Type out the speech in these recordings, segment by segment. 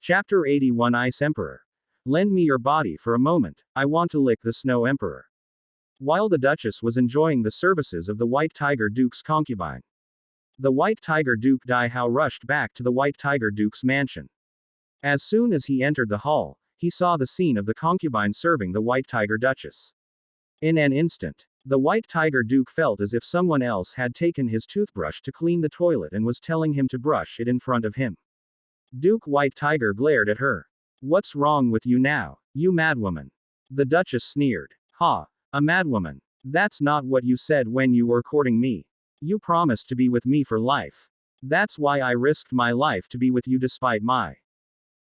Chapter 81 Ice Emperor. Lend me your body for a moment, I want to lick the Snow Emperor. While the Duchess was enjoying the services of the White Tiger Duke's concubine, the White Tiger Duke Dai Hao rushed back to the White Tiger Duke's mansion. As soon as he entered the hall, he saw the scene of the concubine serving the White Tiger Duchess. In an instant, the White Tiger Duke felt as if someone else had taken his toothbrush to clean the toilet and was telling him to brush it in front of him. Duke White Tiger glared at her. What's wrong with you now, you madwoman? The Duchess sneered. Ha, a madwoman. That's not what you said when you were courting me. You promised to be with me for life. That's why I risked my life to be with you despite my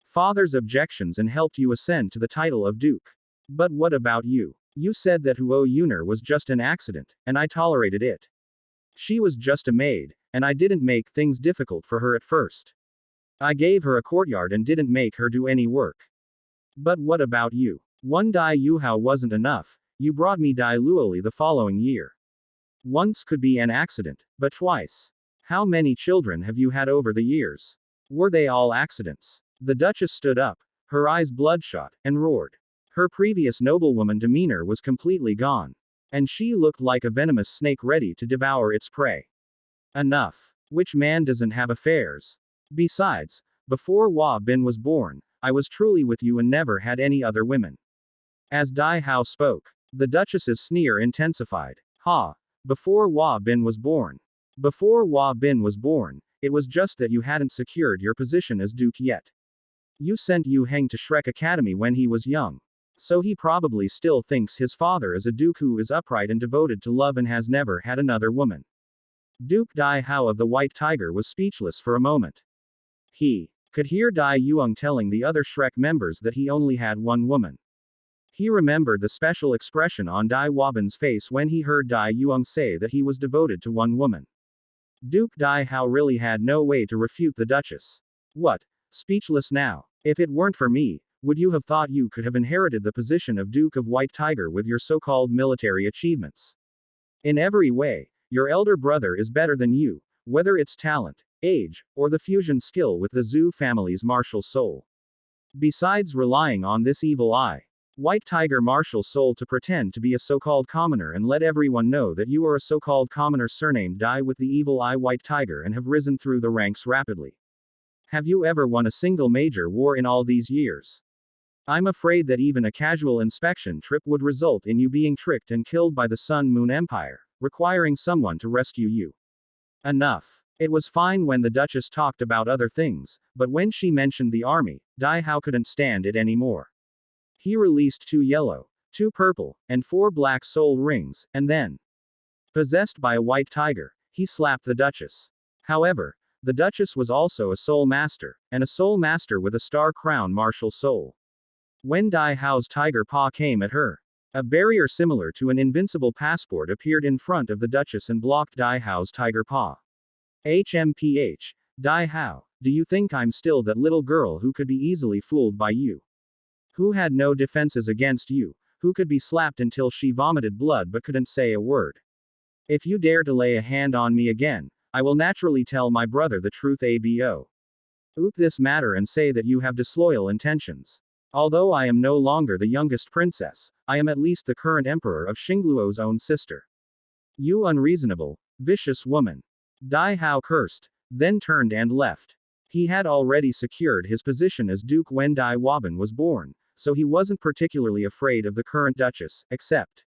father's objections and helped you ascend to the title of Duke. But what about you? You said that Huo Yuner was just an accident, and I tolerated it. She was just a maid, and I didn't make things difficult for her at first. I gave her a courtyard and didn't make her do any work. But what about you? One Dai Yuhao wasn't enough, you brought me Dai Luoli the following year. Once could be an accident, but twice. How many children have you had over the years? Were they all accidents? The Duchess stood up, her eyes bloodshot, and roared. Her previous noblewoman demeanor was completely gone. And she looked like a venomous snake ready to devour its prey. Enough. Which man doesn't have affairs? Besides, before Hua Bin was born, I was truly with you and never had any other women. As Dai Hao spoke, the Duchess's sneer intensified. Ha! Before Hua Bin was born. Before Hua Bin was born, it was just that you hadn't secured your position as Duke yet. You sent Yu Heng to Shrek Academy when he was young. So he probably still thinks his father is a duke who is upright and devoted to love and has never had another woman. Duke Dai Hao of the White Tiger was speechless for a moment. He could hear Dai Yuang telling the other Shrek members that he only had one woman. He remembered the special expression on Dai Wabin's face when he heard Dai Yuang say that he was devoted to one woman. Duke Dai Hao really had no way to refute the Duchess. What? Speechless now. If it weren't for me, would you have thought you could have inherited the position of Duke of White Tiger with your so-called military achievements? In every way, your elder brother is better than you, whether it's talent, age, or the fusion skill with the Zhu family's martial soul. Besides relying on this evil eye, White Tiger martial soul to pretend to be a so-called commoner and let everyone know that you are a so-called commoner surnamed Dai with the evil eye White Tiger and have risen through the ranks rapidly. Have you ever won a single major war in all these years? I'm afraid that even a casual inspection trip would result in you being tricked and killed by the Sun Moon Empire, requiring someone to rescue you. Enough. It was fine when the Duchess talked about other things, but when she mentioned the army, Dai Hao couldn't stand it anymore. He released 2 yellow, 2 purple, and 4 black soul rings, and then, possessed by a white tiger, he slapped the Duchess. However, the Duchess was also a soul master, and a soul master with a star crown martial soul. When Dai Hao's tiger paw came at her, a barrier similar to an invincible passport appeared in front of the Duchess and blocked Dai Hao's tiger paw. HMPH, Dai Hao, do you think I'm still that little girl who could be easily fooled by you? Who had no defenses against you, who could be slapped until she vomited blood but couldn't say a word? If you dare to lay a hand on me again, I will naturally tell my brother the truth abo. Oop this matter and say that you have disloyal intentions. Although I am no longer the youngest princess, I am at least the current emperor of Xingluo's own sister. You unreasonable, vicious woman. Dai Hao cursed, then turned and left. He had already secured his position as Duke when Dai Wabin was born, so he wasn't particularly afraid of the current Duchess, except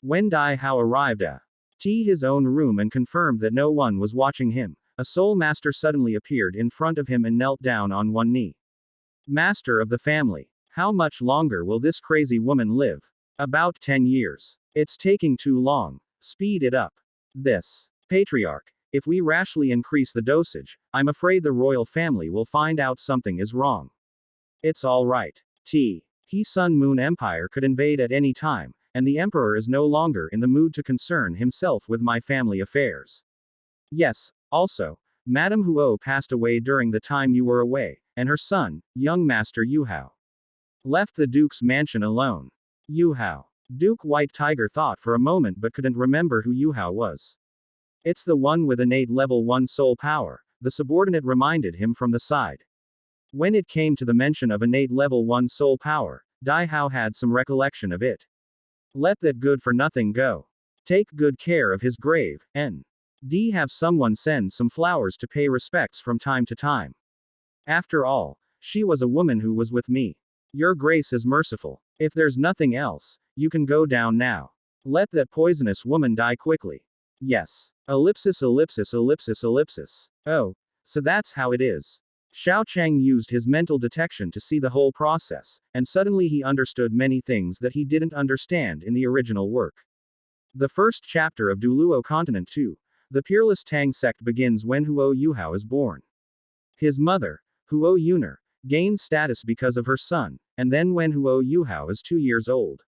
when Dai Hao arrived at his own room and confirmed that no one was watching him, a soul master suddenly appeared in front of him and knelt down on one knee. Master of the family, how much longer will this crazy woman live? About 10 years. It's taking too long. Speed it up. This patriarch. If we rashly increase the dosage, I'm afraid the royal family will find out something is wrong. It's all right. Sun Moon Empire could invade at any time, and the emperor is no longer in the mood to concern himself with my family affairs. Yes, also, Madame Huo passed away during the time you were away, and her son, young Master Yu Hao, left the Duke's mansion alone. Yu Hao. Duke White Tiger thought for a moment but couldn't remember who Yu Hao was. It's the one with innate level 1 soul power, the subordinate reminded him from the side. When it came to the mention of innate level 1 soul power, Dai Hao had some recollection of it. Let that good-for-nothing go. Take good care of his grave, N.D. Have someone send some flowers to pay respects from time to time. After all, she was a woman who was with me. Your grace is merciful. If there's nothing else, you can go down now. Let that poisonous woman die quickly. Yes. Ellipsis ellipsis ellipsis ellipsis. Oh, so that's how it is. Xiao Chang used his mental detection to see the whole process, and suddenly he understood many things that he didn't understand in the original work. The first chapter of Douluo Continent 2, the Peerless Tang sect begins when Huo Yuhao is born. His mother, Huo Yuner, gains status because of her son, and then when Huo Yuhao is 2 years old.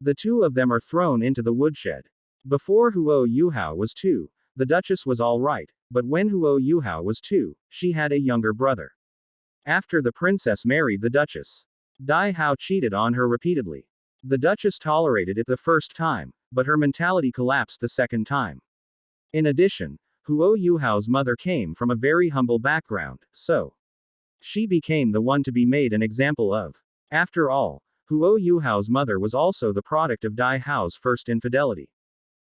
The two of them are thrown into the woodshed. Before Huo Yuhao was 2, the Duchess was alright, but when Huo Yuhao was 2, she had a younger brother. After the princess married the Duchess, Dai Hao cheated on her repeatedly. The Duchess tolerated it the first time, but her mentality collapsed the second time. In addition, Huo Yuhao's mother came from a very humble background, so she became the one to be made an example of. After all, Huo Yuhao's mother was also the product of Dai Hao's first infidelity.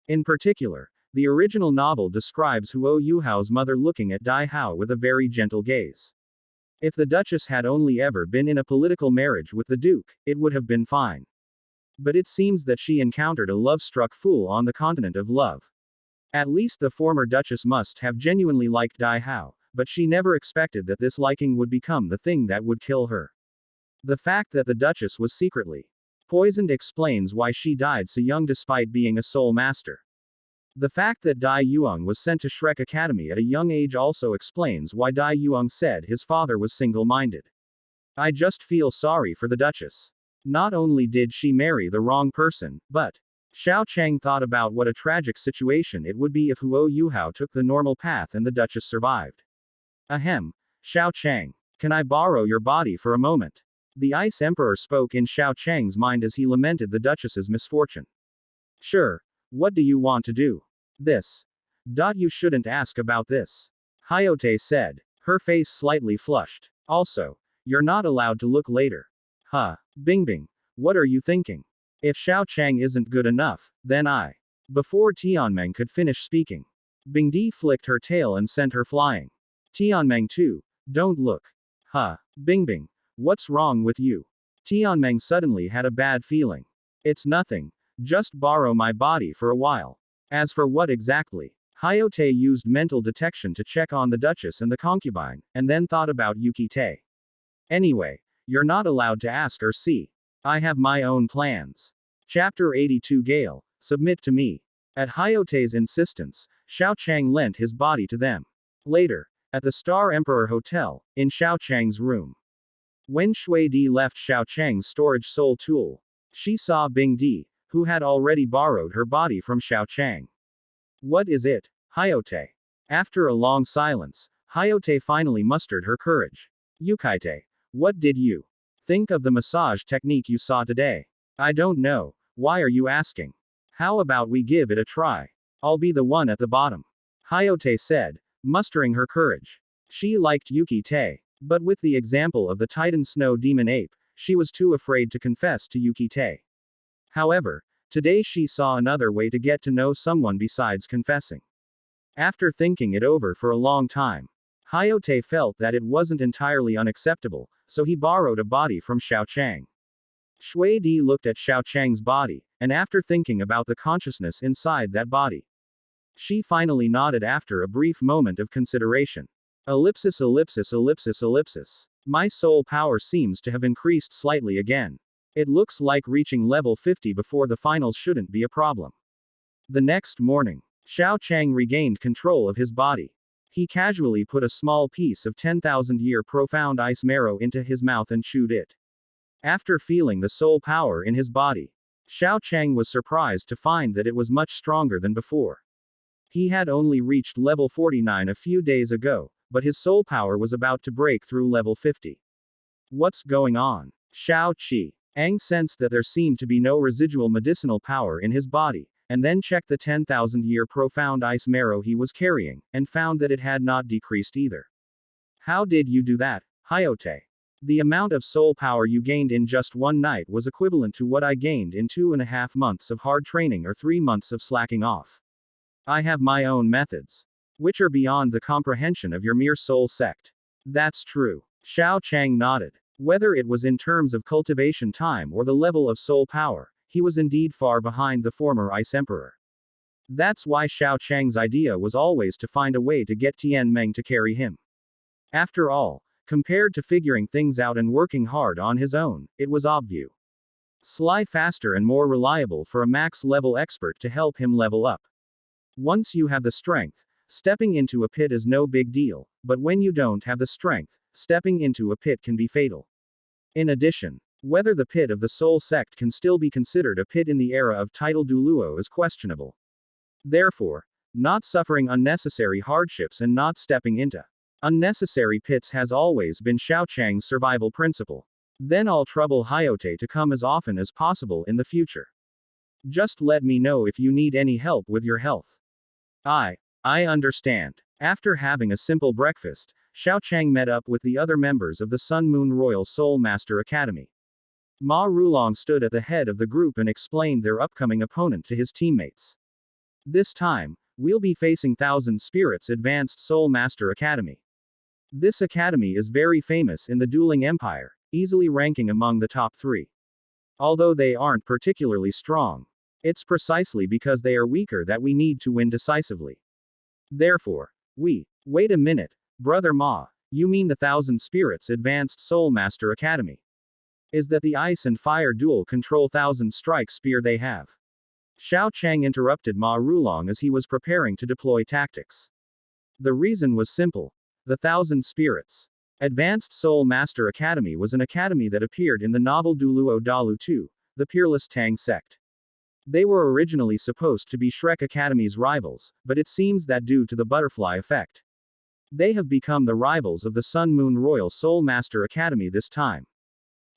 In particular, the original novel describes Huo Yuhao's mother looking at Dai Hao with a very gentle gaze. If the Duchess had only ever been in a political marriage with the Duke, it would have been fine. But it seems that she encountered a love-struck fool on the continent of love. At least the former Duchess must have genuinely liked Dai Hao, but she never expected that this liking would become the thing that would kill her. The fact that the Duchess was secretly poisoned explains why she died so young despite being a soul master. The fact that Dai Yuang was sent to Shrek Academy at a young age also explains why Dai Yuang said his father was single-minded. I just feel sorry for the Duchess. Not only did she marry the wrong person, but Xiao Chang thought about what a tragic situation it would be if Huo Yuhao took the normal path and the Duchess survived. Ahem. Xiao Chang, can I borrow your body for a moment? The Ice Emperor spoke in Xiao Chang's mind as he lamented the Duchess's misfortune. Sure. What do you want to do? This. You shouldn't ask about this. Hayote said, her face slightly flushed. Also, you're not allowed to look later. Huh. Bingbing. What are you thinking? If Xiao Chang isn't good enough, then I. Before Tianmeng could finish speaking, Bingdi flicked her tail and sent her flying. Tianmeng too. Don't look. Huh. Bingbing. What's wrong with you? Tianmeng suddenly had a bad feeling. It's nothing. Just borrow my body for a while. As for what exactly? Hayote used mental detection to check on the Duchess and the concubine, and then thought about Yuki Te. Anyway, you're not allowed to ask or see. I have my own plans. Chapter 82 Gale, submit to me. At Hayote's insistence, Xiao Chang lent his body to them. Later, at the Star Emperor Hotel, in Xiao Chang's room. When Shui Di left Xiao Chang's storage soul tool, she saw Bing Di, who had already borrowed her body from Xiao Chang. What is it, Hayote? After a long silence, Hayote finally mustered her courage. Yukaite, what did you think of the massage technique you saw today? I don't know. Why are you asking? How about we give it a try? I'll be the one at the bottom. Hayote said, mustering her courage. She liked Yuki Te, but with the example of the Titan Snow Demon Ape, she was too afraid to confess to Yuki Te. However, today she saw another way to get to know someone besides confessing. After thinking it over for a long time, Hayote felt that it wasn't entirely unacceptable, so he borrowed a body from Xiao Chang. Shui Di looked at Xiao Chang's body, and after thinking about the consciousness inside that body, she finally nodded after a brief moment of consideration. Ellipsis ellipsis ellipsis ellipsis. My soul power seems to have increased slightly again. It looks like reaching level 50 before the finals shouldn't be a problem. The next morning, Xiao Chang regained control of his body. He casually put a small piece of 10,000-year profound ice marrow into his mouth and chewed it. After feeling the soul power in his body, Xiao Chang was surprised to find that it was much stronger than before. He had only reached level 49 a few days ago, but his soul power was about to break through level 50. What's going on? Xiao Qi. Ang sensed that there seemed to be no residual medicinal power in his body, and then checked the 10,000-year profound ice marrow he was carrying, and found that it had not decreased either. How did you do that? Hyote. The amount of soul power you gained in just one night was equivalent to what I gained in 2.5 months of hard training or 3 months of slacking off. I have my own methods, which are beyond the comprehension of your mere soul sect. That's true. Xiao Chang nodded. Whether it was in terms of cultivation time or the level of soul power, he was indeed far behind the former Ice Emperor. That's why Xiao Chang's idea was always to find a way to get Tianmeng to carry him. After all, compared to figuring things out and working hard on his own, it was obvious. Sly faster and more reliable for a max-level expert to help him level up. Once you have the strength, stepping into a pit is no big deal, but when you don't have the strength, stepping into a pit can be fatal. In addition, whether the pit of the Soul Sect can still be considered a pit in the era of title Douluo is questionable. Therefore, not suffering unnecessary hardships and not stepping into unnecessary pits has always been Xiao Chang's survival principle. Then I'll trouble Hyote to come as often as possible in the future. Just let me know if you need any help with your health. I understand. After having a simple breakfast, Xiao Chang met up with the other members of the Sun Moon Royal Soul Master Academy. Ma Rulong stood at the head of the group and explained their upcoming opponent to his teammates. This time, we'll be facing Thousand Spirits Advanced Soul Master Academy. This academy is very famous in the dueling empire, easily ranking among the top 3. Although they aren't particularly strong, it's precisely because they are weaker that we need to win decisively. Therefore, wait a minute, Brother Ma, you mean the Thousand Spirits Advanced Soul Master Academy? Is that the ice and fire dual control thousand strike spear they have? Xiao Chang interrupted Ma Rulong as he was preparing to deploy tactics. The reason was simple. The Thousand Spirits Advanced Soul Master Academy was an academy that appeared in the novel Douluo Dalu 2, the Peerless Tang Sect. They were originally supposed to be Shrek Academy's rivals, but it seems that due to the butterfly effect, they have become the rivals of the Sun Moon Royal Soul Master Academy this time.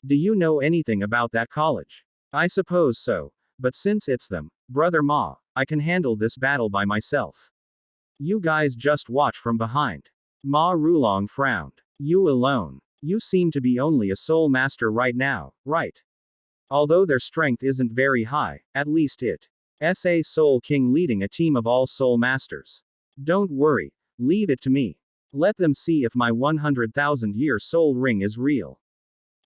Do you know anything about that college? I suppose so, but since it's them, Brother Ma, I can handle this battle by myself. You guys just watch from behind. Ma Rulong frowned. You alone. You seem to be only a soul master right now, right? Although their strength isn't very high, at least it's a Soul King leading a team of all soul masters. Don't worry, leave it to me. Let them see if my 100,000-year soul ring is real.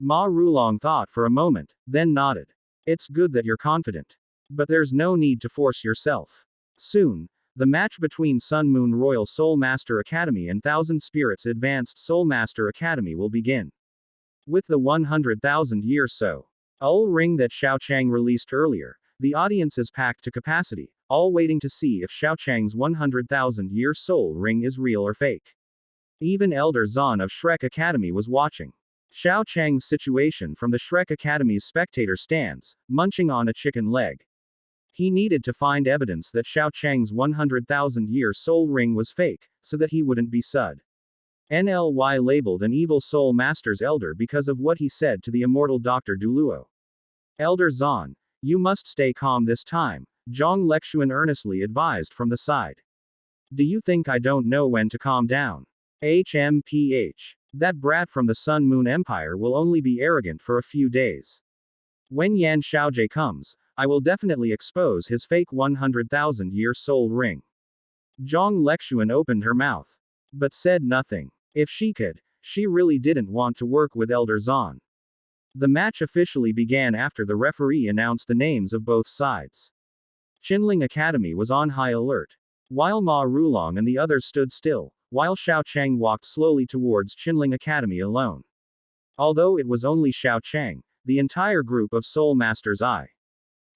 Ma Rulong thought for a moment, then nodded. It's good that you're confident. But there's no need to force yourself. Soon, the match between Sun Moon Royal Soul Master Academy and Thousand Spirits Advanced Soul Master Academy will begin. With the 100,000-year soul ring that Xiao Chang released earlier, the audience is packed to capacity, all waiting to see if Xiao Chang's 100,000-year soul ring is real or fake. Even Elder Zan of Shrek Academy was watching Xiao Chang's situation from the Shrek Academy's spectator stands, munching on a chicken leg. He needed to find evidence that Xiao Chang's 100,000-year soul ring was fake, so that he wouldn't be NLY labeled an evil soul master's elder because of what he said to the immortal Dr. Douluo. Elder Zan, you must stay calm this time, Zhang Lexuan earnestly advised from the side. Do you think I don't know when to calm down? HMPH. That brat from the Sun Moon Empire will only be arrogant for a few days. When Yan Xiaojie comes, I will definitely expose his fake 100,000-year soul ring. Zhang Lexuan opened her mouth, but said nothing. If she could, she really didn't want to work with Elder Zan. The match officially began after the referee announced the names of both sides. Qinling Academy was on high alert. While Ma Rulong and the others stood still, while Xiao Chang walked slowly towards Qinling Academy alone. Although it was only Xiao Chang, the entire group of Soul Masters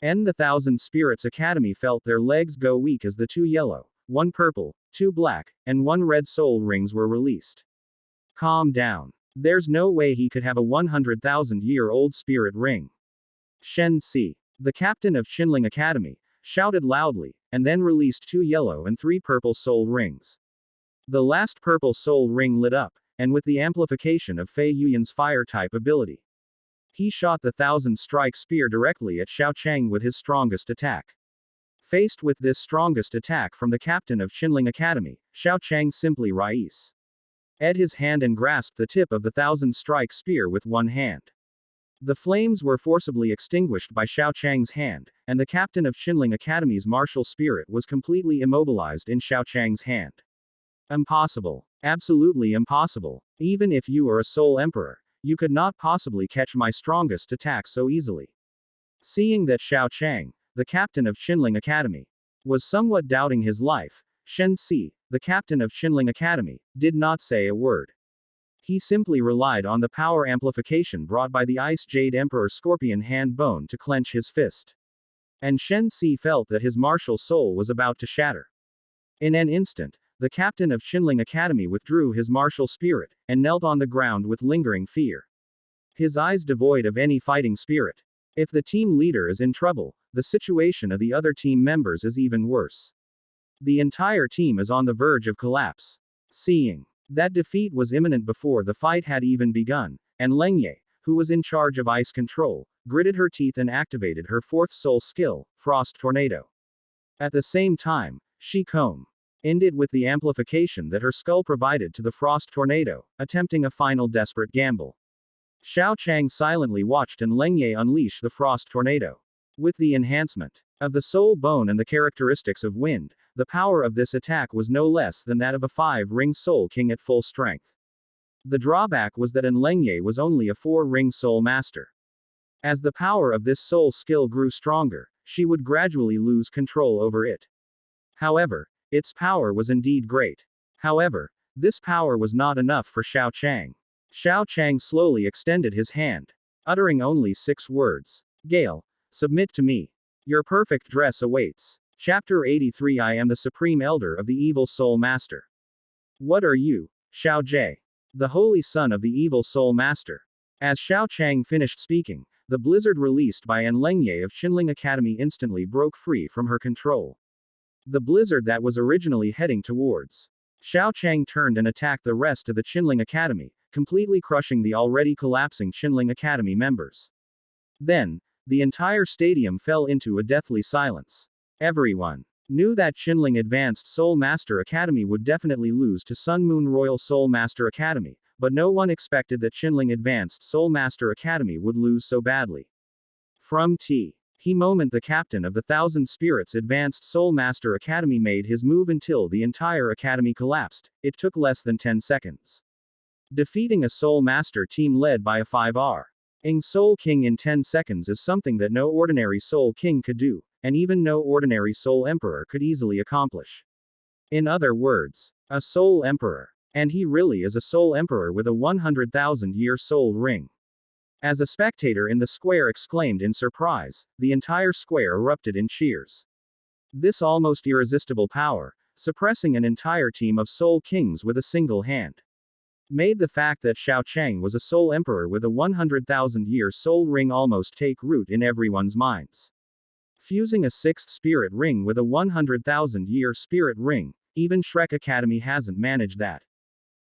the Thousand Spirits Academy felt their legs go weak as the 2 yellow, 1 purple, 2 black, and 1 red soul rings were released. Calm down. There's no way he could have a 100,000-year-old spirit ring. Shen Si, the captain of Qinling Academy, shouted loudly, and then released 2 yellow and 3 purple soul rings. The last purple soul ring lit up, and with the amplification of Fei Yuyan's fire-type ability, he shot the 1,000-strike spear directly at Xiao Chang with his strongest attack. Faced with this strongest attack from the captain of Qinling Academy, Xiao Chang simply raised at his hand and grasped the tip of the thousand-strike spear with one hand. The flames were forcibly extinguished by Xiao Chang's hand, and the captain of Qinling Academy's martial spirit was completely immobilized in Xiao Chang's hand. Impossible. Absolutely impossible. Even if you are a Soul Emperor, you could not possibly catch my strongest attack so easily. Seeing that Xiao Chang, the captain of Qinling Academy, was somewhat doubting his life, Shen Si, the captain of Qinling Academy, did not say a word. He simply relied on the power amplification brought by the Ice Jade Emperor Scorpion Hand Bone to clench his fist. And Shen Si felt that his martial soul was about to shatter. In an instant, the captain of Qinling Academy withdrew his martial spirit, and knelt on the ground with lingering fear. His eyes devoid of any fighting spirit. If the team leader is in trouble, the situation of the other team members is even worse. The entire team is on the verge of collapse. Seeing that defeat was imminent before the fight had even begun, and Lengye, who was in charge of ice control, gritted her teeth and activated her fourth soul skill, Frost Tornado. At the same time, Shi Kong ended with the amplification that her skull provided to the Frost Tornado, attempting a final desperate gamble. Xiao Chang silently watched and Lengye unleash the Frost Tornado. With the enhancement of the soul bone and the characteristics of wind, the power of this attack was no less than that of a 5-ring Soul King at full strength. The drawback was that Lengye was only a 4-ring Soul Master. As the power of this soul skill grew stronger, she would gradually lose control over it. However, its power was indeed great. However, this power was not enough for Xiao Chang. Xiao Chang slowly extended his hand, uttering only 6 words. Gale, submit to me. Your perfect dress awaits. Chapter 83. I am the Supreme Elder of the Evil Soul Master. What are you, Xiao Jie? The Holy Son of the Evil Soul Master. As Xiao Chang finished speaking, the blizzard released by Lengye of Qinling Academy instantly broke free from her control. The blizzard that was originally heading towards Xiao Chang turned and attacked the rest of the Qinling Academy, completely crushing the already collapsing Qinling Academy members. Then, the entire stadium fell into a deathly silence. Everyone knew that Qinling Advanced Soul Master Academy would definitely lose to Sun Moon Royal Soul Master Academy, but no one expected that Qinling Advanced Soul Master Academy would lose so badly. From He moment the captain of the Thousand Spirits Advanced Soul Master Academy made his move until the entire academy collapsed. It took less than 10 seconds. Defeating a Soul Master team led by a 5-ring Soul King in 10 seconds is something that no ordinary Soul King could do, and even no ordinary Soul Emperor could easily accomplish. In other words, a Soul Emperor. And he really is a Soul Emperor with a 100,000-year soul ring. As a spectator in the square exclaimed in surprise, the entire square erupted in cheers. This almost irresistible power, suppressing an entire team of Soul Kings with a single hand, made the fact that Xiao Chang was a Soul Emperor with a 100,000-year soul ring almost take root in everyone's minds. Fusing a 6th spirit ring with a 100,000-year spirit ring, even Shrek Academy hasn't managed that.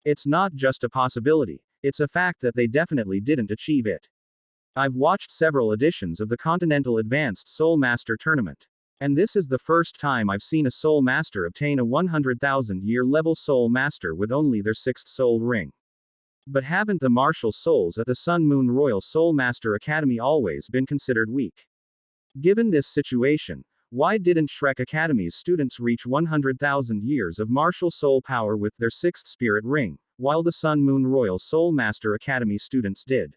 It's not just a possibility, it's a fact that they definitely didn't achieve it. I've watched several editions of the Continental Advanced Soul Master Tournament. And this is the first time I've seen a Soul Master obtain a 100,000-year level Soul Master with only their 6th soul ring. But haven't the martial souls at the Sun Moon Royal Soul Master Academy always been considered weak? Given this situation, why didn't Shrek Academy's students reach 100,000 years of martial soul power with their 6th spirit ring, while the Sun Moon Royal Soul Master Academy students did?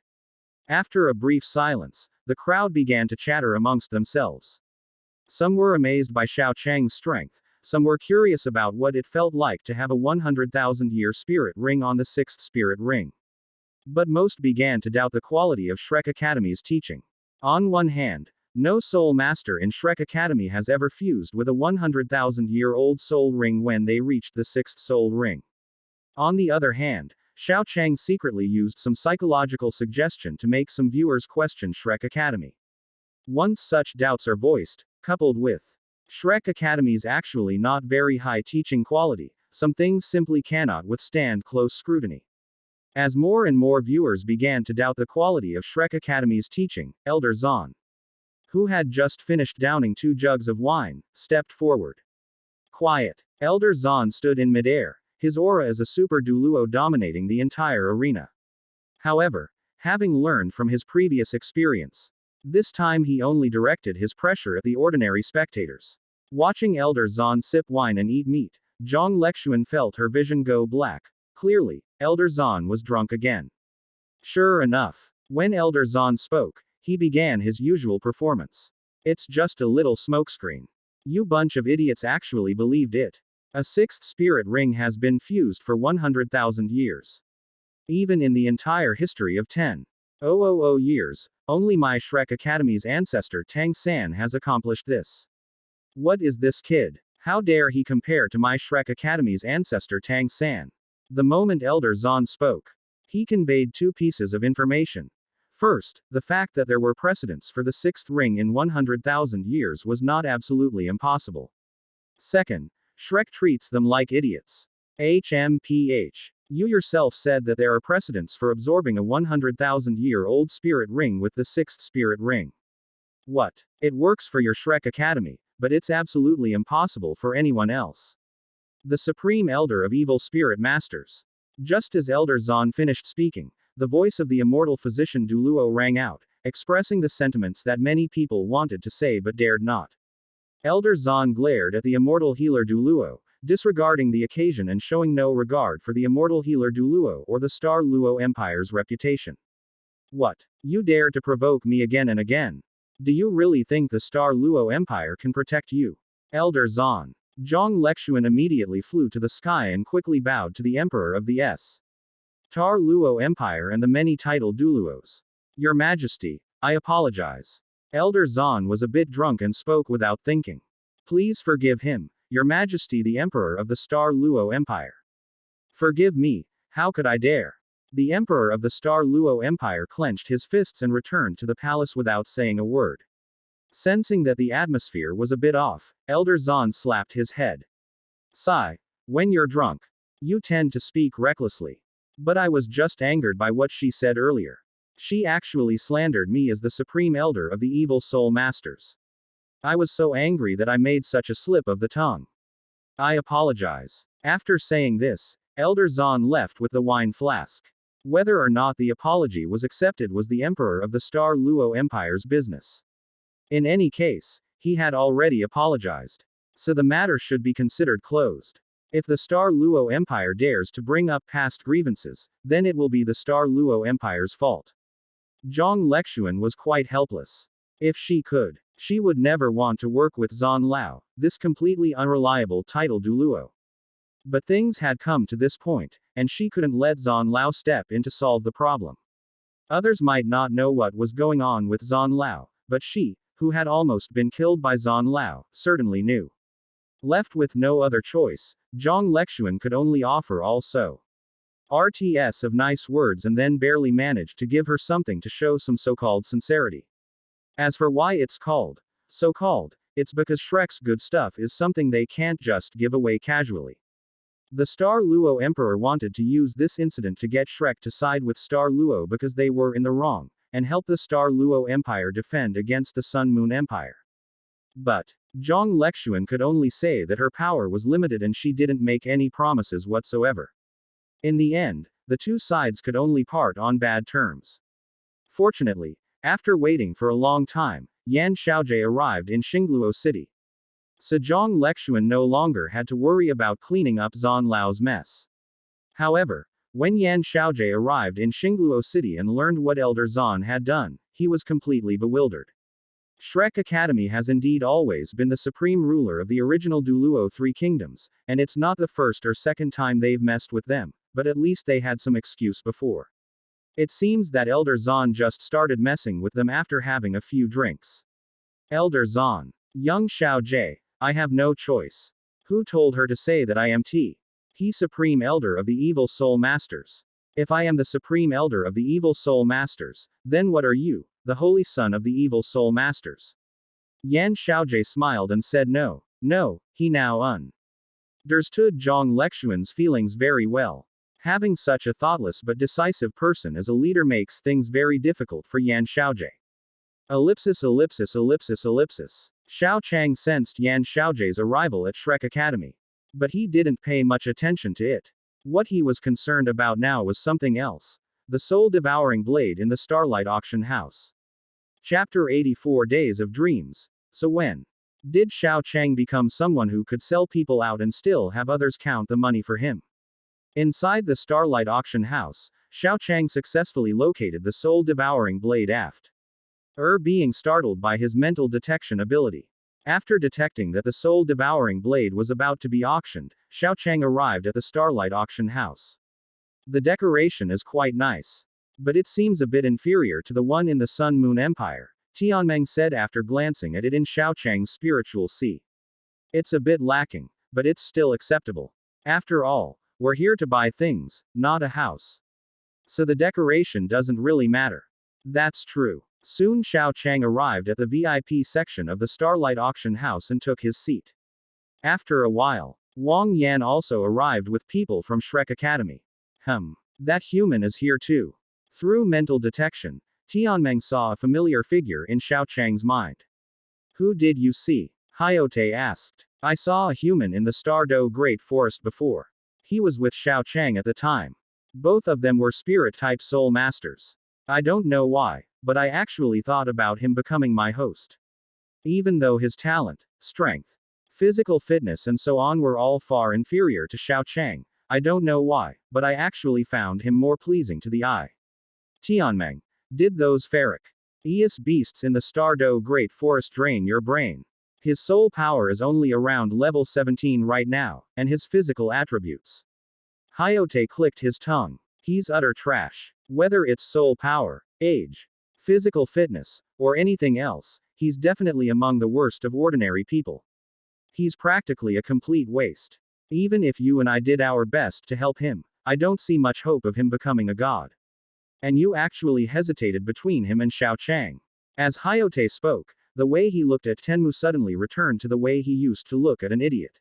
After a brief silence, the crowd began to chatter amongst themselves. Some were amazed by Xiao Chang's strength, some were curious about what it felt like to have a 100,000-year spirit ring on the 6th spirit ring. But most began to doubt the quality of Shrek Academy's teaching. On one hand, no Soul Master in Shrek Academy has ever fused with a 100,000-year-old soul ring when they reached the 6th soul ring. On the other hand, Xiao Chang secretly used some psychological suggestion to make some viewers question Shrek Academy. Once such doubts are voiced, coupled with Shrek Academy's actually not very high teaching quality, some things simply cannot withstand close scrutiny. As more and more viewers began to doubt the quality of Shrek Academy's teaching, Elder Zahn, who had just finished downing 2 jugs of wine, stepped forward. Quiet. Elder Zahn stood in midair, his aura as a super Douluo dominating the entire arena. However, having learned from his previous experience, this time he only directed his pressure at the ordinary spectators. Watching Elder Zan sip wine and eat meat, Zhang Lexuan felt her vision go black. Clearly, Elder Zan was drunk again. Sure enough, when Elder Zan spoke, he began his usual performance. It's just a little smokescreen. You bunch of idiots actually believed it. A sixth spirit ring has been fused for 100,000 years. Even in the entire history of 10,000 years, only my Shrek Academy's ancestor Tang San has accomplished this. What is this kid? How dare he compare to my Shrek Academy's ancestor Tang San? The moment Elder Zan spoke, he conveyed two pieces of information. First, the fact that there were precedents for the sixth ring in 100,000 years was not absolutely impossible. Second, Shrek treats them like idiots. HMPH. You yourself said that there are precedents for absorbing a 100,000-year-old spirit ring with the sixth spirit ring. What? It works for your Shrek Academy, but it's absolutely impossible for anyone else. The Supreme Elder of Evil Spirit Masters. Just as Elder Zan finished speaking, the voice of the immortal physician Douluo rang out, expressing the sentiments that many people wanted to say but dared not. Elder Zan glared at the immortal healer Douluo, disregarding the occasion and showing no regard for the immortal healer Douluo or the Star Luo Empire's reputation. What? You dare to provoke me again and again? Do you really think the Star Luo Empire can protect you? Elder Zan. Zhang Lexuan immediately flew to the sky and quickly bowed to the Emperor of the Star Luo Empire and the many-titled Douluos. Your Majesty, I apologize. Elder Zan was a bit drunk and spoke without thinking. Please forgive him, Your Majesty the Emperor of the Star Luo Empire. Forgive me, how could I dare? The Emperor of the Star Luo Empire clenched his fists and returned to the palace without saying a word. Sensing that the atmosphere was a bit off, Elder Zan slapped his head. Sigh. When you're drunk, you tend to speak recklessly. But I was just angered by what she said earlier. She actually slandered me as the Supreme Elder of the Evil Soul Masters. I was so angry that I made such a slip of the tongue. I apologize. After saying this, Elder Zan left with the wine flask. Whether or not the apology was accepted was the Emperor of the Star Luo Empire's business. In any case, he had already apologized. So the matter should be considered closed. If the Star Luo Empire dares to bring up past grievances, then it will be the Star Luo Empire's fault. Zhang Lexuan was quite helpless. If she could, she would never want to work with Zan Lao, this completely unreliable title Douluo. But things had come to this point, and she couldn't let Zan Lao step in to solve the problem. Others might not know what was going on with Zan Lao, but she, who had almost been killed by Zan Lao, certainly knew. Left with no other choice, Zhang Lexuan could only offer also RTS of nice words and then barely managed to give her something to show some so-called sincerity. As for why it's called so-called, it's because Shrek's good stuff is something they can't just give away casually. The Star Luo Emperor wanted to use this incident to get Shrek to side with Star Luo because they were in the wrong, and help the Star Luo Empire defend against the Sun Moon Empire. But Zhang Lexuan could only say that her power was limited and she didn't make any promises whatsoever. In the end, the two sides could only part on bad terms. Fortunately, after waiting for a long time, Yan Xiaojie arrived in Xingluo City. So Zhang Lexuan no longer had to worry about cleaning up Zan Lao's mess. However, when Yan Xiaojie arrived in Xingluo City and learned what Elder Zan had done, he was completely bewildered. Shrek Academy has indeed always been the supreme ruler of the original Douluo Three Kingdoms, and it's not the first or second time they've messed with them, but at least they had some excuse before. It seems that Elder Zan just started messing with them after having a few drinks. Elder Zan. Young Xiaojie, I have no choice. Who told her to say that I am He Supreme Elder of the Evil Soul Masters? If I am the Supreme Elder of the Evil Soul Masters, then what are you, the Holy Son of the Evil Soul Masters? Yan Xiaojie smiled and said no, he now understood Zhang Lexuan's feelings very well. Having such a thoughtless but decisive person as a leader makes things very difficult for Yan Xiaojie. Ellipsis. Xiao Chang sensed Yan Xiaojie's arrival at Shrek Academy. But he didn't pay much attention to it. What he was concerned about now was something else. The soul-devouring blade in the Starlight Auction House. Chapter 84 Days of Dreams. So when did Xiao Chang become someone who could sell people out and still have others count the money for him? Inside the Starlight Auction House, Xiao Chang successfully located the soul-devouring blade aft. Being startled by his mental detection ability. After detecting that the soul-devouring blade was about to be auctioned, Xiao Chang arrived at the Starlight Auction House. The decoration is quite nice. But it seems a bit inferior to the one in the Sun Moon Empire, Tianmeng said after glancing at it in Xiao Chang's spiritual sea. It's a bit lacking, but it's still acceptable. After all, we're here to buy things, not a house. So the decoration doesn't really matter. That's true. Soon Xiao Chang arrived at the VIP section of the Starlight Auction House and took his seat. After a while, Wang Yan also arrived with people from Shrek Academy. That human is here too. Through mental detection, Tianmeng saw a familiar figure in Xiao Chang's mind. Who did you see? Hayote asked. I saw a human in the Stardo Great Forest before. He was with Xiao Chang at the time. Both of them were spirit-type soul masters. I don't know why, but I actually thought about him becoming my host. Even though his talent, strength, physical fitness and so on were all far inferior to Xiao Chang, I don't know why, but I actually found him more pleasing to the eye. Tianmeng, did those ferocious beasts in the Stardo Great Forest drain your brain? His soul power is only around level 17 right now, and his physical attributes. Hayote clicked his tongue. He's utter trash. Whether it's soul power, age, physical fitness, or anything else, he's definitely among the worst of ordinary people. He's practically a complete waste. Even if you and I did our best to help him, I don't see much hope of him becoming a god. And you actually hesitated between him and Xiao Chang. As Hayote spoke, the way he looked at Tenmu suddenly returned to the way he used to look at an idiot.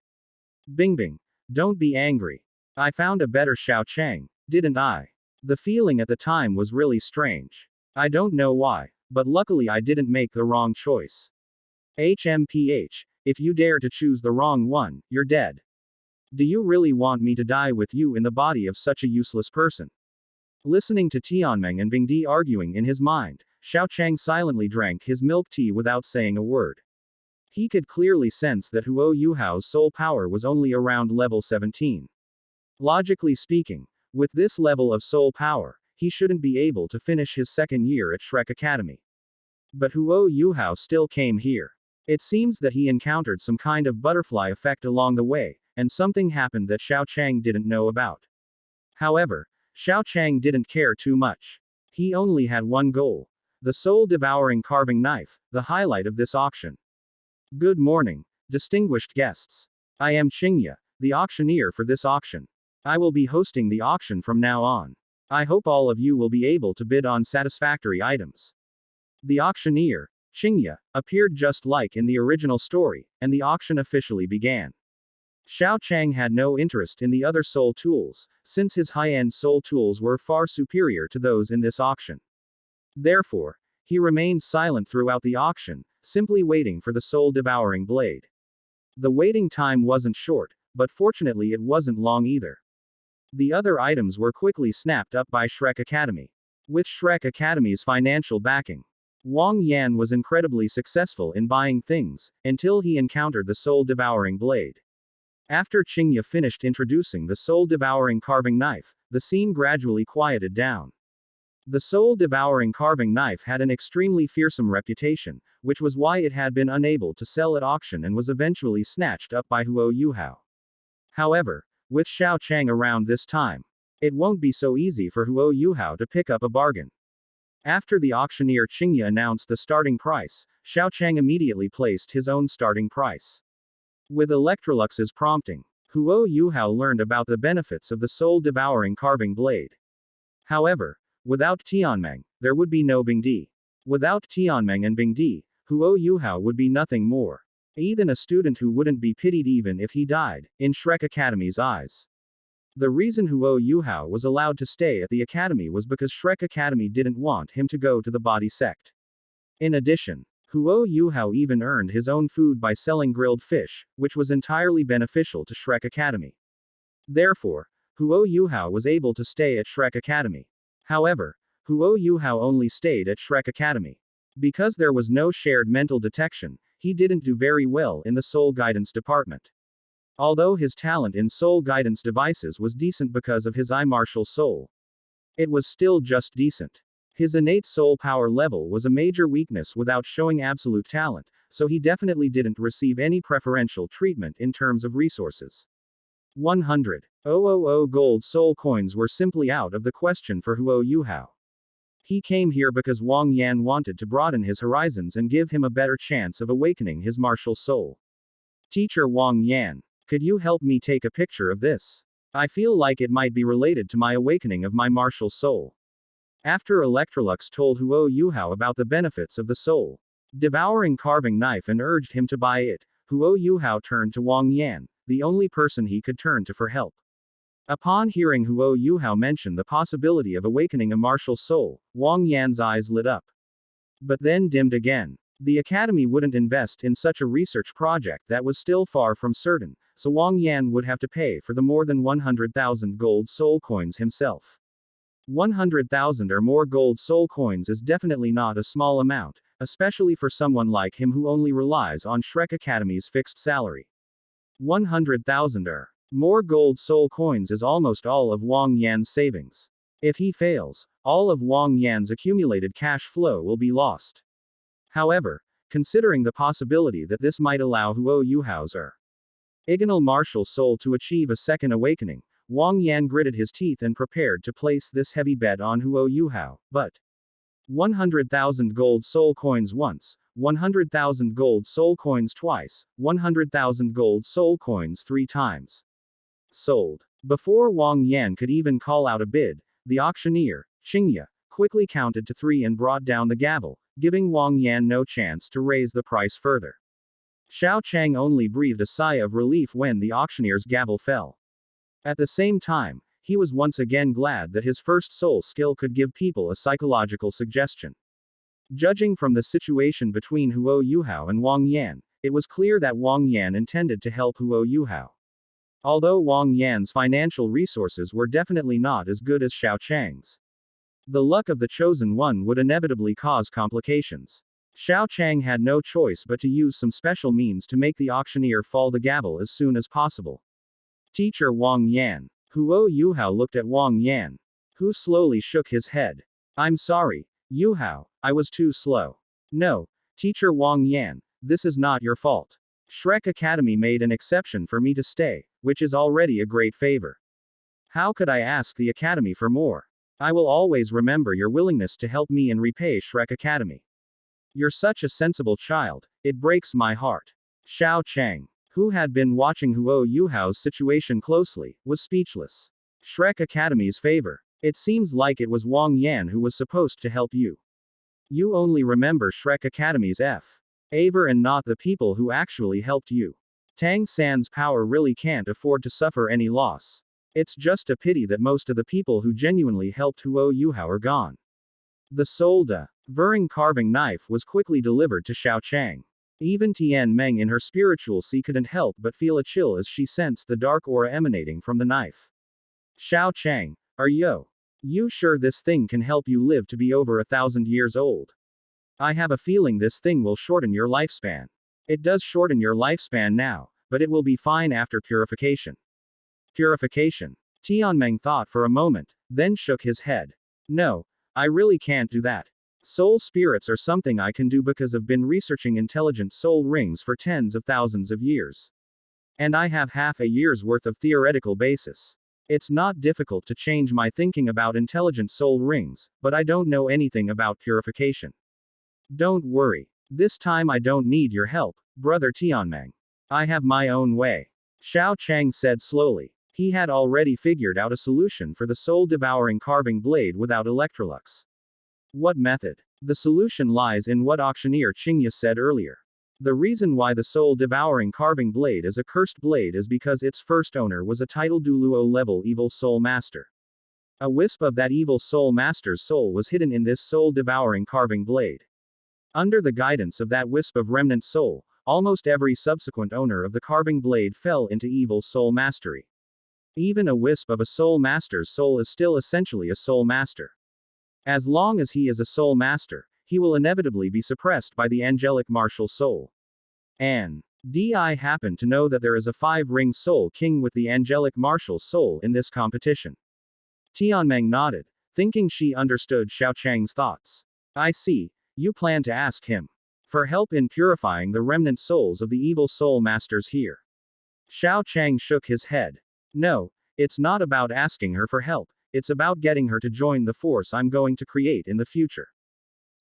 Bingbing. Don't be angry. I found a better Xiao Chang, didn't I? The feeling at the time was really strange. I don't know why, but luckily I didn't make the wrong choice. HMPH, if you dare to choose the wrong one, you're dead. Do you really want me to die with you in the body of such a useless person? Listening to Tianmeng and Bingdi arguing in his mind, Xiao Chang silently drank his milk tea without saying a word. He could clearly sense that Huo Yuhao's soul power was only around level 17. Logically speaking, with this level of soul power, he shouldn't be able to finish his second year at Shrek Academy. But Huo Yuhao still came here. It seems that he encountered some kind of butterfly effect along the way, and something happened that Xiao Chang didn't know about. However, Xiao Chang didn't care too much. He only had one goal. The soul-devouring carving knife, the highlight of this auction. Good morning, distinguished guests. I am Qingya, the auctioneer for this auction. I will be hosting the auction from now on. I hope all of you will be able to bid on satisfactory items. The auctioneer, Qingya, appeared just like in the original story, and the auction officially began. Xiao Chang had no interest in the other soul tools, since his high-end soul tools were far superior to those in this auction. Therefore, he remained silent throughout the auction, simply waiting for the soul-devouring blade. The waiting time wasn't short, but fortunately it wasn't long either. The other items were quickly snapped up by Shrek Academy. With Shrek Academy's financial backing, Wang Yan was incredibly successful in buying things, until he encountered the soul-devouring blade. After Qingya finished introducing the soul-devouring carving knife, the scene gradually quieted down. The soul-devouring carving knife had an extremely fearsome reputation, which was why it had been unable to sell at auction and was eventually snatched up by Huo Yuhao. However, with Xiao Chang around this time, it won't be so easy for Huo Yuhao to pick up a bargain. After the auctioneer Qingya announced the starting price, Xiao Chang immediately placed his own starting price. With Electrolux's prompting, Huo Yuhao learned about the benefits of the soul-devouring carving blade. However, without Tianmeng, there would be no Bingdi. Without Tianmeng and Bingdi, Huo Yuhao would be nothing more. Even a student who wouldn't be pitied even if he died, in Shrek Academy's eyes. The reason Huo Yuhao was allowed to stay at the academy was because Shrek Academy didn't want him to go to the body sect. In addition, Huo Yuhao even earned his own food by selling grilled fish, which was entirely beneficial to Shrek Academy. Therefore, Huo Yuhao was able to stay at Shrek Academy. However, Huo Yuhao only stayed at Shrek Academy. Because there was no shared mental detection, he didn't do very well in the soul guidance department. Although his talent in soul guidance devices was decent because of his I-martial soul, it was still just decent. His innate soul power level was a major weakness without showing absolute talent, so he definitely didn't receive any preferential treatment in terms of resources. 100,000 gold soul coins were simply out of the question for Huo Yuhao. He came here because Wang Yan wanted to broaden his horizons and give him a better chance of awakening his martial soul. Teacher Wang Yan, could you help me take a picture of this? I feel like it might be related to my awakening of my martial soul. After Electrolux told Huo Yuhao about the benefits of the soul devouring carving knife and urged him to buy it, Huo Yuhao turned to Wang Yan, the only person he could turn to for help. Upon hearing Huo Yuhao mention the possibility of awakening a martial soul, Wang Yan's eyes lit up. But then dimmed again. The academy wouldn't invest in such a research project that was still far from certain, so Wang Yan would have to pay for the more than 100,000 gold soul coins himself. 100,000 or more gold soul coins is definitely not a small amount, especially for someone like him who only relies on Shrek Academy's fixed salary. 100,000 or more gold soul coins is almost all of Wang Yan's savings. If he fails, all of Wang Yan's accumulated cash flow will be lost. However, considering the possibility that this might allow Huo Yuhao's original martial soul to achieve a second awakening, Wang Yan gritted his teeth and prepared to place this heavy bet on Huo Yuhao, but 100,000 gold soul coins once, 100,000 gold soul coins twice, 100,000 gold soul coins 3 times. Sold. Before Wang Yan could even call out a bid, the auctioneer, Qingye, quickly counted to 3 and brought down the gavel, giving Wang Yan no chance to raise the price further. Xiao Chang only breathed a sigh of relief when the auctioneer's gavel fell. At the same time, he was once again glad that his first soul skill could give people a psychological suggestion. Judging from the situation between Huo Yuhao and Wang Yan, it was clear that Wang Yan intended to help Huo Yuhao. Although Wang Yan's financial resources were definitely not as good as Xiao Chang's, the luck of the chosen one would inevitably cause complications. Xiao Chang had no choice but to use some special means to make the auctioneer fall the gavel as soon as possible. Teacher Wang Yan. Huo Yuhao looked at Wang Yan, who slowly shook his head. I'm sorry, Yuhao, I was too slow. No, Teacher Wang Yan, this is not your fault. Shrek Academy made an exception for me to stay, which is already a great favor. How could I ask the Academy for more? I will always remember your willingness to help me and repay Shrek Academy. You're such a sensible child, it breaks my heart. Xiao Chang, who had been watching Huo Yuhao's situation closely, was speechless. Shrek Academy's favor. It seems like it was Wang Yan who was supposed to help you. You only remember Shrek Academy's favor and not the people who actually helped you. Tang San's power really can't afford to suffer any loss. It's just a pity that most of the people who genuinely helped Huo Yuhao are gone. The soul devouring carving knife was quickly delivered to Xiao Chang. Even Tianmeng in her spiritual sea couldn't help but feel a chill as she sensed the dark aura emanating from the knife. Xiao Chang, are you sure this thing can help you live to be over 1,000 years old? I have a feeling this thing will shorten your lifespan. It does shorten your lifespan now, but it will be fine after purification. Purification. Tianmeng thought for a moment, then shook his head. No, I really can't do that. Soul spirits are something I can do because I've been researching intelligent soul rings for tens of thousands of years. And I have half a year's worth of theoretical basis. It's not difficult to change my thinking about intelligent soul rings, but I don't know anything about purification. Don't worry. This time I don't need your help, brother Tianmeng. I have my own way. Xiao Chang said slowly. He had already figured out a solution for the soul-devouring carving blade without Electrolux. What method? The solution lies in what auctioneer Qingye said earlier. The reason why the soul-devouring carving blade is a cursed blade is because its first owner was a title Douluo level evil soul master. A wisp of that evil soul master's soul was hidden in this soul-devouring carving blade. Under the guidance of that wisp of remnant soul, almost every subsequent owner of the carving blade fell into evil soul mastery. Even a wisp of a soul master's soul is still essentially a soul master. As long as he is a soul master, he will inevitably be suppressed by the angelic martial soul. And I happen to know that there is a 5-ring soul king with the angelic martial soul in this competition. Tianmeng nodded, thinking she understood Xiao Chang's thoughts. I see, you plan to ask him for help in purifying the remnant souls of the evil soul masters here. Xiao Chang shook his head. No, it's not about asking her for help, it's about getting her to join the force I'm going to create in the future.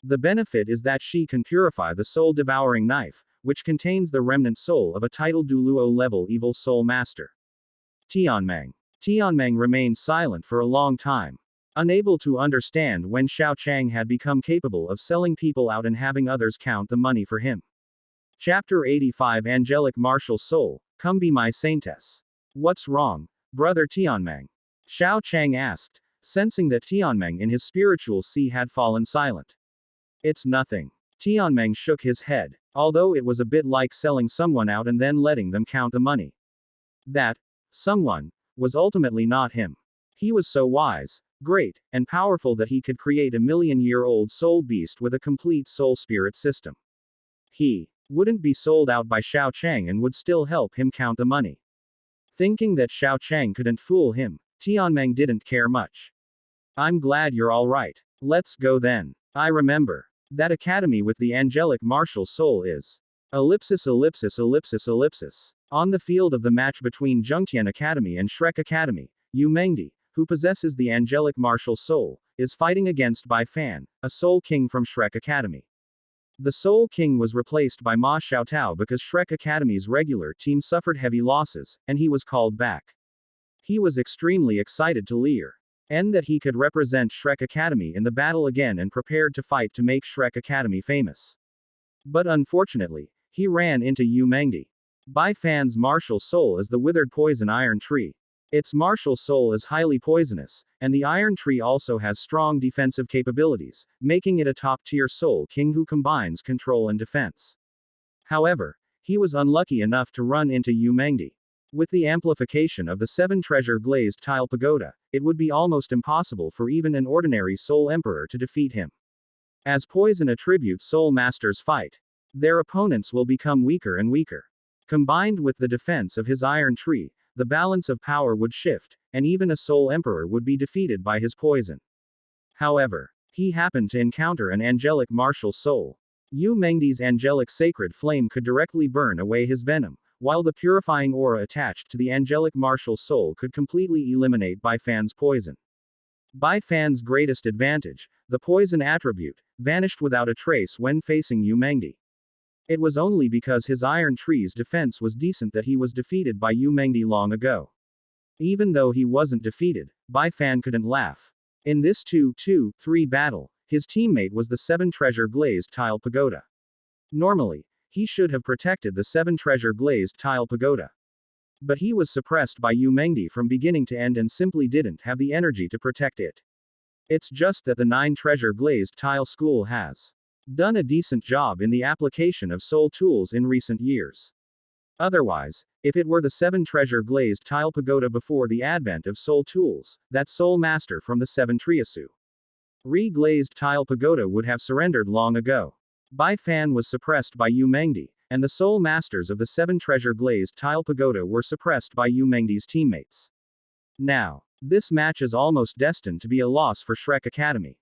The benefit is that she can purify the soul-devouring knife, which contains the remnant soul of a titled Douluo level evil soul master. Tianmeng. Tianmeng remained silent for a long time, unable to understand when Xiao Chang had become capable of selling people out and having others count the money for him. Chapter 85 Angelic Martial Soul, come be my saintess. What's wrong, brother Tianmeng? Xiao Chang asked, sensing that Tianmeng in his spiritual sea had fallen silent. It's nothing. Tianmeng shook his head, although it was a bit like selling someone out and then letting them count the money. That someone was ultimately not him. He was so wise, great, and powerful that he could create a million-year-old soul beast with a complete soul spirit system. He wouldn't be sold out by Xiao Chang and would still help him count the money. Thinking that Xiao Chang couldn't fool him, Tianmeng didn't care much. I'm glad you're all right. Let's go then. I remember. That academy with the angelic martial soul is. Ellipsis ellipsis ellipsis ellipsis. On the field of the match between Zhengtian Academy and Shrek Academy, Yu Mengdi, who possesses the angelic martial soul, is fighting against Bai Fan, a soul king from Shrek Academy. The soul king was replaced by Ma Xiaotao because Shrek Academy's regular team suffered heavy losses, and he was called back. He was extremely excited to learn that he could represent Shrek Academy in the battle again and prepared to fight to make Shrek Academy famous. But unfortunately, he ran into Yu Mengdi. Bai Fan's martial soul is the withered poison iron tree. Its martial soul is highly poisonous, and the iron tree also has strong defensive capabilities, making it a top-tier soul king who combines control and defense. However, he was unlucky enough to run into Yu Mengdi. With the amplification of the 7-treasure glazed tile pagoda, it would be almost impossible for even an ordinary soul emperor to defeat him. As poison attribute soul masters fight, their opponents will become weaker and weaker. Combined with the defense of his iron tree, the balance of power would shift, and even a soul emperor would be defeated by his poison. However, he happened to encounter an angelic martial soul. Yu Mengdi's angelic sacred flame could directly burn away his venom, while the purifying aura attached to the angelic martial soul could completely eliminate Bai Fan's poison. Bai Fan's greatest advantage, the poison attribute, vanished without a trace when facing Yu Mengdi. It was only because his iron tree's defense was decent that he was defeated by Yu Mengdi long ago. Even though he wasn't defeated, Bai Fan couldn't laugh. In this 2-2-3 battle, his teammate was the 7-treasure glazed tile pagoda. Normally, he should have protected the 7-treasure glazed tile pagoda. But he was suppressed by Yu Mengdi from beginning to end and simply didn't have the energy to protect it. It's just that the 9-treasure glazed tile school has done a decent job in the application of soul tools in recent years. Otherwise, if it were the 7-treasure glazed tile pagoda before the advent of soul tools, that soul master from the 7 Triasu re-glazed tile pagoda would have surrendered long ago. Bai Fan was suppressed by Yu Mengdi, and the soul masters of the 7-treasure glazed tile pagoda were suppressed by Yu Mengdi's teammates. Now, this match is almost destined to be a loss for Shrek Academy.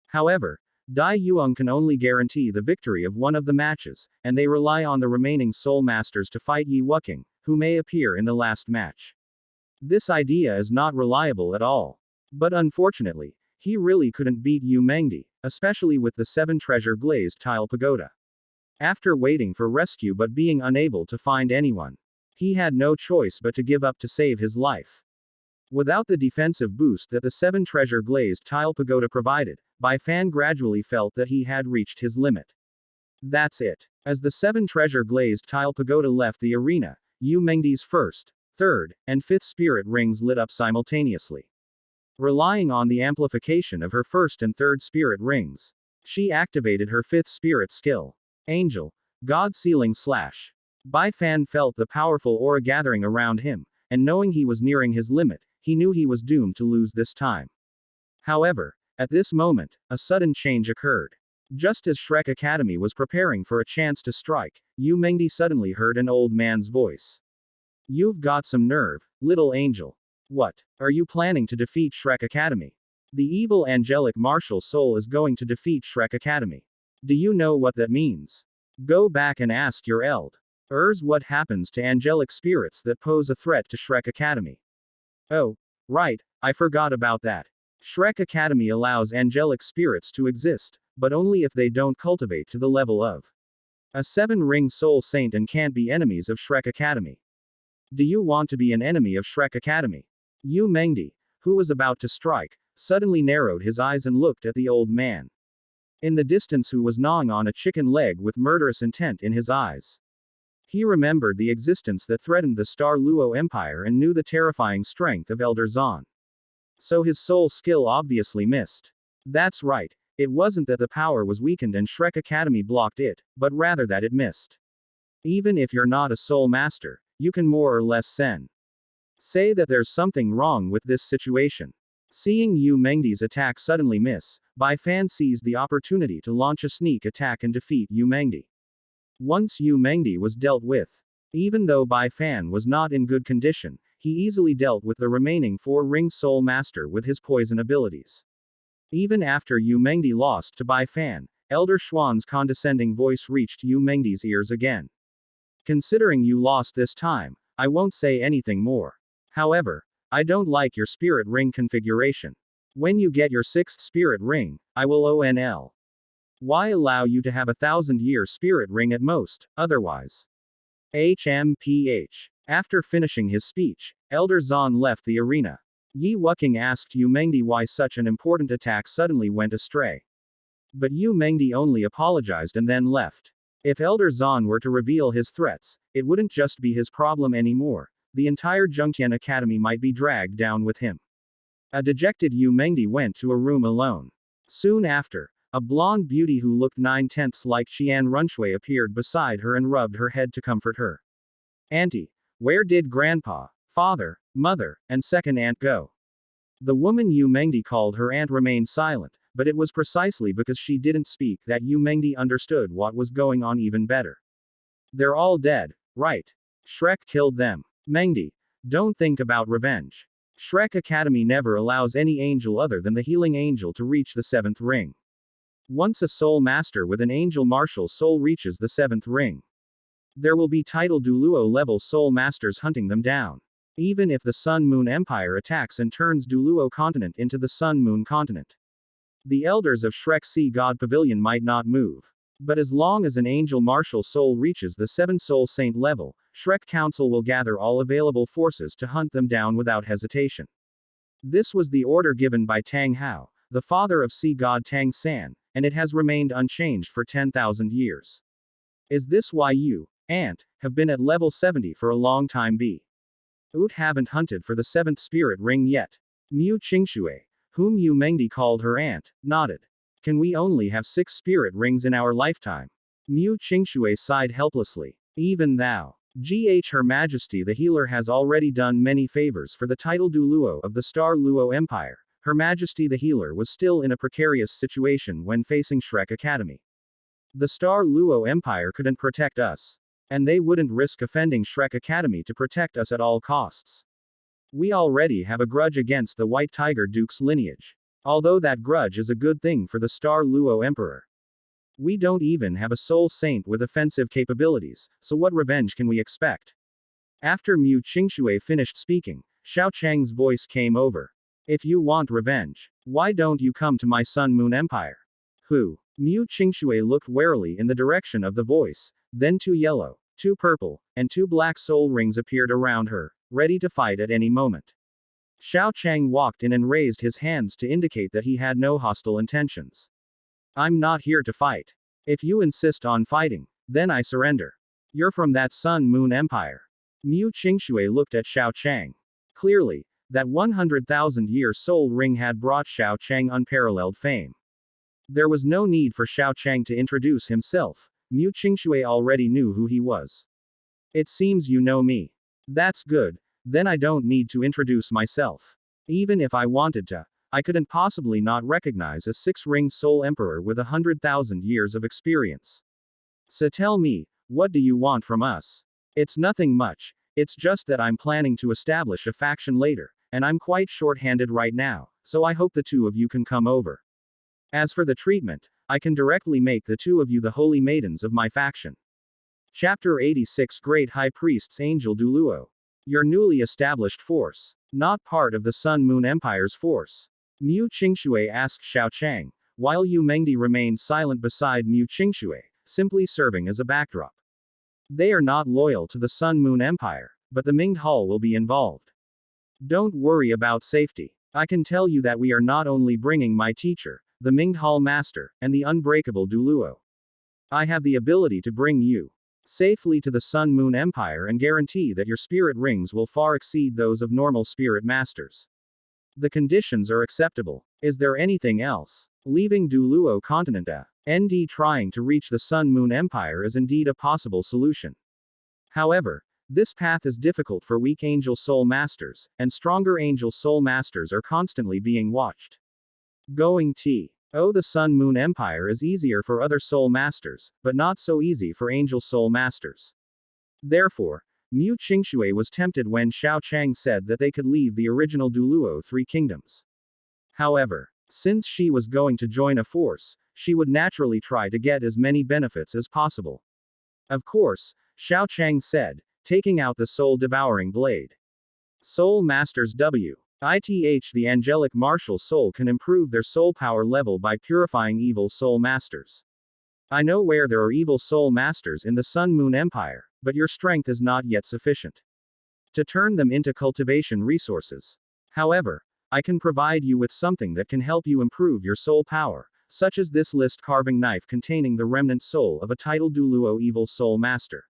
However, Dai Yuang can only guarantee the victory of one of the matches, and they rely on the remaining soul masters to fight Yi Wuking, who may appear in the last match. This idea is not reliable at all. But unfortunately, he really couldn't beat Yu Mengdi, especially with the 7-treasure glazed tile pagoda. After waiting for rescue but being unable to find anyone, he had no choice but to give up to save his life. Without the defensive boost that the 7-treasure glazed tile pagoda provided, Bai Fan gradually felt that he had reached his limit. That's it. As the 7-treasure glazed tile pagoda left the arena, Yu Mengdi's 1st, 3rd, and 5th spirit rings lit up simultaneously. Relying on the amplification of her 1st and 3rd spirit rings, she activated her 5th spirit skill, Angel, God Sealing Slash. Bai Fan felt the powerful aura gathering around him, and knowing he was nearing his limit, he knew he was doomed to lose this time. However, at this moment, a sudden change occurred. Just as Shrek Academy was preparing for a chance to strike, Yu Mengdi suddenly heard an old man's voice. You've got some nerve, little angel. What? Are you planning to defeat Shrek Academy? The evil angelic martial soul is going to defeat Shrek Academy. Do you know what that means? Go back and ask your elders what happens to angelic spirits that pose a threat to Shrek Academy. Oh, right, I forgot about that. Shrek Academy allows angelic spirits to exist, but only if they don't cultivate to the level of a 7-ring soul saint and can't be enemies of Shrek Academy. Do you want to be an enemy of Shrek Academy? Yu Mengdi, who was about to strike, suddenly narrowed his eyes and looked at the old man in the distance who was gnawing on a chicken leg with murderous intent in his eyes. He remembered the existence that threatened the Star Luo Empire and knew the terrifying strength of Elder Zan. So his soul skill obviously missed. That's right, it wasn't that the power was weakened and Shrek Academy blocked it, but rather that it missed. Even if you're not a soul master, you can more or less say that there's something wrong with this situation. Seeing Yu Mengdi's attack suddenly miss, Bai Fan seized the opportunity to launch a sneak attack and defeat Yu Mengdi. Once Yu Mengdi was dealt with, even though Bai Fan was not in good condition, he easily dealt with the remaining 4-ring soul master with his poison abilities. Even after Yu Mengdi lost to Bai Fan, Elder Xuan's condescending voice reached Yu Mengdi's ears again. Considering you lost this time, I won't say anything more. However, I don't like your spirit ring configuration. When you get your 6th spirit ring, I will why allow you to have a 1,000-year spirit ring at most, otherwise. HMPH. After finishing his speech, Elder Zan left the arena. Yi Wuking asked Yu Mengdi why such an important attack suddenly went astray. But Yu Mengdi only apologized and then left. If Elder Zan were to reveal his threats, it wouldn't just be his problem anymore. The entire Zhongtian Academy might be dragged down with him. A dejected Yu Mengdi went to a room alone. Soon after, a blonde beauty who looked 9/10 like Qian Runshui appeared beside her and rubbed her head to comfort her. Auntie, where did grandpa, father, mother, and second aunt go? The woman Yu Mengdi called her aunt remained silent, but it was precisely because she didn't speak that Yu Mengdi understood what was going on even better. They're all dead, right? Shrek killed them. Mengdi, don't think about revenge. Shrek Academy never allows any angel other than the healing angel to reach the 7th ring. Once a soul master with an angel martial soul reaches the 7th ring, there will be title Douluo level soul masters hunting them down. Even if the Sun Moon Empire attacks and turns Douluo continent into the Sun Moon continent, the elders of Shrek Sea God Pavilion might not move. But as long as an angel martial soul reaches the 7 soul saint level, Shrek Council will gather all available forces to hunt them down without hesitation. This was the order given by Tang Hao, the father of sea god Tang San, and it has remained unchanged for 10,000 years. Is this why you, Aunt, have been at level 70 for a long time? Haven't hunted for the 7th spirit ring yet. Mu Qingshui, whom Yu Mengdi called her aunt, nodded. Can we only have 6 spirit rings in our lifetime? Mu Qingshui sighed helplessly. Even thou. Her Majesty the Healer has already done many favors for the title Douluo of the Star Luo Empire. Her Majesty the Healer was still in a precarious situation when facing Shrek Academy. The Star Luo Empire couldn't protect us. And they wouldn't risk offending Shrek Academy to protect us at all costs. We already have a grudge against the White Tiger Duke's lineage. Although that grudge is a good thing for the Star Luo Emperor. We don't even have a soul saint with offensive capabilities, so what revenge can we expect? After Mu Qingshui finished speaking, Xiao Chang's voice came over. If you want revenge, why don't you come to my Sun Moon Empire? Who? Mu Qingshui looked warily in the direction of the voice, then 2 yellow, 2 purple, and 2 black soul rings appeared around her, ready to fight at any moment. Xiao Chang walked in and raised his hands to indicate that he had no hostile intentions. I'm not here to fight. If you insist on fighting, then I surrender. You're from that Sun Moon Empire. Mu Qingshui looked at Xiao Chang. Clearly, that 100,000-year soul ring had brought Xiao Chang unparalleled fame. There was no need for Xiao Chang to introduce himself. Mu Qingshui already knew who he was. It seems you know me. That's good. then I don't need to introduce myself. Even if I wanted to, I couldn't possibly not recognize a six-ringed soul emperor with 100,000 years of experience. So tell me, what do you want from us? It's nothing much, it's just that I'm planning to establish a faction later, and I'm quite short-handed right now, so I hope the two of you can come over. As for the treatment, I can directly make the two of you the holy maidens of my faction. Chapter 86 Great High Priest's Angel Douluo. Your newly established force. Not part of the Sun Moon Empire's force. Mu Qingshui asked Xiao Chang, while Yu Mengdi remained silent beside Mu Qingshui, simply serving as a backdrop. They are not loyal to the Sun Moon Empire, but the Mingde Hall will be involved. Don't worry about safety. I can tell you that we are not only bringing my teacher, the Mingde Hall Master, and the unbreakable Douluo. I have the ability to bring you safely to the Sun Moon Empire and guarantee that your spirit rings will far exceed those of normal spirit masters. The conditions are acceptable. Is there anything else? Leaving Douluo continent ND trying to reach the Sun Moon Empire is indeed a possible solution. However, this path is difficult for weak angel soul masters, and stronger angel soul masters are constantly being watched. Going the Sun Moon Empire is easier for other soul masters, but not so easy for angel soul masters. Therefore, Mu Qingshui was tempted when Xiao Chang said that they could leave the original Douluo Three Kingdoms. However, since she was going to join a force, she would naturally try to get as many benefits as possible. Of course, Xiao Chang said, taking out the soul-devouring blade. Soul Masters the angelic martial soul can improve their soul power level by purifying evil soul masters. I know where there are evil soul masters in the Sun Moon Empire, but your strength is not yet sufficient to turn them into cultivation resources. However, I can provide you with something that can help you improve your soul power, such as this list carving knife containing the remnant soul of a titled Douluo evil soul master.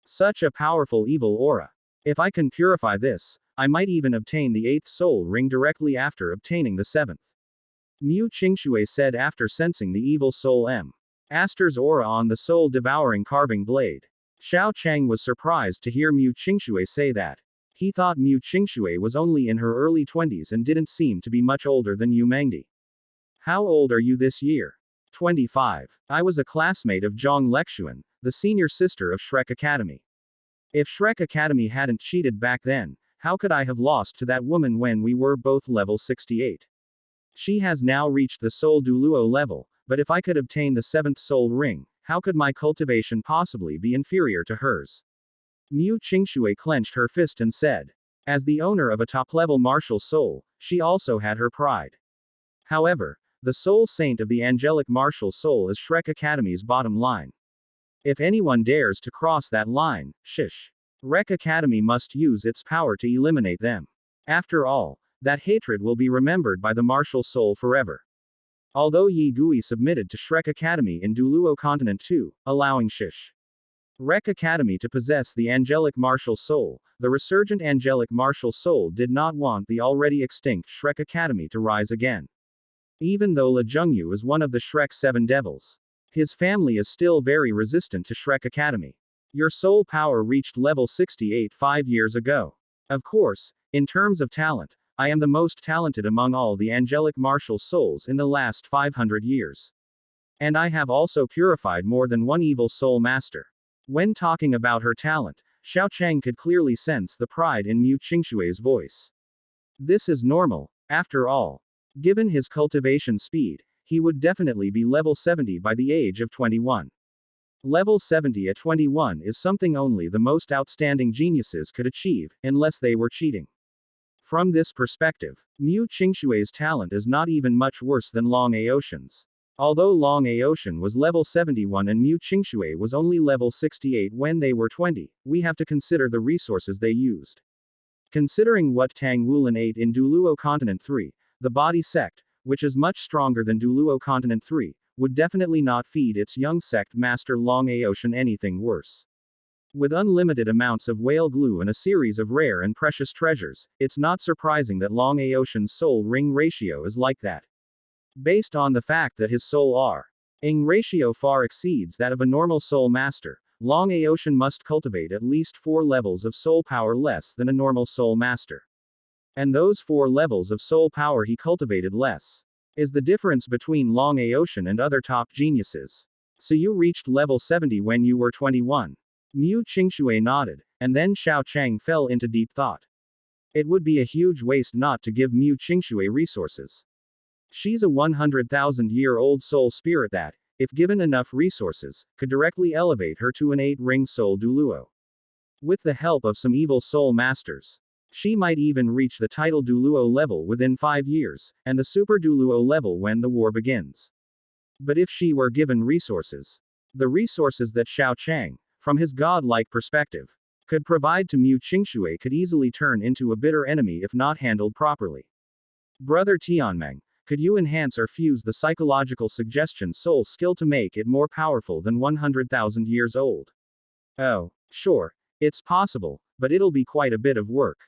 Such a powerful evil aura. If I can purify this, I might even obtain the 8th soul ring directly after obtaining the 7th. Mu Qingshui said after sensing the evil soul Aster's aura on the soul-devouring carving blade. Xiao Chang was surprised to hear Mu Qingshui say that. He thought Mu Qingshui was only in her early 20s and didn't seem to be much older than Yu Mengdi. How old are you this year? 25. I was a classmate of Zhang Lexuan, the senior sister of Shrek Academy. If Shrek Academy hadn't cheated back then, how could I have lost to that woman when we were both level 68? She has now reached the Soul Douluo level, but if I could obtain the 7th soul ring, how could my cultivation possibly be inferior to hers? Mu Qingshui clenched her fist and said. As the owner of a top-level martial soul, she also had her pride. However, the soul saint of the angelic martial soul is Shrek Academy's bottom line. If anyone dares to cross that line, shish. Shrek Academy must use its power to eliminate them. After all, that hatred will be remembered by the martial soul forever. Although Yi Gui submitted to Shrek Academy in Douluo Continent 2, allowing Shrek Academy to possess the angelic martial soul, the resurgent angelic martial soul did not want the already extinct Shrek Academy to rise again. Even though Le Zhengyu is one of the Shrek 7 devils, his family is still very resistant to Shrek Academy. Your soul power reached level 68 5 years ago. Of course, in terms of talent, I am the most talented among all the angelic martial souls in the last 500 years. And I have also purified more than one evil soul master. When talking about her talent, Xiao Chang could clearly sense the pride in Mu Qingshui's voice. This is normal, after all. Given his cultivation speed, he would definitely be level 70 by the age of 21. Level 70 at 21 is something only the most outstanding geniuses could achieve, unless they were cheating. From this perspective, Mu Qingshui's talent is not even much worse than Long Aotian's. Although Long Aotian was level 71 and Mu Qingshui was only level 68 when they were 20, we have to consider the resources they used. Considering what Tang Wulin ate in Douluo Continent 3, the body sect, which is much stronger than Douluo Continent 3, would definitely not feed its young sect master Long Aotian anything worse. With unlimited amounts of whale glue and a series of rare and precious treasures, it's not surprising that Long Aotian's soul ring ratio is like that. Based on the fact that his soul R-ing ratio far exceeds that of a normal soul master, Long Aoshan must cultivate at least 4 levels of soul power less than a normal soul master. And those 4 levels of soul power he cultivated less is the difference between Long Aoshan and other top geniuses. So you reached level 70 when you were 21. Mu Qingxue nodded, and then Xiao Chang fell into deep thought. It would be a huge waste not to give Mu Qingxue resources. She's a 100,000-year-old soul spirit that, if given enough resources, could directly elevate her to an 8-ring soul Douluo. With the help of some evil soul masters, she might even reach the title Douluo level within 5 years, and the super Douluo level when the war begins. But if she were given resources, the resources that Xiao Chang, from his godlike perspective, could provide to Mu Qingxue could easily turn into a bitter enemy if not handled properly. Brother Tianmeng, could you enhance or fuse the psychological suggestion soul skill to make it more powerful than 100,000 years old? Oh, sure, it's possible, but it'll be quite a bit of work.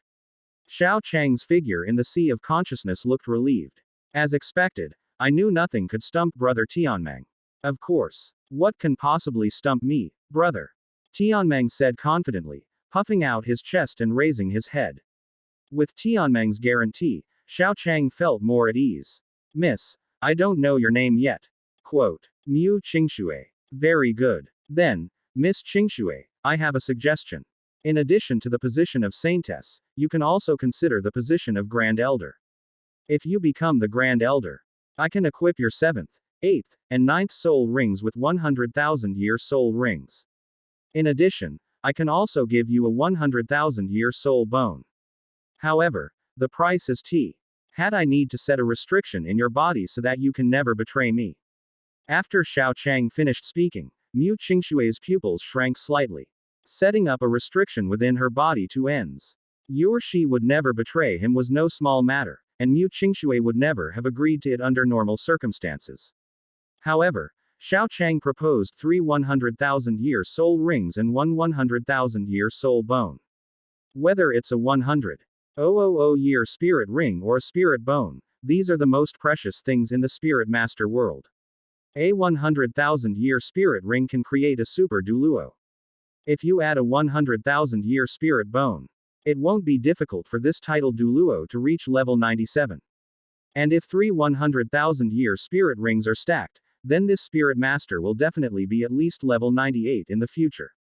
Xiao Chang's figure in the sea of consciousness looked relieved. As expected, I knew nothing could stump Brother Tianmeng. Of course. What can possibly stump me, brother? Tianmeng said confidently, puffing out his chest and raising his head. With Tianmeng's guarantee, Xiao Chang felt more at ease. Miss, I don't know your name yet. Quote. Mu Qingxue. Very good. Then, Miss Qingxue, I have a suggestion. In addition to the position of Saintess, you can also consider the position of Grand Elder. If you become the Grand Elder, I can equip your 7th, 8th, and 9th soul rings with 100,000-year soul rings. In addition, I can also give you a 100,000-year soul bone. However, the price is T. Had I need to set a restriction in your body so that you can never betray me. After Xiao Chang finished speaking, Mu Qingxue's pupils shrank slightly, setting up a restriction within her body to ends. You or she would never betray him was no small matter, and Mu Qingxue would never have agreed to it under normal circumstances. However, Xiao Chang proposed 3 100,000-year soul rings and 1 100,000-year soul bone. Whether it's a 100,000-year spirit ring or a spirit bone, these are the most precious things in the spirit master world. A 100,000-year spirit ring can create a super Douluo. If you add a 100,000-year spirit bone, it won't be difficult for this title Douluo to reach level 97. And if 3 100,000-year spirit rings are stacked, then this spirit master will definitely be at least level 98 in the future.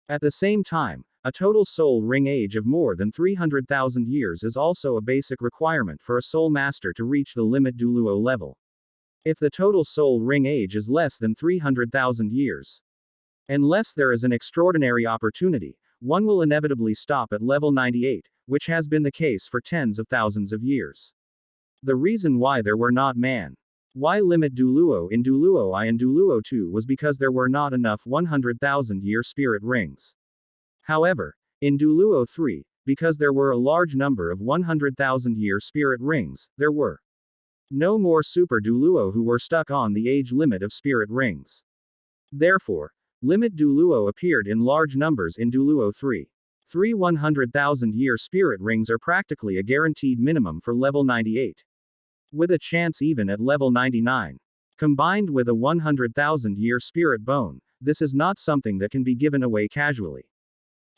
At the same time, a total soul ring age of more than 300,000 years is also a basic requirement for a soul master to reach the limit Douluo level. If the total soul ring age is less than 300,000 years, unless there is an extraordinary opportunity, one will inevitably stop at level 98, which has been the case for tens of thousands of years. The reason why there were not why limit Douluo in Douluo I and Douluo II was because there were not enough 100,000-year spirit rings. However, in Douluo III, because there were a large number of 100,000-year spirit rings, there were no more super Douluo who were stuck on the age limit of spirit rings. Therefore, limit Douluo appeared in large numbers in Douluo III. 3 100,000-year spirit rings are practically a guaranteed minimum for level 98. With a chance even at level 99. Combined with a 100,000-year spirit bone, this is not something that can be given away casually.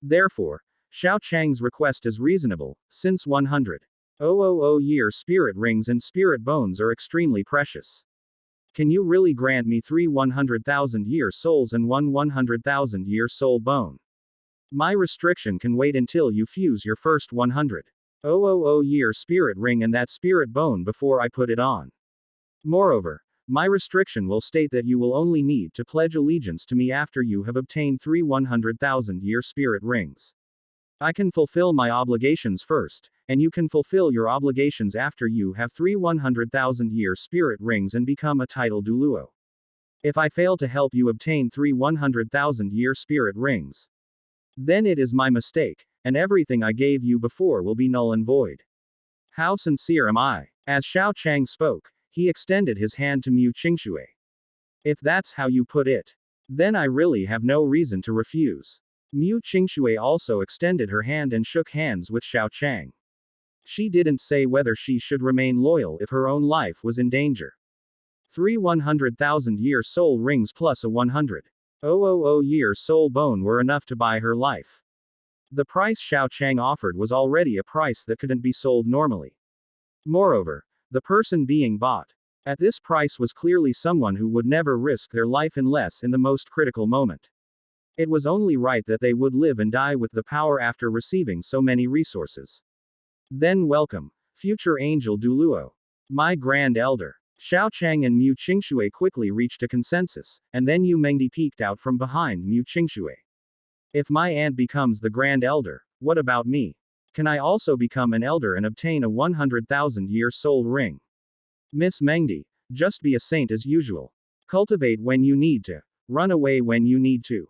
Therefore, Xiao Chang's request is reasonable, since 100,000-year spirit rings and spirit bones are extremely precious. Can you really grant me 3 100,000-year souls and 1 100,000-year soul bone? My restriction can wait until you fuse your first 100,000-year spirit ring and that spirit bone before I put it on. Moreover, my restriction will state that you will only need to pledge allegiance to me after you have obtained 3 100,000-year spirit rings. I can fulfill my obligations first, and you can fulfill your obligations after you have 3 100,000-year spirit rings and become a title Douluo. If I fail to help you obtain 3 100,000-year spirit rings, then it is my mistake, and everything I gave you before will be null and void. How sincere am I? As Xiao Chang spoke, he extended his hand to Mu Qingxue. If that's how you put it, then I really have no reason to refuse. Mu Qingxue also extended her hand and shook hands with Xiao Chang. She didn't say whether she should remain loyal if her own life was in danger. 3 100,000-year soul rings plus a 100,000 year soul bone were enough to buy her life. The price Xiao Chang offered was already a price that couldn't be sold normally. Moreover, the person being bought at this price was clearly someone who would never risk their life unless in the most critical moment. It was only right that they would live and die with the power after receiving so many resources. Then welcome, future angel Douluo. My grand elder. Xiao Chang and Mu Qingshui quickly reached a consensus, and then Yu Mengdi peeked out from behind Mu Qingshui. If my aunt becomes the grand elder, what about me? Can I also become an elder and obtain a 100,000-year soul ring? Miss Mengdi, just be a saint as usual. Cultivate when you need to. Run away when you need to.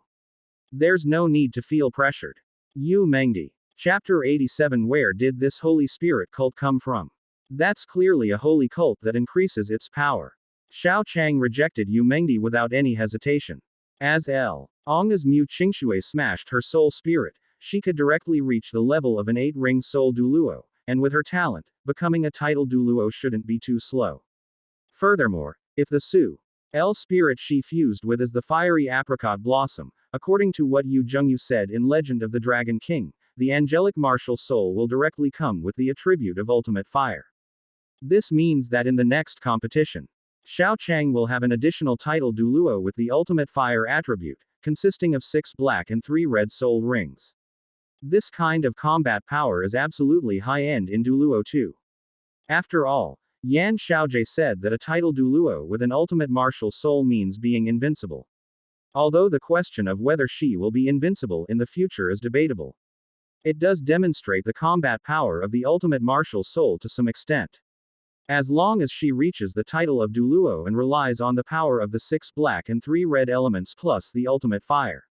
There's no need to feel pressured. Yu Mengdi. Chapter 87. Where did this Holy Spirit cult come from? That's clearly a holy cult that increases its power. Xiao Chang rejected Yu Mengdi without any hesitation. As Ong's Mu Qingshui smashed her soul spirit, she could directly reach the level of an 8-ring soul Douluo, and with her talent, becoming a title Douluo shouldn't be too slow. Furthermore, if the Su L spirit she fused with is the fiery apricot blossom, according to what Yu Zhengyu said in Legend of the Dragon King, the angelic martial soul will directly come with the attribute of ultimate fire. This means that in the next competition, Xiao Chang will have an additional title Douluo with the ultimate fire attribute, consisting of 6 black and 3 red soul rings. This kind of combat power is absolutely high-end in Douluo too. After all, Yan Xiaojie said that a title Douluo with an ultimate martial soul means being invincible. Although the question of whether she will be invincible in the future is debatable. It does demonstrate the combat power of the ultimate martial soul to some extent. As long as she reaches the title of Douluo and relies on the power of the 6 black and 3 red elements plus the ultimate fire,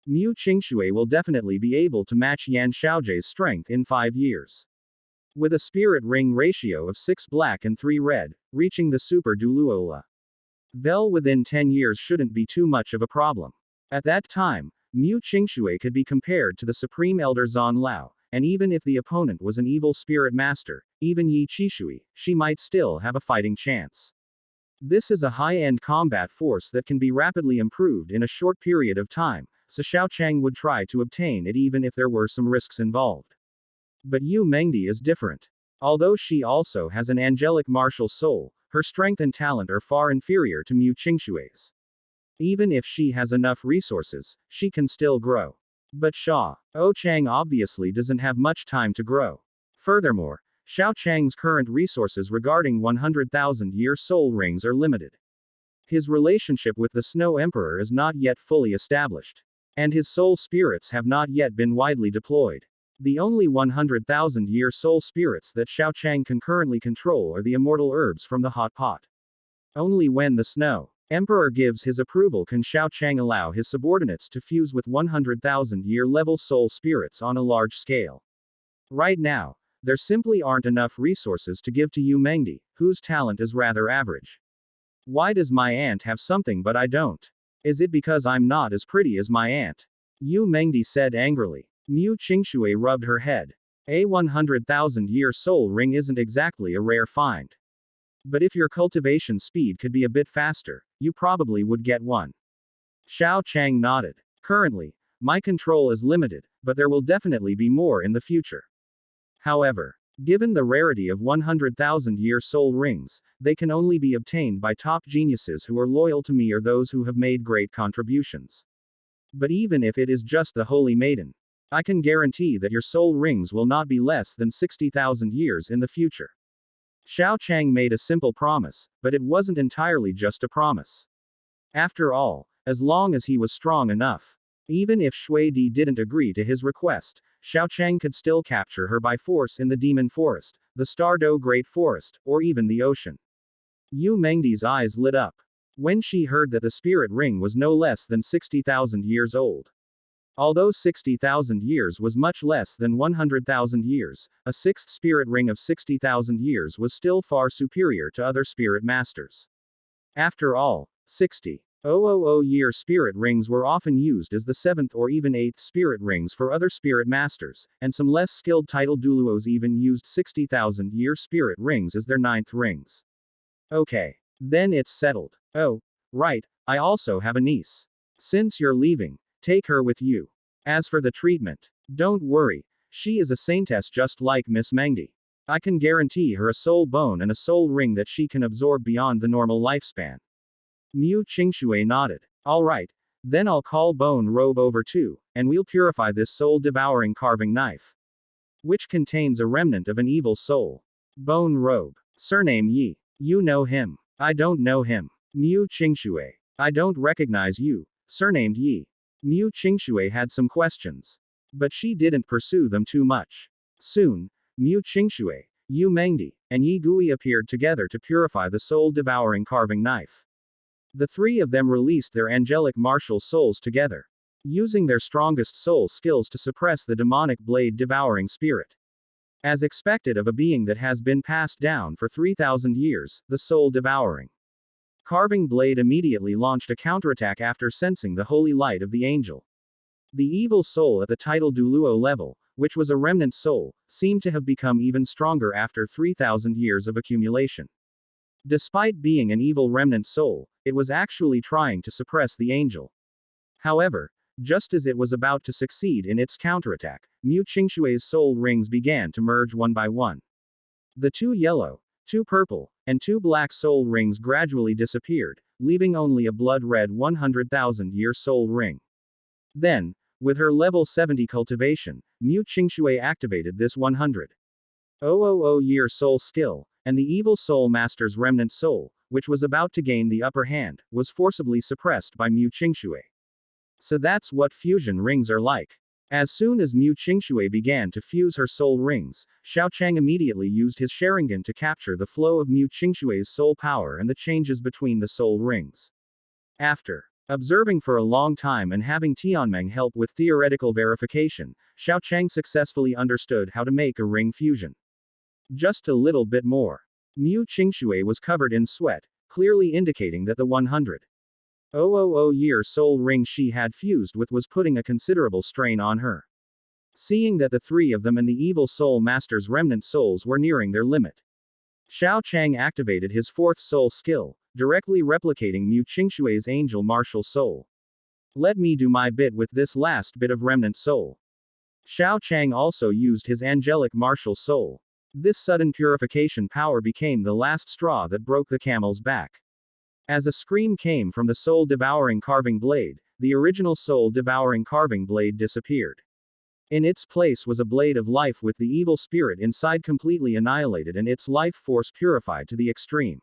Mu Qingshui will definitely be able to match Yan Xiaojie's strength in 5 years. With a spirit ring ratio of 6 black and 3 red, reaching the super Douluo level within 10 years shouldn't be too much of a problem. At that time, Mu Qingshui could be compared to the Supreme Elder Zan Lao, and even if the opponent was an evil spirit master, even Yi Qishui, she might still have a fighting chance. This is a high-end combat force that can be rapidly improved in a short period of time, so Xiao Chang would try to obtain it even if there were some risks involved. But Yu Mengdi is different. Although she also has an angelic martial soul, her strength and talent are far inferior to Mu Qingshui's. Even if she has enough resources, she can still grow. But Xiao Chang obviously doesn't have much time to grow. Furthermore, Xiao Chang's current resources regarding 100,000-year soul rings are limited. His relationship with the Snow Emperor is not yet fully established. And his soul spirits have not yet been widely deployed. The only 100,000-year soul spirits that Xiao Chang can currently control are the immortal herbs from the hot pot. Only when the Snow Emperor gives his approval can Xiao Chang allow his subordinates to fuse with 100,000-year level soul spirits on a large scale. Right now, there simply aren't enough resources to give to Yu Mengdi, whose talent is rather average. Why does my aunt have something but I don't? Is it because I'm not as pretty as my aunt? Yu Mengdi said angrily. Mu Qingshui rubbed her head. A 100,000-year soul ring isn't exactly a rare find. But if your cultivation speed could be a bit faster, you probably would get one. Xiao Chang nodded. Currently, my control is limited, but there will definitely be more in the future. However, given the rarity of 100,000-year soul rings, they can only be obtained by top geniuses who are loyal to me or those who have made great contributions. But even if it is just the Holy Maiden, I can guarantee that your soul rings will not be less than 60,000 years in the future. Xiao Chang made a simple promise, but it wasn't entirely just a promise. After all, as long as he was strong enough, even if Shui Di didn't agree to his request, Xiao Chang could still capture her by force in the Demon Forest, the Stardo Great Forest, or even the ocean. Yu Mengdi's eyes lit up when she heard that the spirit ring was no less than 60,000 years old. Although 60,000 years was much less than 100,000 years, a sixth spirit ring of 60,000 years was still far superior to other spirit masters. After all, 60,000-year spirit rings were often used as the 7th or even 8th spirit rings for other spirit masters, and some less skilled title Douluos even used 60,000-year spirit rings as their 9th rings. Okay. Then it's settled. Oh, right, I also have a niece. Since you're leaving, take her with you. As for the treatment, don't worry, she is a saintess just like Miss Mengdi. I can guarantee her a soul bone and a soul ring that she can absorb beyond the normal lifespan. Mu Qingshui nodded. Alright, then I'll call Bone Robe over too, and we'll purify this soul-devouring carving knife, which contains a remnant of an evil soul. Bone Robe. Surname Yi. You know him. I don't know him. Mu Qingshui. I don't recognize you, surnamed Yi. Mu Qingshui had some questions, but she didn't pursue them too much. Soon, Mu Qingshui, Yu Mengdi, and Yi Gui appeared together to purify the soul-devouring carving knife. The three of them released their angelic martial souls together, using their strongest soul skills to suppress the demonic blade-devouring spirit. As expected of a being that has been passed down for 3,000 years, the soul-devouring carving blade immediately launched a counterattack after sensing the holy light of the angel. The evil soul at the title Douluo level, which was a remnant soul, seemed to have become even stronger after 3,000 years of accumulation. Despite being an evil remnant soul, it was actually trying to suppress the angel. However, just as it was about to succeed in its counterattack, Mu Qingshui's soul rings began to merge one by one. The 2 yellow, 2 purple, and 2 black soul rings gradually disappeared, leaving only a blood-red 100,000-year soul ring. Then, with her level 70 cultivation, Mu Qingshui activated this 100,000-year soul skill, and the evil soul master's remnant soul, which was about to gain the upper hand, was forcibly suppressed by Mu Qingshui. So that's what fusion rings are like. As soon as Mu Qingshui began to fuse her soul rings, Xiaochang immediately used his Sharingan to capture the flow of Mu Qingshui's soul power and the changes between the soul rings. After observing for a long time and having Tianmeng help with theoretical verification, Xiaochang successfully understood how to make a ring fusion. Just a little bit more. Mu Qingshui was covered in sweat, clearly indicating that the 100,000-year soul ring she had fused with was putting a considerable strain on her. Seeing that the 3 of them and the evil soul master's remnant souls were nearing their limit, Xiaochang activated his 4th soul skill, directly replicating Mu Qingshui's angel martial soul. Let me do my bit with this last bit of remnant soul. Xiaochang also used his angelic martial soul. This sudden purification power became the last straw that broke the camel's back. As a scream came from the soul-devouring carving blade, the original soul-devouring carving blade disappeared. In its place was a blade of life with the evil spirit inside completely annihilated and its life force purified to the extreme.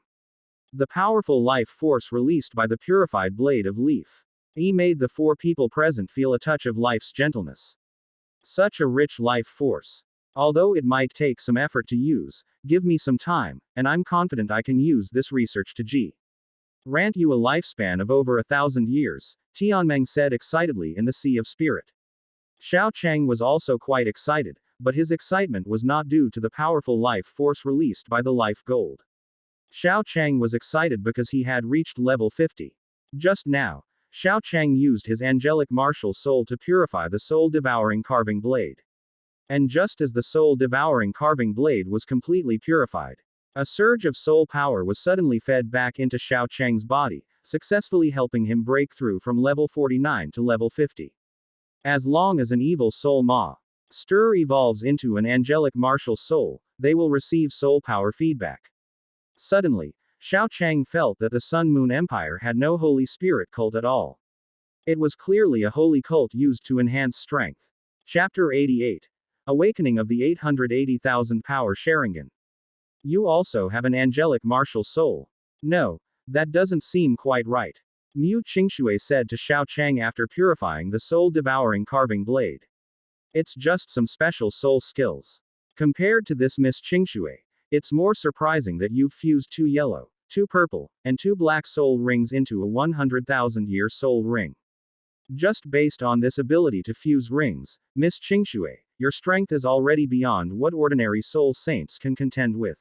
The powerful life force released by the purified blade of leaf made the 4 people present feel a touch of life's gentleness. Such a rich life force. Although it might take some effort to use, give me some time, and I'm confident I can use this research to grant you a lifespan of over 1,000 years, Tianmeng said excitedly in the Sea of Spirit. Xiaochang was also quite excited, but his excitement was not due to the powerful life force released by the life gold. Xiaochang was excited because he had reached level 50. Just now, Xiaochang used his angelic martial soul to purify the soul-devouring carving blade. And just as the soul-devouring carving blade was completely purified, a surge of soul power was suddenly fed back into Xiaochang's body, successfully helping him break through from level 49 to level 50. As long as an evil soul master evolves into an angelic martial soul, they will receive soul power feedback. Suddenly, Xiaochang felt that the Sun Moon Empire had no holy spirit cult at all. It was clearly a holy cult used to enhance strength. Chapter 88. Awakening of the 880,000 power Sharingan. You also have an angelic martial soul. No, that doesn't seem quite right. Mu Qingshui said to Xiaochang after purifying the soul-devouring carving blade. It's just some special soul skills. Compared to this Miss Qingshui, it's more surprising that you've fused 2 yellow, 2 purple, and 2 black soul rings into a 100,000-year soul ring. Just based on this ability to fuse rings, Miss Qingshui, your strength is already beyond what ordinary soul saints can contend with.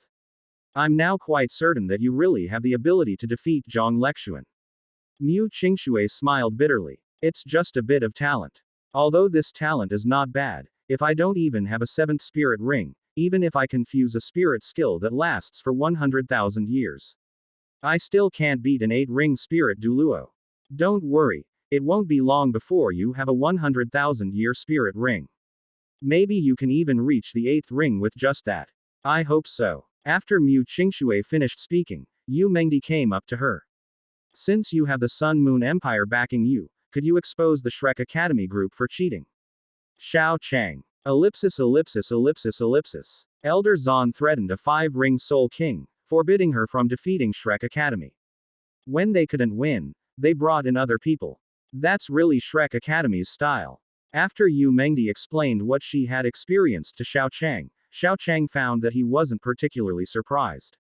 I'm now quite certain that you really have the ability to defeat Zhang Lexuan. Mu Qingshui smiled bitterly. It's just a bit of talent. Although this talent is not bad, if I don't even have a 7th spirit ring, even if I can fuse a spirit skill that lasts for 100,000 years, I still can't beat an 8-ring spirit Douluo. Don't worry, It won't be long before you have a 100,000-year spirit ring. Maybe you can even reach the 8th ring with just that. I hope so. After Mu Qingxue finished speaking, Yu Mengdi came up to her. Since you have the Sun Moon Empire backing you, could you expose the Shrek Academy group for cheating? Xiao Chang. Ellipsis ellipsis ellipsis ellipsis. Elder Zan threatened a 5-ring Soul King, forbidding her from defeating Shrek Academy. When they couldn't win, they brought in other people. That's really Shrek Academy's style. After Yu Mengdi explained what she had experienced to Xiao Chang found that he wasn't particularly surprised.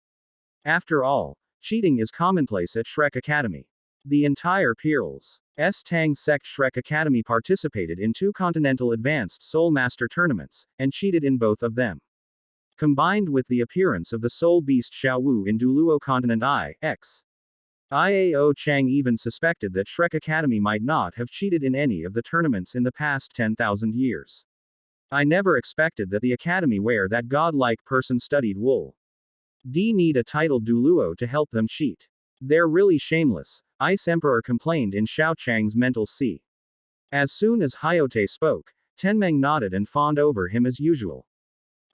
After all, cheating is commonplace at Shrek Academy. The entire Pearls' Tang Sect Shrek Academy participated in 2 continental advanced Soul Master tournaments, and cheated in both of them. Combined with the appearance of the Soul Beast Xiao Wu in Douluo Continent IX, Iao Chang even suspected that Shrek Academy might not have cheated in any of the tournaments in the past 10,000 years. I never expected that the Academy wear that godlike person-studied wool. Need a titled Douluo to help them cheat. They're really shameless, Ice Emperor complained in Xiao Chang's mental sea. As soon as Hayote spoke, Tianmeng nodded and fawned over him as usual.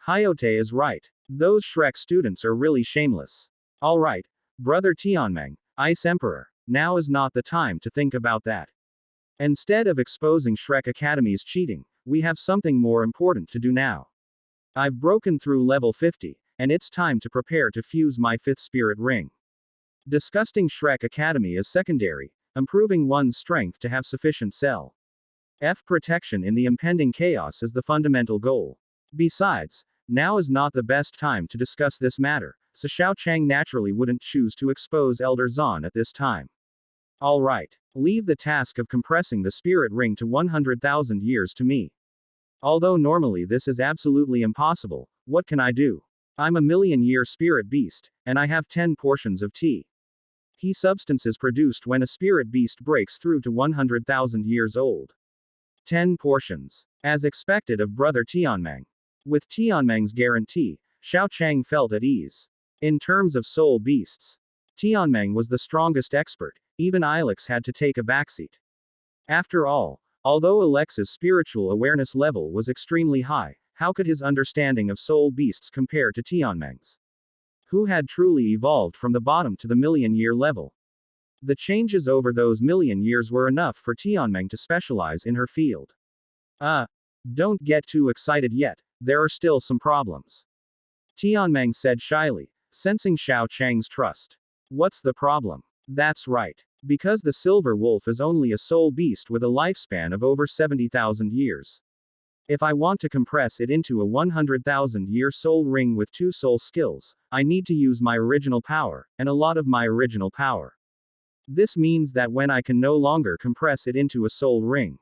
Hayote is right. Those Shrek students are really shameless. Alright, brother Tianmeng, Ice Emperor, now is not the time to think about that. Instead of exposing Shrek Academy's cheating, we have something more important to do now. I've broken through level 50, and it's time to prepare to fuse my 5th spirit ring. Disgusting Shrek Academy is secondary, improving one's strength to have sufficient cell F protection in the impending chaos is the fundamental goal. Besides, now is not the best time to discuss this matter, so Xiao Chang naturally wouldn't choose to expose Elder Zan at this time. Alright, leave the task of compressing the spirit ring to 100,000 years to me. Although normally this is absolutely impossible, what can I do? I'm a million-year spirit beast, and I have 10 portions of T. He substances produced when a spirit beast breaks through to 100,000 years old. 10 portions. As expected of brother Tianmeng. With Tianmeng's guarantee, Xiao Chang felt at ease. In terms of soul beasts, Tianmeng was the strongest expert, even Ilex had to take a backseat. After all, although Alex's spiritual awareness level was extremely high, how could his understanding of soul beasts compare to Tianmeng's? Who had truly evolved from the bottom to the million-year level? The changes over those million years were enough for Tianmeng to specialize in her field. Don't get too excited yet, there are still some problems. Tianmeng said shyly, sensing Xiao Chang's trust. What's the problem? That's right. Because the silver wolf is only a soul beast with a lifespan of over 70,000 years. If I want to compress it into a 100,000-year soul ring with 2 soul skills, I need to use my original power, and a lot of my original power. This means that when I can no longer compress it into a soul ring,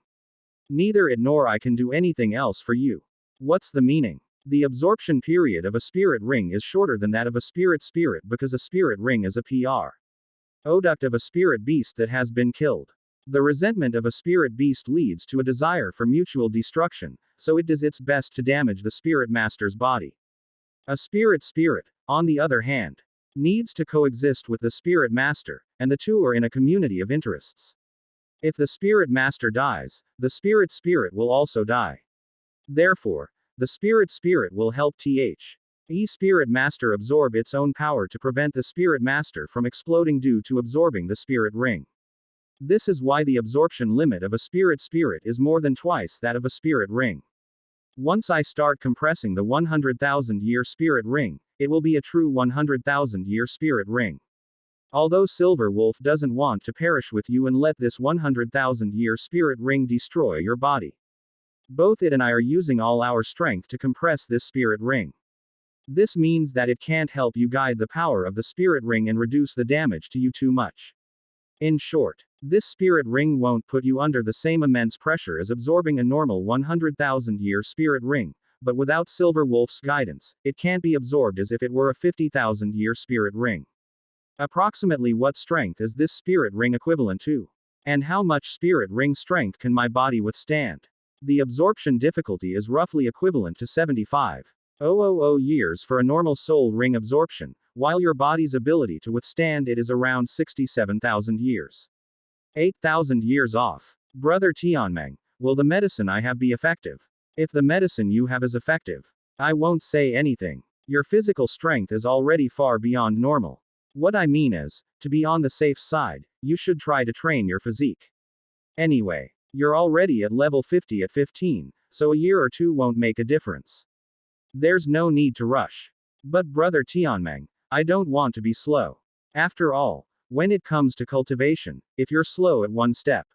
neither it nor I can do anything else for you. What's the meaning? The absorption period of a spirit ring is shorter than that of a spirit because a spirit ring is a product of a spirit beast that has been killed. The resentment of a spirit beast leads to a desire for mutual destruction, so it does its best to damage the spirit master's body. A spirit, on the other hand, needs to coexist with the spirit master, and the two are in a community of interests. If the spirit master dies, the spirit will also die. Therefore, the spirit will help spirit master absorb its own power to prevent the spirit master from exploding due to absorbing the spirit ring. This is why the absorption limit of a spirit is more than twice that of a spirit ring. Once I start compressing the 100,000-year spirit ring, it will be a true 100,000-year spirit ring. Although Silver Wolf doesn't want to perish with you and let this 100,000-year spirit ring destroy your body. Both it and I are using all our strength to compress this spirit ring. This means that it can't help you guide the power of the spirit ring and reduce the damage to you too much. In short, this spirit ring won't put you under the same immense pressure as absorbing a normal 100,000-year spirit ring, but without Silver Wolf's guidance, it can't be absorbed as if it were a 50,000-year spirit ring. Approximately what strength is this spirit ring equivalent to? And how much spirit ring strength can my body withstand? The absorption difficulty is roughly equivalent to 75,000 years for a normal soul ring absorption, while your body's ability to withstand it is around 67,000 years. 8,000 years off. Brother Tianmeng, will the medicine I have be effective? If the medicine you have is effective, I won't say anything. Your physical strength is already far beyond normal. What I mean is, to be on the safe side, you should try to train your physique. Anyway, you're already at level 50 at 15, so a year or two won't make a difference. There's no need to rush. But brother Tianmeng, I don't want to be slow. After all, when it comes to cultivation, if you're slow at one step,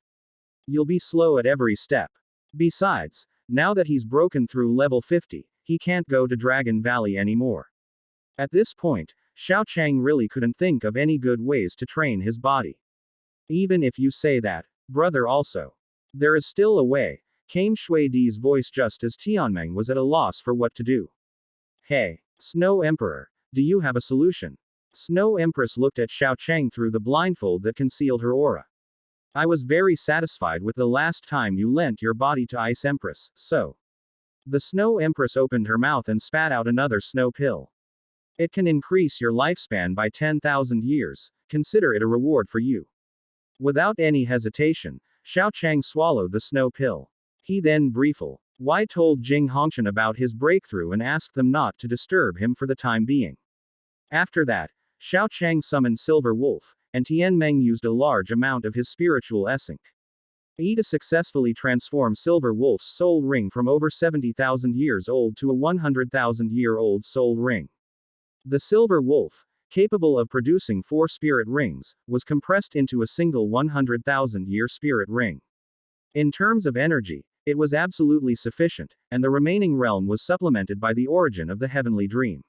you'll be slow at every step. Besides, now that he's broken through level 50, he can't go to Dragon Valley anymore. At this point, Xiao Chang really couldn't think of any good ways to train his body. Even if you say that, brother also. There is still a way, came Shui Di's voice just as Tianmeng was at a loss for what to do. Hey, Snow Emperor, do you have a solution? Snow Empress looked at Xiao Chang through the blindfold that concealed her aura. I was very satisfied with the last time you lent your body to Ice Empress, so. The Snow Empress opened her mouth and spat out another snow pill. It can increase your lifespan by 10,000 years, consider it a reward for you. Without any hesitation, Xiao Chang swallowed the snow pill. He then briefly told Jing Hongchen about his breakthrough and asked them not to disturb him for the time being. After that, Xiao Chang summoned Silver Wolf, and Tianmeng used a large amount of his spiritual essence to successfully transform Silver Wolf's soul ring from over 70,000 years old to a 100,000-year-old soul ring. The Silver Wolf, capable of producing 4 spirit rings, was compressed into a single 100,000-year spirit ring. In terms of energy, it was absolutely sufficient, and the remaining realm was supplemented by the origin of the heavenly dream.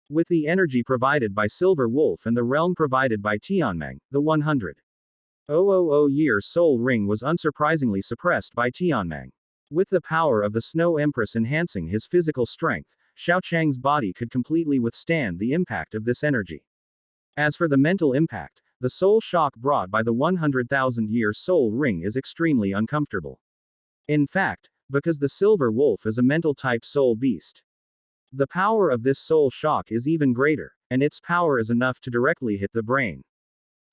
With the energy provided by Silver Wolf and the realm provided by Tianmeng, the 100,000-year soul ring was unsurprisingly suppressed by Tianmeng. With the power of the Snow Empress enhancing his physical strength, Xiao Chang's body could completely withstand the impact of this energy. As for the mental impact, the soul shock brought by the 100,000-year soul ring is extremely uncomfortable. In fact, because the Silver Wolf is a mental-type soul beast, the power of this soul shock is even greater, and its power is enough to directly hit the brain.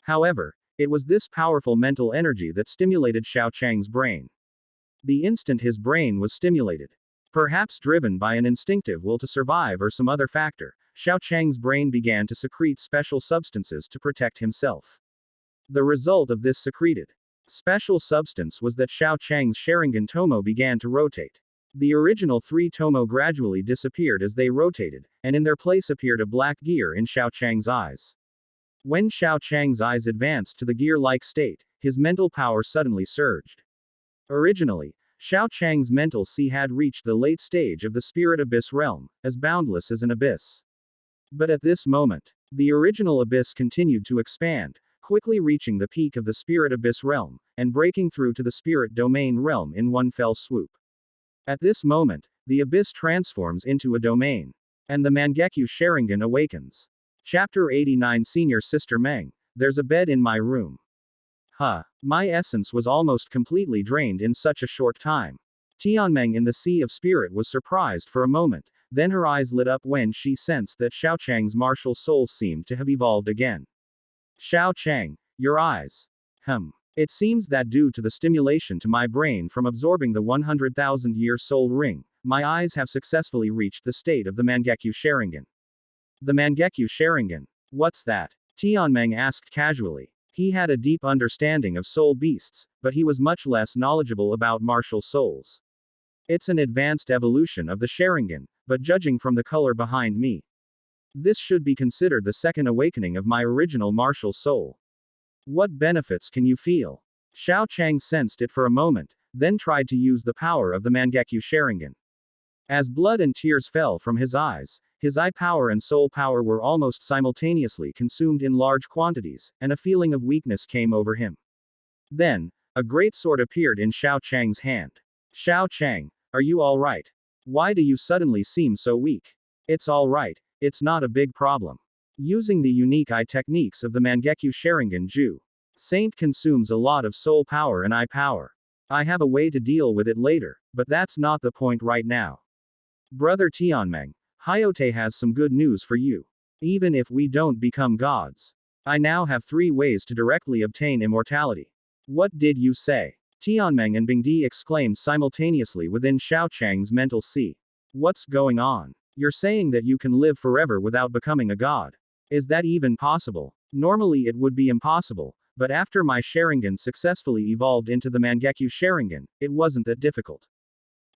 However, it was this powerful mental energy that stimulated Xiao Chang's brain. The instant his brain was stimulated, perhaps driven by an instinctive will to survive or some other factor, Xiao Chang's brain began to secrete special substances to protect himself. The result of this secreted special substance was that Xiao Chang's Sharingan Tomo began to rotate. The original 3 Tomo gradually disappeared as they rotated, and in their place appeared a black gear in Xiao Chang's eyes. When Xiao Chang's eyes advanced to the gear-like state, his mental power suddenly surged. Originally, Xiao Chang's mental sea had reached the late stage of the spirit abyss realm, as boundless as an abyss. But at this moment, the original abyss continued to expand, quickly reaching the peak of the spirit abyss realm, and breaking through to the spirit domain realm in one fell swoop. At this moment, the abyss transforms into a domain, and the Mangekyu Sharingan awakens. Chapter 89 Senior Sister Meng, there's a bed in my room. My essence was almost completely drained in such a short time. Tianmeng in the Sea of Spirit was surprised for a moment, then her eyes lit up when she sensed that Xiao Chang's martial soul seemed to have evolved again. Xiao Chang, your eyes. It seems that due to the stimulation to my brain from absorbing the 100,000-year soul ring, my eyes have successfully reached the state of the Mangekyu Sharingan. The Mangekyu Sharingan? What's that? Tianmeng asked casually. He had a deep understanding of soul beasts, but he was much less knowledgeable about martial souls. It's an advanced evolution of the Sharingan, but judging from the color behind me, this should be considered the second awakening of my original martial soul. What benefits can you feel? Xiao Chang sensed it for a moment, then tried to use the power of the Mangekyu Sharingan. As blood and tears fell from his eyes, his eye power and soul power were almost simultaneously consumed in large quantities, and a feeling of weakness came over him. Then, a great sword appeared in Xiao Chang's hand. Xiao Chang, are you alright? Why do you suddenly seem so weak? It's alright, it's not a big problem. Using the unique eye techniques of the Mangekyu Sharingan Ju Saint consumes a lot of soul power and eye power. I have a way to deal with it later, but that's not the point right now. Brother Tianmeng, Hyote has some good news for you. Even if we don't become gods, I now have 3 ways to directly obtain immortality. What did you say? Tianmeng and Bingdi exclaimed simultaneously within Xiao Chang's mental sea. What's going on? You're saying that you can live forever without becoming a god. Is that even possible? Normally it would be impossible, but after my Sharingan successfully evolved into the Mangekyo Sharingan, it wasn't that difficult.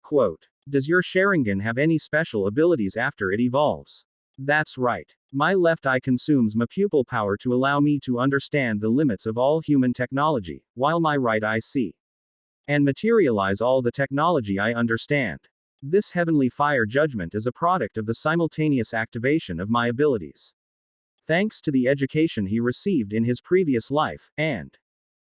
Quote. Does your Sharingan have any special abilities after it evolves? That's right. My left eye consumes my pupil power to allow me to understand the limits of all human technology, while my right eye see and materialize all the technology I understand. This heavenly fire judgment is a product of the simultaneous activation of my abilities. Thanks to the education he received in his previous life, and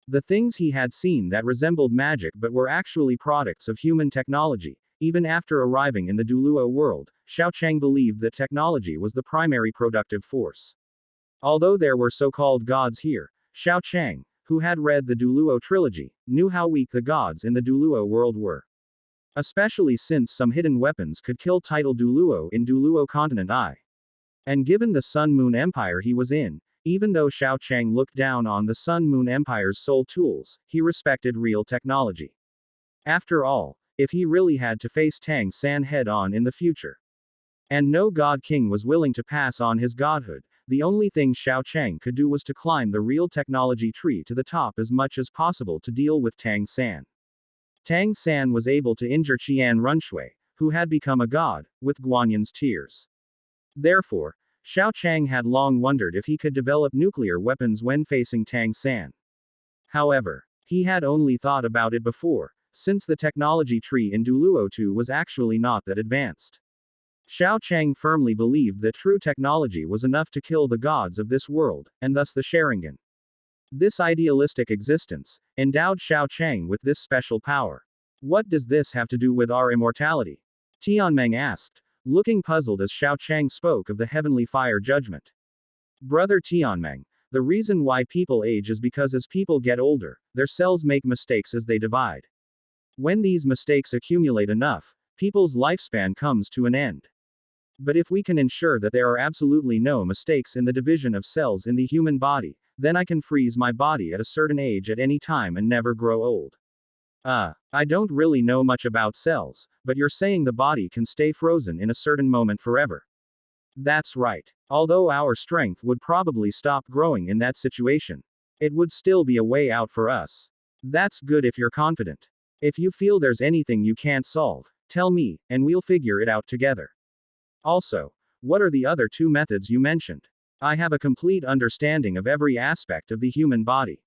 the things he had seen that resembled magic but were actually products of human technology, even after arriving in the Douluo world, Xiaochang believed that technology was the primary productive force. Although there were so-called gods here, Xiaochang, who had read the Douluo trilogy, knew how weak the gods in the Douluo world were. Especially since some hidden weapons could kill title Douluo in Douluo continent I. And given the Sun-Moon Empire he was in, even though Xiaochang looked down on the Sun-Moon Empire's soul tools, he respected real technology. After all, if he really had to face Tang San head-on in the future, and no god king was willing to pass on his godhood, the only thing Xiaochang could do was to climb the real technology tree to the top as much as possible to deal with Tang San. Tang San was able to injure Qian Runshui, who had become a god, with Guanyan's tears. Therefore, Xiaochang had long wondered if he could develop nuclear weapons when facing Tang San. However, he had only thought about it before, since the technology tree in Douluo 2 was actually not that advanced. Xiaochang firmly believed that true technology was enough to kill the gods of this world, and thus the Sharingan. This idealistic existence endowed Xiaochang with this special power. What does this have to do with our immortality? Tianmeng asked, looking puzzled as Xiaochang spoke of the heavenly fire judgment. Brother Tianmeng, the reason why people age is because as people get older, their cells make mistakes as they divide. When these mistakes accumulate enough, people's lifespan comes to an end. But if we can ensure that there are absolutely no mistakes in the division of cells in the human body, then I can freeze my body at a certain age at any time and never grow old. I don't really know much about cells, but you're saying the body can stay frozen in a certain moment forever. That's right. Although our strength would probably stop growing in that situation, it would still be a way out for us. That's good if you're confident. If you feel there's anything you can't solve, tell me, and we'll figure it out together. Also, what are the other two methods you mentioned? I have a complete understanding of every aspect of the human body.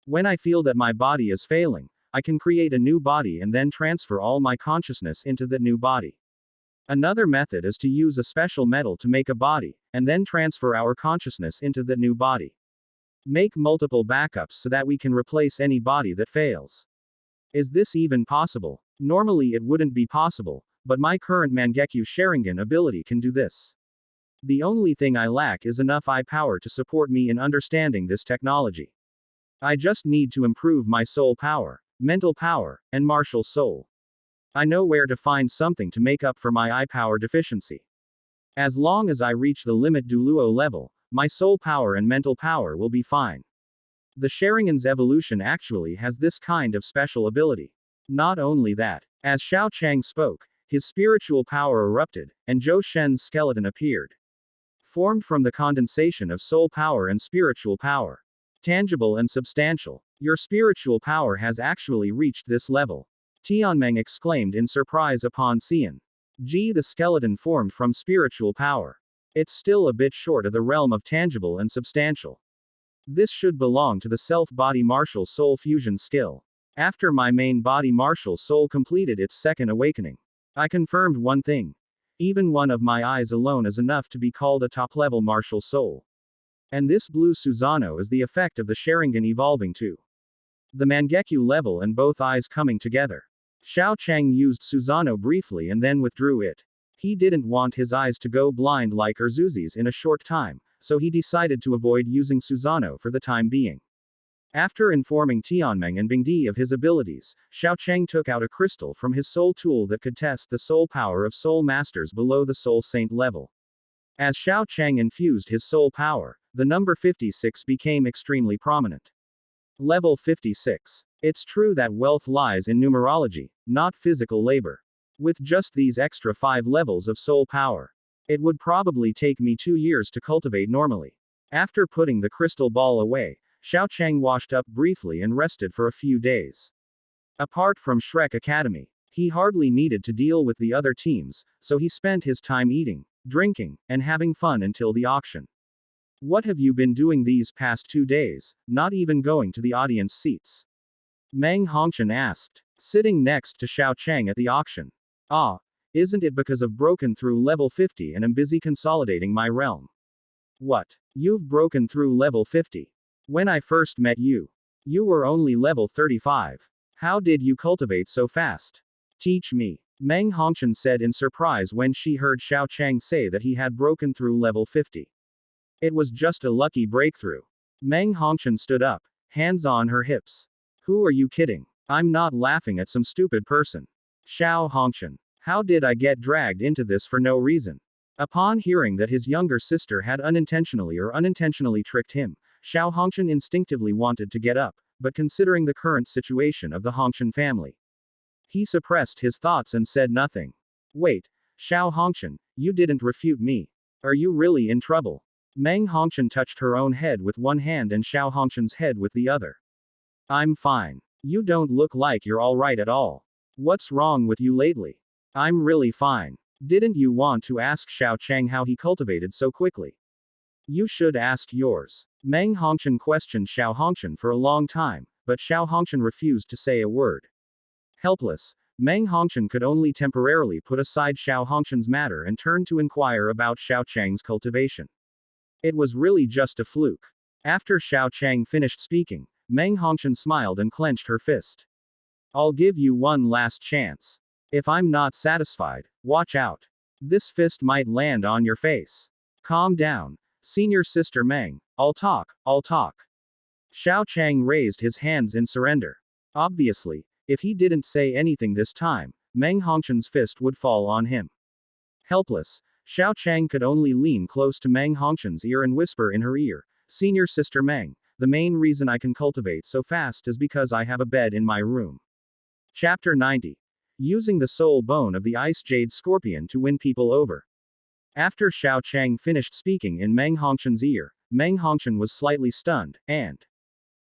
When I feel that my body is failing, I can create a new body and then transfer all my consciousness into that new body. Another method is to use a special metal to make a body, and then transfer our consciousness into the new body. Make multiple backups so that we can replace any body that fails. Is this even possible? Normally it wouldn't be possible, but my current Mangekyo Sharingan ability can do this. The only thing I lack is enough eye power to support me in understanding this technology. I just need to improve my soul power, mental power, and martial soul. I know where to find something to make up for my eye power deficiency. As long as I reach the limit Douluo level, my soul power and mental power will be fine. The Sharingan's evolution actually has this kind of special ability. Not only that, as Xiaochang spoke, his spiritual power erupted, and Zhou Shen's skeleton appeared. Formed from the condensation of soul power and spiritual power. Tangible and substantial. Your spiritual power has actually reached this level. Tianmeng exclaimed in surprise upon seeing the skeleton formed from spiritual power. It's still a bit short of the realm of tangible and substantial. This should belong to the self-body martial soul fusion skill. After my main body martial soul completed its second awakening, I confirmed one thing. Even one of my eyes alone is enough to be called a top-level martial soul. And this blue Susanoo is the effect of the Sharingan evolving to the Mangekyo level and both eyes coming together. Xiaochang used Susanoo briefly and then withdrew it. He didn't want his eyes to go blind like Urzuzi's in a short time, so he decided to avoid using Susanoo for the time being. After informing Tianmeng and Bingdi of his abilities, Xiaochang took out a crystal from his soul tool that could test the soul power of soul masters below the soul saint level. As Xiaochang infused his soul power, the number 56 became extremely prominent. Level 56. It's true that wealth lies in numerology, not physical labor. With just these extra 5 levels of soul power, it would probably take me 2 years to cultivate normally. After putting the crystal ball away, Xiao Chang washed up briefly and rested for a few days. Apart from Shrek Academy, he hardly needed to deal with the other teams, so he spent his time eating, drinking, and having fun until the auction. What have you been doing these past 2 days, not even going to the audience seats? Meng Hongqian asked, sitting next to Xiao Chang at the auction. Ah, isn't it because I've broken through level 50 and am busy consolidating my realm? What? You've broken through level 50? When I first met you, you were only level 35. How did you cultivate so fast? Teach me. Meng Hongqian said in surprise when she heard Xiao Chang say that he had broken through level 50. It was just a lucky breakthrough. Meng Hongqian stood up, hands on her hips. Who are you kidding? I'm not laughing at some stupid person. Xiao Hongqian. How did I get dragged into this for no reason? Upon hearing that his younger sister had unintentionally tricked him, Xiao Hongqian instinctively wanted to get up, but considering the current situation of the Hongqian family, he suppressed his thoughts and said nothing. Wait, Xiao Hongqian, you didn't refute me. Are you really in trouble? Meng Hongqian touched her own head with one hand and Xiao Hongqian's head with the other. I'm fine. You don't look like you're alright at all. What's wrong with you lately? I'm really fine. Didn't you want to ask Xiao Chang how he cultivated so quickly? You should ask yours. Meng Hongqian questioned Xiao Hongqian for a long time, but Xiao Hongqian refused to say a word. Helpless, Meng Hongqian could only temporarily put aside Xiao Hongqian's matter and turn to inquire about Xiao Chang's cultivation. It was really just a fluke. After Xiao Chang finished speaking, Meng Hongqian smiled and clenched her fist. I'll give you one last chance. If I'm not satisfied, watch out. This fist might land on your face. Calm down. Senior sister Meng, I'll talk. Xiao Chang raised his hands in surrender. Obviously, if he didn't say anything this time, Meng Hongqian's fist would fall on him. Helpless, Xiao Chang could only lean close to Meng Hongqian's ear and whisper in her ear, Senior sister Meng, the main reason I can cultivate so fast is because I have a bed in my room. Chapter 90. Using the soul bone of the ice jade scorpion to win people over. After Xiao Chang finished speaking in Meng Hongqian's ear, Meng Hongqian was slightly stunned, and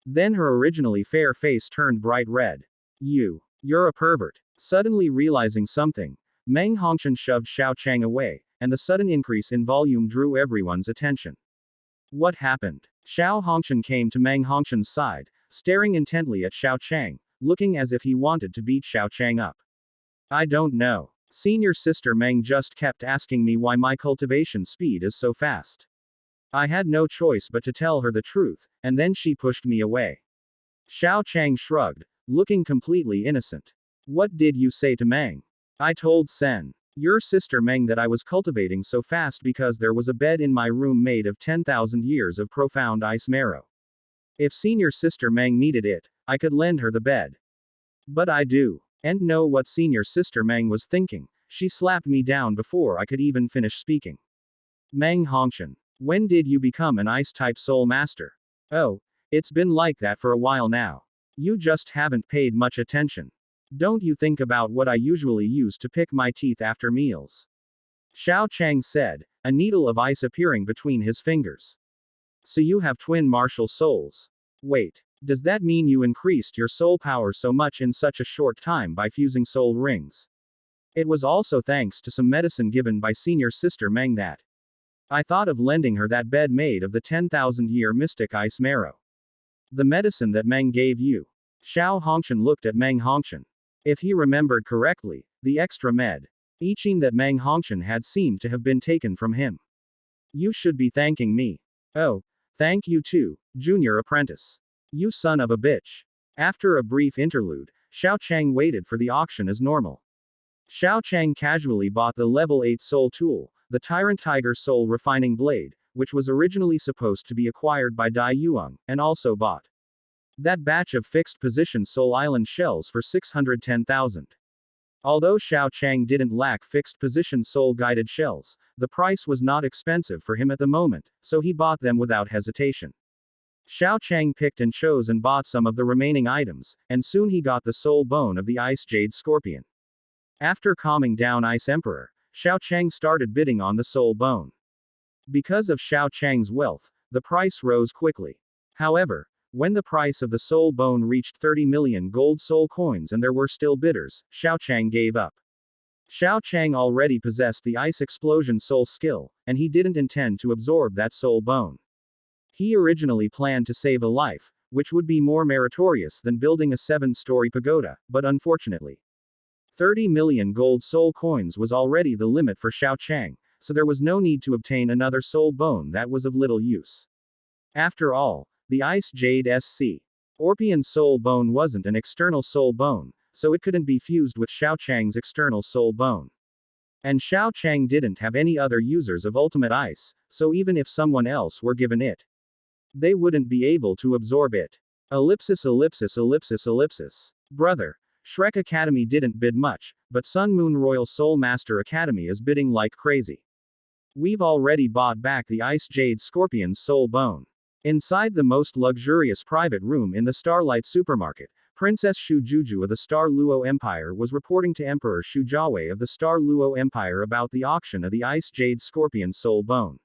then her originally fair face turned bright red. You're a pervert. Suddenly realizing something, Meng Hongqian shoved Xiao Chang away, and the sudden increase in volume drew everyone's attention. What happened? Xiao Hongqian came to Meng Hongqian's side, staring intently at Xiao Chang, looking as if he wanted to beat Xiao Chang up. I don't know. Senior sister Meng just kept asking me why my cultivation speed is so fast. I had no choice but to tell her the truth, and then she pushed me away. Xiao Chang shrugged, looking completely innocent. What did you say to Meng? I told your sister Meng that I was cultivating so fast because there was a bed in my room made of 10,000 years of profound ice marrow. If senior sister Meng needed it, I could lend her the bed. But I do. And know what senior sister Meng was thinking. She slapped me down before I could even finish speaking. Meng Hongqian, when did you become an ice-type soul master? Oh, it's been like that for a while now. You just haven't paid much attention. Don't you think about what I usually use to pick my teeth after meals? Xiao Chang said, a needle of ice appearing between his fingers. So you have twin martial souls. Wait, does that mean you increased your soul power so much in such a short time by fusing soul rings? It was also thanks to some medicine given by senior sister Meng that I thought of lending her that bed made of the 10,000-year mystic ice marrow. The medicine that Meng gave you. Xiao Hongqian looked at Meng Hongqian. If he remembered correctly, the extra I-Ching that Meng Hongqian had seemed to have been taken from him. You should be thanking me. Oh, thank you too, junior apprentice. You son of a bitch. After a brief interlude, Xiao Chang waited for the auction as normal. Xiao Chang casually bought the level 8 soul tool, the Tyrant Tiger Soul Refining Blade, which was originally supposed to be acquired by Dai Yuang, and also bought that batch of fixed-position Soul Island shells for 610,000. Although Xiao Chang didn't lack fixed-position soul-guided shells, the price was not expensive for him at the moment, so he bought them without hesitation. Xiao Chang picked and chose and bought some of the remaining items, and soon he got the soul bone of the Ice Jade Scorpion. After calming down Ice Emperor, Xiao Chang started bidding on the soul bone. Because of Xiao Chang's wealth, the price rose quickly. However, when the price of the soul bone reached 30 million gold soul coins and there were still bidders, Xiao Chang gave up. Xiao Chang already possessed the ice explosion soul skill, and he didn't intend to absorb that soul bone. He originally planned to save a life, which would be more meritorious than building a 7-story pagoda, but unfortunately, 30 million gold soul coins was already the limit for Xiao Chang, so there was no need to obtain another soul bone that was of little use. After all, the Ice Jade SC Orpian soul bone wasn't an external soul bone, so it couldn't be fused with Xiao Chang's external soul bone. And Xiao Chang didn't have any other users of Ultimate Ice, so even if someone else were given it, they wouldn't be able to absorb it. Ellipsis ellipsis ellipsis ellipsis. Brother. Shrek Academy didn't bid much, but Sun Moon Royal Soul Master Academy is bidding like crazy. We've already bought back the Ice Jade Scorpion's soul bone. Inside the most luxurious private room in the Starlight Supermarket, Princess Shu Juju of the Star Luo Empire was reporting to Emperor Shu Jiawei of the Star Luo Empire about the auction of the Ice Jade Scorpion soul bone.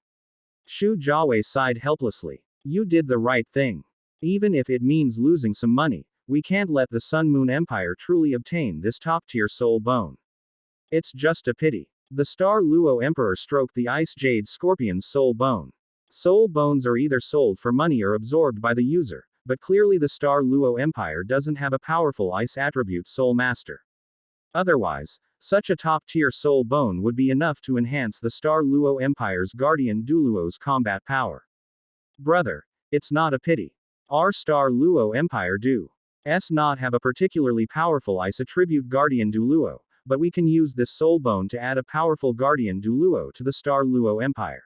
Shu Jiawei sighed helplessly. You did the right thing. Even if it means losing some money, we can't let the Sun Moon Empire truly obtain this top-tier soul bone. It's just a pity. The Star Luo Emperor stroked the Ice Jade Scorpion's soul bone. Soul bones are either sold for money or absorbed by the user, but clearly the Star Luo Empire doesn't have a powerful ice attribute soul master. Otherwise, such a top-tier soul bone would be enough to enhance the Star Luo Empire's guardian Douluo's combat power. Brother, it's not a pity. Our Star Luo Empire does not have a particularly powerful ice attribute guardian Douluo, but we can use this soul bone to add a powerful guardian Douluo to the Star Luo Empire.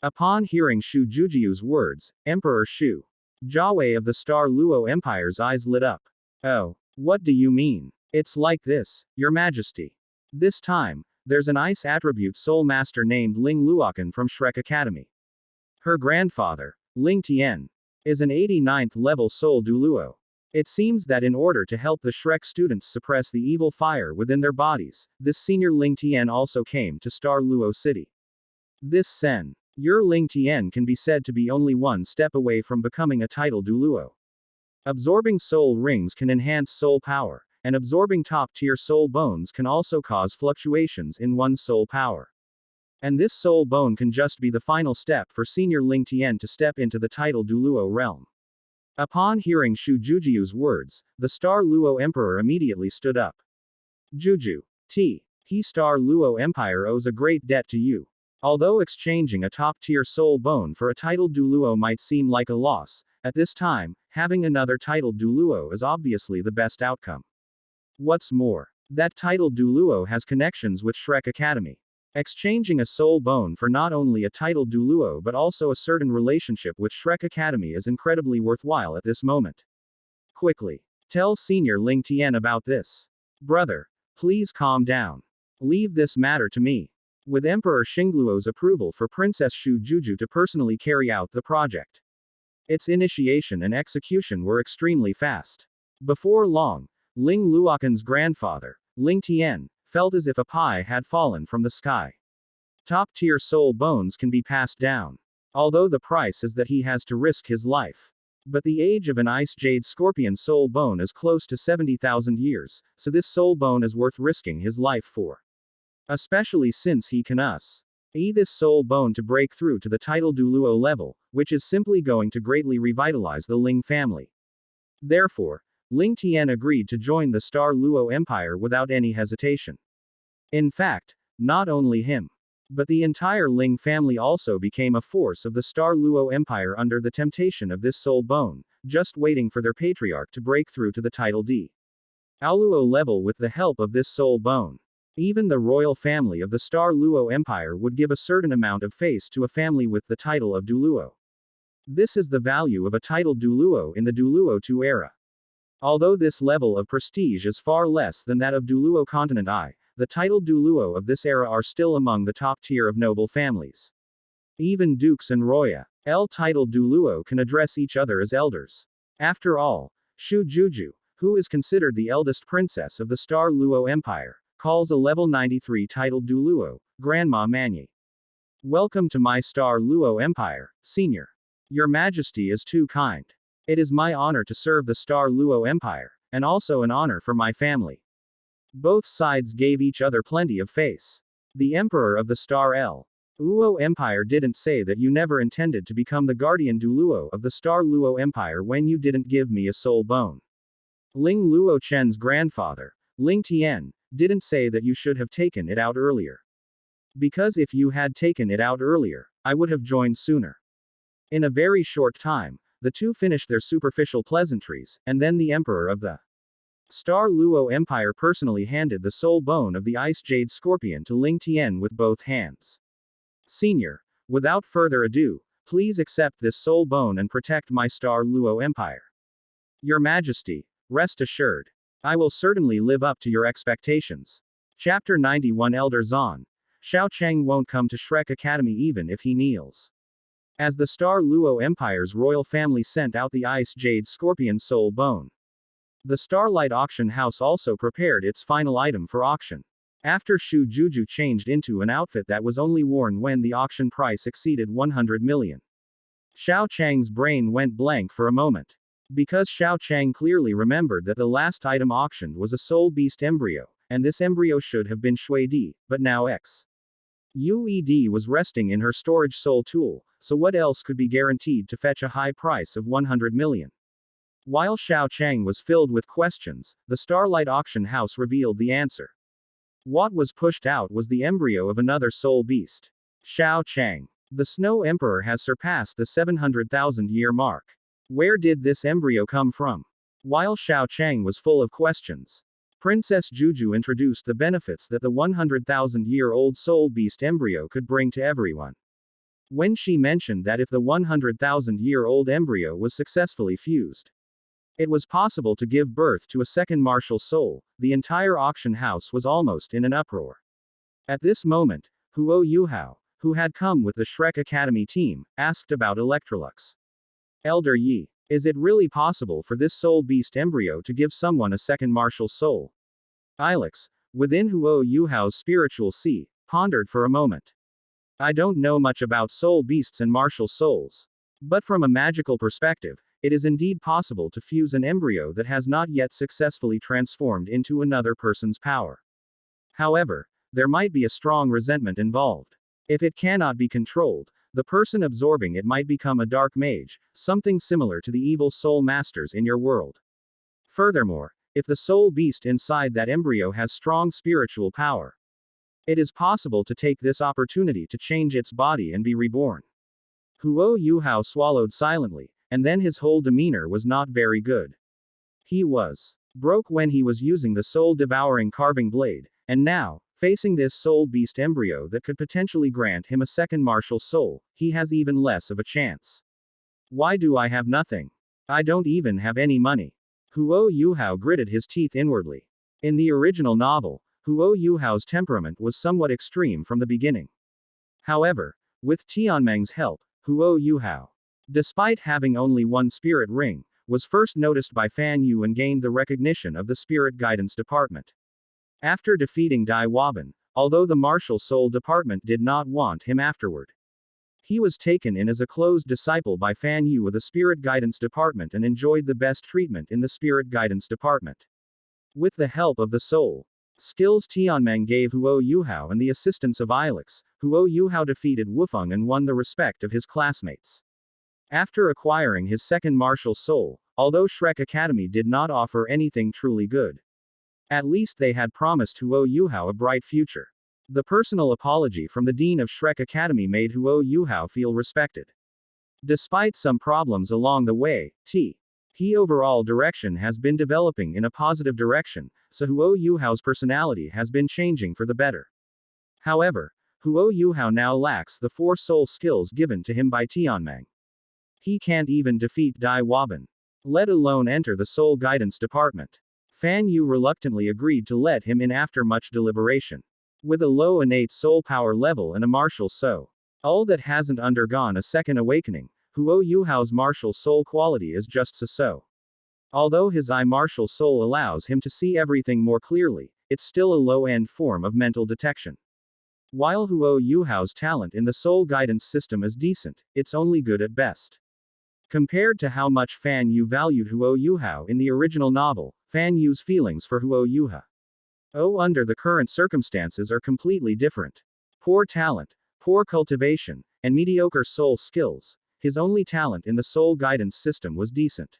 Upon hearing Shu Jujiu's words, Emperor Shu Jiawei of the Star Luo Empire's eyes lit up. Oh, what do you mean? It's like this, Your Majesty. This time, there's an ice attribute soul master named Ling Luokan from Shrek Academy. Her grandfather, Ling Tian, is an 89th level soul Douluo. It seems that in order to help the Shrek students suppress the evil fire within their bodies, this senior Ling Tian also came to Star Luo City. This Your Ling Tian can be said to be only one step away from becoming a title Douluo. Absorbing soul rings can enhance soul power, and absorbing top-tier soul bones can also cause fluctuations in one's soul power. And this soul bone can just be the final step for senior Ling Tian to step into the title Douluo realm. Upon hearing Shu Jujiu's words, the Star Luo Emperor immediately stood up. Juju. He Star Luo Empire owes a great debt to you. Although exchanging a top-tier soul bone for a titled Douluo might seem like a loss, at this time, having another titled Douluo is obviously the best outcome. What's more, that titled Douluo has connections with Shrek Academy. Exchanging a soul bone for not only a titled Douluo but also a certain relationship with Shrek Academy is incredibly worthwhile at this moment. Quickly, tell Senior Ling Tian about this. Brother, please calm down. Leave this matter to me. With Emperor Xingluo's approval for Princess Shu Juju to personally carry out the project. Its initiation and execution were extremely fast. Before long, Ling Luokan's grandfather, Ling Tian, felt as if a pie had fallen from the sky. Top-tier soul bones can be passed down. Although the price is that he has to risk his life. But the age of an Ice Jade Scorpion soul bone is close to 70,000 years, so this soul bone is worth risking his life for. Especially since he can this soul bone to break through to the title Douluo level, which is simply going to greatly revitalize the Ling family. Therefore, Ling Tian agreed to join the Star Luo Empire without any hesitation. In fact, not only him, but the entire Ling family also became a force of the Star Luo Empire under the temptation of this soul bone, just waiting for their patriarch to break through to the title Douluo level with the help of this soul bone. Even the royal family of the Star Luo Empire would give a certain amount of face to a family with the title of Douluo. This is the value of a titled Douluo in the Douluo II era. Although this level of prestige is far less than that of Douluo Continent I, the titled Douluo of this era are still among the top tier of noble families. Even dukes and L-titled Douluo can address each other as elders. After all, Shu Juju, who is considered the eldest princess of the Star Luo Empire, calls a level 93 titled Douluo, Grandma Manyi. Welcome to my Star Luo Empire, Senior. Your Majesty is too kind. It is my honor to serve the Star Luo Empire, and also an honor for my family. Both sides gave each other plenty of face. The Emperor of the Star Luo Empire didn't say that you never intended to become the guardian Douluo of the Star Luo Empire when you didn't give me a soul bone. Ling Luo Chen's grandfather, Ling Tian, didn't say that you should have taken it out earlier. Because if you had taken it out earlier, I would have joined sooner. In a very short time, the two finished their superficial pleasantries, and then the Emperor of the Star Luo Empire personally handed the soul bone of the Ice Jade Scorpion to Ling Tian with both hands. Senior, without further ado, please accept this soul bone and protect my Star Luo Empire. Your Majesty, rest assured. I will certainly live up to your expectations. Chapter 91 Elder Zan. Xiao Cheng won't come to Shrek Academy even if he kneels. As the Star Luo Empire's royal family sent out the Ice Jade Scorpion soul bone, the Starlight Auction House also prepared its final item for auction. After Shu Juju changed into an outfit that was only worn when the auction price exceeded 100 million. Xiao Chang's brain went blank for a moment. Because Xiao Chang clearly remembered that the last item auctioned was a soul beast embryo, and this embryo should have been Shui Di, but now UED was resting in her storage soul tool, so what else could be guaranteed to fetch a high price of 100 million? While Xiao Chang was filled with questions, the Starlight Auction House revealed the answer. What was pushed out was the embryo of another soul beast. Xiao Chang. The Snow Emperor has surpassed the 700,000-year mark. Where did this embryo come from? While Xiao Chang was full of questions, Princess Juju introduced the benefits that the 100,000-year-old soul beast embryo could bring to everyone. When she mentioned that if the 100,000-year-old embryo was successfully fused, it was possible to give birth to a second martial soul, the entire auction house was almost in an uproar. At this moment, Huo Yuhao, who had come with the Shrek Academy team, asked about Electrolux. Elder Yi, is it really possible for this soul beast embryo to give someone a second martial soul? Ilex, within Huo Yuhao's spiritual sea, pondered for a moment. I don't know much about soul beasts and martial souls. But from a magical perspective, it is indeed possible to fuse an embryo that has not yet successfully transformed into another person's power. However, there might be a strong resentment involved. If it cannot be controlled, the person absorbing it might become a dark mage, something similar to the evil soul masters in your world. Furthermore, if the soul beast inside that embryo has strong spiritual power, it is possible to take this opportunity to change its body and be reborn. Huo Yuhao swallowed silently, and then his whole demeanor was not very good. He was broke when he was using the soul-devouring carving blade, and now, facing this soul beast embryo that could potentially grant him a second martial soul, he has even less of a chance. Why do I have nothing? I don't even have any money. Huo Yuhao gritted his teeth inwardly. In the original novel, Huo Yuhao's temperament was somewhat extreme from the beginning. However, with Tianmeng's help, Huo Yuhao, despite having only one spirit ring, was first noticed by Fan Yu and gained the recognition of the Spirit Guidance Department. After defeating Dai Waban, although the Martial Soul Department did not want him afterward, he was taken in as a closed disciple by Fan Yu of the Spirit Guidance Department and enjoyed the best treatment in the Spirit Guidance Department. With the help of the soul skills Tianmeng gave Huo Yuhao and the assistance of Ilex, Huo Yuhao defeated Wufeng and won the respect of his classmates. After acquiring his second martial soul, although Shrek Academy did not offer anything truly good, at least they had promised Huo Yuhao a bright future. The personal apology from the Dean of Shrek Academy made Huo Yuhao feel respected. Despite some problems along the way, He overall direction has been developing in a positive direction, so Huo Yuhao's personality has been changing for the better. However, Huo Yuhao now lacks the 4 soul skills given to him by Tianmeng. He can't even defeat Dai Waban, let alone enter the Soul Guidance Department. Fan Yu reluctantly agreed to let him in after much deliberation. With a low innate soul power level and a martial soul that hasn't undergone a second awakening, Huo Yuhao's martial soul quality is just so. Although his martial soul allows him to see everything more clearly, it's still a low-end form of mental detection. While Huo Yuhao's talent in the soul guidance system is decent, it's only good at best. Compared to how much Fan Yu valued Huo Yuhao in the original novel, Fan Yu's feelings for Huo Yuhao under the current circumstances are completely different. Poor talent, poor cultivation, and mediocre soul skills, his only talent in the soul guidance system was decent.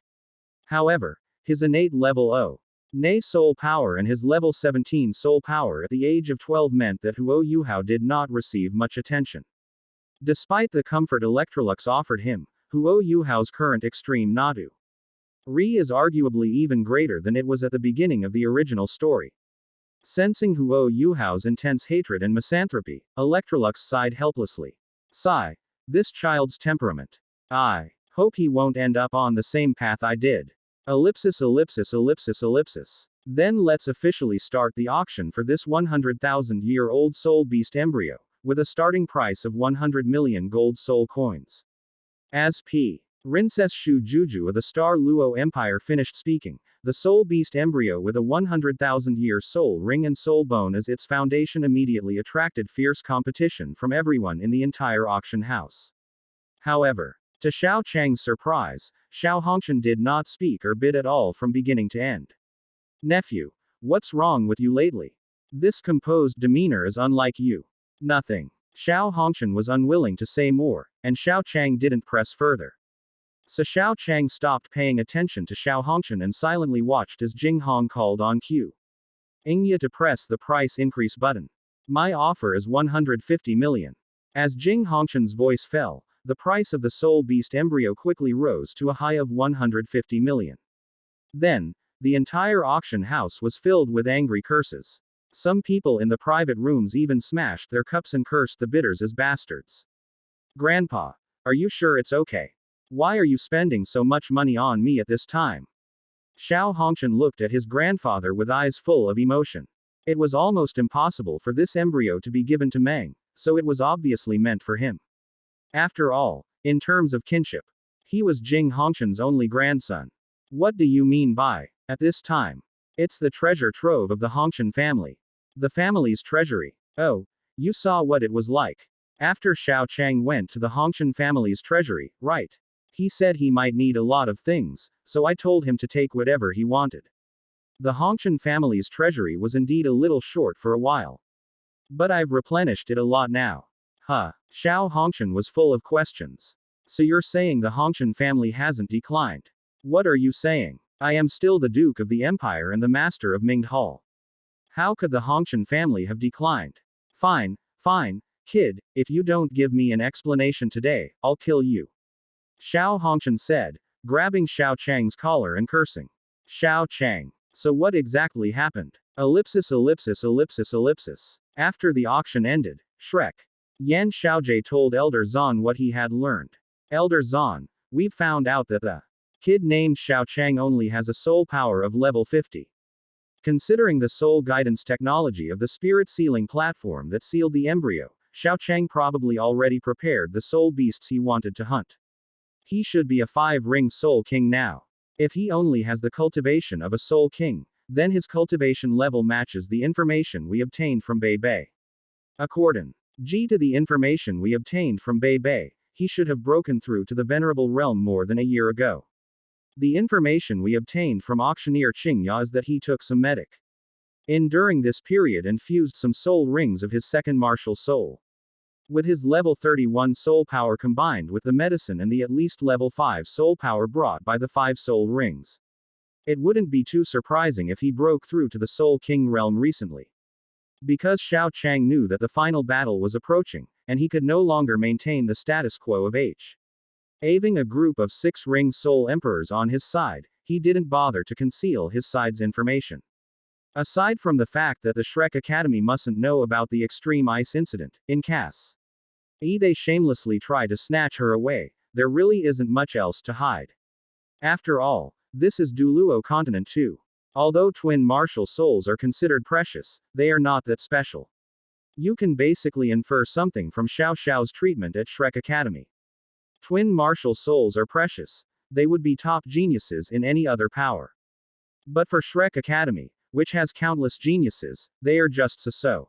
However, his innate level 0 Nay soul power and his level 17 soul power at the age of 12 meant that Huo Yuhao did not receive much attention. Despite the comfort Electrolux offered him, Huo Yuhao's current extreme Nadu Ri is arguably even greater than it was at the beginning of the original story. Sensing Huo Yuhao's intense hatred and misanthropy, Electrolux sighed helplessly. Sigh. This child's temperament. I hope he won't end up on the same path I did. Ellipsis ellipsis ellipsis ellipsis. Then let's officially start the auction for this 100,000-year-old soul beast embryo, with a starting price of 100 million gold soul coins. As P. Princess Shu Juju of the Star Luo Empire finished speaking, the soul beast embryo with a 100,000-year soul ring and soul bone as its foundation immediately attracted fierce competition from everyone in the entire auction house. However, to Xiao Chang's surprise, Xiao Hongqian did not speak or bid at all from beginning to end. Nephew, what's wrong with you lately? This composed demeanor is unlike you. Nothing. Xiao Hongqian was unwilling to say more, and Xiao Chang didn't press further. So Xiao Chang stopped paying attention to Xiao Hongqian and silently watched as Jing Hong called on Qiu Ingya to press the price increase button. My offer is 150 million. As Jing Hongqian's voice fell, the price of the soul beast embryo quickly rose to a high of 150 million. Then, the entire auction house was filled with angry curses. Some people in the private rooms even smashed their cups and cursed the bidders as bastards. Grandpa, are you sure it's okay? Why are you spending so much money on me at this time? Xiao Hongqian looked at his grandfather with eyes full of emotion. It was almost impossible for this embryo to be given to Meng, so it was obviously meant for him. After all, in terms of kinship, he was Jing Hongqian's only grandson. What do you mean by, at this time? It's the treasure trove of the Hongqian family. The family's treasury. Oh, you saw what it was like. After Xiao Chang went to the Hongqian family's treasury, right? He said he might need a lot of things, so I told him to take whatever he wanted. The Hongqian family's treasury was indeed a little short for a while. But I've replenished it a lot now. Huh. Xiao Hongqian was full of questions. So you're saying the Hongqian family hasn't declined? What are you saying? I am still the Duke of the Empire and the Master of Mingde Hall. How could the Hongqian family have declined? Fine, kid, if you don't give me an explanation today, I'll kill you. Xiao Hongqian said, grabbing Xiao Chang's collar and cursing. Xiao Chang. So what exactly happened? Ellipsis ellipsis ellipsis ellipsis. After the auction ended, Shrek. Yan Xiaojie told Elder Zan what he had learned. Elder Zan, we've found out that the kid named Xiao Chang only has a soul power of level 50. Considering the soul guidance technology of the spirit sealing platform that sealed the embryo, Xiao Chang probably already prepared the soul beasts he wanted to hunt. He should be a 5-ring soul king now. If he only has the cultivation of a soul king, then his cultivation level matches the information we obtained from Bei Bei. According to the information we obtained from Bei Bei, he should have broken through to the venerable realm more than a year ago. The information we obtained from auctioneer Qingya is that he took some medic in during this period and fused some soul rings of his second martial soul. With his level 31 soul power combined with the medicine and the at least level 5 soul power brought by the 5 soul rings, it wouldn't be too surprising if he broke through to the Soul King realm recently. Because Xiao Chang knew that the final battle was approaching, and he could no longer maintain the status quo of having a group of 6-ring soul emperors on his side, he didn't bother to conceal his side's information. Aside from the fact that the Shrek Academy mustn't know about the extreme ice incident, in case they shamelessly try to snatch her away, there really isn't much else to hide. After all, this is Douluo continent too. Although twin martial souls are considered precious, they are not that special. You can basically infer something from Xiao Xiao's treatment at Shrek Academy. Twin martial souls are precious. They would be top geniuses in any other power. But for Shrek Academy, which has countless geniuses, they are just so.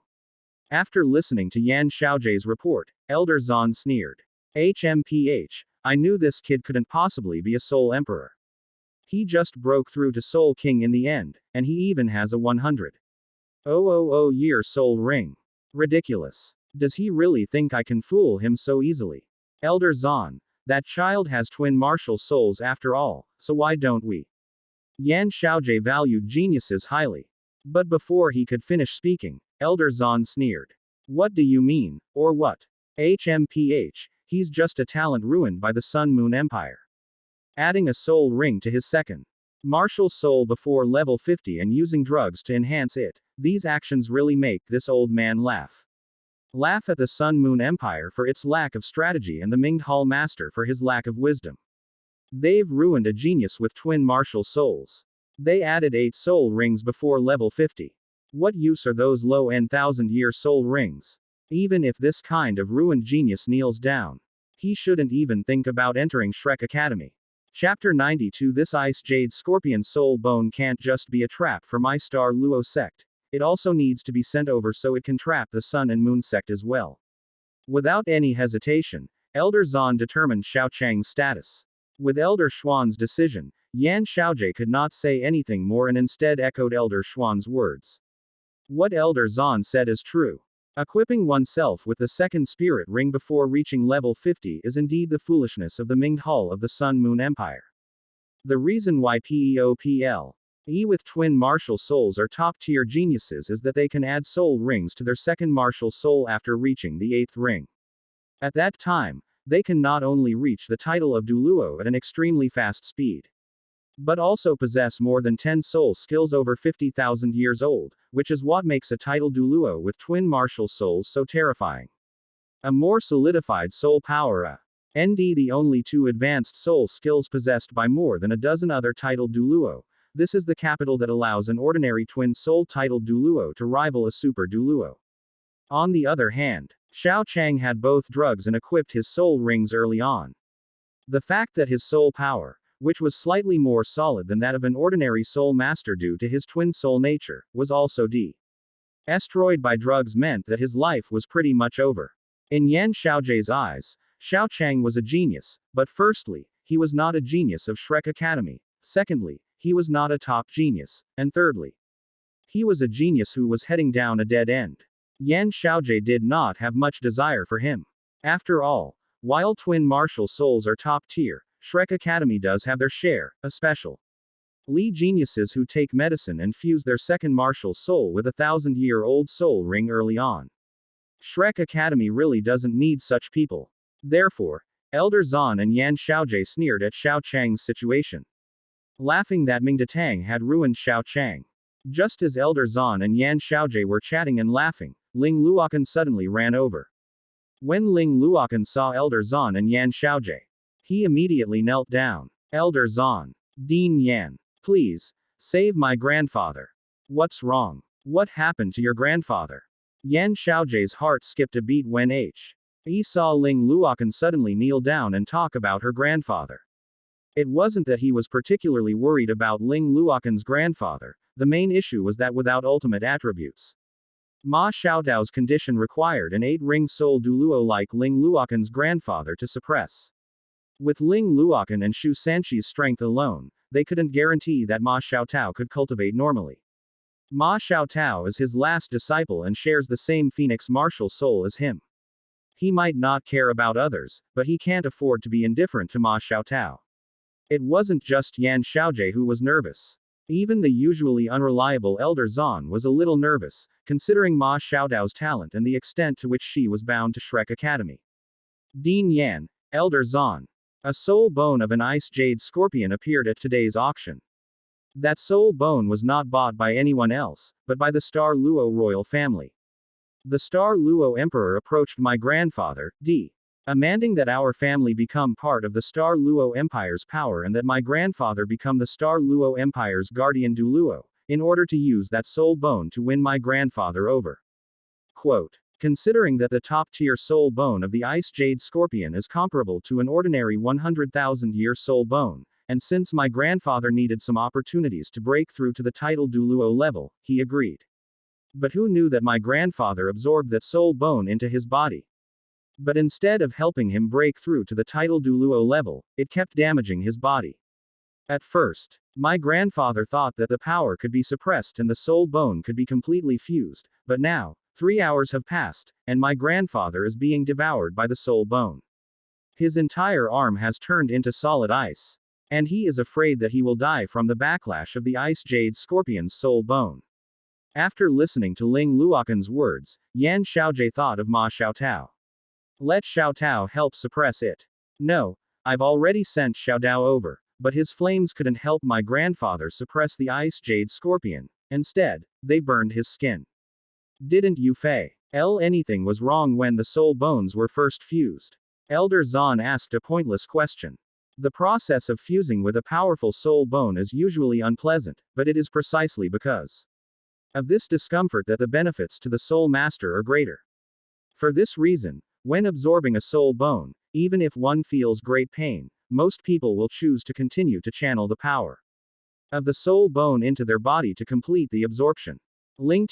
After listening to Yan Xiaojie's report, Elder Zan sneered. HMPH, I knew this kid couldn't possibly be a Soul Emperor. He just broke through to Soul King in the end, and he even has a 100,000-year soul ring. Ridiculous. Does he really think I can fool him so easily? Elder Zan, that child has twin martial souls after all, so why don't we? Yan Xiaojie valued geniuses highly. But before he could finish speaking, Elder Zan sneered. What do you mean, or what? HMPH, he's just a talent ruined by the Sun Moon Empire. Adding a soul ring to his second martial soul before level 50 and using drugs to enhance it, these actions really make this old man laugh. Laugh at the Sun Moon Empire for its lack of strategy and the Ming Hall Master for his lack of wisdom. They've ruined a genius with twin martial souls. They added 8 soul rings before level 50. What use are those low-end 1,000-year soul rings? Even if this kind of ruined genius kneels down, he shouldn't even think about entering Shrek Academy. Chapter 92. This Ice Jade Scorpion Soul Bone can't just be a trap for my Star Luo sect. It also needs to be sent over so it can trap the Sun and Moon sect as well. Without any hesitation, Elder Zan determined Xiao Chang's status. With Elder Xuan's decision, Yan Xiaojie could not say anything more and instead echoed Elder Xuan's words. What Elder Zan said is true. Equipping oneself with the second spirit ring before reaching level 50 is indeed the foolishness of the Ming Hall of the Sun Moon Empire. The reason why PEOPL with twin martial souls are top-tier geniuses is that they can add soul rings to their second martial soul after reaching the 8th ring. At that time, they can not only reach the title of Douluo at an extremely fast speed, but also possess more than 10 soul skills over 50,000 years old, which is what makes a title Douluo with twin martial souls so terrifying. A more solidified soul power ND, the only 2 advanced soul skills possessed by more than a dozen other titled Douluo. This is the capital that allows an ordinary twin soul titled Douluo to rival a super Douluo. On the other hand, Xiao Chang had both drugs and equipped his soul rings early on. The fact that his soul power, which was slightly more solid than that of an ordinary soul master due to his twin soul nature, was also destroyed by drugs meant that his life was pretty much over. In Yan Xiaojie's eyes, Xiao Chang was a genius, but firstly, he was not a genius of Shrek Academy. Secondly, he was not a top genius. And thirdly, he was a genius who was heading down a dead end. Yan Xiaojie did not have much desire for him. After all, while twin martial souls are top tier, Shrek Academy does have their share, especially geniuses who take medicine and fuse their second martial soul with a 1,000-year-old soul ring early on. Shrek Academy really doesn't need such people. Therefore, Elder Zan and Yan Xiaojie sneered at Xiao Chang's situation, laughing that Ming Datang had ruined Xiao Chang. Just as Elder Zan and Yan Xiaojie were chatting and laughing, Ling Luokan suddenly ran over. When Ling Luokan saw Elder Zan and Yan Xiaojie, he immediately knelt down. Elder Zan. Dean Yan. Please, save my grandfather. What's wrong? What happened to your grandfather? Yan Xiaojie's heart skipped a beat when he saw Ling Luokan suddenly kneel down and talk about her grandfather. It wasn't that he was particularly worried about Ling Luokan's grandfather, the main issue was that without ultimate attributes, Ma Xiaodao's condition required an 8-ring soul Douluo like Ling Luokan's grandfather to suppress. With Ling Luokan and Shu Sanqi's strength alone, they couldn't guarantee that Ma Xiaotao could cultivate normally. Ma Xiaotao is his last disciple and shares the same phoenix martial soul as him. He might not care about others, but he can't afford to be indifferent to Ma Xiaotao. It wasn't just Yan Xiaojie who was nervous. Even the usually unreliable Elder Zan was a little nervous, considering Ma Xiaodao's talent and the extent to which she was bound to Shrek Academy. Dean Yan, Elder Zan. A soul bone of an ice jade scorpion appeared at today's auction. That soul bone was not bought by anyone else, but by the Star Luo royal family. The Star Luo Emperor approached my grandfather, demanding that our family become part of the Star Luo Empire's power and that my grandfather become the Star Luo Empire's guardian Douluo, in order to use that soul bone to win my grandfather over. Quote. Considering that the top-tier soul bone of the Ice Jade Scorpion is comparable to an ordinary 100,000-year soul bone, and since my grandfather needed some opportunities to break through to the title Douluo level, he agreed. But who knew that my grandfather absorbed that soul bone into his body? But instead of helping him break through to the title Douluo level, it kept damaging his body. At first, my grandfather thought that the power could be suppressed and the soul bone could be completely fused, but now, 3 hours have passed, and my grandfather is being devoured by the soul bone. His entire arm has turned into solid ice. And he is afraid that he will die from the backlash of the Ice Jade Scorpion's soul bone. After listening to Ling Luokan's words, Yan Xiaojie thought of Ma Xiaotao. Let Xiaotao help suppress it. No, I've already sent Xiaodao over, but his flames couldn't help my grandfather suppress the Ice Jade Scorpion. Instead, they burned his skin. Didn't you anything was wrong when the soul bones were first fused? Elder Zan asked a pointless question. The process of fusing with a powerful soul bone is usually unpleasant, but it is precisely because of this discomfort that the benefits to the soul master are greater. For this reason, when absorbing a soul bone, even if one feels great pain, most people will choose to continue to channel the power of the soul bone into their body to complete the absorption. Ling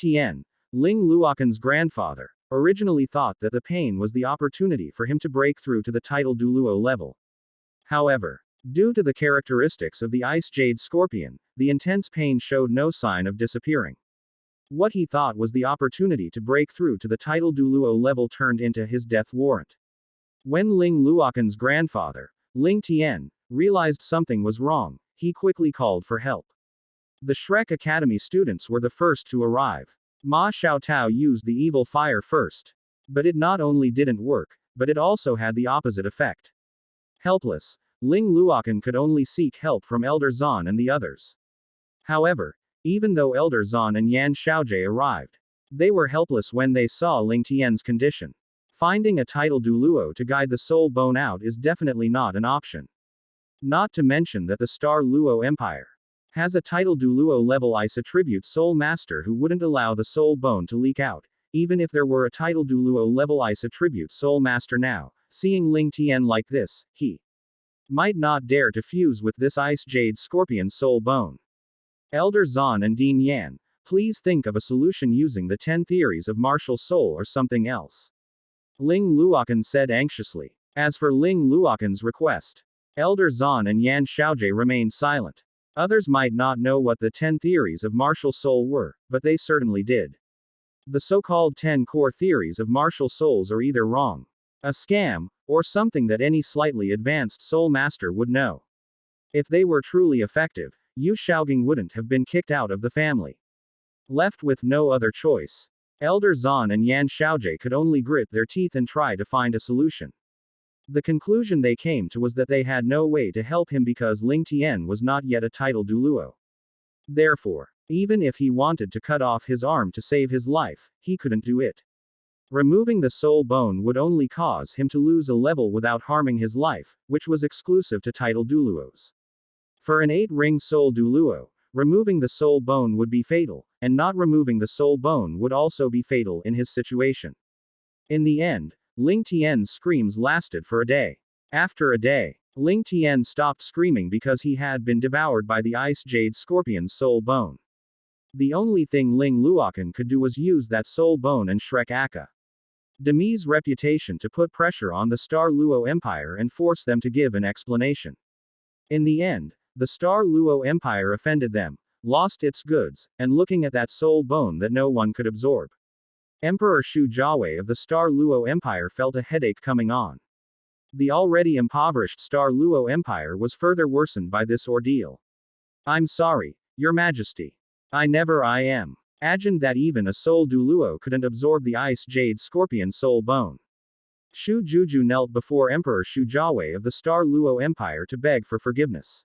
Luokan's grandfather, originally thought that the pain was the opportunity for him to break through to the title Douluo level. However, due to the characteristics of the Ice Jade Scorpion, the intense pain showed no sign of disappearing. What he thought was the opportunity to break through to the title Douluo level turned into his death warrant. When Ling Luokan's grandfather, Ling Tian, realized something was wrong, he quickly called for help. The Shrek Academy students were the first to arrive. Ma Xiaotao used the evil fire first. But it not only didn't work, but it also had the opposite effect. Helpless, Ling Luokan could only seek help from Elder Zan and the others. However, even though Elder Zan and Yan Xiaojie arrived, they were helpless when they saw Ling Tian's condition. Finding a title Douluo to guide the soul bone out is definitely not an option. Not to mention that the Star Luo Empire has a title Douluo level ice attribute soul master who wouldn't allow the soul bone to leak out, even if there were a title Douluo level ice attribute soul master now. Seeing Ling Tian like this, he might not dare to fuse with this Ice Jade Scorpion soul bone. Elder Zan and Dean Yan, please think of a solution using the 10 theories of martial soul or something else. Ling Luokan said anxiously. As for Ling Luokan's request, Elder Zan and Yan Xiaojie remained silent. Others might not know what the 10 theories of martial soul were, but they certainly did. The so-called 10 core theories of martial souls are either wrong, a scam, or something that any slightly advanced soul master would know. If they were truly effective, Yu Shaogang wouldn't have been kicked out of the family. Left with no other choice, Elder Zan and Yan Xiaojie could only grit their teeth and try to find a solution. The conclusion they came to was that they had no way to help him because Ling Tian was not yet a title Douluo. Therefore, even if he wanted to cut off his arm to save his life, he couldn't do it. Removing the soul bone would only cause him to lose a level without harming his life, which was exclusive to title Douluos. For an 8-ring soul Douluo, removing the soul bone would be fatal, and not removing the soul bone would also be fatal in his situation. In the end, Ling Tian's screams lasted for a day. After a day, Ling Tian stopped screaming because he had been devoured by the Ice Jade Scorpion's soul bone. The only thing Ling Luokan could do was use that soul bone and Shrek Academy's reputation to put pressure on the Star Luo Empire and force them to give an explanation. In the end, the Star Luo Empire offended them, lost its goods, and looking at that soul bone that no one could absorb. Emperor Shu Jiawei of the Star Luo Empire felt a headache coming on. The already impoverished Star Luo Empire was further worsened by this ordeal. I'm sorry, Your Majesty. I am. Imagined that even a soul Douluo couldn't absorb the Ice Jade Scorpion soul bone. Shu Juju knelt before Emperor Shu Jiawei of the Star Luo Empire to beg for forgiveness.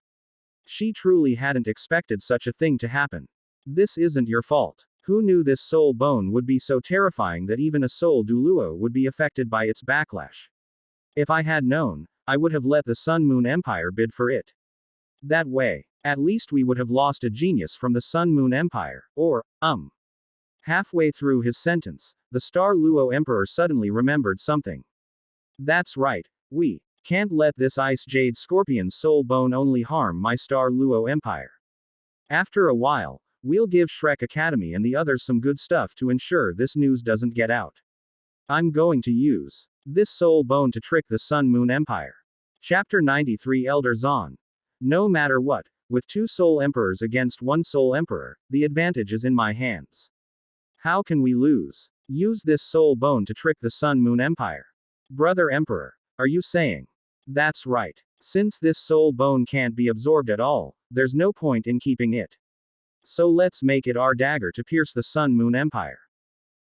She truly hadn't expected such a thing to happen. This isn't your fault. Who knew this soul bone would be so terrifying that even a soul Douluo would be affected by its backlash? If I had known, I would have let the Sun Moon Empire bid for it. That way, at least we would have lost a genius from the Sun Moon Empire, or, Halfway through his sentence, the Star Luo Emperor suddenly remembered something. That's right, we can't let this Ice Jade Scorpion's soul bone only harm my Star Luo Empire. After a while, we'll give Shrek Academy and the others some good stuff to ensure this news doesn't get out. I'm going to use this soul bone to trick the Sun Moon Empire. Chapter 93 Elder Zan. No matter what, with 2 Soul Emperors against 1 Soul Emperor, the advantage is in my hands. How can we lose? Use this soul bone to trick the Sun Moon Empire. Brother Emperor, are you saying? That's right. Since this soul bone can't be absorbed at all, there's no point in keeping it. So let's make it our dagger to pierce the Sun Moon Empire.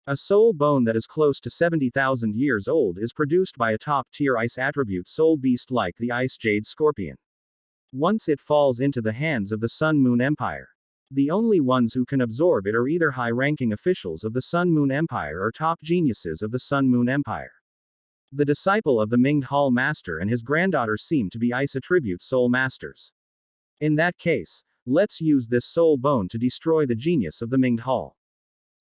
A soul bone that is close to 70,000 years old is produced by a top-tier ice attribute soul beast like the Ice Jade Scorpion. Once it falls into the hands of the Sun Moon Empire, the only ones who can absorb it are either high-ranking officials of the Sun Moon Empire or top geniuses of the Sun Moon Empire. The disciple of the Minged Hall Master and his granddaughter seem to be ice attribute soul masters. In that case, let's use this soul bone to destroy the genius of the Minged Hall.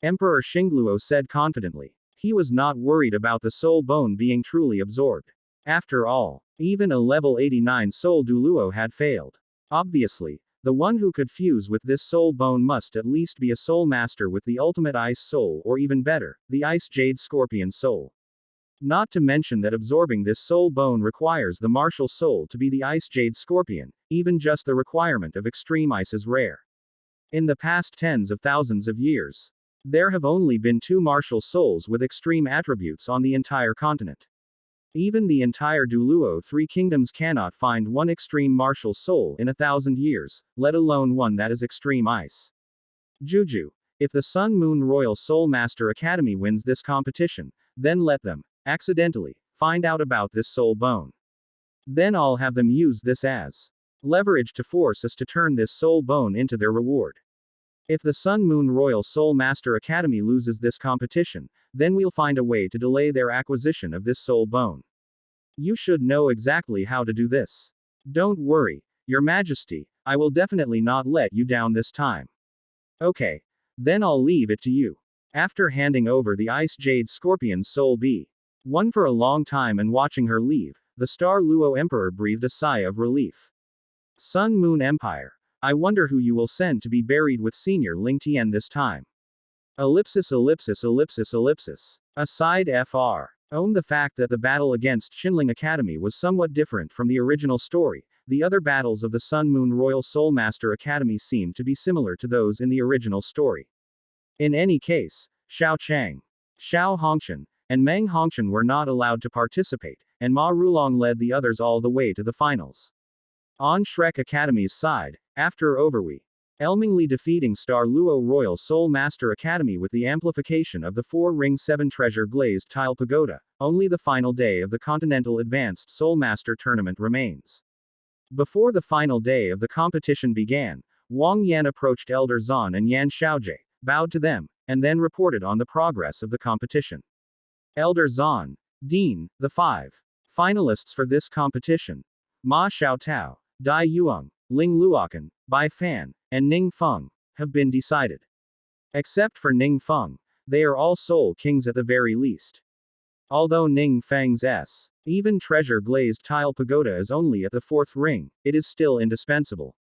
Emperor Xingluo said confidently. He was not worried about the soul bone being truly absorbed. After all, even a level 89 soul Douluo had failed. Obviously, the one who could fuse with this soul bone must at least be a soul master with the ultimate ice soul, or even better, the Ice Jade Scorpion soul. Not to mention that absorbing this soul bone requires the martial soul to be the Ice Jade Scorpion. Even just the requirement of extreme ice is rare. In the past tens of thousands of years, there have only been 2 martial souls with extreme attributes on the entire continent. Even the entire Douluo 3 kingdoms cannot find one extreme martial soul in 1,000 years, let alone one that is extreme ice. Juju. If the Sun Moon Royal Soul Master Academy wins this competition, then let them, accidentally, find out about this soul bone. Then I'll have them use this as leverage to force us to turn this soul bone into their reward. If the Sun Moon Royal Soul Master Academy loses this competition, then we'll find a way to delay their acquisition of this soul bone. You should know exactly how to do this. Don't worry, Your Majesty, I will definitely not let you down this time. Okay. Then I'll leave it to you. After handing over the Ice Jade Scorpion's soul B1 for a long time and watching her leave, the Star Luo Emperor breathed a sigh of relief. Sun Moon Empire. I wonder who you will send to be buried with Senior Ling Tian this time. Ellipsis ellipsis ellipsis ellipsis. Aside fr. The fact that the battle against Qinling Academy was somewhat different from the original story, the other battles of the Sun Moon Royal Soul Master Academy seemed to be similar to those in the original story. In any case, Xiao Chang, Xiao Hongqian, and Meng Hongqian were not allowed to participate, and Ma Rulong led the others all the way to the finals. On Shrek Academy's side, after overwhelmingly defeating Star Luo Royal Soul Master Academy with the amplification of the 4-ring 7 treasure glazed tile pagoda, only the final day of the Continental Advanced Soul Master Tournament remains. Before the final day of the competition began, Wang Yan approached Elder Zan and Yan Xiaojie, bowed to them, and then reported on the progress of the competition. Elder Zan, Dean, the 5 finalists for this competition, Ma Xiaotao, Dai Yuang, Ling Luokan, Bai Fan, and Ning Feng, have been decided. Except for Ning Feng, they are all Soul Kings at the very least. Although Ning Feng's even treasure glazed tile pagoda is only at the 4th ring, it is still indispensable.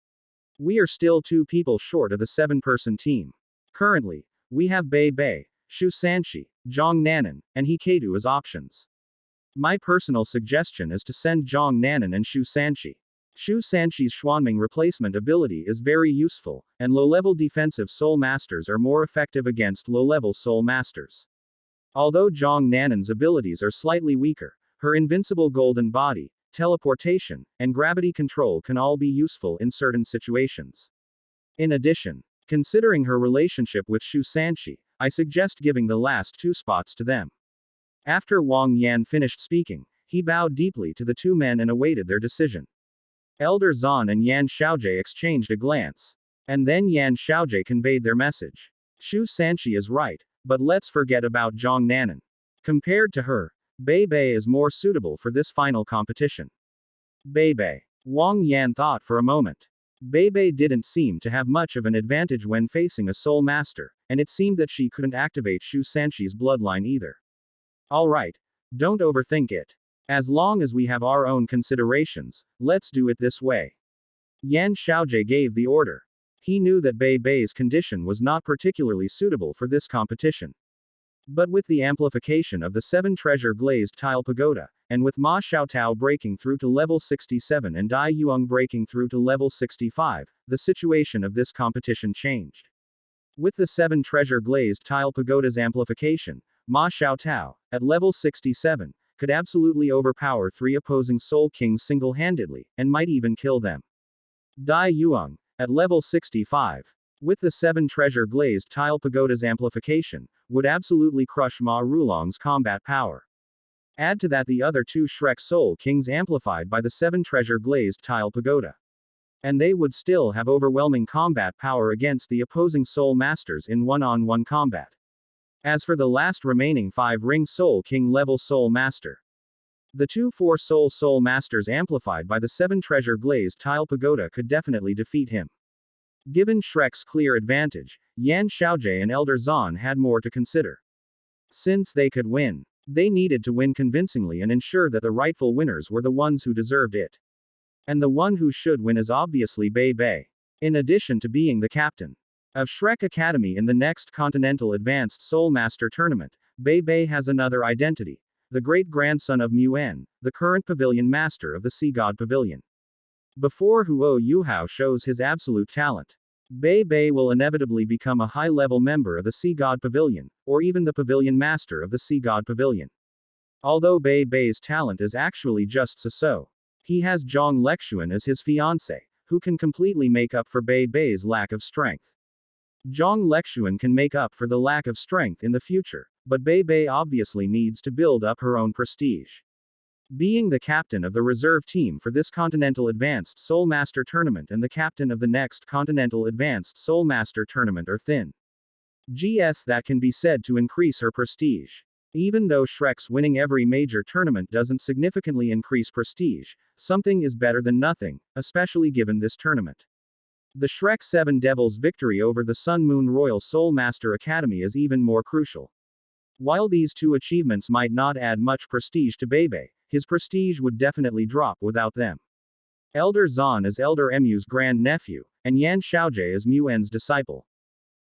We are still 2 people short of the 7-person team. Currently, we have Bei Bei, Shu Sanshi, Zhang Nanan, and Hikaidu as options. My personal suggestion is to send Zhang Nanan and Shu Sanshi. Shu Sanshi's Xuanming replacement ability is very useful, and low-level defensive soul masters are more effective against low-level soul masters. Although Zhang Nanan's abilities are slightly weaker, her invincible golden body, teleportation, and gravity control can all be useful in certain situations. In addition, considering her relationship with Shu Sanshi, I suggest giving the last 2 spots to them. After Wang Yan finished speaking, he bowed deeply to the 2 men and awaited their decision. Elder Zan and Yan Xiaojie exchanged a glance. And then Yan Xiaojie conveyed their message. Shu Sanshi is right, but let's forget about Zhang Nanan. Compared to her, Bei Bei is more suitable for this final competition. Bei Bei. Wang Yan thought for a moment. Bei Bei didn't seem to have much of an advantage when facing a soul master, and it seemed that she couldn't activate Shu Sanqi's bloodline either. Alright. Don't overthink it. As long as we have our own considerations, let's do it this way. Yan Xiaojie gave the order. He knew that Bei Bei's condition was not particularly suitable for this competition. But with the amplification of the 7 treasure glazed tile pagoda, and with Ma Xiaotao breaking through to level 67 and Dai Yuang breaking through to level 65, the situation of this competition changed. With the 7 treasure glazed tile pagoda's amplification, Ma Xiaotao, at level 67, could absolutely overpower 3 opposing Soul Kings single-handedly, and might even kill them. Dai Yuang, at level 65, with the 7 treasure glazed tile pagoda's amplification, would absolutely crush Ma Rulong's combat power. Add to that the other 2 Shrek Soul Kings amplified by the 7 treasure glazed tile pagoda. And they would still have overwhelming combat power against the opposing Soul Masters in one-on-one combat. As for the last remaining 5 Ring Soul King level Soul Master, the 2 4 Soul Masters amplified by the 7 treasure glazed tile pagoda could definitely defeat him. Given Shrek's clear advantage, Yan Xiaojie and Elder Zan had more to consider. Since they could win, they needed to win convincingly and ensure that the rightful winners were the ones who deserved it. And the one who should win is obviously Bei Bei. In addition to being the captain of Shrek Academy in the next Continental Advanced Soul Master Tournament, Bei Bei has another identity, the great-grandson of Muen, the current Pavilion Master of the Sea God Pavilion. Before Huo Yuhao shows his absolute talent, Bei Bei will inevitably become a high-level member of the Sea God Pavilion, or even the Pavilion Master of the Sea God Pavilion. Although Bei Bei's talent is actually just so. He has Zhang Lexuan as his fiancé, who can completely make up for Bei Bei's lack of strength. Zhang Lexuan can make up for the lack of strength in the future, but Bei Bei obviously needs to build up her own prestige. Being the captain of the reserve team for this Continental Advanced Soul Master Tournament and the captain of the next Continental Advanced Soul Master Tournament are thin GS that can be said to increase her prestige. Even though Shrek's winning every major tournament doesn't significantly increase prestige, something is better than nothing, especially given this tournament. The Shrek 7 Devils victory over the Sun Moon Royal Soul Master Academy is even more crucial. While these 2 achievements might not add much prestige to Bei Bei, his prestige would definitely drop without them. Elder Zan is Elder Mu's grand-nephew, and Yan Xiaojie is Muen's disciple.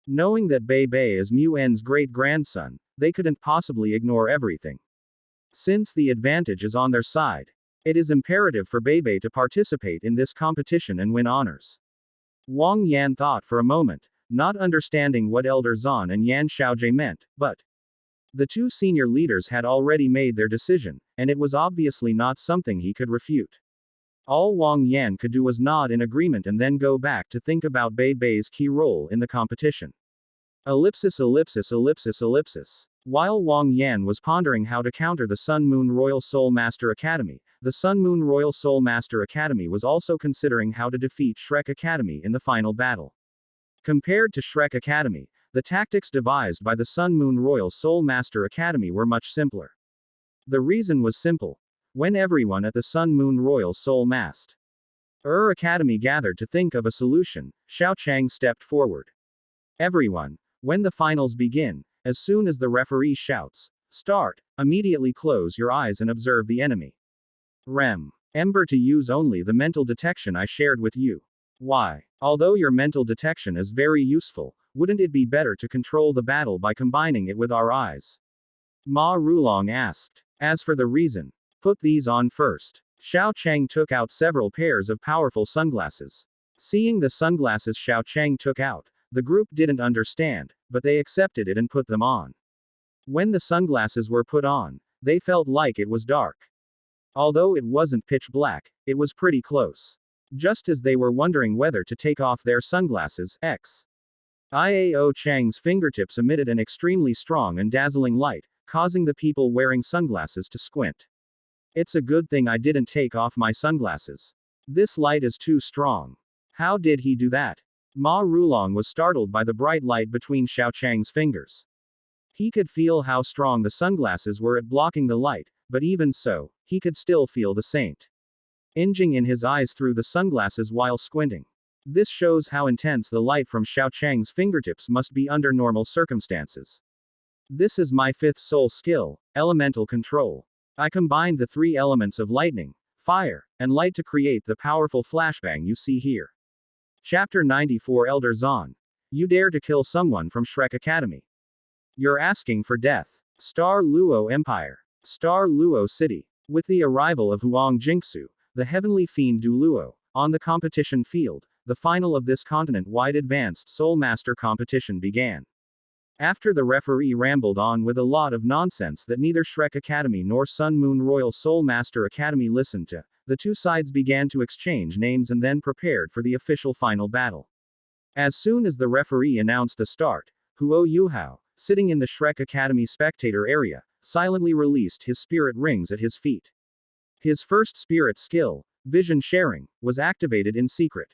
Knowing that Bei Bei is Muen's great-grandson, they couldn't possibly ignore everything. Since the advantage is on their side, it is imperative for Bei Bei to participate in this competition and win honors. Wang Yan thought for a moment, not understanding what Elder Zan and Yan Xiaojie meant, but the 2 senior leaders had already made their decision, and it was obviously not something he could refute. All Wang Yan could do was nod in agreement and then go back to think about Bei Bei's key role in the competition. Ellipsis ellipsis ellipsis ellipsis. While Wang Yan was pondering how to counter the Sun Moon Royal Soul Master Academy, the Sun Moon Royal Soul Master Academy was also considering how to defeat Shrek Academy in the final battle. Compared to Shrek Academy, the tactics devised by the Sun Moon Royal Soul Master Academy were much simpler. The reason was simple. When everyone at the Sun Moon Royal Soul Master Academy gathered to think of a solution, Xiao Chang stepped forward. Everyone, when the finals begin, as soon as the referee shouts, "Start," immediately close your eyes and observe the enemy. Rem. Ember to use only the mental detection I shared with you. Why? Although your mental detection is very useful, wouldn't it be better to control the battle by combining it with our eyes? Ma Rulong asked. As for the reason, put these on first. Xiao Chang took out several pairs of powerful sunglasses. Seeing the sunglasses Xiao Chang took out, the group didn't understand, but they accepted it and put them on. When the sunglasses were put on, they felt like it was dark. Although it wasn't pitch black, it was pretty close. Just as they were wondering whether to take off their sunglasses, Iao Chang's fingertips emitted an extremely strong and dazzling light, causing the people wearing sunglasses to squint. It's a good thing I didn't take off my sunglasses. This light is too strong. How did he do that? Ma Rulong was startled by the bright light between Xiao Chang's fingers. He could feel how strong the sunglasses were at blocking the light, but even so, he could still feel the saint inging in his eyes through the sunglasses while squinting. This shows how intense the light from Xiao Chang's fingertips must be under normal circumstances. This is my fifth soul skill, elemental control. I combined the three elements of lightning, fire, and light to create the powerful flashbang you see here. Chapter 94 Elder Zahn. You dare to kill someone from Shrek Academy. You're asking for death. Star Luo Empire. Star Luo City. With the arrival of Huang Qiu, the heavenly fiend Douluo, on the competition field, the final of this continent-wide advanced Soul Master competition began. After the referee rambled on with a lot of nonsense that neither Shrek Academy nor Sun Moon Royal Soul Master Academy listened to, the two sides began to exchange names and then prepared for the official final battle. As soon as the referee announced the start, Huo Yuhao, sitting in the Shrek Academy spectator area, silently released his spirit rings at his feet. His first spirit skill, vision sharing, was activated in secret,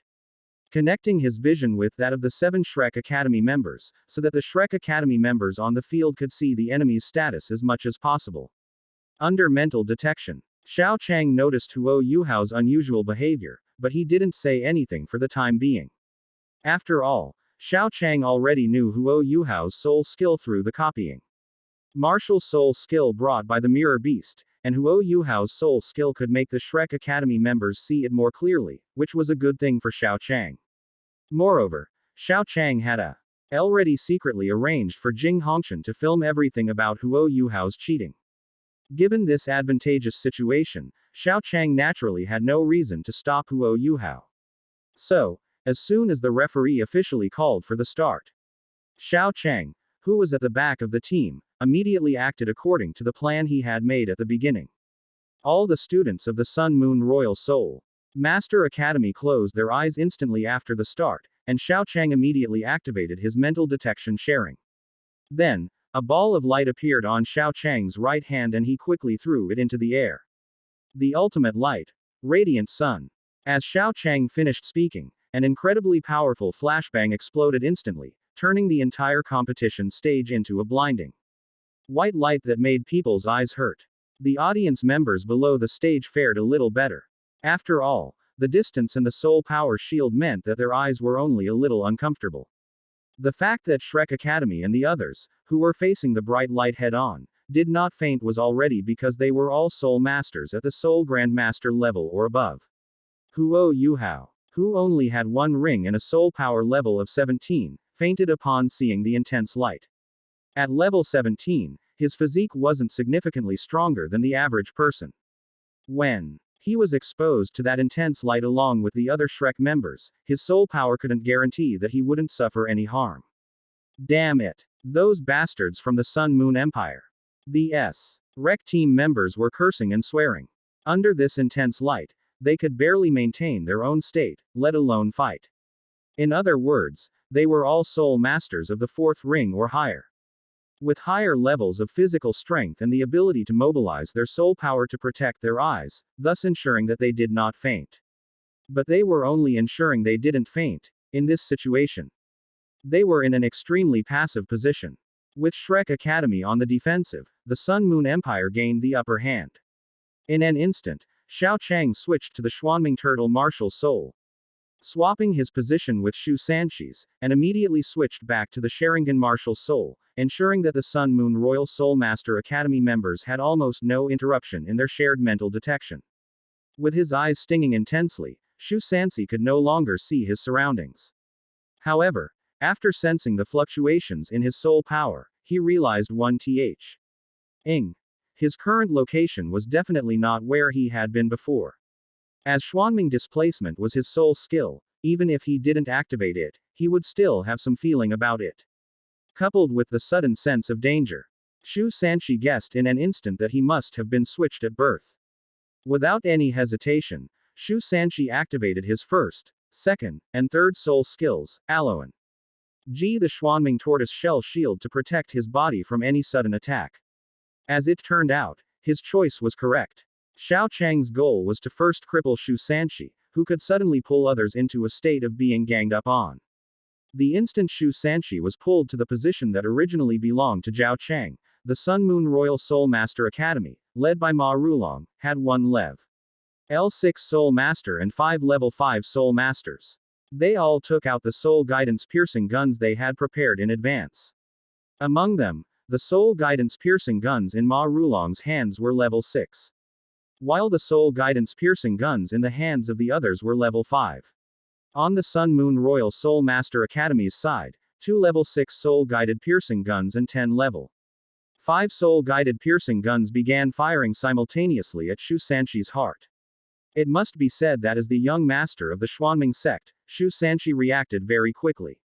connecting his vision with that of the 7 Shrek Academy members, so that the Shrek Academy members on the field could see the enemy's status as much as possible. Under mental detection, Xiao Chang noticed Huo Yuhao's unusual behavior, but he didn't say anything for the time being. After all, Xiao Chang already knew Huo Yuhao's soul skill through the copying martial soul skill brought by the Mirror Beast, and Huo Yuhao's soul skill could make the Shrek Academy members see it more clearly, which was a good thing for Xiao Chang. Moreover, Xiao Chang had already secretly arranged for Jing Hongqian to film everything about Huo Yuhao's cheating. Given this advantageous situation, Xiao Chang naturally had no reason to stop Huo Yuhao. So, as soon as the referee officially called for the start, Xiao Chang, who was at the back of the team, immediately acted according to the plan he had made at the beginning. All the students of the Sun Moon Royal Soul Master Academy closed their eyes instantly after the start, and Xiao Chang immediately activated his mental detection sharing. Then, a ball of light appeared on Xiao Chang's right hand and he quickly threw it into the air. The ultimate light. Radiant Sun. As Xiao Chang finished speaking, an incredibly powerful flashbang exploded instantly, turning the entire competition stage into a blinding white light that made people's eyes hurt. The audience members below the stage fared a little better. After all, the distance and the soul power shield meant that their eyes were only a little uncomfortable. The fact that Shrek Academy and the others, who were facing the bright light head-on, did not faint was already because they were all Soul Masters at the Soul Grandmaster level or above. Huo Yuhao, who only had one ring and a soul power level of 17, fainted upon seeing the intense light. At level 17, his physique wasn't significantly stronger than the average person. When he was exposed to that intense light along with the other Shrek members, his soul power couldn't guarantee that he wouldn't suffer any harm. Damn it. Those bastards from the Sun Moon Empire. The Rec team members were cursing and swearing. Under this intense light, they could barely maintain their own state, let alone fight. In other words, they were all Soul Masters of the 4th ring or higher, with higher levels of physical strength and the ability to mobilize their soul power to protect their eyes, thus ensuring that they did not faint. But they were only ensuring they didn't faint. In this situation, they were in an extremely passive position. With Shrek Academy on the defensive, the Sun Moon Empire gained the upper hand. In an instant, Xiao Chang switched to the Xuanming Turtle Martial Soul, swapping his position with Shu Sanxi's, and immediately switched back to the Sharingan Martial Soul, ensuring that the Sun Moon Royal Soul Master Academy members had almost no interruption in their shared mental detection. With his eyes stinging intensely, Shu Sanxi could no longer see his surroundings. However, after sensing the fluctuations in his soul power, he realized one thing. His current location was definitely not where he had been before. As Xuanming displacement was his soul skill, even if he didn't activate it, he would still have some feeling about it. Coupled with the sudden sense of danger, Shu Sanxi guessed in an instant that he must have been switched at birth. Without any hesitation, Shu Sanxi activated his first, second, and third soul skills, Aloan G, the Xuanming tortoise shell shield to protect his body from any sudden attack. As it turned out, his choice was correct. Xiao Chang's goal was to first cripple Shu Sanxi, who could suddenly pull others into a state of being ganged up on. The instant Shu Sanxi was pulled to the position that originally belonged to Zhao Chang, the Sun Moon Royal Soul Master Academy, led by Ma Rulong, had one Lev L6 Soul Master and 5 Level 5 Soul Masters. They all took out the soul guidance piercing guns they had prepared in advance. Among them, the soul guidance piercing guns in Ma Rulong's hands were level 6. While the soul guidance piercing guns in the hands of the others were level 5. On the Sun Moon Royal Soul Master Academy's side, 2 level 6 soul guided piercing guns and 10 level 5 soul guided piercing guns began firing simultaneously at Shu Sanqi's heart. It must be said that as the young master of the Xuanming sect, Shu Sanqi reacted very quickly.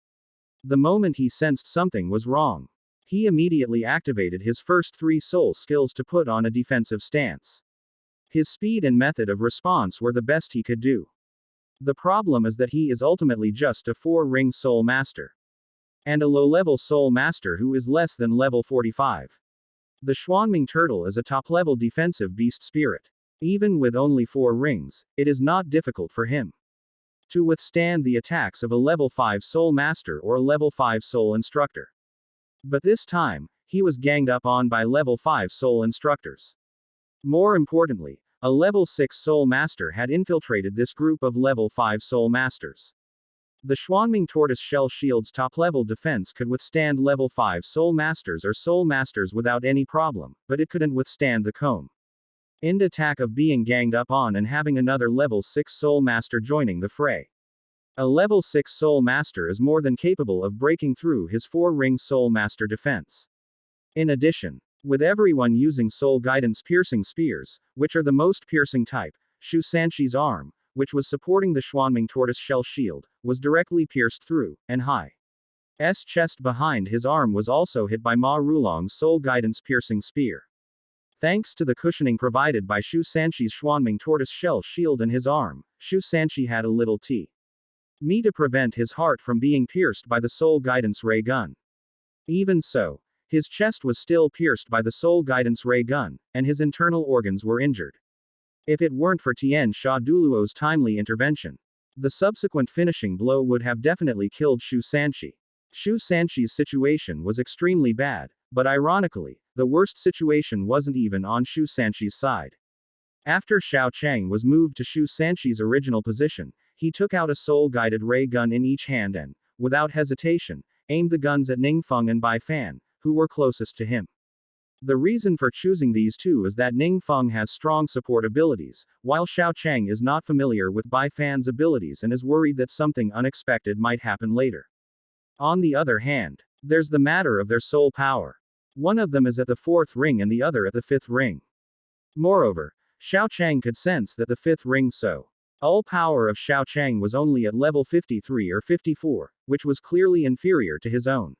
The moment he sensed something was wrong, he immediately activated his first 3 soul skills to put on a defensive stance. His speed and method of response were the best he could do. The problem is that he is ultimately just a 4-ring soul master. And a low-level soul master who is less than level 45. The Xuanming turtle is a top-level defensive beast spirit. Even with only 4 rings, it is not difficult for him to withstand the attacks of a level 5 soul master or a level 5 soul instructor. But this time, he was ganged up on by level 5 soul instructors. More importantly, a level 6 soul master had infiltrated this group of level 5 soul masters. The Xuanming tortoise shell shield's top-level defense could withstand level 5 soul masters or soul masters without any problem, but it couldn't withstand the comb-end attack of being ganged up on and having another level 6 soul master joining the fray. A level 6 soul master is more than capable of breaking through his 4-ring soul master defense. In addition, with everyone using soul guidance piercing spears, which are the most piercing type, Shu Sanqi's arm, which was supporting the Xuanming tortoise shell shield, was directly pierced through, and Hai's chest behind his arm was also hit by Ma Rulong's soul guidance piercing spear. Thanks to the cushioning provided by Shu Sanqi's Xuanming tortoise shell shield and his arm, Shu Sanqi had a little me to prevent his heart from being pierced by the soul guidance ray gun. Even so, his chest was still pierced by the soul guidance ray gun, and his internal organs were injured. If it weren't for Tian Sha Douluo's timely intervention, the subsequent finishing blow would have definitely killed Shu Sanqi. Shu Sanqi's situation was extremely bad, but ironically, the worst situation wasn't even on Shu Sanqi's side. After Xiao Chang was moved to Shu Sanqi's original position, he took out a soul-guided ray gun in each hand and, without hesitation, aimed the guns at Ningfeng and Bai Fan, who were closest to him. The reason for choosing these two is that Ningfeng has strong support abilities, while Xiao Chang is not familiar with Bai Fan's abilities and is worried that something unexpected might happen later. On the other hand, there's the matter of their soul power. One of them is at the 4th ring and the other at the 5th ring. Moreover, Xiao Chang could sense that the 5th ring's soul power of Xiao Chang was only at level 53 or 54, which was clearly inferior to his own.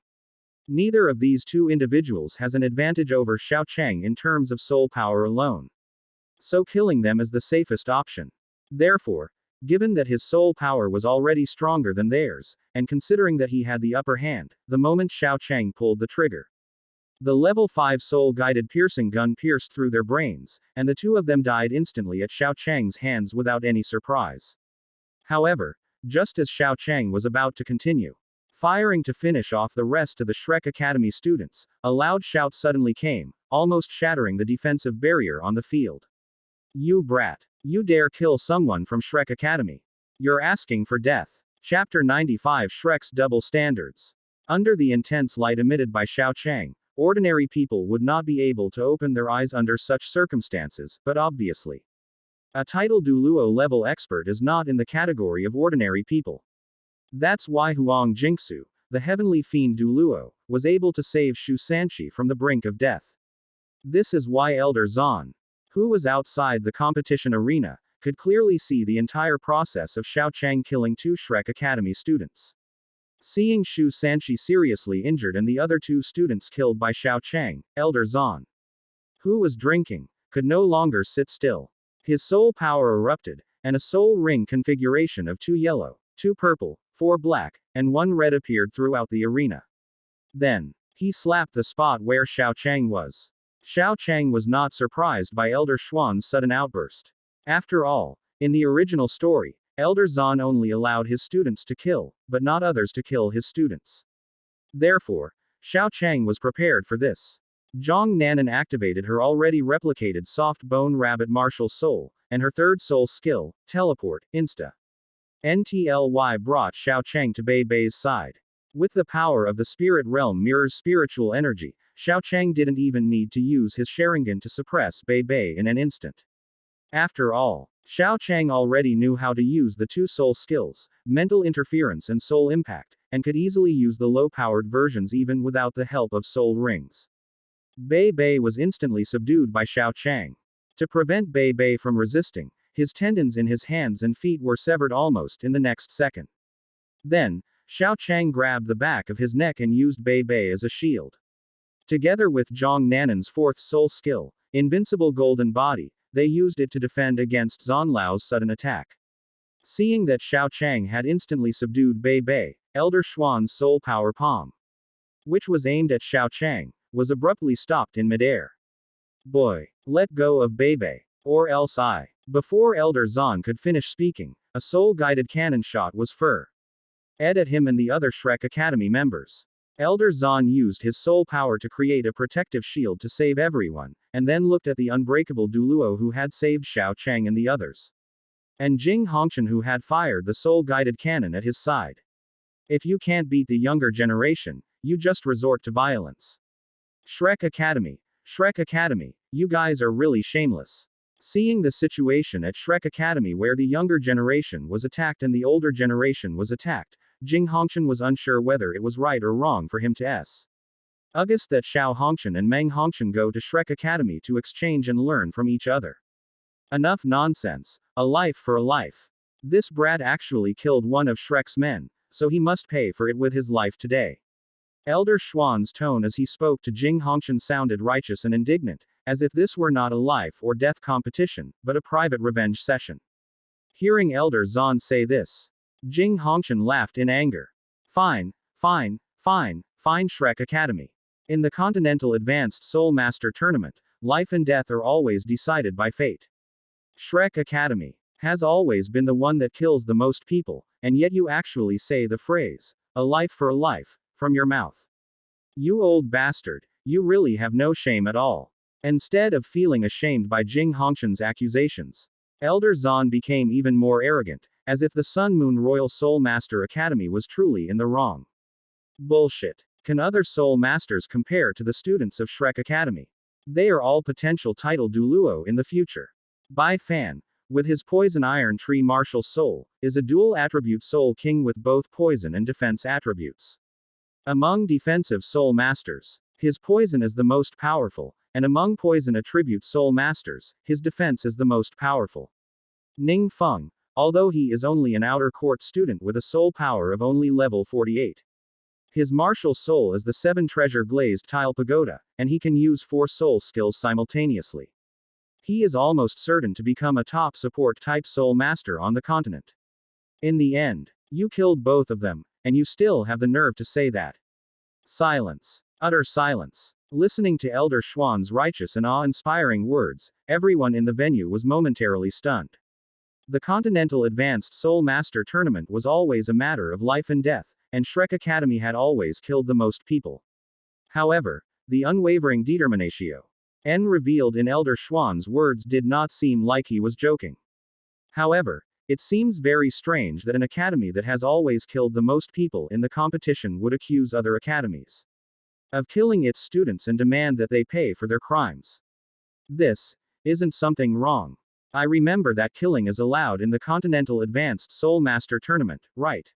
Neither of these two individuals has an advantage over Xiao Chang in terms of soul power alone. So killing them is the safest option. Therefore, given that his soul power was already stronger than theirs, and considering that he had the upper hand, the moment Xiao Chang pulled the trigger, the level 5 soul-guided piercing gun pierced through their brains, and the two of them died instantly at Xiao Chang's hands without any surprise. However, just as Xiao Chang was about to continue firing to finish off the rest of the Shrek Academy students, a loud shout suddenly came, almost shattering the defensive barrier on the field. "You brat! You dare kill someone from Shrek Academy! You're asking for death!" Chapter 95 Shrek's Double Standards. Under the intense light emitted by Xiao Chang, ordinary people would not be able to open their eyes under such circumstances, but obviously, a title Douluo level expert is not in the category of ordinary people. That's why Huang Qiu, the heavenly fiend Douluo, was able to save Shu Sanqi from the brink of death. This is why Elder Zan, who was outside the competition arena, could clearly see the entire process of Xiao Chang killing 2 Shrek Academy students. Seeing Shu Sanqi seriously injured and the other 2 students killed by Xiao Chang, Elder Zan, who was drinking, could no longer sit still. His soul power erupted, and a soul ring configuration of 2 yellow, 2 purple, 4 black, and 1 red appeared throughout the arena. Then, he slapped the spot where Xiao Chang was. Xiao Chang was not surprised by Elder Xuan's sudden outburst. After all, in the original story, Elder Zan only allowed his students to kill, but not others to kill his students. Therefore, Xiao Chang was prepared for this. Zhang Nanan activated her already replicated soft bone rabbit martial soul, and her 3rd soul skill, teleport, insta. NTLY brought Xiao Chang to Bei Bei's side. With the power of the spirit realm mirror's spiritual energy, Xiao Chang didn't even need to use his Sharingan to suppress Bei Bei in an instant. After all, Xiao Chang already knew how to use the two soul skills, mental interference and soul impact, and could easily use the low-powered versions even without the help of soul rings. Bei Bei was instantly subdued by Xiao Chang. To prevent Bei Bei from resisting, his tendons in his hands and feet were severed almost in the next second. Then, Xiao Chang grabbed the back of his neck and used Bei Bei as a shield. Together with Zhang Nanan's fourth soul skill, Invincible Golden Body, they used it to defend against Zanlao's sudden attack. Seeing that Xiao Chang had instantly subdued Bei Bei, Elder Xuan's soul power palm, which was aimed at Xiao Chang, was abruptly stopped in midair. Boy, let go of Bei Bei, or else I. Before Elder Zan could finish speaking, a soul-guided cannon shot was fired at him and the other Shrek Academy members. Elder Zan used his soul power to create a protective shield to save everyone, and then looked at the unbreakable Douluo who had saved Xiao Chang and the others. And Jing Hongqian who had fired the soul-guided cannon at his side. If you can't beat the younger generation, you just resort to violence. Shrek Academy, you guys are really shameless. Seeing the situation at Shrek Academy where the younger generation was attacked and the older generation was attacked, Jing Hongqian was unsure whether it was right or wrong for him to suggest that Xiao Hongqian and Meng Hongqian go to Shrek Academy to exchange and learn from each other. Enough nonsense. A life for a life. This brat actually killed one of Shrek's men, so he must pay for it with his life today. Elder Xuan's tone as he spoke to Jing Hongqian sounded righteous and indignant, as if this were not a life or death competition, but a private revenge session. Hearing Elder Zan say this, Jing Hongqian laughed in anger. Fine, Shrek Academy. In the Continental Advanced Soul Master Tournament, life and death are always decided by fate. Shrek Academy has always been the one that kills the most people, and yet you actually say the phrase, a life for a life, from your mouth. You old bastard, you really have no shame at all. Instead of feeling ashamed by Jing Hongqian's accusations, Elder Zan became even more arrogant, as if the Sun Moon Royal Soul Master Academy was truly in the wrong. Bullshit. Can other Soul Masters compare to the students of Shrek Academy? They are all potential title Douluo in the future. Bai Fan, with his Poison Iron Tree Martial Soul, is a dual attribute Soul King with both poison and defense attributes. Among defensive Soul Masters, his poison is the most powerful, and among poison attribute Soul Masters, his defense is the most powerful. Ning Feng, although he is only an outer court student with a soul power of only level 48. His martial soul is the 7 treasure glazed tile pagoda, and he can use 4 soul skills simultaneously. He is almost certain to become a top support type Soul Master on the continent. In the end, you killed both of them, and you still have the nerve to say that. Silence. Utter silence. Listening to Elder Xuan's righteous and awe-inspiring words, everyone in the venue was momentarily stunned. The Continental Advanced Soul Master Tournament was always a matter of life and death, and Shrek Academy had always killed the most people. However, the unwavering determinatio revealed in Elder Xuan's words did not seem like he was joking. However, it seems very strange that an academy that has always killed the most people in the competition would accuse other academies of killing its students and demand that they pay for their crimes. This isn't something wrong. I remember that killing is allowed in the Continental Advanced Soul Master Tournament, right?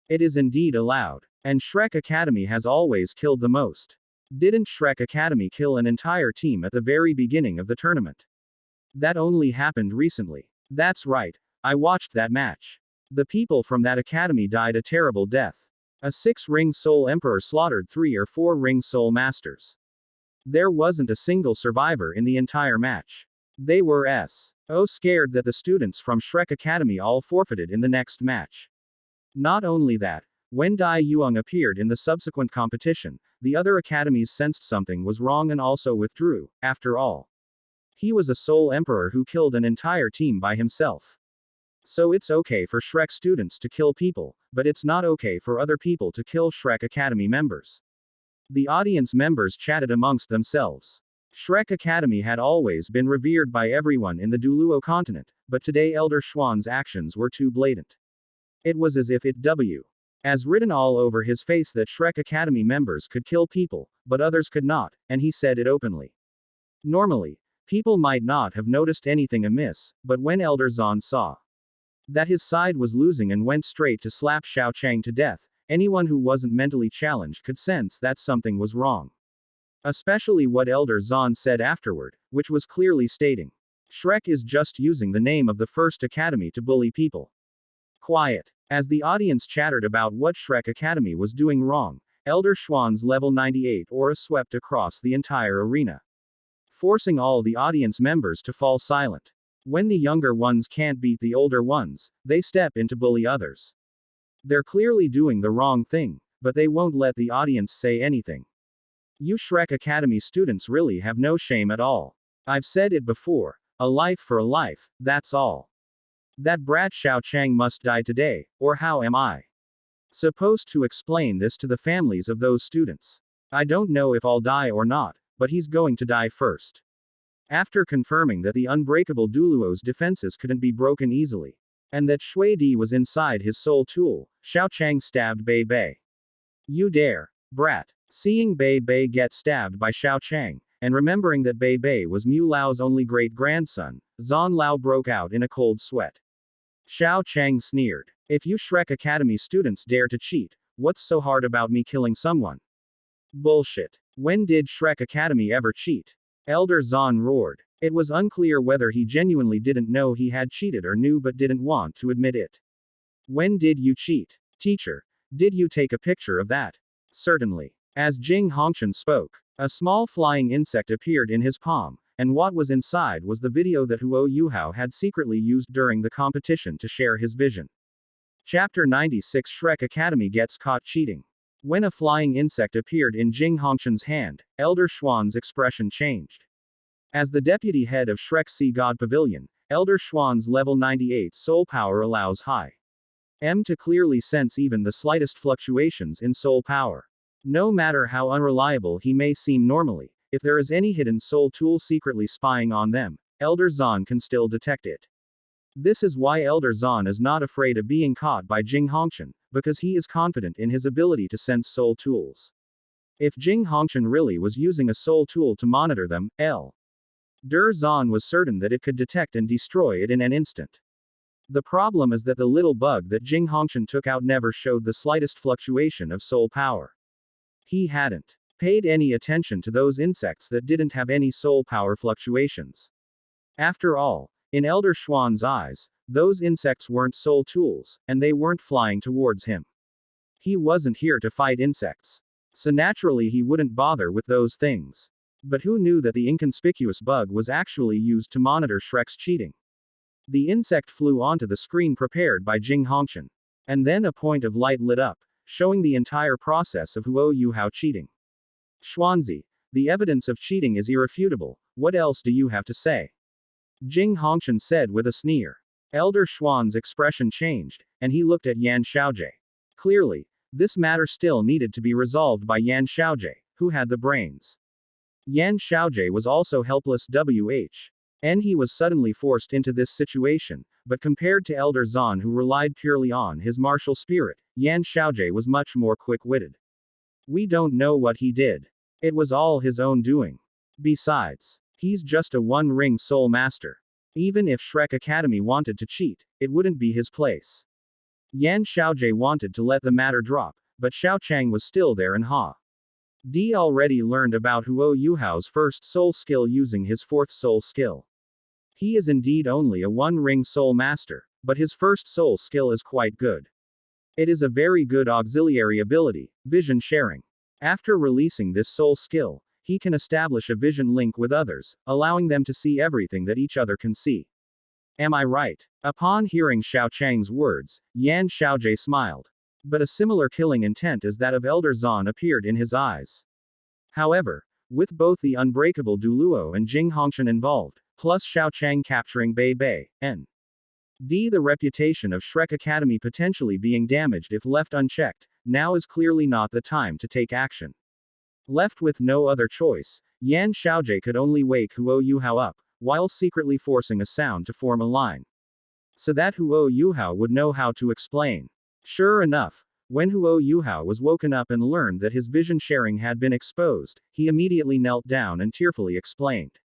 It is indeed allowed. And Shrek Academy has always killed the most. Didn't Shrek Academy kill an entire team at the very beginning of the tournament? That only happened recently. That's right, I watched that match. The people from that academy died a terrible death. A 6-ring Soul Emperor slaughtered 3 or 4 ring Soul Masters. There wasn't a single survivor in the entire match. They were so scared that the students from Shrek Academy all forfeited in the next match. Not only that, when Dai Yuang appeared in the subsequent competition, the other academies sensed something was wrong and also withdrew. After all, he was a Soul Emperor who killed an entire team by himself. So it's okay for Shrek students to kill people, but it's not okay for other people to kill Shrek Academy members. The audience members chatted amongst themselves. Shrek Academy had always been revered by everyone in the Douluo continent, but today Elder Xuan's actions were too blatant. It was as if it as written all over his face that Shrek Academy members could kill people, but others could not, and he said it openly. Normally, people might not have noticed anything amiss, but when Elder Zan saw that his side was losing and went straight to slap Xiao Chang to death, anyone who wasn't mentally challenged could sense that something was wrong. Especially what Elder Zan said afterward, which was clearly stating, Shrek is just using the name of the first academy to bully people. Quiet. As the audience chattered about what Shrek Academy was doing wrong, Elder Schwann's level 98 aura swept across the entire arena, forcing all the audience members to fall silent. When the younger ones can't beat the older ones, they step in to bully others. They're clearly doing the wrong thing, but they won't let the audience say anything. You Shrek Academy students really have no shame at all. I've said it before, a life for a life, that's all. That brat Xiao Chang must die today, or how am I supposed to explain this to the families of those students? I don't know if I'll die or not, but he's going to die first. After confirming that the unbreakable Douluo's defenses couldn't be broken easily, and that Shui Di was inside his soul tool, Xiao Chang stabbed Bei Bei. You dare, brat. Seeing Bei Bei get stabbed by Xiao Chang, and remembering that Bei Bei was Mu Lao's only great-grandson, Zan Lao broke out in a cold sweat. Xiao Chang sneered. If you Shrek Academy students dare to cheat, what's so hard about me killing someone? Bullshit. When did Shrek Academy ever cheat? Elder Zan roared. It was unclear whether he genuinely didn't know he had cheated or knew but didn't want to admit it. When did you cheat? Teacher, did you take a picture of that? Certainly. As Jing Hongchen spoke, a small flying insect appeared in his palm, and what was inside was the video that Huo Yuhao had secretly used during the competition to share his vision. Chapter 96 Shrek Academy gets caught cheating. When a flying insect appeared in Jing Hongchen's hand, Elder Schwann's expression changed. As the deputy head of Shrek's Sea God Pavilion, Elder Schwann's level 98 soul power allows high M to clearly sense even the slightest fluctuations in soul power. No matter how unreliable he may seem normally, if there is any hidden soul tool secretly spying on them, Elder Zan can still detect it. This is why Elder Zan is not afraid of being caught by Jing Hongchen, because he is confident in his ability to sense soul tools. If Jing Hongchen really was using a soul tool to monitor them, Elder Zan was certain that it could detect and destroy it in an instant. The problem is that the little bug that Jing Hongchen took out never showed the slightest fluctuation of soul power. He hadn't paid any attention to those insects that didn't have any soul power fluctuations. After all, in Elder Schwann's eyes, those insects weren't soul tools, and they weren't flying towards him. He wasn't here to fight insects. So naturally he wouldn't bother with those things. But who knew that the inconspicuous bug was actually used to monitor Shrek's cheating? The insect flew onto the screen prepared by Jing Hongchen. And then a point of light lit up, showing the entire process of Huo Yuhao cheating. Xuanzi, the evidence of cheating is irrefutable, what else do you have to say? Jing Hongchen said with a sneer. Elder Schwann's expression changed, and he looked at Yan Xiaojie. Clearly, this matter still needed to be resolved by Yan Xiaojie, who had the brains. Yan Xiaojie was also helpless and he was suddenly forced into this situation, but compared to Elder Zan who relied purely on his martial spirit, Yan Xiaojie was much more quick-witted. We don't know what he did. It was all his own doing. Besides, he's just a one-ring soul master. Even if Shrek Academy wanted to cheat, it wouldn't be his place. Yan Xiaojie wanted to let the matter drop, but Xiao Chang was still there and Di already learned about Huo Yuhao's first soul skill using his fourth soul skill. He is indeed only a one-ring soul master, but his first soul skill is quite good. It is a very good auxiliary ability, vision sharing. After releasing this soul skill, he can establish a vision link with others, allowing them to see everything that each other can see. Am I right? Upon hearing Xiao Chang's words, Yan Xiaojie smiled. But a similar killing intent as that of Elder Zan appeared in his eyes. However, with both the unbreakable Douluo and Jing Hongchen involved, plus Xiao Chang capturing Bei Bei, and the reputation of Shrek Academy potentially being damaged if left unchecked, now is clearly not the time to take action. Left with no other choice, Yan Xiaojie could only wake Huo Yuhao up, while secretly forcing a sound to form a line. so that Huo Yuhao would know how to explain. Sure enough, when Huo Yuhao was woken up and learned that his vision sharing had been exposed, he immediately knelt down and tearfully explained.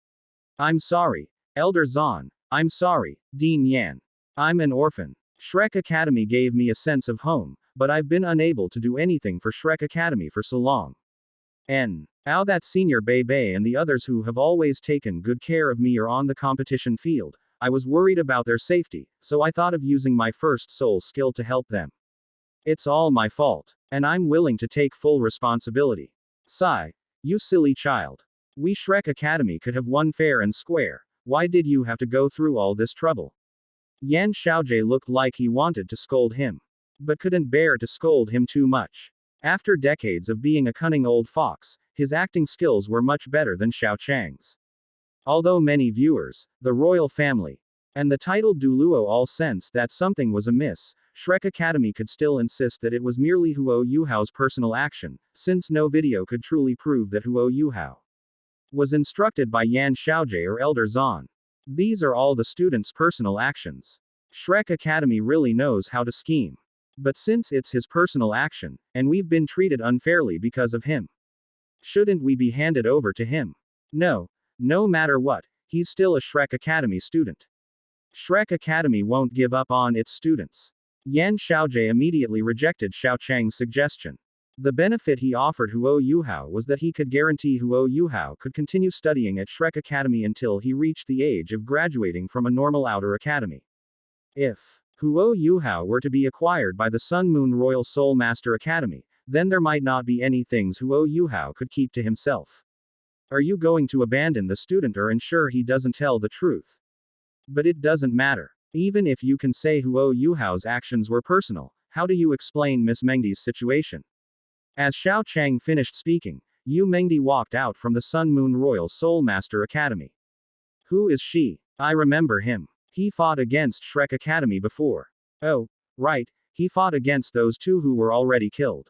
I'm sorry, Elder Zan. I'm sorry, Dean Yan. I'm an orphan. Shrek Academy gave me a sense of home, but I've been unable to do anything for Shrek Academy for so long. Now that Senior Bebe and the others who have always taken good care of me are on the competition field, I was worried about their safety, so I thought of using my first soul skill to help them. It's all my fault, and I'm willing to take full responsibility. Sigh. You silly child. We Shrek Academy could have won fair and square. Why did you have to go through all this trouble? Yan Xiaojie looked like he wanted to scold him, but couldn't bear to scold him too much. After decades of being a cunning old fox, his acting skills were much better than Xiao Chang's. Although many viewers, the royal family, and the titled Douluo all sensed that something was amiss, Shrek Academy could still insist that it was merely Huo Yuhao's personal action, since no video could truly prove that Huo Yuhao was instructed by Yan Xiaojie or Elder Zan. These are all the students' personal actions. Shrek Academy really knows how to scheme. But since it's his personal action, and we've been treated unfairly because of him, shouldn't we be handed over to him? No. No matter what, he's still a Shrek Academy student. Shrek Academy won't give up on its students. Yan Xiaojie immediately rejected Xiao Chang's suggestion. The benefit he offered Huo Yuhao was that he could guarantee Huo Yuhao could continue studying at Shrek Academy until he reached the age of graduating from a normal outer academy. If Huo Yuhao were to be acquired by the Sun Moon Royal Soul Master Academy, then there might not be any things Huo Yuhao could keep to himself. Are you going to abandon the student or ensure he doesn't tell the truth? But it doesn't matter. Even if you can say Huo Yuhao's actions were personal, how do you explain Miss Mengdi's situation? As Xiao Chang finished speaking, Yu Mengdi walked out from the Sun Moon Royal Soul Master Academy. Who is she? I remember him. He fought against Shrek Academy before. Oh, right, he fought against those two who were already killed.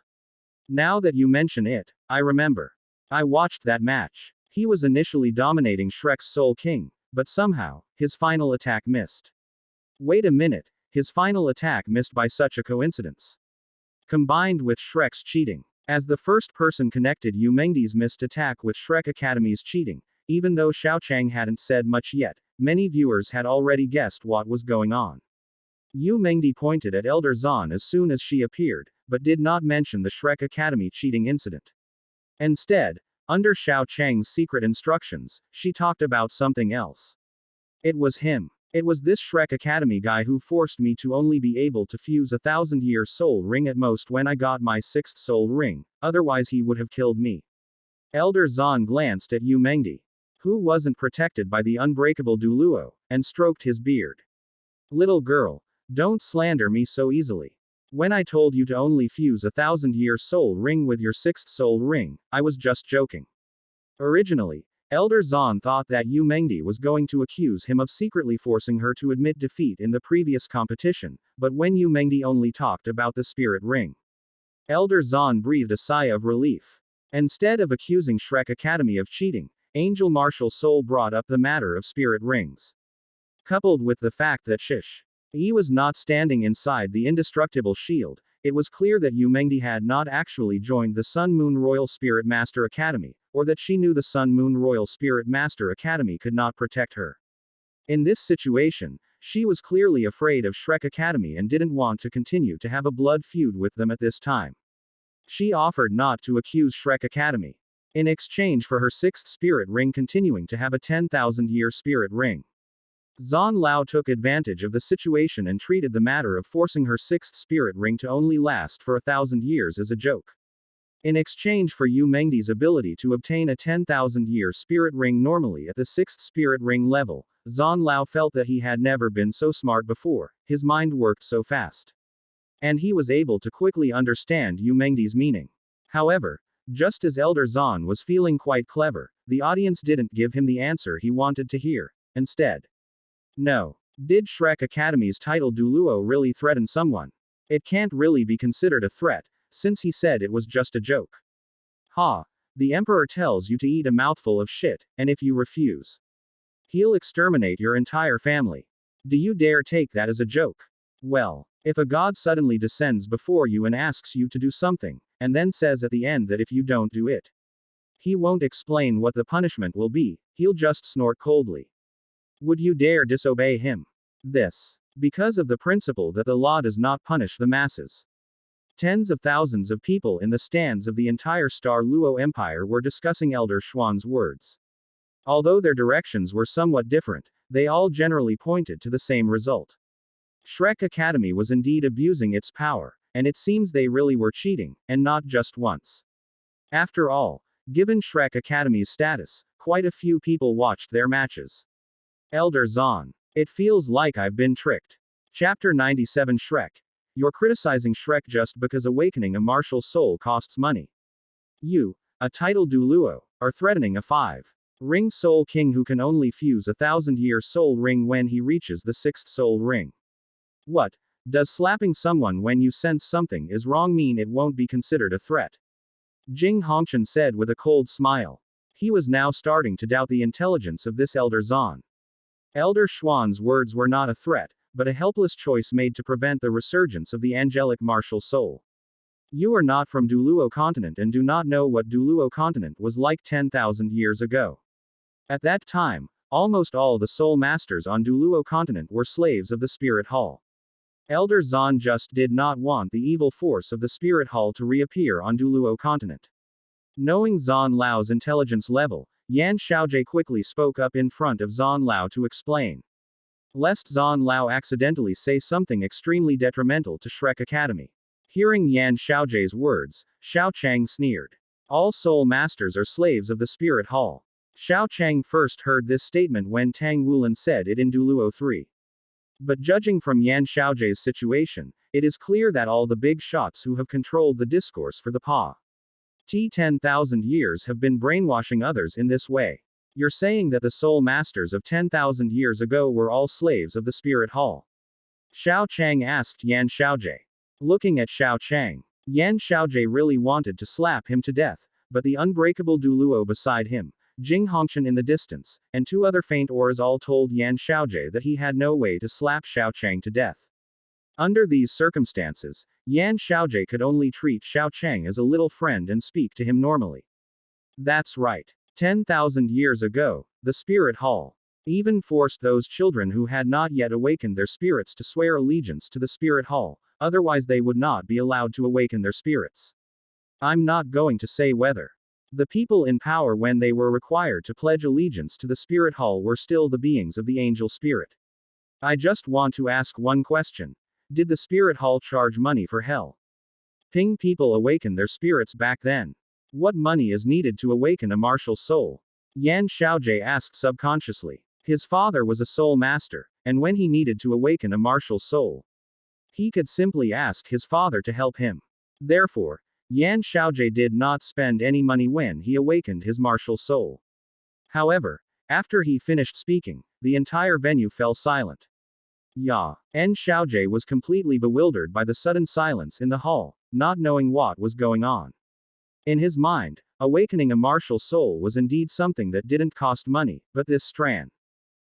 Now that you mention it, I remember. I watched that match. He was initially dominating Shrek's Soul King, but somehow, his final attack missed. Wait a minute, his final attack missed by such a coincidence. Combined with Shrek's cheating. As the first person connected Yu Mengdi's missed attack with Shrek Academy's cheating, even though Xiao Chang hadn't said much yet, many viewers had already guessed what was going on. Yu Mengdi pointed at Elder Zan as soon as she appeared, but did not mention the Shrek Academy cheating incident. Instead, under Xiao Chang's secret instructions, she talked about something else. It was him. It was this Shrek Academy guy who forced me to only be able to fuse a 1,000-year soul ring at most when I got my 6th soul ring, otherwise he would have killed me. Elder Zan glanced at Yu Mengdi, who wasn't protected by the unbreakable Douluo, and stroked his beard. Little girl, don't slander me so easily. When I told you to only fuse a 1,000-year soul ring with your 6th soul ring, I was just joking. Originally, Elder Zan thought that Yu Mengdi was going to accuse him of secretly forcing her to admit defeat in the previous competition, but when Yu Mengdi only talked about the spirit ring, Elder Zan breathed a sigh of relief. Instead of accusing Shrek Academy of cheating, Angel Martial Soul brought up the matter of spirit rings. Coupled with the fact that Yi was not standing inside the indestructible shield, it was clear that Yu Mengdi had not actually joined the Sun Moon Royal Spirit Master Academy, or that she knew the Sun Moon Royal Spirit Master Academy could not protect her. In this situation, she was clearly afraid of Shrek Academy and didn't want to continue to have a blood feud with them at this time. She offered not to accuse Shrek Academy, in exchange for her 6th spirit ring continuing to have a 10,000-year spirit ring. Zan Lao took advantage of the situation and treated the matter of forcing her 6th spirit ring to only last for 1,000 years as a joke. In exchange for Yu Mengdi's ability to obtain a 10,000-year spirit ring normally at the 6th spirit ring level, Zan Lao felt that he had never been so smart before, his mind worked so fast. And he was able to quickly understand Yu Mengdi's meaning. However, just as Elder Zan was feeling quite clever, the audience didn't give him the answer he wanted to hear. Instead, no. Did Shrek Academy's title Douluo really threaten someone? It can't really be considered a threat, since he said it was just a joke. Ha! The Emperor tells you to eat a mouthful of shit, and if you refuse, he'll exterminate your entire family. Do you dare take that as a joke? Well, if a god suddenly descends before you and asks you to do something, and then says at the end that if you don't do it, he won't explain what the punishment will be, he'll just snort coldly. Would you dare disobey him? This. Because of the principle that the law does not punish the masses. Tens of thousands of people in the stands of the entire Star Luo Empire were discussing Elder Xuan's words. Although their directions were somewhat different, they all generally pointed to the same result. Shrek Academy was indeed abusing its power, and it seems they really were cheating, and not just once. After all, given Shrek Academy's status, quite a few people watched their matches. Elder Zahn. It feels like I've been tricked. Chapter 97 Shrek. You're criticizing Shrek just because awakening a martial soul costs money. You, a titled Douluo, are threatening a 5-ring soul king who can only fuse a 1,000-year soul ring when he reaches the 6th soul ring. What? Does slapping someone when you sense something is wrong mean it won't be considered a threat? Jing Hongchen said with a cold smile. He was now starting to doubt the intelligence of this Elder Zahn. Elder Xuan's words were not a threat, but a helpless choice made to prevent the resurgence of the angelic martial soul. You are not from Douluo continent and do not know what Douluo continent was like 10,000 years ago. At that time, almost all the soul masters on Douluo continent were slaves of the Spirit Hall. Elder Zahn just did not want the evil force of the Spirit Hall to reappear on Douluo continent. Knowing Zahn Lao's intelligence level, Yan Xiaojie quickly spoke up in front of Zahn Lao to explain. Lest Zahn Lao accidentally say something extremely detrimental to Shrek Academy. Hearing Yan Xiaojie's words, Xiao Chang sneered. All soul masters are slaves of the Spirit Hall. Xiao Chang first heard this statement when Tang Wulin said it in Douluo 3. But judging from Yan Xiaojie's situation, it is clear that all the big shots who have controlled the discourse for the past 10,000 years have been brainwashing others in this way. You're saying that the soul masters of 10,000 years ago were all slaves of the Spirit Hall? Xiao Chang asked Yan Xiaojie. Looking at Xiao Chang, Yan Xiaojie really wanted to slap him to death, but the unbreakable Douluo beside him, Jing Hongchen in the distance, and 2 other faint auras all told Yan Xiaojie that he had no way to slap Xiao Chang to death. Under these circumstances, Yan Xiaojie could only treat Xiao Chang as a little friend and speak to him normally. That's right. 10,000 years ago, the Spirit Hall even forced those children who had not yet awakened their spirits to swear allegiance to the Spirit Hall, otherwise they would not be allowed to awaken their spirits. I'm not going to say whether the people in power when they were required to pledge allegiance to the Spirit Hall were still the beings of the angel spirit. I just want to ask one question. Did the Spirit Hall charge money for hell? Ping people awaken their spirits back then. What money is needed to awaken a martial soul? Yan Xiaojie asked subconsciously. His father was a soul master, and when he needed to awaken a martial soul, he could simply ask his father to help him. Therefore, Yan Xiaojie did not spend any money when he awakened his martial soul. However, after he finished speaking, the entire venue fell silent. Yan Xiaojie was completely bewildered by the sudden silence in the hall, not knowing what was going on. In his mind, awakening a martial soul was indeed something that didn't cost money, but this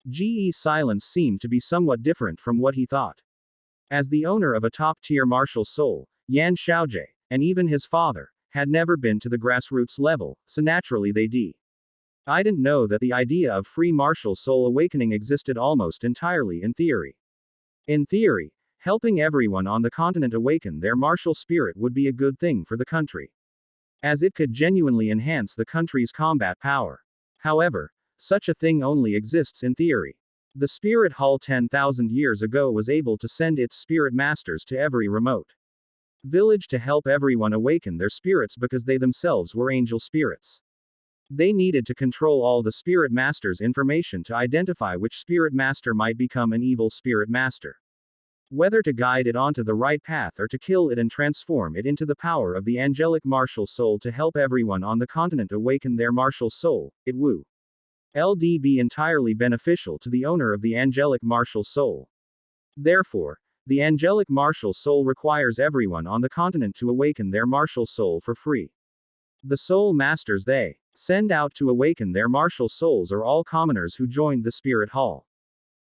GE's silence seemed to be somewhat different from what he thought. As the owner of a top-tier martial soul, Yan Xiaojie, and even his father, had never been to the grassroots level, so naturally they didn't know that the idea of free martial soul awakening existed almost entirely in theory. In theory, helping everyone on the continent awaken their martial spirit would be a good thing for the country, as it could genuinely enhance the country's combat power. However, such a thing only exists in theory. The Spirit Hall 10,000 years ago was able to send its spirit masters to every remote village to help everyone awaken their spirits because they themselves were angel spirits. They needed to control all the spirit masters' information to identify which spirit master might become an evil spirit master. Whether to guide it onto the right path or to kill it and transform it into the power of the angelic martial soul to help everyone on the continent awaken their martial soul, it would be entirely beneficial to the owner of the angelic martial soul. Therefore, the angelic martial soul requires everyone on the continent to awaken their martial soul for free. The soul masters they send out to awaken their martial souls are all commoners who joined the Spirit Hall.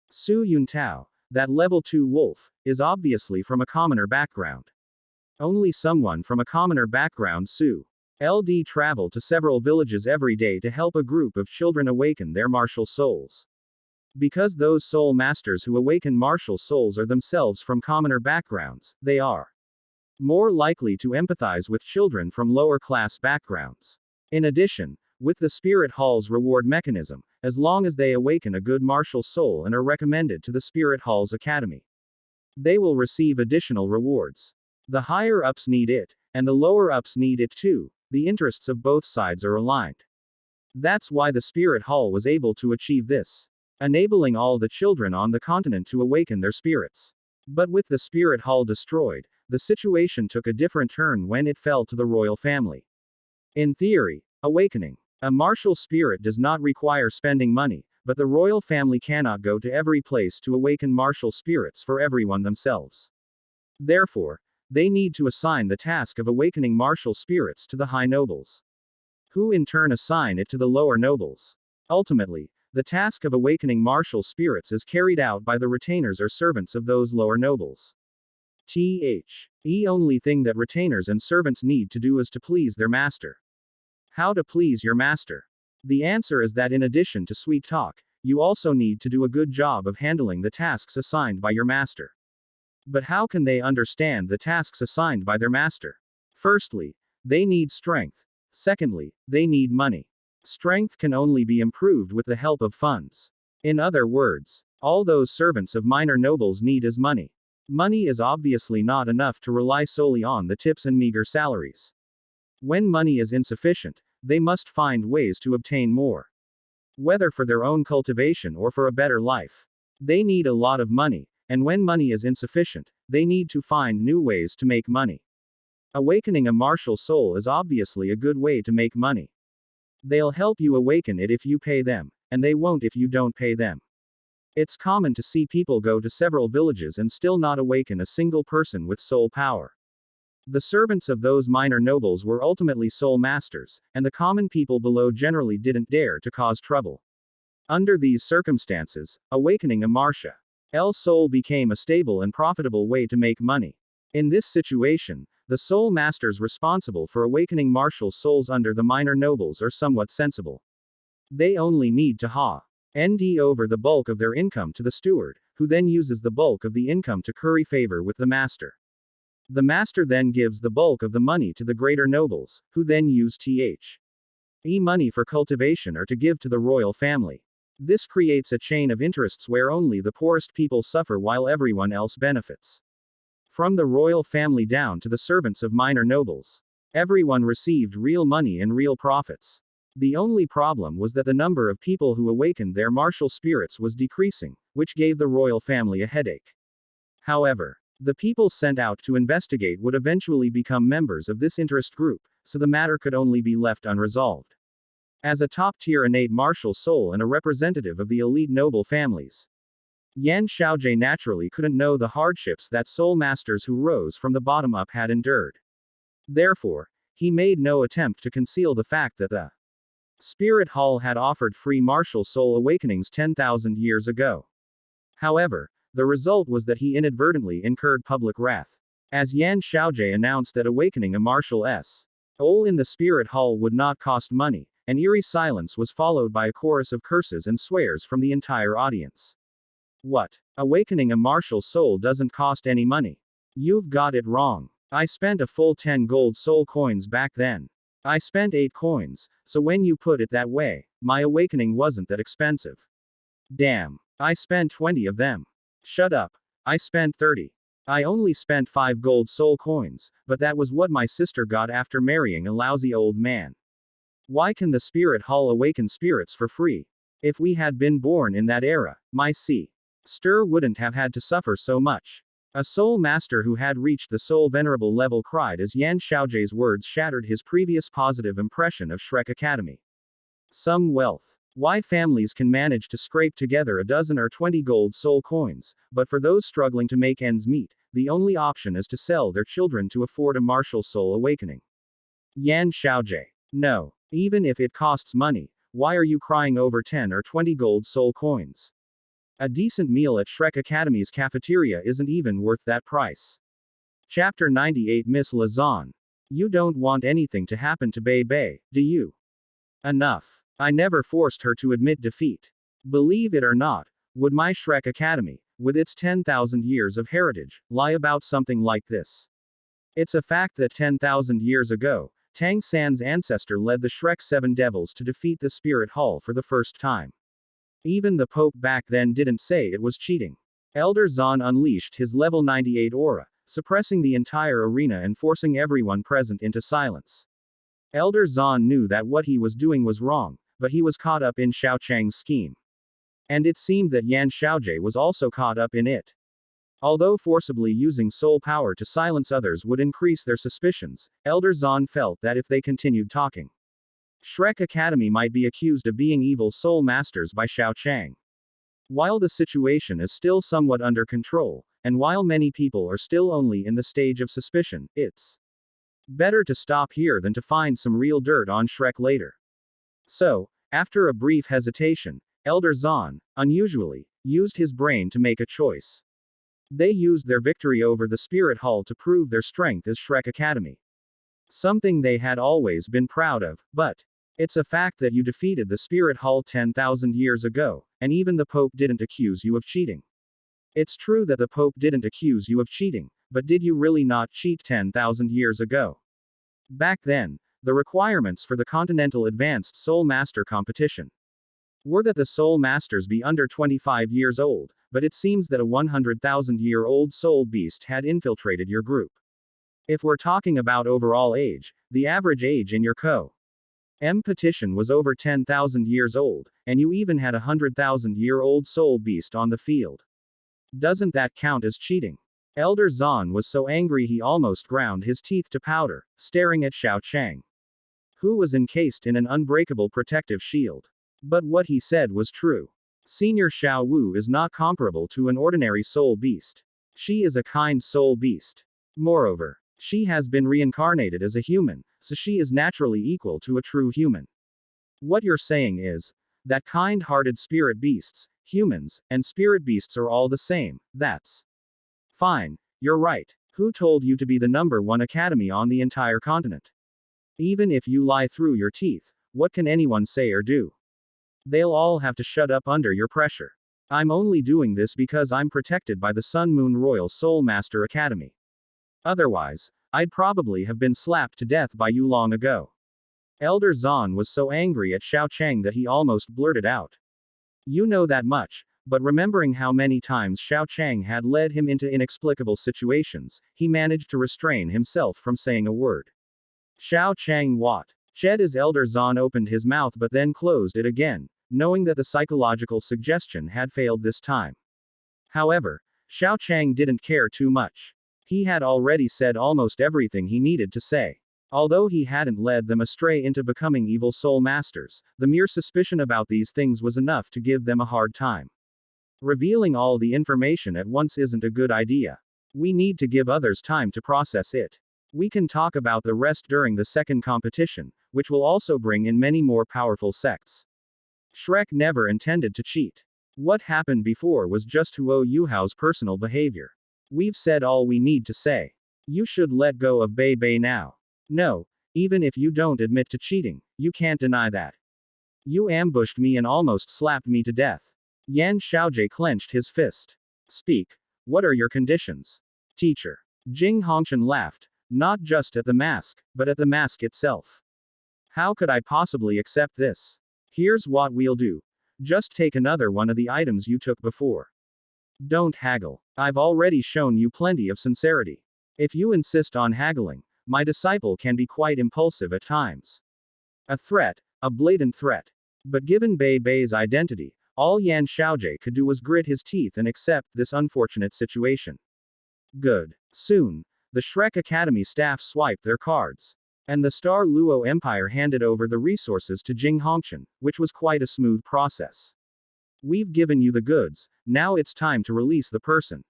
Su Yuntao, that level 2 wolf, is obviously from a commoner background. Only someone from a commoner background LD travel to several villages every day to help a group of children awaken their martial souls. Because those soul masters who awaken martial souls are themselves from commoner backgrounds, they are more likely to empathize with children from lower class backgrounds. In addition, with the Spirit Hall's reward mechanism, as long as they awaken a good martial soul and are recommended to the Spirit Hall's academy, they will receive additional rewards. The higher ups need it, and the lower ups need it too. The interests of both sides are aligned. That's why the Spirit Hall was able to achieve this, enabling all the children on the continent to awaken their spirits. But with the Spirit Hall destroyed, the situation took a different turn when it fell to the royal family. In theory, awakening a martial spirit does not require spending money, but the royal family cannot go to every place to awaken martial spirits for everyone themselves. Therefore, they need to assign the task of awakening martial spirits to the high nobles, who in turn assign it to the lower nobles. Ultimately, the task of awakening martial spirits is carried out by the retainers or servants of those lower nobles. The only thing that retainers and servants need to do is to please their master. How to please your master? The answer is that in addition to sweet talk, you also need to do a good job of handling the tasks assigned by your master. But how can they understand the tasks assigned by their master? Firstly, they need strength. Secondly, they need money. Strength can only be improved with the help of funds. In other words, all those servants of minor nobles need is money. Money is obviously not enough to rely solely on the tips and meager salaries. When money is insufficient, they must find ways to obtain more. Whether for their own cultivation or for a better life. They need a lot of money, and when money is insufficient, they need to find new ways to make money. Awakening a martial soul is obviously a good way to make money. They'll help you awaken it if you pay them, and they won't if you don't pay them. It's common to see people go to several villages and still not awaken a single person with soul power. The servants of those minor nobles were ultimately soul masters, and the common people below generally didn't dare to cause trouble. Under these circumstances, awakening a martial soul became a stable and profitable way to make money. In this situation, the soul masters responsible for awakening martial souls under the minor nobles are somewhat sensible. They only need to hand over the bulk of their income to the steward, who then uses the bulk of the income to curry favor with the master. The master then gives the bulk of the money to the greater nobles, who then use money for cultivation or to give to the royal family. This creates a chain of interests where only the poorest people suffer while everyone else benefits. From the royal family down to the servants of minor nobles, everyone received real money and real profits. The only problem was that the number of people who awakened their martial spirits was decreasing, which gave the royal family a headache. However, the people sent out to investigate would eventually become members of this interest group, so the matter could only be left unresolved. As a top-tier innate martial soul and a representative of the elite noble families, Yan Xiaojie naturally couldn't know the hardships that soul masters who rose from the bottom up had endured. Therefore, he made no attempt to conceal the fact that the Spirit Hall had offered free martial soul awakenings 10,000 years ago. However, the result was that he inadvertently incurred public wrath. As Yan Xiaojie announced that awakening a martial soul in the Spirit Hall would not cost money, an eerie silence was followed by a chorus of curses and swears from the entire audience. What? Awakening a martial soul doesn't cost any money. You've got it wrong. I spent a full 10 gold soul coins back then. I spent 8 coins, so when you put it that way, my awakening wasn't that expensive. Damn. I spent 20 of them. Shut up. I spent 30. I only spent 5 gold soul coins, but that was what my sister got after marrying a lousy old man. Why can the Spirit Hall awaken spirits for free? If we had been born in that era, my sister wouldn't have had to suffer so much. A soul master who had reached the soul venerable level cried as Yan Xiaojie's words shattered his previous positive impression of Shrek Academy. Some wealth. Why families can manage to scrape together a dozen or 20 gold soul coins, but for those struggling to make ends meet, the only option is to sell their children to afford a martial soul awakening. Yan Xiaojie. No. Even if it costs money, why are you crying over 10 or 20 gold soul coins? A decent meal at Shrek Academy's cafeteria isn't even worth that price. Chapter 98 Miss Lazan. You don't want anything to happen to Bei Bei, do you? Enough. I never forced her to admit defeat. Believe it or not, would my Shrek Academy, with its 10,000 years of heritage, lie about something like this? It's a fact that 10,000 years ago, Tang San's ancestor led the Shrek Seven Devils to defeat the Spirit Hall for the first time. Even the Pope back then didn't say it was cheating. Elder Zan unleashed his level 98 aura, suppressing the entire arena and forcing everyone present into silence. Elder Zan knew that what he was doing was wrong, but he was caught up in Xiao Chang's scheme. And it seemed that Yan Xiaojie was also caught up in it. Although forcibly using soul power to silence others would increase their suspicions, Elder Zan felt that if they continued talking, Shrek Academy might be accused of being evil soul masters by Xiao Chang. While the situation is still somewhat under control, and while many people are still only in the stage of suspicion, it's better to stop here than to find some real dirt on Shrek later. So, after a brief hesitation, Elder Zan, unusually, used his brain to make a choice. They used their victory over the Spirit Hall to prove their strength as Shrek Academy. Something they had always been proud of, but it's a fact that you defeated the Spirit Hall 10,000 years ago, and even the Pope didn't accuse you of cheating. It's true that the Pope didn't accuse you of cheating, but did you really not cheat 10,000 years ago? Back then, the requirements for the Continental Advanced Soul Master competition were that the Soul Masters be under 25 years old, but it seems that a 100,000-year-old soul beast had infiltrated your group. If we're talking about overall age, the average age in your competition was over 10,000 years old, and you even had a 100,000-year-old soul beast on the field. Doesn't that count as cheating? Elder Zan was so angry he almost ground his teeth to powder, staring at Xiao Chang, who was encased in an unbreakable protective shield. But what he said was true. Senior Xiao Wu is not comparable to an ordinary soul beast. She is a kind soul beast. Moreover, she has been reincarnated as a human, so she is naturally equal to a true human. What you're saying is that kind-hearted spirit beasts, humans, and spirit beasts are all the same. That's fine. You're right. Who told you to be the #1 academy on the entire continent? Even if you lie through your teeth, what can anyone say or do? They'll all have to shut up under your pressure. I'm only doing this because I'm protected by the Sun Moon Royal Soul Master Academy. Otherwise, I'd probably have been slapped to death by you long ago. Elder Zan was so angry at Xiao Chang that he almost blurted out. You know that much, but remembering how many times Xiao Chang had led him into inexplicable situations, he managed to restrain himself from saying a word. Xiao Chang what? Shed as Elder Zan opened his mouth but then closed it again, knowing that the psychological suggestion had failed this time. However, Xiao Chang didn't care too much. He had already said almost everything he needed to say. Although he hadn't led them astray into becoming evil soul masters, the mere suspicion about these things was enough to give them a hard time. Revealing all the information at once isn't a good idea. We need to give others time to process it. We can talk about the rest during the second competition, which will also bring in many more powerful sects. Shrek never intended to cheat. What happened before was just Huo Yuhao's personal behavior. We've said all we need to say. You should let go of Bei Bei now. No, even if you don't admit to cheating, you can't deny that. You ambushed me and almost slapped me to death. Yan Xiaojie clenched his fist. Speak. What are your conditions? Teacher. Jing Hongchen laughed, not just at the mask, but at the mask itself. How could I possibly accept this? Here's what we'll do. Just take another one of the items you took before. Don't haggle. I've already shown you plenty of sincerity. If you insist on haggling, my disciple can be quite impulsive at times. A threat, a blatant threat. But given Bei Bei's identity, all Yan Xiaojie could do was grit his teeth and accept this unfortunate situation. Good. Soon, the Shrek Academy staff swiped their cards. And the Star Luo Empire handed over the resources to Jing Hongchen, which was quite a smooth process. We've given you the goods, now it's time to release the person.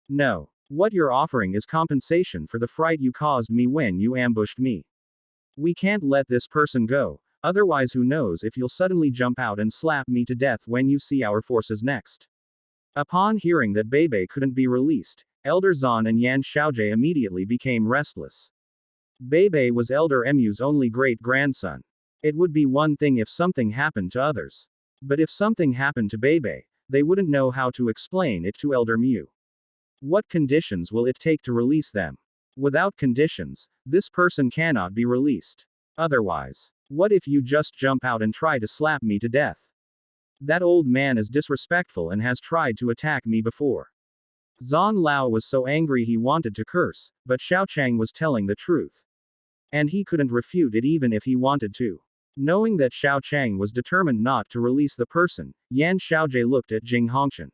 No. What you're offering is compensation for the fright you caused me when you ambushed me. We can't let this person go, otherwise who knows if you'll suddenly jump out and slap me to death when you see our forces next. Upon hearing that Bebe couldn't be released, Elder Zan and Yan Xiaojie immediately became restless. Bebe was Elder Emu's only great-grandson. It would be one thing if something happened to others. But if something happened to Bebe, they wouldn't know how to explain it to Elder Mu. What conditions will it take to release them? Without conditions, this person cannot be released. Otherwise, what if you just jump out and try to slap me to death? That old man is disrespectful and has tried to attack me before. Zan Lao was so angry he wanted to curse, but Xiao Chang was telling the truth. And he couldn't refute it even if he wanted to. Knowing that Xiao Chang was determined not to release the person, Yan Xiaojie looked at Jing Hongqian.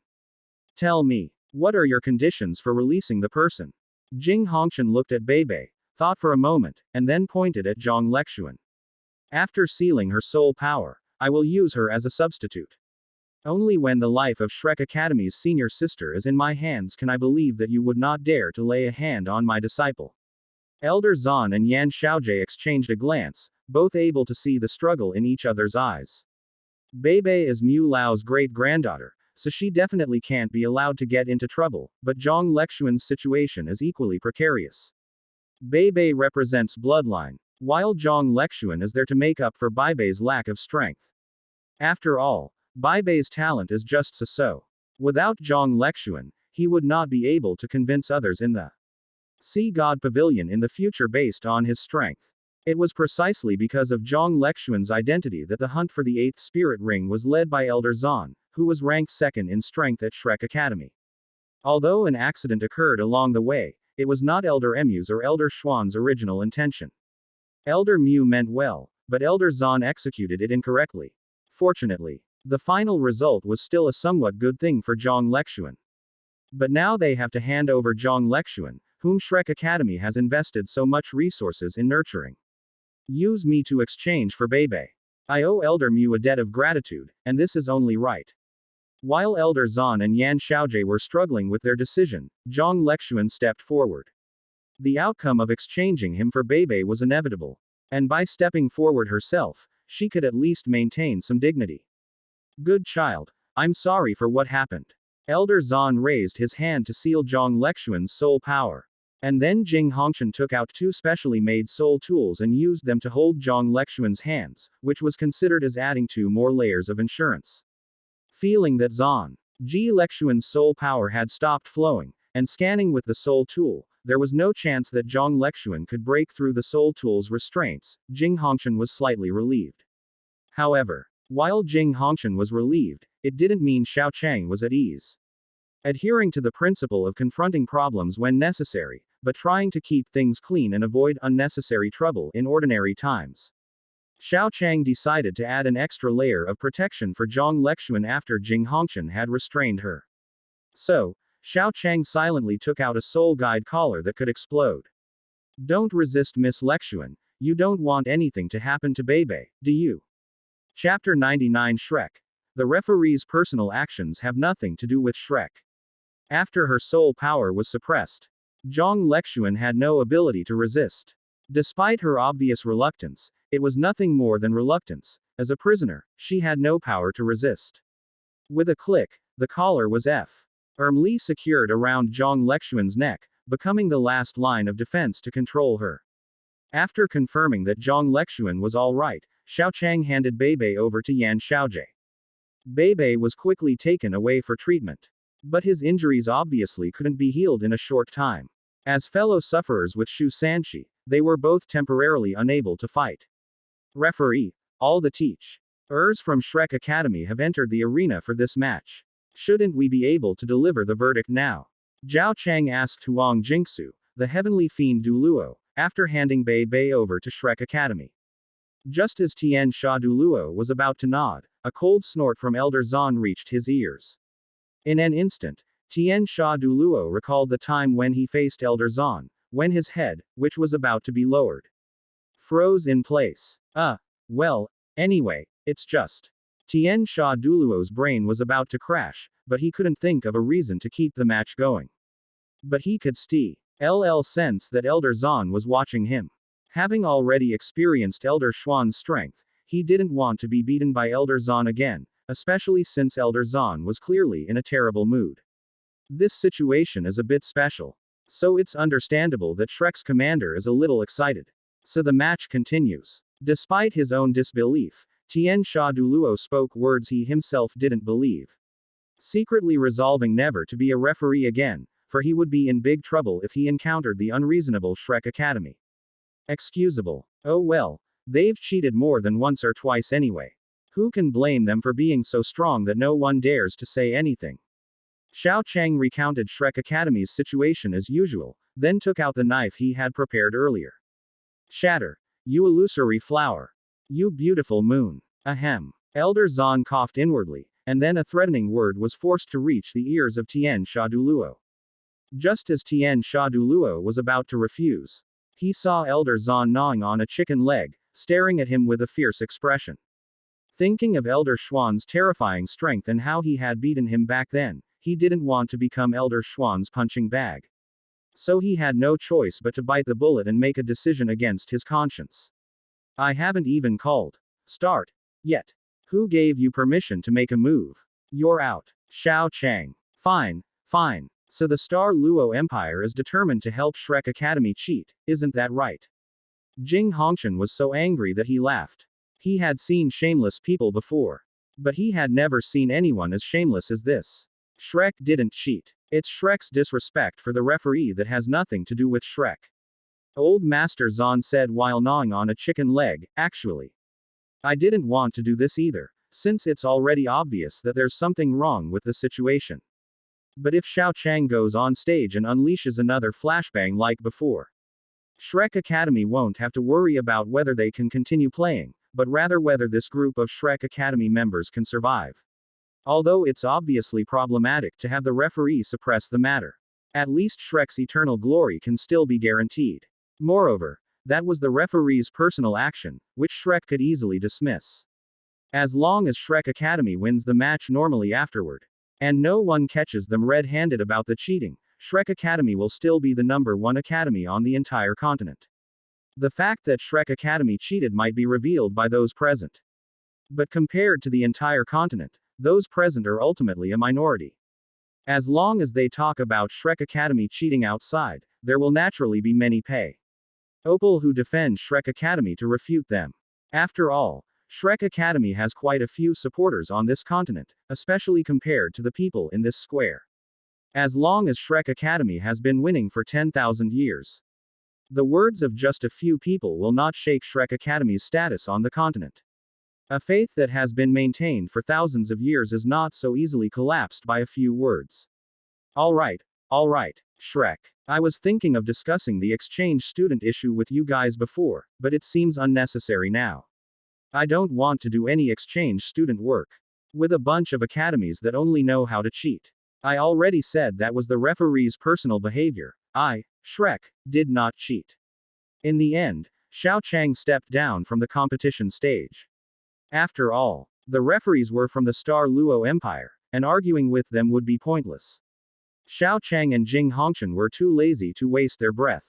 Tell me, what are your conditions for releasing the person? Jing Hongqian looked at Bebe, thought for a moment, and then pointed at Zhang Lexuan. After sealing her soul power, I will use her as a substitute. Only when the life of Shrek Academy's senior sister is in my hands can I believe that you would not dare to lay a hand on my disciple. Elder Zan and Yan Xiaojie exchanged a glance, both able to see the struggle in each other's eyes. Bebe is Mu Lao's great-granddaughter, so she definitely can't be allowed to get into trouble, but Zhang Lexuan's situation is equally precarious. Bebe represents bloodline, while Zhang Lexuan is there to make up for Bebe's lack of strength. After all, Bebe's talent is just so. Without Zhang Lexuan, he would not be able to convince others in the Sea God Pavilion in the future based on his strength. It was precisely because of Zhang Lexuan's identity that the hunt for the 8th Spirit Ring was led by Elder Zan, who was ranked second in strength at Shrek Academy. Although an accident occurred along the way, it was not Elder Emu's or Elder Xuan's original intention. Elder Mu meant well, but Elder Zan executed it incorrectly. Fortunately, the final result was still a somewhat good thing for Zhang Lexuan. But now they have to hand over Zhang Lexuan, whom Shrek Academy has invested so much resources in nurturing. Use me to exchange for Bebe. I owe Elder Mu a debt of gratitude, and this is only right. While Elder Zan and Yan Xiaojie were struggling with their decision, Zhang Lexuan stepped forward. The outcome of exchanging him for Bebe was inevitable, and by stepping forward herself, she could at least maintain some dignity. Good child, I'm sorry for what happened. Elder Zan raised his hand to seal Zhang Lexuan's soul power. And then Jing Hongqian took out 2 specially made soul tools and used them to hold Zhang Lexuan's hands, which was considered as adding 2 more layers of insurance. Feeling that Zhang Lexuan's soul power had stopped flowing, and scanning with the soul tool, there was no chance that Zhang Lexuan could break through the soul tool's restraints, Jing Hongqian was slightly relieved. However, while Jing Hongqian was relieved, it didn't mean Xiao Chang was at ease. Adhering to the principle of confronting problems when necessary, but trying to keep things clean and avoid unnecessary trouble in ordinary times. Xiao Chang decided to add an extra layer of protection for Zhang Lexuan after Jing Hongqian had restrained her. So, Xiao Chang silently took out a soul guide collar that could explode. Don't resist Miss Lexuan, you don't want anything to happen to Bebe, do you? Chapter 99 Shrek. The referee's personal actions have nothing to do with Shrek. After her soul power was suppressed, Zhang Lexuan had no ability to resist. Despite her obvious reluctance, it was nothing more than reluctance. As a prisoner, she had no power to resist. With a click, the collar was firmly secured around Zhang Lexuan's neck, becoming the last line of defense to control her. After confirming that Zhang Lexuan was all right, Xiao Chang handed Bebe over to Yan Xiaojie. Bebe was quickly taken away for treatment. But his injuries obviously couldn't be healed in a short time. As fellow sufferers with Shu Sanqi, they were both temporarily unable to fight. Referee, all the teachers from Shrek Academy have entered the arena for this match. Shouldn't we be able to deliver the verdict now? Zhao Chang asked Huang Jingsu, the heavenly fiend Douluo, after handing Bei over to Shrek Academy. Just as Tian Sha Douluo was about to nod, a cold snort from Elder Zan reached his ears. In an instant, Tian Sha Douluo recalled the time when he faced Elder Zan, when his head, which was about to be lowered, froze in place. Well, anyway, it's just. Tian Sha Douluo's brain was about to crash, but he couldn't think of a reason to keep the match going. But he could sense that Elder Zan was watching him. Having already experienced Elder Xuan's strength, he didn't want to be beaten by Elder Zan again, especially since Elder Zahn was clearly in a terrible mood. This situation is a bit special. So it's understandable that Shrek's commander is a little excited. So the match continues. Despite his own disbelief, Tian Sha Douluo spoke words he himself didn't believe. Secretly resolving never to be a referee again, for he would be in big trouble if he encountered the unreasonable Shrek Academy. Excusable. Oh well, they've cheated more than once or twice anyway. Who can blame them for being so strong that no one dares to say anything? Xiao Chang recounted Shrek Academy's situation as usual, then took out the knife he had prepared earlier. Shatter. You illusory flower. You beautiful moon. Ahem. Elder Zahn coughed inwardly, and then a threatening word was forced to reach the ears of Tian Sha Douluo. Just as Tian Sha Douluo was about to refuse, he saw Elder Zahn gnawing on a chicken leg, staring at him with a fierce expression. Thinking of Elder Xuan's terrifying strength and how he had beaten him back then, he didn't want to become Elder Xuan's punching bag. So he had no choice but to bite the bullet and make a decision against his conscience. I haven't even called start yet. Who gave you permission to make a move? You're out. Xiao Chang. Fine, fine. So the Star Luo Empire is determined to help Shrek Academy cheat, isn't that right? Jing Hongchen was so angry that he laughed. He had seen shameless people before. But he had never seen anyone as shameless as this. Shrek didn't cheat. It's Shrek's disrespect for the referee that has nothing to do with Shrek. Old Master Zahn said while gnawing on a chicken leg, actually. I didn't want to do this either, since it's already obvious that there's something wrong with the situation. But if Xiao Chang goes on stage and unleashes another flashbang like before, Shrek Academy won't have to worry about whether they can continue playing, but rather whether this group of Shrek Academy members can survive. Although it's obviously problematic to have the referee suppress the matter, at least Shrek's eternal glory can still be guaranteed. Moreover, that was the referee's personal action, which Shrek could easily dismiss. As long as Shrek Academy wins the match normally afterward, and no one catches them red-handed about the cheating, Shrek Academy will still be the #1 academy on the entire continent. The fact that Shrek Academy cheated might be revealed by those present. But compared to the entire continent, those present are ultimately a minority. As long as they talk about Shrek Academy cheating outside, there will naturally be many pay Opal who defend Shrek Academy to refute them. After all, Shrek Academy has quite a few supporters on this continent, especially compared to the people in this square. As long as Shrek Academy has been winning for 10,000 years, the words of just a few people will not shake Shrek Academy's status on the continent. A faith that has been maintained for thousands of years is not so easily collapsed by a few words. Alright, Shrek. I was thinking of discussing the exchange student issue with you guys before, but it seems unnecessary now. I don't want to do any exchange student work with a bunch of academies that only know how to cheat. I already said that was the referee's personal behavior. I, Shrek, did not cheat. In the end, Xiao Chang stepped down from the competition stage. After all, the referees were from the Star Luo Empire, and arguing with them would be pointless. Xiao Chang and Jing Hongchen were too lazy to waste their breath.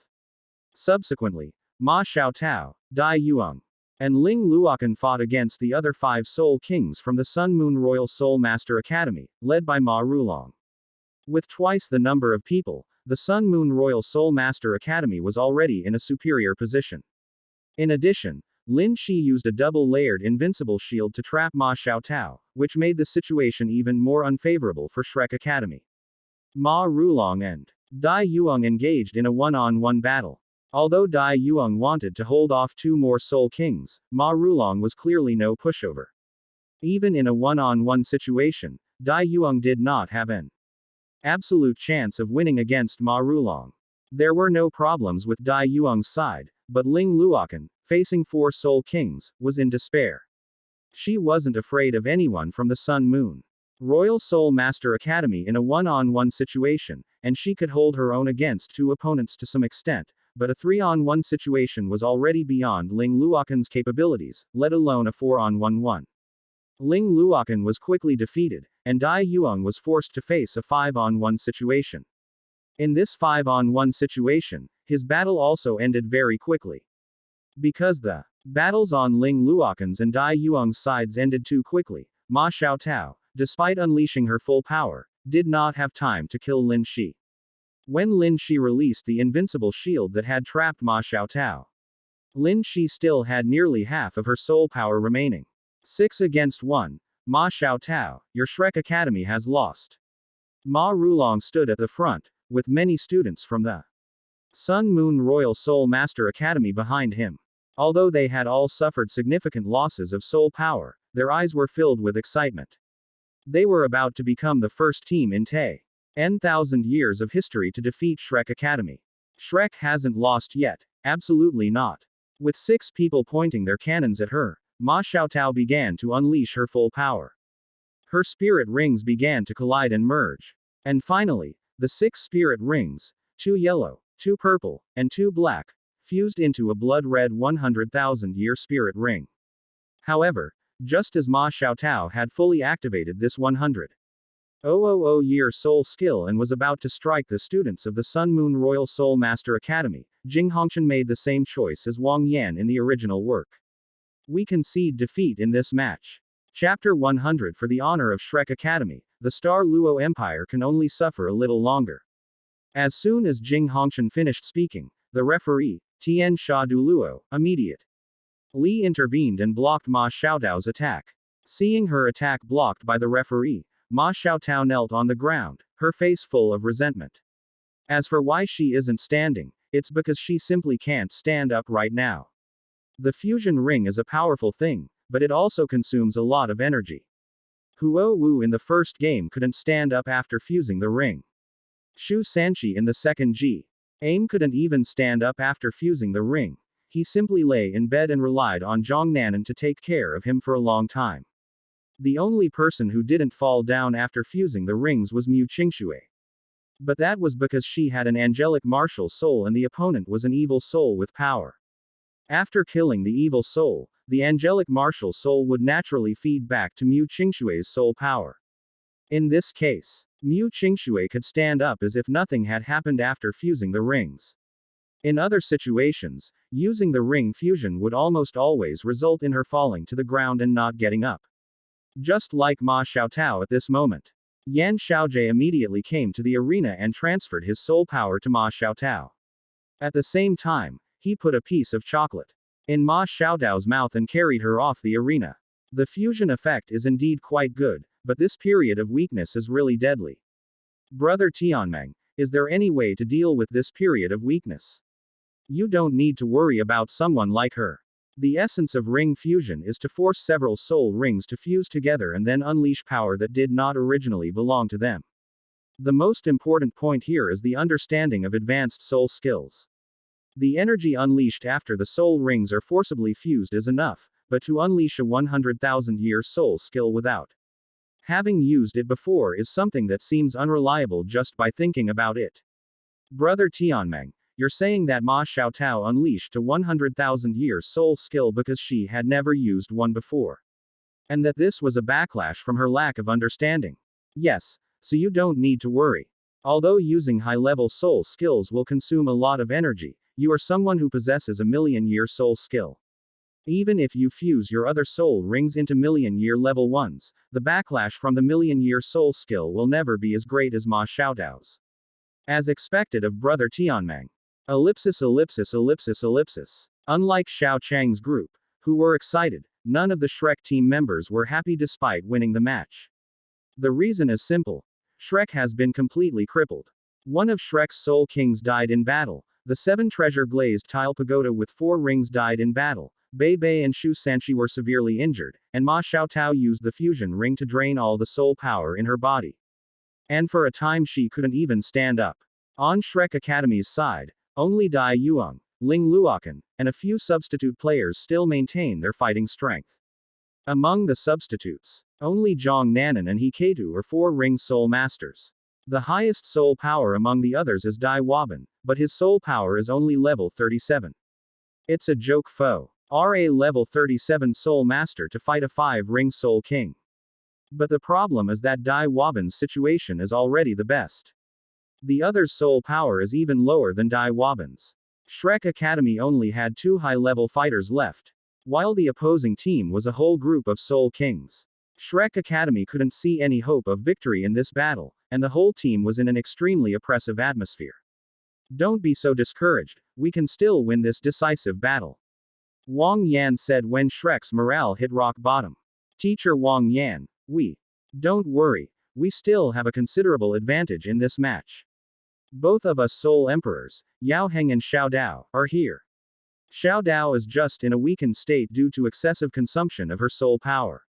Subsequently, Ma Xiaotao, Dai Yuang, and Ling Luokan fought against the other 5 Soul Kings from the Sun Moon Royal Soul Master Academy, led by Ma Rulong. With twice the number of people, the Sun Moon Royal Soul Master Academy was already in a superior position. In addition, Lin Shi used a double-layered invincible shield to trap Ma Xiaotao, which made the situation even more unfavorable for Shrek Academy. Ma Rulong and Dai Yuang engaged in a one-on-one battle. Although Dai Yuang wanted to hold off 2 more Soul Kings, Ma Rulong was clearly no pushover. Even in a one-on-one situation, Dai Yuang did not have an absolute chance of winning against Ma Rulong. There were no problems with Dai Yuang's side, but Ling Luokan, facing 4 Soul Kings, was in despair. She wasn't afraid of anyone from the Sun Moon Royal Soul Master Academy in a one-on-one situation, and she could hold her own against 2 opponents to some extent, but a 3-on-1 situation was already beyond Ling Luokan's capabilities, let alone a 4-on-1. Ling Luokan was quickly defeated, and Dai Yuang was forced to face a 5-on-1 situation. In this 5-on-1 situation, his battle also ended very quickly. Because the battles on Ling Luokan's and Dai Yuang's sides ended too quickly, Ma Xiaotao, despite unleashing her full power, did not have time to kill Lin Shi. When Lin Shi released the invincible shield that had trapped Ma Xiaotao, Lin Shi still had nearly half of her soul power remaining. 6 against 1. Ma Xiaotao, your Shrek Academy has lost. Ma Rulong stood at the front, with many students from the Sun Moon Royal Soul Master Academy behind him. Although they had all suffered significant losses of soul power, their eyes were filled with excitement. They were about to become the first team in N thousand years of history to defeat Shrek Academy. Shrek hasn't lost yet. Absolutely not. With 6 people pointing their cannons at her, Ma Xiaotao began to unleash her full power. Her spirit rings began to collide and merge. And finally, the 6 spirit rings, 2 yellow, 2 purple, and 2 black, fused into a blood-red 100,000-year spirit ring. However, just as Ma Xiaotao had fully activated this 100,000-year soul skill and was about to strike the students of the Sun Moon Royal Soul Master Academy, Jing Hongqian made the same choice as Wang Yan in the original work. We concede defeat in this match. Chapter 100. For the honor of Shrek Academy, the Star Luo Empire can only suffer a little longer. As soon as Jing Hongqian finished speaking, the referee, Tian Sha Douluo, immediately intervened and blocked Ma Xiaotao's attack. Seeing her attack blocked by the referee, Ma Xiaotao knelt on the ground, her face full of resentment. As for why she isn't standing, it's because she simply can't stand up right now. The fusion ring is a powerful thing, but it also consumes a lot of energy. Huo Wu in the first game couldn't stand up after fusing the ring. Shu Sanqi in the second game couldn't even stand up after fusing the ring. He simply lay in bed and relied on Zhang Nanan to take care of him for a long time. The only person who didn't fall down after fusing the rings was Mu Qingxue. But that was because she had an angelic martial soul and the opponent was an evil soul with power. After killing the evil soul, the angelic martial soul would naturally feed back to Mu Qingxue's soul power. In this case, Mu Qingxue could stand up as if nothing had happened after fusing the rings. In other situations, using the ring fusion would almost always result in her falling to the ground and not getting up. Just like Ma Xiaotao at this moment. Yan Xiaojie immediately came to the arena and transferred his soul power to Ma Xiaotao. At the same time, he put a piece of chocolate in Ma Xiaotao's mouth and carried her off the arena. The fusion effect is indeed quite good, but this period of weakness is really deadly. Brother Tianmeng, is there any way to deal with this period of weakness? You don't need to worry about someone like her. The essence of ring fusion is to force several soul rings to fuse together and then unleash power that did not originally belong to them. The most important point here is the understanding of advanced soul skills. The energy unleashed after the soul rings are forcibly fused is enough, but to unleash a 100,000-year soul skill without having used it before is something that seems unreliable just by thinking about it. Brother Tianmeng, you're saying that Ma Xiaotao unleashed a 100,000-year soul skill because she had never used one before. And that this was a backlash from her lack of understanding. Yes, so you don't need to worry. Although using high-level soul skills will consume a lot of energy, you are someone who possesses a million-year soul skill. Even if you fuse your other soul rings into million-year level ones, the backlash from the million-year soul skill will never be as great as Ma Xiaotao's. As expected of Brother Tianmeng. Ellipsis. Unlike Xiao Chang's group, who were excited, none of the Shrek team members were happy despite winning the match. The reason is simple. Shrek has been completely crippled. One of Shrek's soul kings died in battle, the 7 treasure glazed tile pagoda with 4 rings died in battle, Bei Bei and Shu Sanqi were severely injured, and Ma Xiaotao used the fusion ring to drain all the soul power in her body. And for a time she couldn't even stand up. On Shrek Academy's side, only Dai Yuang, Ling Luokan, and a few substitute players still maintain their fighting strength. Among the substitutes, only Zhang Nanan and He Keitu are 4-ring soul masters. The highest soul power among the others is Dai Waban, but his soul power is only level 37. It's a joke foe. A level 37 soul master to fight a 5-ring soul king. But the problem is that Dai Waban's situation is already the best. The other's soul power is even lower than Dai Waban's. Shrek Academy only had 2 high-level fighters left, while the opposing team was a whole group of soul kings. Shrek Academy couldn't see any hope of victory in this battle, and the whole team was in an extremely oppressive atmosphere. Don't be so discouraged, we can still win this decisive battle. Wang Yan said when Shrek's morale hit rock bottom. Teacher Wang Yan, don't worry, we still have a considerable advantage in this match. Both of us Soul Emperors, Yao Heng and Xiao Dao, are here. Xiao Dao is just in a weakened state due to excessive consumption of her soul power.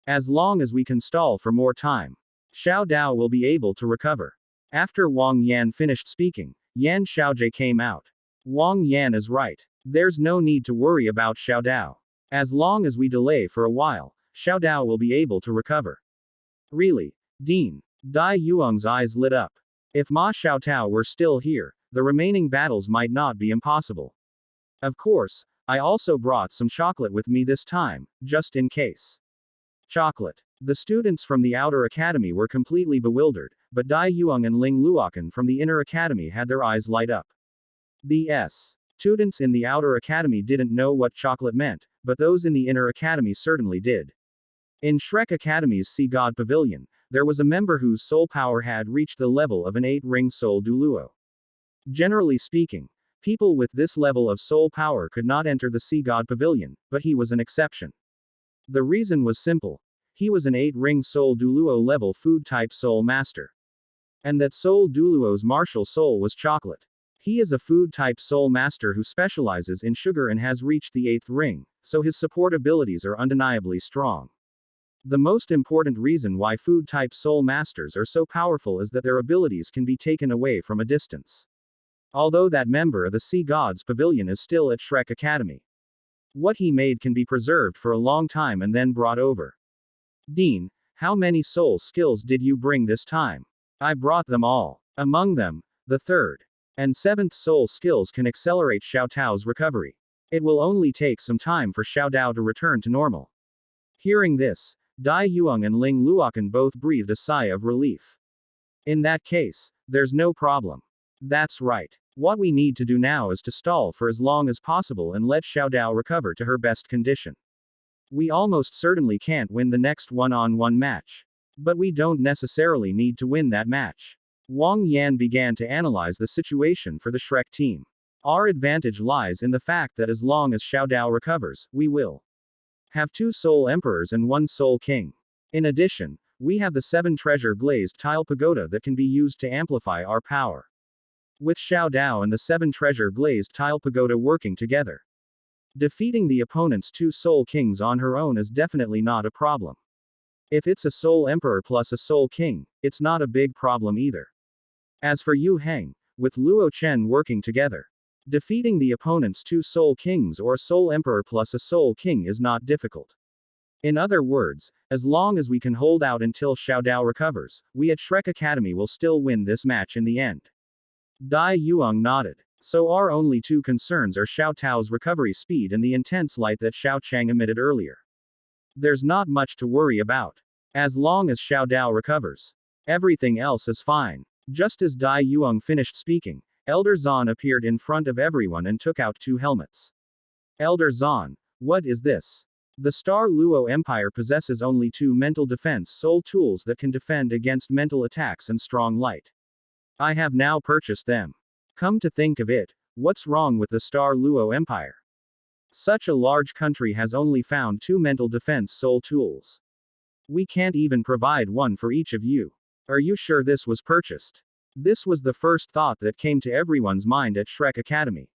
As long as we can stall for more time, Xiao Dao will be able to recover. After Wang Yan finished speaking, Yan Xiaojie came out. Wang Yan is right. There's no need to worry about Xiao Dao. As long as we delay for a while, Xiao Dao will be able to recover. Really? Dean. Dai Yuang's eyes lit up. If Ma Xiaotao were still here, the remaining battles might not be impossible. Of course, I also brought some chocolate with me this time, just in case. Chocolate. The students from the outer academy were completely bewildered, but Dai Yuang and Ling Luokan from the inner academy had their eyes light up. The students in the outer academy didn't know what chocolate meant, but those in the inner academy certainly did. In Shrek Academy's Sea God Pavilion, there was a member whose soul power had reached the level of an 8-ring soul Douluo. Generally speaking, people with this level of soul power could not enter the Sea God Pavilion, but he was an exception. The reason was simple. He was an 8-ring soul Douluo level food-type soul master. And that soul Douluo's martial soul was chocolate. He is a food-type soul master who specializes in sugar and has reached the 8th ring, so his support abilities are undeniably strong. The most important reason why food-type soul masters are so powerful is that their abilities can be taken away from a distance. Although that member of the Sea Gods Pavilion is still at Shrek Academy. What he made can be preserved for a long time and then brought over. Dean, how many soul skills did you bring this time? I brought them all. Among them, the 3rd and 7th soul skills can accelerate Xiao Tao's recovery. It will only take some time for Xiao Dao to return to normal. Hearing this, Dai Yuang and Ling Luokan both breathed a sigh of relief. In that case, there's no problem. That's right. What we need to do now is to stall for as long as possible and let Xiao Dao recover to her best condition. We almost certainly can't win the next one-on-one match. But we don't necessarily need to win that match. Wang Yan began to analyze the situation for the Shrek team. Our advantage lies in the fact that as long as Xiao Dao recovers, we will have 2 Soul Emperors and 1 Soul King. In addition, we have the 7 treasure glazed tile pagoda that can be used to amplify our power. With Xiao Dao and the 7 treasure glazed tile pagoda working together, defeating the opponent's 2 Soul Kings on her own is definitely not a problem. If it's a Soul Emperor plus a Soul King, it's not a big problem either. As for Yu Heng, with Luo Chen working together, defeating the opponent's 2 Soul Kings or Soul Emperor plus a Soul King is not difficult. In other words, as long as we can hold out until Xiao Dao recovers, we at Shrek Academy will still win this match in the end. Dai Yuang nodded. So our only 2 concerns are Xiao Tao's recovery speed and the intense light that Xiao Chang emitted earlier. There's not much to worry about. As long as Xiao Dao recovers, everything else is fine. Just as Dai Yuang finished speaking, Elder Zan appeared in front of everyone and took out 2 helmets. Elder Zan, what is this? The Star Luo Empire possesses only 2 mental defense soul tools that can defend against mental attacks and strong light. I have now purchased them. Come to think of it, what's wrong with the Star Luo Empire? Such a large country has only found 2 mental defense soul tools. We can't even provide one for each of you. Are you sure this was purchased? This was the first thought that came to everyone's mind at Shrek Academy.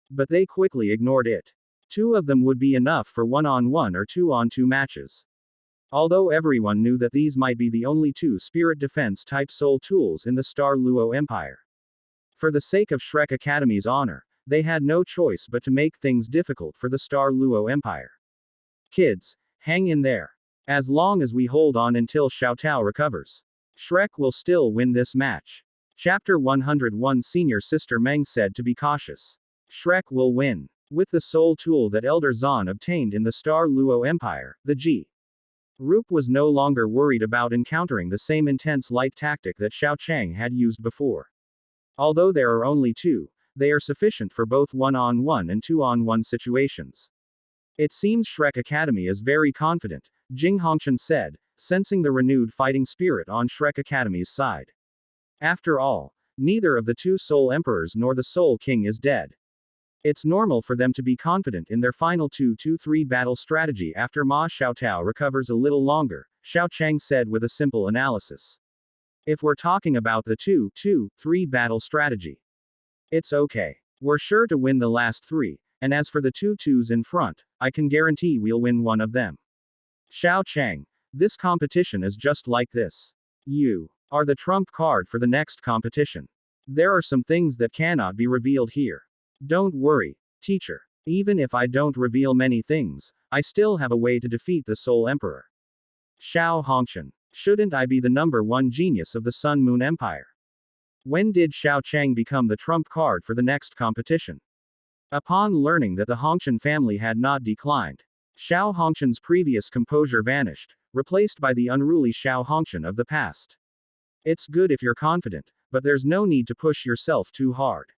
But they quickly ignored it. 2 of them would be enough for 1-on-1 or 2-on-2 matches. Although everyone knew that these might be the only 2 spirit defense type soul tools in the Star Luo Empire. For the sake of Shrek Academy's honor, they had no choice but to make things difficult for the Star Luo Empire. Kids, hang in there. As long as we hold on until Xiao Tao recovers, Shrek will still win this match. Chapter 101 Senior Sister Meng said to be cautious. Shrek will win. With the soul tool that Elder Zan obtained in the Star Luo Empire, the G. Roop was no longer worried about encountering the same intense light tactic that Xiao Chang had used before. Although there are only 2, they are sufficient for both 1-on-1 and 2-on-1 situations. It seems Shrek Academy is very confident, Jing Hongqian said, sensing the renewed fighting spirit on Shrek Academy's side. After all, neither of the two Soul Emperors nor the Soul King is dead. It's normal for them to be confident in their final 2-2-3 battle strategy after Ma Xiaotao recovers a little longer, Xiao Chang said with a simple analysis. If we're talking about the 2-2-3 battle strategy, it's okay. We're sure to win the last three, and as for the 2-2s in front, I can guarantee we'll win one of them. Xiao Chang, this competition is just like this. You are the trump card for the next competition. There are some things that cannot be revealed here. Don't worry, teacher. Even if I don't reveal many things, I still have a way to defeat the Soul Emperor. Xiao Hongqian. Shouldn't I be the #1 genius of the Sun Moon Empire? When did Xiao Chang become the trump card for the next competition? Upon learning that the Hongqian family had not declined, Xiao Hongqian's previous composure vanished, replaced by the unruly Xiao Hongqian of the past. It's good if you're confident, but there's no need to push yourself too hard.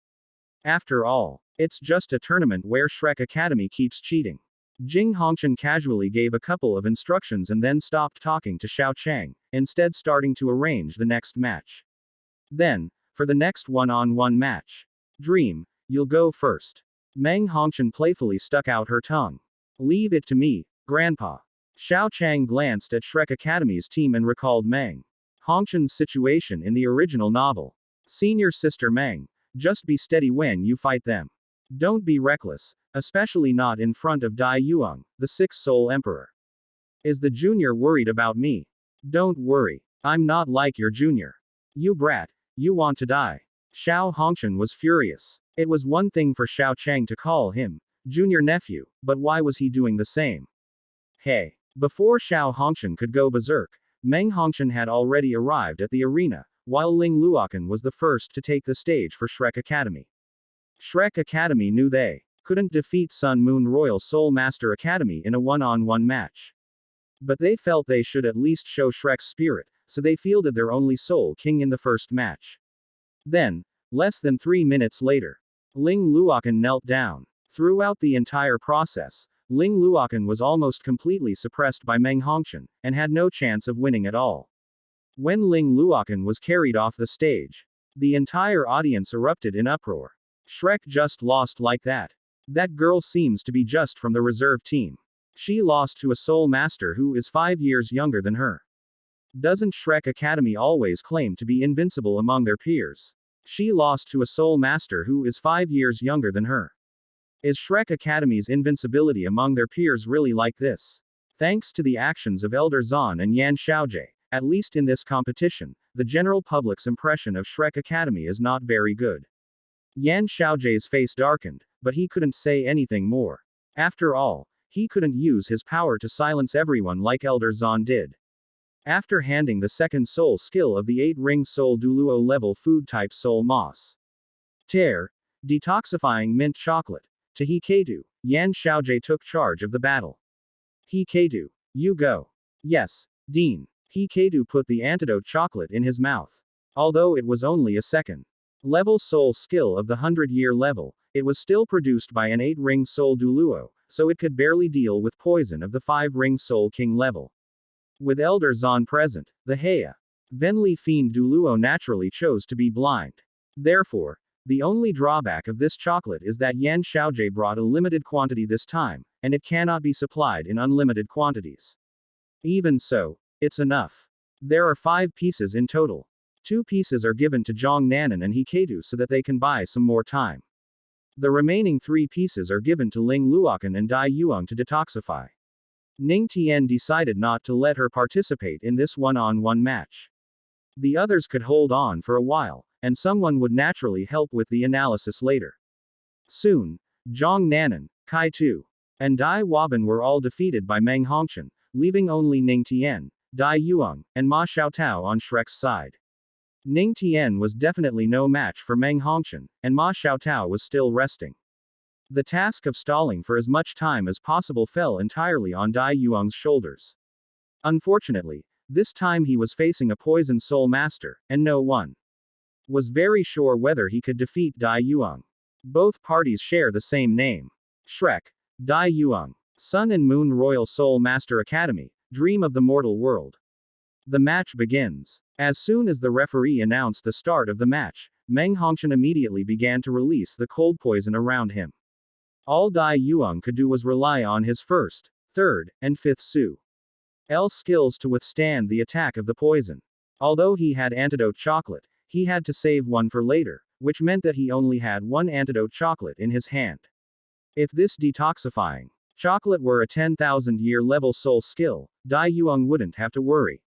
After all, it's just a tournament where Shrek Academy keeps cheating. Jing Hongqian casually gave a couple of instructions and then stopped talking to Xiao Chang, instead starting to arrange the next match. Then, for the next one-on-one match. Dream, you'll go first. Meng Hongqian playfully stuck out her tongue. Leave it to me, Grandpa. Xiao Chang glanced at Shrek Academy's team and recalled Meng Hongqian's situation in the original novel. Senior sister Meng, just be steady when you fight them. Don't be reckless, especially not in front of Dai Yuang, the sixth Soul Emperor. Is the junior worried about me? Don't worry, I'm not like your junior. You brat, you want to die. Xiao Hongqian was furious. It was one thing for Xiao Chang to call him junior nephew, but why was he doing the same? Hey. Before Xiao Hongqian could go berserk, Meng Hongqian had already arrived at the arena, while Ling Luokan was the first to take the stage for Shrek Academy. Shrek Academy knew they couldn't defeat Sun Moon Royal Soul Master Academy in a one-on-one match. But they felt they should at least show Shrek's spirit, so they fielded their only Soul King in the first match. Then, less than 3 minutes later, Ling Luokan knelt down. Throughout the entire process, Ling Luokan was almost completely suppressed by Meng Hongqian, and had no chance of winning at all. When Ling Luokan was carried off the stage, the entire audience erupted in uproar. Shrek just lost like that. That girl seems to be just from the reserve team. She lost to a Soul Master who is 5 years younger than her. Doesn't Shrek Academy always claim to be invincible among their peers? She lost to a Soul Master who is 5 years younger than her. Is Shrek Academy's invincibility among their peers really like this? Thanks to the actions of Elder Zan and Yan Xiaojie, at least in this competition, the general public's impression of Shrek Academy is not very good. Yan Xiaojie's face darkened, but he couldn't say anything more. After all, he couldn't use his power to silence everyone like Elder Zan did. After handing the second soul skill of the 8-ring soul Douluo level food type soul moss tear, detoxifying mint chocolate, to Hiketu, Yan Xiaojie took charge of the battle. Hiketu, you go. Yes, Dean. Hiketu put the antidote chocolate in his mouth. Although it was only a second level soul skill of the 100-year level, it was still produced by an 8-ring soul Douluo, so it could barely deal with poison of the 5-ring soul king level. With Elder Zan present, the Heya Venli Fiend Douluo naturally chose to be blind. Therefore, the only drawback of this chocolate is that Yan Xiaojie brought a limited quantity this time, and it cannot be supplied in unlimited quantities. Even so, it's enough. There are 5 pieces in total. 2 pieces are given to Zhang Nanan and Hiketu so that they can buy some more time. The remaining 3 pieces are given to Ling Luokan and Dai Yuang to detoxify. Ning Tian decided not to let her participate in this one-on-one match. The others could hold on for a while, and someone would naturally help with the analysis later. Soon, Zhang Nanan, Kai Tu, and Dai Waban were all defeated by Meng Hongqian, leaving only Ning Tian, Dai Yuang, and Ma Xiaotao on Shrek's side. Ning Tian was definitely no match for Meng Hongqian, and Ma Xiaotao was still resting. The task of stalling for as much time as possible fell entirely on Dai Yuang's shoulders. Unfortunately, this time he was facing a poison soul master, and no one was very sure whether he could defeat Dai Yuang. Both parties share the same name. Shrek, Dai Yuang, Sun and Moon Royal Soul Master Academy, dream of the mortal world. The match begins. As soon as the referee announced the start of the match, Meng Hongqian immediately began to release the cold poison around him. All Dai Yuang could do was rely on his first, third, and fifth Su L skills to withstand the attack of the poison. Although he had antidote chocolate, he had to save one for later, which meant that he only had one antidote chocolate in his hand. If this detoxifying chocolate were a 10,000-year level soul skill, Dai Yuang wouldn't have to worry.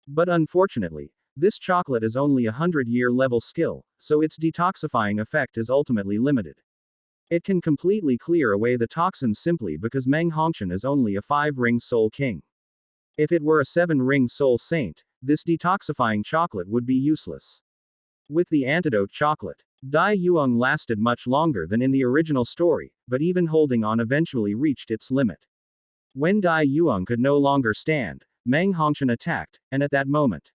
But unfortunately, this chocolate is only a 100-year level skill, so its detoxifying effect is ultimately limited. It can completely clear away the toxins simply because Meng Hongqian is only a 5-ring soul king. If it were a 7-ring soul saint, this detoxifying chocolate would be useless. With the antidote chocolate, Dai Yuang lasted much longer than in the original story, but even holding on eventually reached its limit. When Dai Yuang could no longer stand, Meng Hongqian attacked, and at that moment,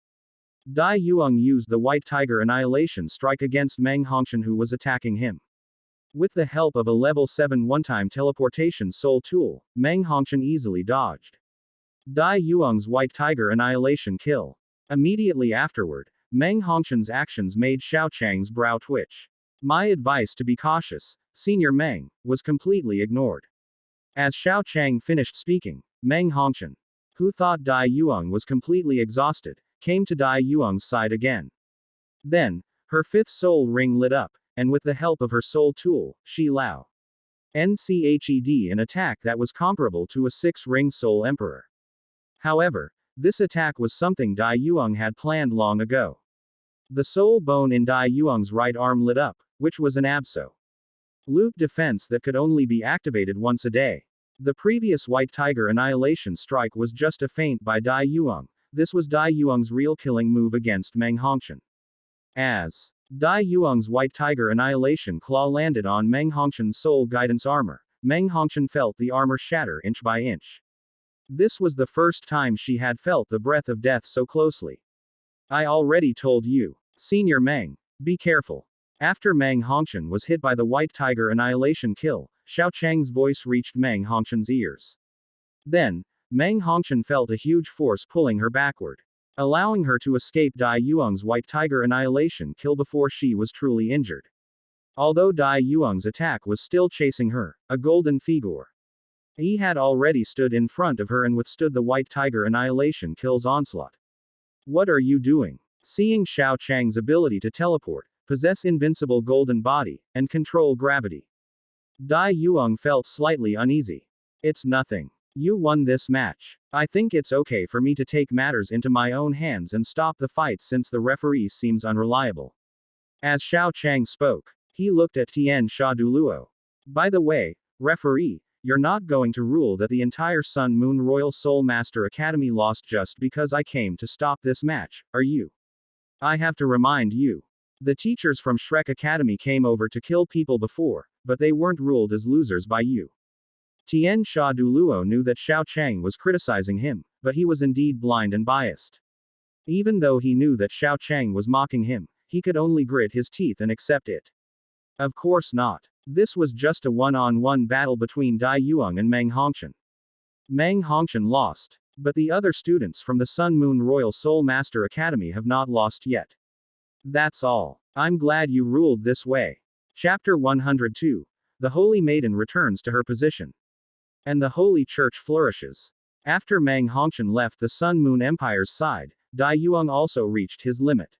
Dai Yuang used the White Tiger Annihilation Strike against Meng Hongqian, who was attacking him. With the help of a level 7 one-time teleportation soul tool, Meng Hongqian easily dodged Dai Yuang's White Tiger Annihilation kill. Immediately afterward, Meng Hongqian's actions made Xiao Chang's brow twitch. My advice to be cautious, Senior Meng, was completely ignored. As Xiao Chang finished speaking, Meng Hongqian, who thought Dai Yuang was completely exhausted, came to Dai Yuang's side again. Then, her fifth soul ring lit up, and with the help of her soul tool, Shi Lao Nched an attack that was comparable to a 6-ring soul emperor. However, this attack was something Dai Yuang had planned long ago. The soul bone in Dai Yuang's right arm lit up, which was an absolute defense that could only be activated once a day. The previous White Tiger Annihilation Strike was just a feint by Dai Yuang. This was Dai Yuang's real killing move against Meng Hongqian. As Dai Yuang's White Tiger Annihilation Claw landed on Meng Hongqian's soul guidance armor, Meng Hongqian felt the armor shatter inch by inch. This was the first time she had felt the breath of death so closely. I already told you, Senior Meng, be careful. After Meng Hongqian was hit by the White Tiger Annihilation kill, Xiao Chang's voice reached Meng Hongqian's ears. Then, Meng Hongqian felt a huge force pulling her backward, allowing her to escape Dai Yuang's White Tiger Annihilation kill before she was truly injured. Although Dai Yuang's attack was still chasing her, a golden figure, he had already stood in front of her and withstood the White Tiger Annihilation kill's onslaught. What are you doing? Seeing Xiao Chang's ability to teleport, possess invincible golden body, and control gravity, Dai Yuang felt slightly uneasy. It's nothing. You won this match. I think it's okay for me to take matters into my own hands and stop the fight since the referee seems unreliable. As Xiao Chang spoke, he looked at Tian Sha Douluo. By the way, referee, you're not going to rule that the entire Sun Moon Royal Soul Master Academy lost just because I came to stop this match, are you? I have to remind you. The teachers from Shrek Academy came over to kill people before, but they weren't ruled as losers by you. Tian Sha Douluo knew that Xiao Chang was criticizing him, but he was indeed blind and biased. Even though he knew that Xiao Chang was mocking him, he could only grit his teeth and accept it. Of course not. This was just a one-on-one battle between Dai Yuang and Meng Hongqian. Meng Hongqian lost, but the other students from the Sun Moon Royal Soul Master Academy have not lost yet. That's all. I'm glad you ruled this way. Chapter 102. The Holy Maiden returns to her position. And the Holy Church flourishes. After Meng Hongqian left the Sun Moon Empire's side, Dai Yuang also reached his limit.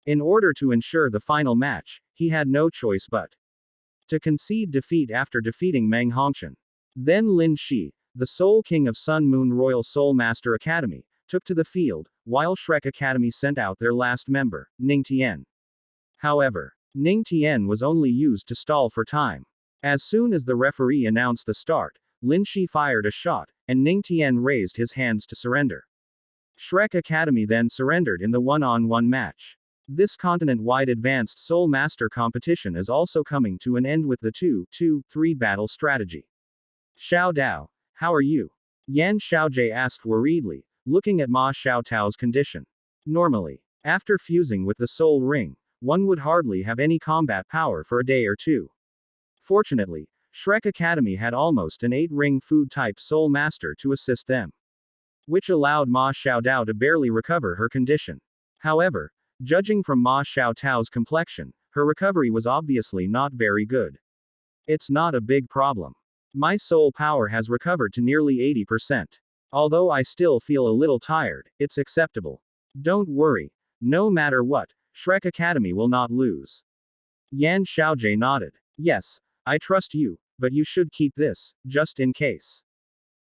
In order to ensure the final match, he had no choice but to concede defeat after defeating Meng Hongqian. Then Lin Shi, the Soul King of Sun Moon Royal Soul Master Academy, took to the field, while Shrek Academy sent out their last member, Ning Tian. However, Ning Tian was only used to stall for time. As soon as the referee announced the start, Lin Shi fired a shot, and Ning Tian raised his hands to surrender. Shrek Academy then surrendered in the one-on-one match. This continent-wide advanced Soul Master competition is also coming to an end with the 2-2-3 battle strategy. Xiao Dao, how are you? Yan Xiaojie asked worriedly, looking at Ma Xiaotao's condition. Normally, after fusing with the Soul Ring, one would hardly have any combat power for a day or two. Fortunately, Shrek Academy had almost an 8-ring food-type Soul Master to assist them. which allowed Ma Xiaodao to barely recover her condition. However, judging from Ma Xiaotao's complexion, her recovery was obviously not very good. It's not a big problem. My soul power has recovered to nearly 80%. Although I still feel a little tired, it's acceptable. Don't worry. No matter what, Shrek Academy will not lose. Yan Xiaojie nodded. Yes, I trust you, but you should keep this, just in case.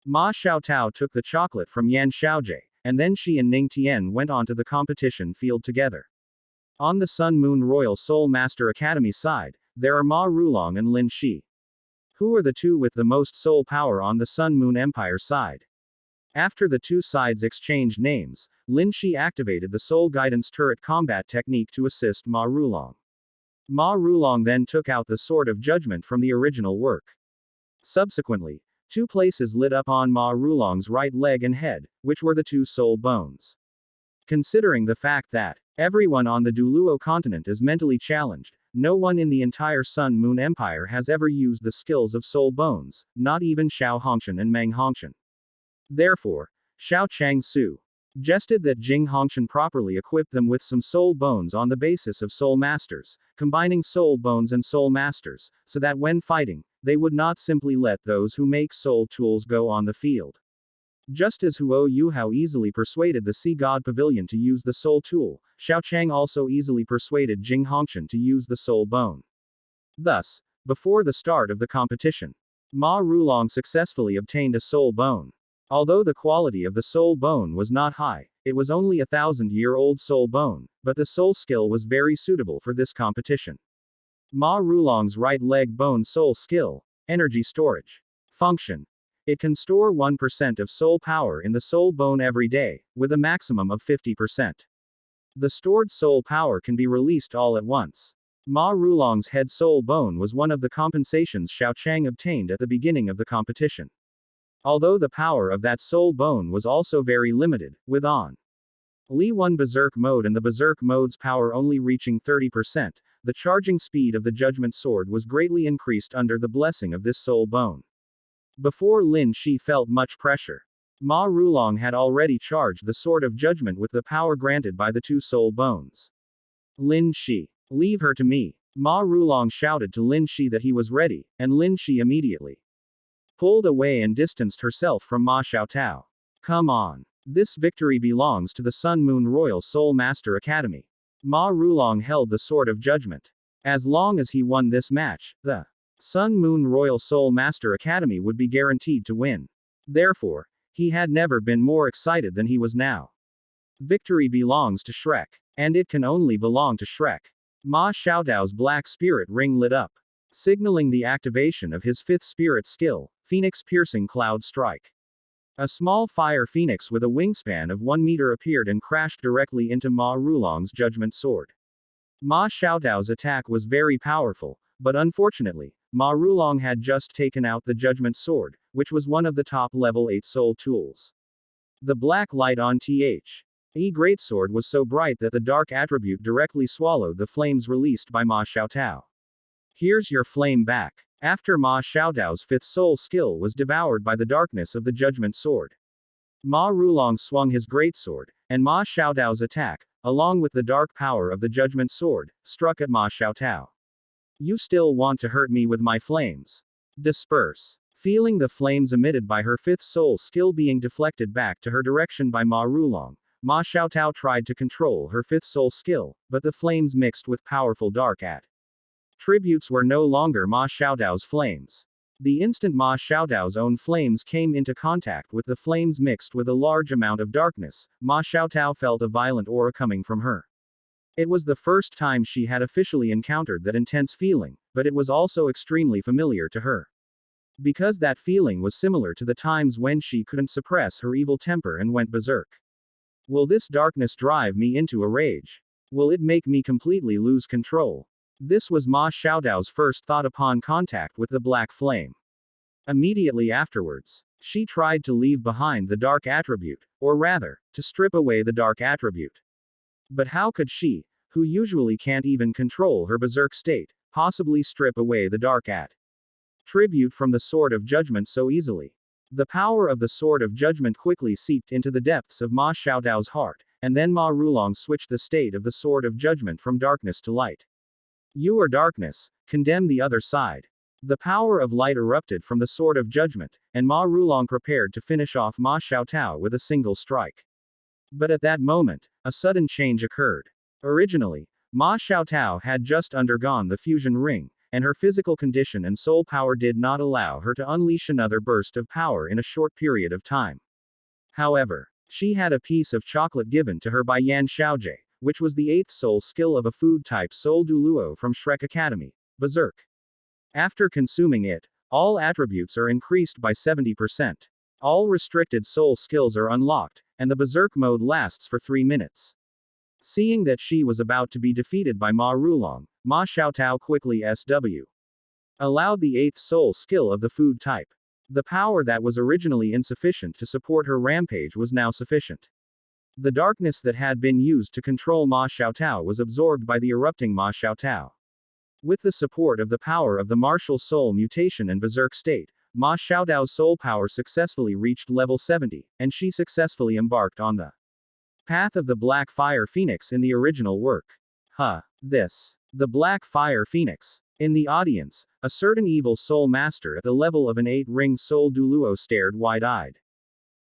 Ma Xiaotao took the chocolate from Yan Xiaojie, and then she and Ning Tian went on to the competition field together. On the Sun Moon Royal Soul Master Academy side, there are Ma Rulong and Lin Shi. Who are the two with the most soul power on the Sun Moon Empire side? After the two sides exchanged names, Lin Shi activated the Soul Guidance Turret combat technique to assist Ma Rulong. Ma Rulong then took out the Sword of Judgment from the original work. Subsequently, two places lit up on Ma Rulong's right leg and head, which were the two soul bones. Considering the fact that everyone on the Douluo continent is mentally challenged, no one in the entire Sun Moon Empire has ever used the skills of soul bones, not even Xiao Hongshan and Meng Hongshan. Therefore, Xiao Changsu suggested that Jing Hongshan properly equip them with some soul bones on the basis of soul masters, combining soul bones and soul masters, so that when fighting, they would not simply let those who make soul tools go on the field. Just as Huo Yuhao easily persuaded the Sea God Pavilion to use the soul tool, Xiao Chang also easily persuaded Jing Hongshan to use the soul bone. Thus, before the start of the competition, Ma Rulong successfully obtained a soul bone. Although the quality of the soul bone was not high, it was only a 1,000-year-old soul bone, but the soul skill was very suitable for this competition. Ma Rulong's right leg bone soul skill, energy storage. Function. It can store 1% of soul power in the soul bone every day, with a maximum of 50%. The stored soul power can be released all at once. Ma Rulong's head soul bone was one of the compensations Xiao Chang obtained at the beginning of the competition. Although the power of that soul bone was also very limited, with on Li 1 Berserk mode and the Berserk mode's power only reaching 30%, the charging speed of the Judgment Sword was greatly increased under the blessing of this soul bone. Before Lin Shi felt much pressure. Ma Rulong had already charged the Sword of Judgment with the power granted by the two soul bones. Lin Shi, leave her to me. Ma Rulong shouted to Lin Shi that he was ready, and Lin Shi immediately pulled away and distanced herself from Ma Xiaotao. Come on. This victory belongs to the Sun Moon Royal Soul Master Academy. Ma Rulong held the Sword of Judgment. As long as he won this match, the Sun Moon Royal Soul Master Academy would be guaranteed to win. Therefore, he had never been more excited than he was now. Victory belongs to Shrek. And it can only belong to Shrek. Ma Xiaodao's black spirit ring lit up, signaling the activation of his fifth spirit skill, Phoenix Piercing Cloud Strike. A small fire phoenix with a wingspan of 1 meter appeared and crashed directly into Ma Rulong's Judgment Sword. Ma Xiaodao's attack was very powerful, but unfortunately, Ma Rulong had just taken out the Judgment Sword, which was one of the top level 8 soul tools. The black light on the Greatsword was so bright that the dark attribute directly swallowed the flames released by Ma Xiaotao. Here's your flame back. After Ma Xiaodao's fifth soul skill was devoured by the darkness of the Judgment Sword, Ma Rulong swung his greatsword, and Ma Xiaodao's attack, along with the dark power of the Judgment Sword, struck at Ma Xiaotao. You still want to hurt me with my flames? Disperse. Feeling the flames emitted by her fifth soul skill being deflected back to her direction by Ma Rulong, Ma Xiaotao tried to control her fifth soul skill, but the flames mixed with powerful dark attributes were no longer Ma Xiaodao's flames. The instant Ma Xiaodao's own flames came into contact with the flames mixed with a large amount of darkness, Ma Xiaotao felt a violent aura coming from her. It was the first time she had officially encountered that intense feeling, but it was also extremely familiar to her. Because that feeling was similar to the times when she couldn't suppress her evil temper and went berserk. Will this darkness drive me into a rage? Will it make me completely lose control? This was Ma Xiaodao's first thought upon contact with the black flame. Immediately afterwards, she tried to leave behind the dark attribute, or rather, to strip away the dark attribute. But how could she, who usually can't even control her berserk state, possibly strip away the dark attribute from the Sword of Judgment so easily? The power of the Sword of Judgment quickly seeped into the depths of Ma Xiaodao's heart, and then Ma Rulong switched the state of the Sword of Judgment from darkness to light. You are darkness, condemn the other side. The power of light erupted from the Sword of Judgment, and Ma Rulong prepared to finish off Ma Xiaotao with a single strike. But at that moment, a sudden change occurred. Originally, Ma Xiaotao had just undergone the fusion ring, and her physical condition and soul power did not allow her to unleash another burst of power in a short period of time. However, she had a piece of chocolate given to her by Yan Xiaojie, which was the 8th soul skill of a food-type soul Douluo from Shrek Academy, Berserk. After consuming it, all attributes are increased by 70%. All restricted soul skills are unlocked, and the Berserk mode lasts for 3 minutes. Seeing that she was about to be defeated by Ma Rulong, Ma Xiaotao quickly allowed the 8th soul skill of the food type. The power that was originally insufficient to support her rampage was now sufficient. The darkness that had been used to control Ma Xiaotao was absorbed by the erupting Ma Xiaotao. With the support of the power of the martial soul mutation and berserk state, Ma Xiaodao's soul power successfully reached level 70, and she successfully embarked on the path of the Black Fire Phoenix in the original work. The Black Fire Phoenix. In the audience, a certain evil soul master at the level of an 8-ring soul Douluo stared wide-eyed.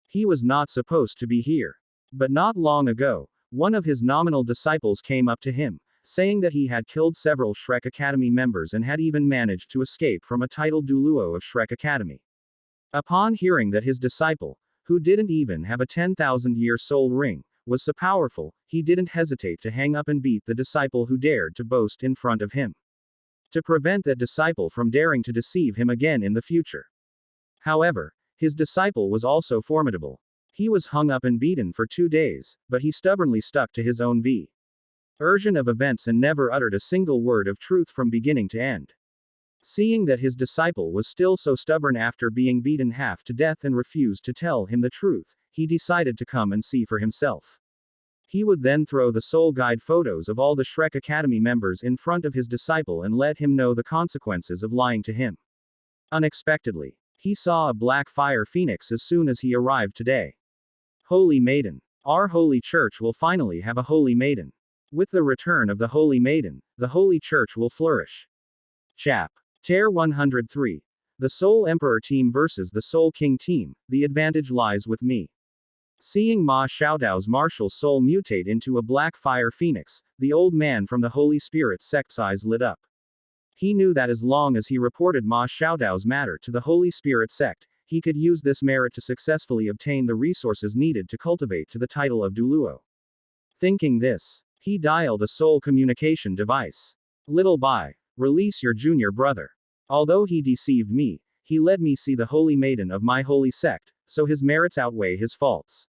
He was not supposed to be here. But not long ago, one of his nominal disciples came up to him, saying that he had killed several Shrek Academy members and had even managed to escape from a titled Douluo of Shrek Academy. Upon hearing that his disciple, who didn't even have a 10,000-year soul ring, was so powerful, he didn't hesitate to hang up and beat the disciple who dared to boast in front of him, to prevent that disciple from daring to deceive him again in the future. However, his disciple was also formidable. He was hung up and beaten for 2 days, but he stubbornly stuck to his own version of events and never uttered a single word of truth from beginning to end. Seeing that his disciple was still so stubborn after being beaten half to death and refused to tell him the truth, he decided to come and see for himself. He would then throw the soul guide photos of all the Shrek Academy members in front of his disciple and let him know the consequences of lying to him. Unexpectedly, he saw a black fire phoenix as soon as he arrived today. Holy Maiden. Our holy church will finally have a holy maiden. With the return of the holy maiden, the holy church will flourish. Chapter 103. The Soul Emperor team versus the Soul King team, the advantage lies with me. Seeing Ma Xiaodao's martial soul mutate into a black fire phoenix, the old man from the Holy Spirit sect's eyes lit up. He knew that as long as he reported Ma Xiaodao's matter to the Holy Spirit sect, he could use this merit to successfully obtain the resources needed to cultivate to the title of Douluo. Thinking this, he dialed a soul communication device. Little Bai, release your junior brother. Although he deceived me, he let me see the holy maiden of my holy sect, so his merits outweigh his faults.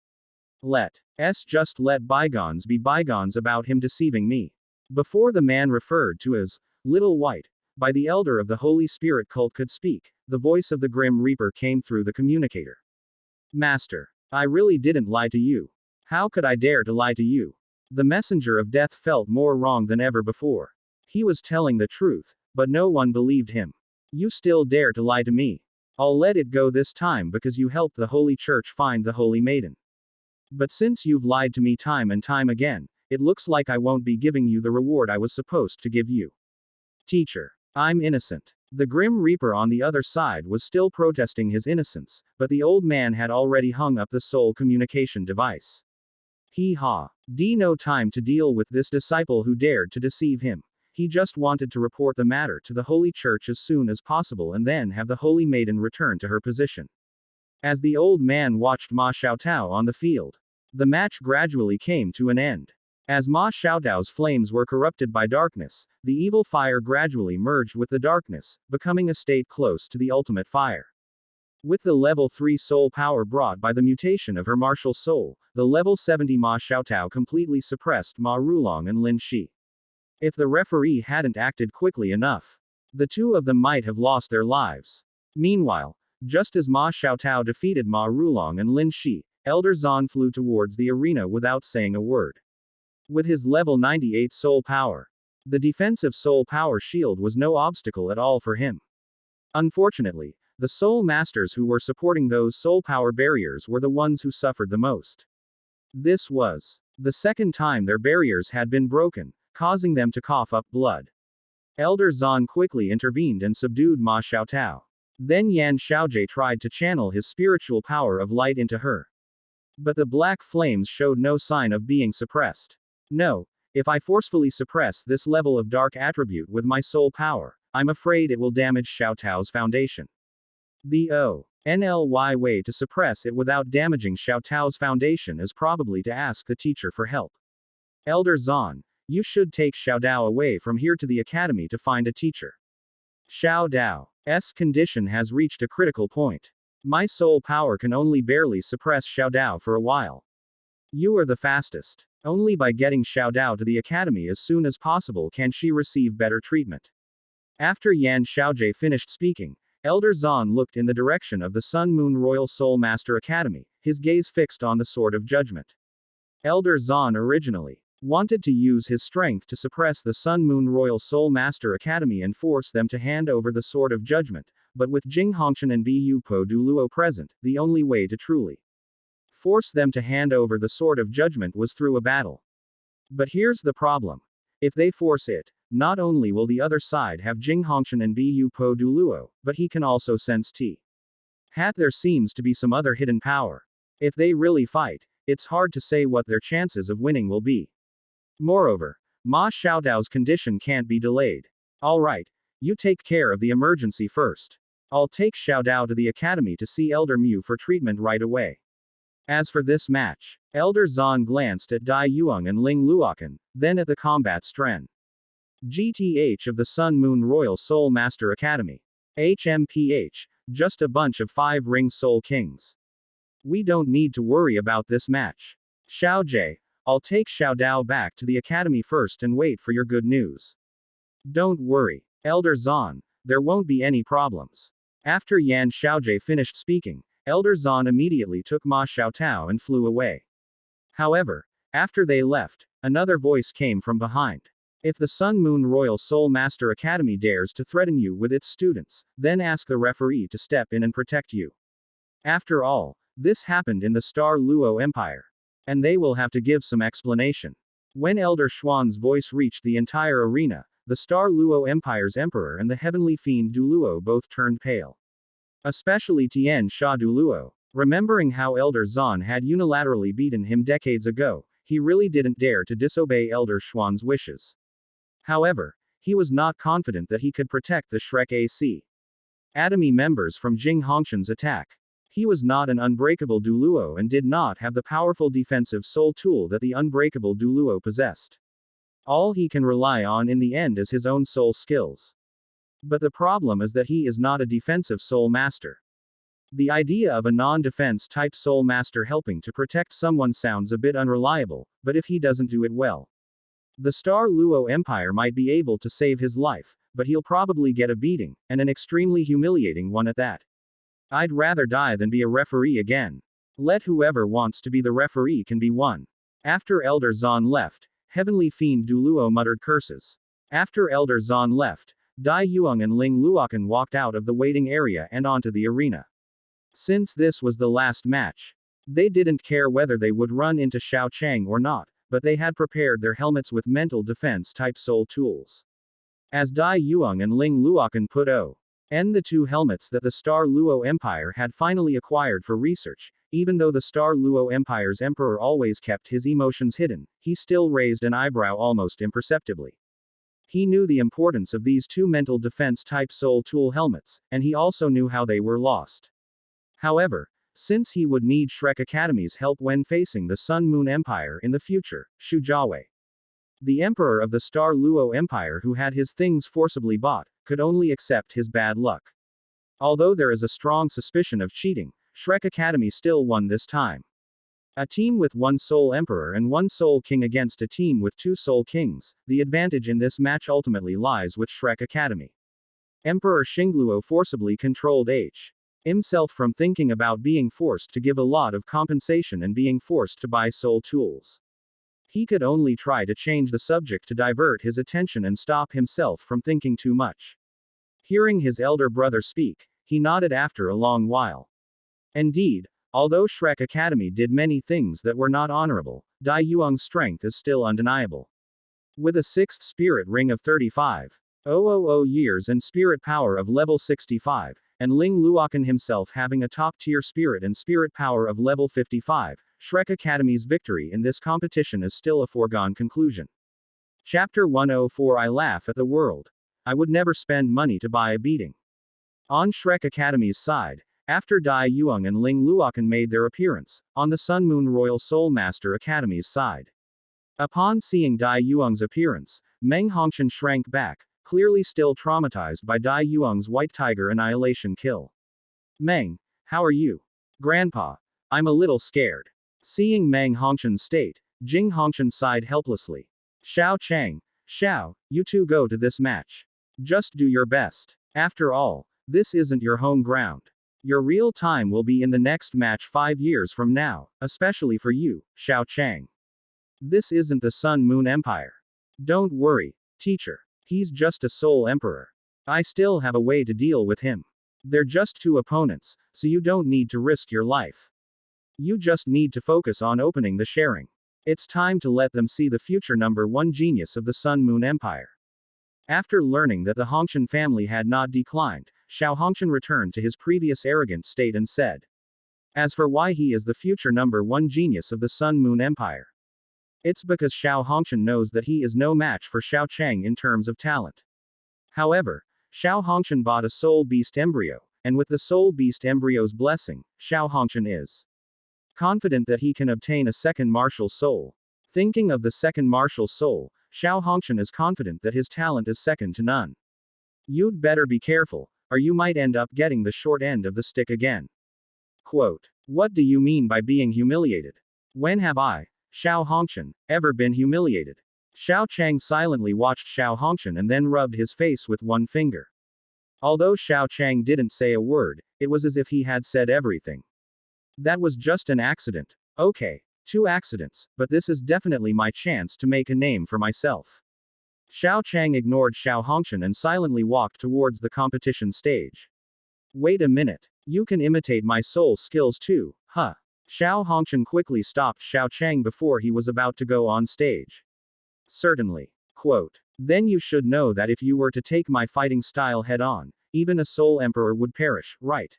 Just let bygones be bygones about him deceiving me. Before the man referred to as Little White by the elder of the Holy Spirit cult could speak, the voice of the Grim Reaper came through the communicator. Master, I really didn't lie to you. How could I dare to lie to you? The messenger of death felt more wrong than ever before. He was telling the truth, but no one believed him. You still dare to lie to me? I'll let it go this time because you helped the Holy Church find the Holy Maiden. But since you've lied to me time and time again, it looks like I won't be giving you the reward I was supposed to give you. Teacher, I'm innocent. The Grim Reaper on the other side was still protesting his innocence, but the old man had already hung up the soul communication device. No time to deal with this disciple who dared to deceive him. He just wanted to report the matter to the Holy Church as soon as possible and then have the Holy Maiden return to her position. As the old man watched Ma Xiaotao on the field, the match gradually came to an end. As Ma Xiaodao's flames were corrupted by darkness, the evil fire gradually merged with the darkness, becoming a state close to the ultimate fire. With the level 3 soul power brought by the mutation of her martial soul, the level 70 Ma Xiaotao completely suppressed Ma Rulong and Lin Shi. If the referee hadn't acted quickly enough, the two of them might have lost their lives. Meanwhile, just as Ma Xiaotao defeated Ma Rulong and Lin Shi, Elder Zan flew towards the arena without saying a word. With his level 98 soul power, the defensive soul power shield was no obstacle at all for him. Unfortunately, The soul masters who were supporting those soul power barriers were the ones who suffered the most. This was the second time their barriers had been broken, causing them to cough up blood. Elder Zan quickly intervened and subdued Ma Xiaotao. Then Yan Xiaojie tried to channel his spiritual power of light into her. But the black flames showed no sign of being suppressed. No, if I forcefully suppress this level of dark attribute with my soul power, I'm afraid it will damage Xiaotao's foundation. The only way to suppress it without damaging Xiaotao's foundation is probably to ask the teacher for help. Elder Zan, you should take Xiaodao away from here to the academy to find a teacher. Xiaodao's condition has reached a critical point. My soul power can only barely suppress Xiaodao for a while. You are the fastest. Only by getting Xiaodao to the academy as soon as possible can she receive better treatment. After Yan Xiaojie finished speaking, Elder Zan looked in the direction of the Sun Moon Royal Soul Master Academy, his gaze fixed on the Sword of Judgment. Elder Zan originally wanted to use his strength to suppress the Sun Moon Royal Soul Master Academy and force them to hand over the Sword of Judgment, but with Jing Hongqian and Bu Po Douluo present, the only way to truly force them to hand over the Sword of Judgment was through a battle. But here's the problem. If they force it, not only will the other side have Jing Hongqian and Bu Po Douluo, but he can also sense there seems to be some other hidden power. If they really fight, it's hard to say what their chances of winning will be. Moreover, Ma Xiaodao's condition can't be delayed. Alright, you take care of the emergency first. I'll take Xiaodao to the academy to see Elder Mu for treatment right away. As for this match, Elder Zan glanced at Dai Yuang and Ling Luokan, then at the combat strength. GTH of the Sun Moon Royal Soul Master Academy. HMPH, just a bunch of 5-ring soul kings. We don't need to worry about this match. Xiaojie, I'll take Xiaodao back to the academy first and wait for your good news. Don't worry, Elder Zan, there won't be any problems. After Yan Xiaojie finished speaking, Elder Zan immediately took Ma Xiaotao and flew away. However, after they left, another voice came from behind. If the Sun Moon Royal Soul Master Academy dares to threaten you with its students, then ask the referee to step in and protect you. After all, this happened in the Star Luo Empire. And they will have to give some explanation. When Elder Xuan's voice reached the entire arena, the Star Luo Empire's emperor and the heavenly fiend Douluo both turned pale. Especially Tian Sha Douluo. Remembering how Elder Zan had unilaterally beaten him decades ago, he really didn't dare to disobey Elder Xuan's wishes. However, he was not confident that he could protect the Shrek Academy members from Jing Hongqian's attack. He was not an unbreakable Douluo and did not have the powerful defensive soul tool that the unbreakable Douluo possessed. All he can rely on in the end is his own soul skills. But the problem is that he is not a defensive soul master. The idea of a non-defense type soul master helping to protect someone sounds a bit unreliable, but if he doesn't do it well, the Star Luo Empire might be able to save his life, but he'll probably get a beating, and an extremely humiliating one at that. I'd rather die than be a referee again. Let whoever wants to be the referee can be one. After Elder Zan left, Heavenly Fiend Douluo muttered curses. After Elder Zan left, Dai Yuang and Ling Luokan walked out of the waiting area and onto the arena. Since this was the last match, they didn't care whether they would run into Xiao Chang or not, but they had prepared their helmets with mental defense type soul tools. As Dai Yuang and Ling Luokan put the two helmets that the Star Luo Empire had finally acquired for research, even though the Star Luo Empire's emperor always kept his emotions hidden, he still raised an eyebrow almost imperceptibly. He knew the importance of these two mental defense type soul tool helmets, and he also knew how they were lost. However, since he would need Shrek Academy's help when facing the Sun Moon Empire in the future, Shu Jiawei, the emperor of the Star Luo Empire who had his things forcibly bought, could only accept his bad luck. Although there is a strong suspicion of cheating, Shrek Academy still won this time. A team with one soul emperor and one soul king against a team with two soul kings, the advantage in this match ultimately lies with Shrek Academy. Emperor Xingluo forcibly controlled himself from thinking about being forced to give a lot of compensation and being forced to buy soul tools. He could only try to change the subject to divert his attention and stop himself from thinking too much. Hearing his elder brother speak, he nodded after a long while. Indeed, although Shrek Academy did many things that were not honorable, Dai Yuang's strength is still undeniable. With a 6th spirit ring of 35,000 years and spirit power of level 65, and Ling Luokan himself having a top-tier spirit and spirit power of level 55, Shrek Academy's victory in this competition is still a foregone conclusion. Chapter 104 I laugh at the world. I would never spend money to buy a beating. On Shrek Academy's side, after Dai Yuang and Ling Luokan made their appearance, on the Sun Moon Royal Soul Master Academy's side. Upon seeing Dai Yuang's appearance, Meng Hongshan shrank back, clearly still traumatized by Dai Yuang's White Tiger annihilation kill. Meng, how are you? Grandpa, I'm a little scared. Seeing Meng Hongshan's state, Jing Hongshan sighed helplessly. Xiao Chang, Xiao, you two go to this match. Just do your best. After all, this isn't your home ground. Your real time will be in the next match 5 years from now, especially for you, Xiao Chang. This isn't the Sun Moon Empire. Don't worry, teacher. He's just a soul emperor. I still have a way to deal with him. They're just 2 opponents, so you don't need to risk your life. You just need to focus on opening the sharing. It's time to let them see the future #1 genius of the Sun Moon Empire. After learning that the Hongshan family had not declined, Xiao Hongshan returned to his previous arrogant state and said. As for why he is the future #1 genius of the Sun Moon Empire. It's because Xiao Hongshan knows that he is no match for Xiao Chang in terms of talent. However, Xiao Hongshan bought a Soul Beast embryo, and with the Soul Beast embryo's blessing, Xiao Hongshan is confident that he can obtain a second martial soul. Thinking of the second martial soul, Xiao Hongshan is confident that his talent is second to none. You'd better be careful, or you might end up getting the short end of the stick again. Quote. What do you mean by being humiliated? When have I, Xiao Hongshan, ever been humiliated? Xiao Chang silently watched Xiao Hongshan and then rubbed his face with one finger. Although Xiao Chang didn't say a word, it was as if he had said everything. That was just an accident. Okay, 2 accidents, but this is definitely my chance to make a name for myself. Xiao Chang ignored Xiao Hongshan and silently walked towards the competition stage. Wait a minute. You can imitate my soul skills too, huh? Xiao Hongshan quickly stopped Xiao Chang before he was about to go on stage. Certainly. Quote. Then you should know that if you were to take my fighting style head on, even a soul emperor would perish, right?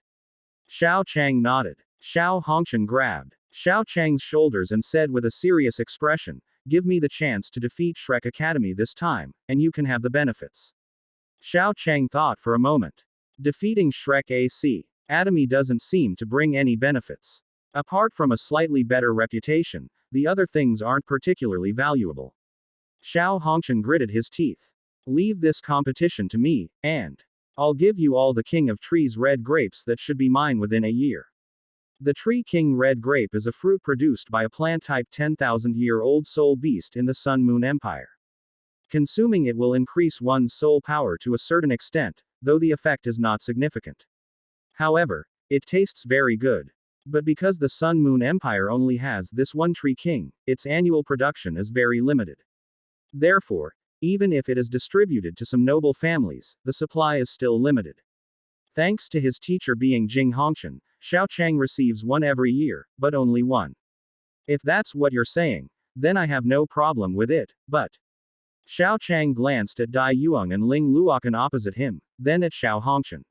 Xiao Chang nodded. Xiao Hongshan grabbed Xiao Chang's shoulders and said with a serious expression, give me the chance to defeat Shrek Academy this time, and you can have the benefits. Xiao Chang thought for a moment. Defeating Shrek Academy doesn't seem to bring any benefits. Apart from a slightly better reputation, the other things aren't particularly valuable. Xiao Hongshan gritted his teeth. Leave this competition to me, and I'll give you all the King of Trees red grapes that should be mine within a year. The Tree King red grape is a fruit produced by a plant-type 10,000-year-old soul beast in the Sun Moon Empire. Consuming it will increase one's soul power to a certain extent, though the effect is not significant. However, it tastes very good. But because the Sun Moon Empire only has this one Tree King, its annual production is very limited. Therefore, even if it is distributed to some noble families, the supply is still limited. Thanks to his teacher being Jing Hongshan, Xiao Chang receives one every year, but only one. If that's what you're saying, then I have no problem with it, but. Xiao Chang glanced at Dai Yuang and Ling Luokan opposite him, then at Xiao Hongshan.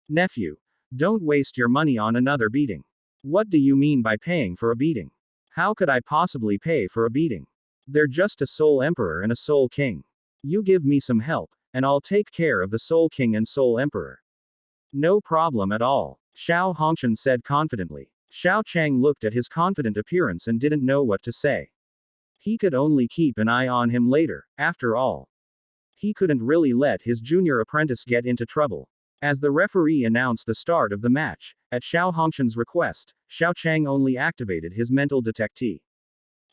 Nephew, don't waste your money on another beating. What do you mean by paying for a beating? How could I possibly pay for a beating? They're just a soul emperor and a soul king. You give me some help, and I'll take care of the soul king and soul emperor. No problem at all, Xiao Hongshan said confidently. Xiao Chang looked at his confident appearance and didn't know what to say. He could only keep an eye on him later, after all. He couldn't really let his junior apprentice get into trouble. As the referee announced the start of the match, at Xiao Hongshan's request, Xiao Chang only activated his mental detectee.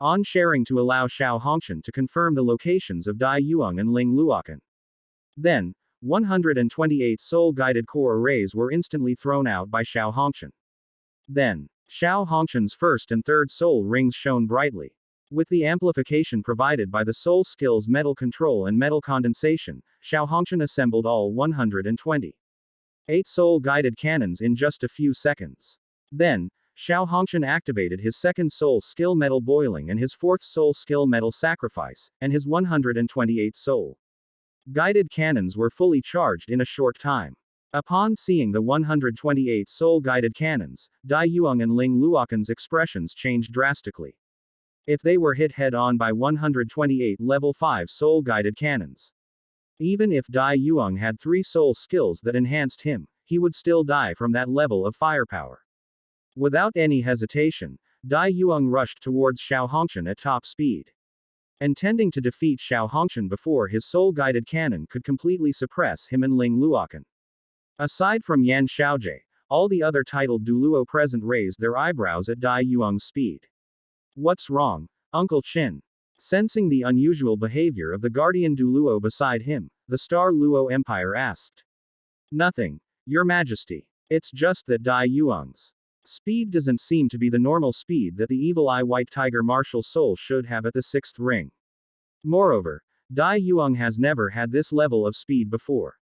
On sharing to allow Xiao Hongshan to confirm the locations of Dai Yuang and Ling Luokan. Then, 128 soul-guided core arrays were instantly thrown out by Xiao Hongshan. Then, Xiao Hongshan's first and third soul rings shone brightly. With the amplification provided by the soul skills metal control and metal condensation, Xiao Hongshan assembled all 120 8 soul-guided cannons in just a few seconds. Then, Xiao Hongqian activated his second soul skill Metal Boiling and his fourth soul skill Metal Sacrifice, and his 128 soul guided cannons were fully charged in a short time. Upon seeing the 128 soul-guided cannons, Dai Yuang and Ling Luoqan's expressions changed drastically. If they were hit head-on by 128 level 5 soul-guided cannons, even if Dai Yuang had 3 soul skills that enhanced him, he would still die from that level of firepower. Without any hesitation, Dai Yuang rushed towards Xiao Hongqian at top speed. Intending to defeat Xiao Hongqian before his soul-guided cannon could completely suppress him and Ling Luoqan. Aside from Yan Xiaojie, all the other titled Douluo present raised their eyebrows at Dai Yuang's speed. What's wrong, Uncle Qin? Sensing the unusual behavior of the guardian Douluo beside him, the Star Luo Empire asked. Nothing, Your Majesty. It's just that Dai Yuang's speed doesn't seem to be the normal speed that the Evil Eye White Tiger martial soul should have at the 6th ring. Moreover, Dai Yuang has never had this level of speed before.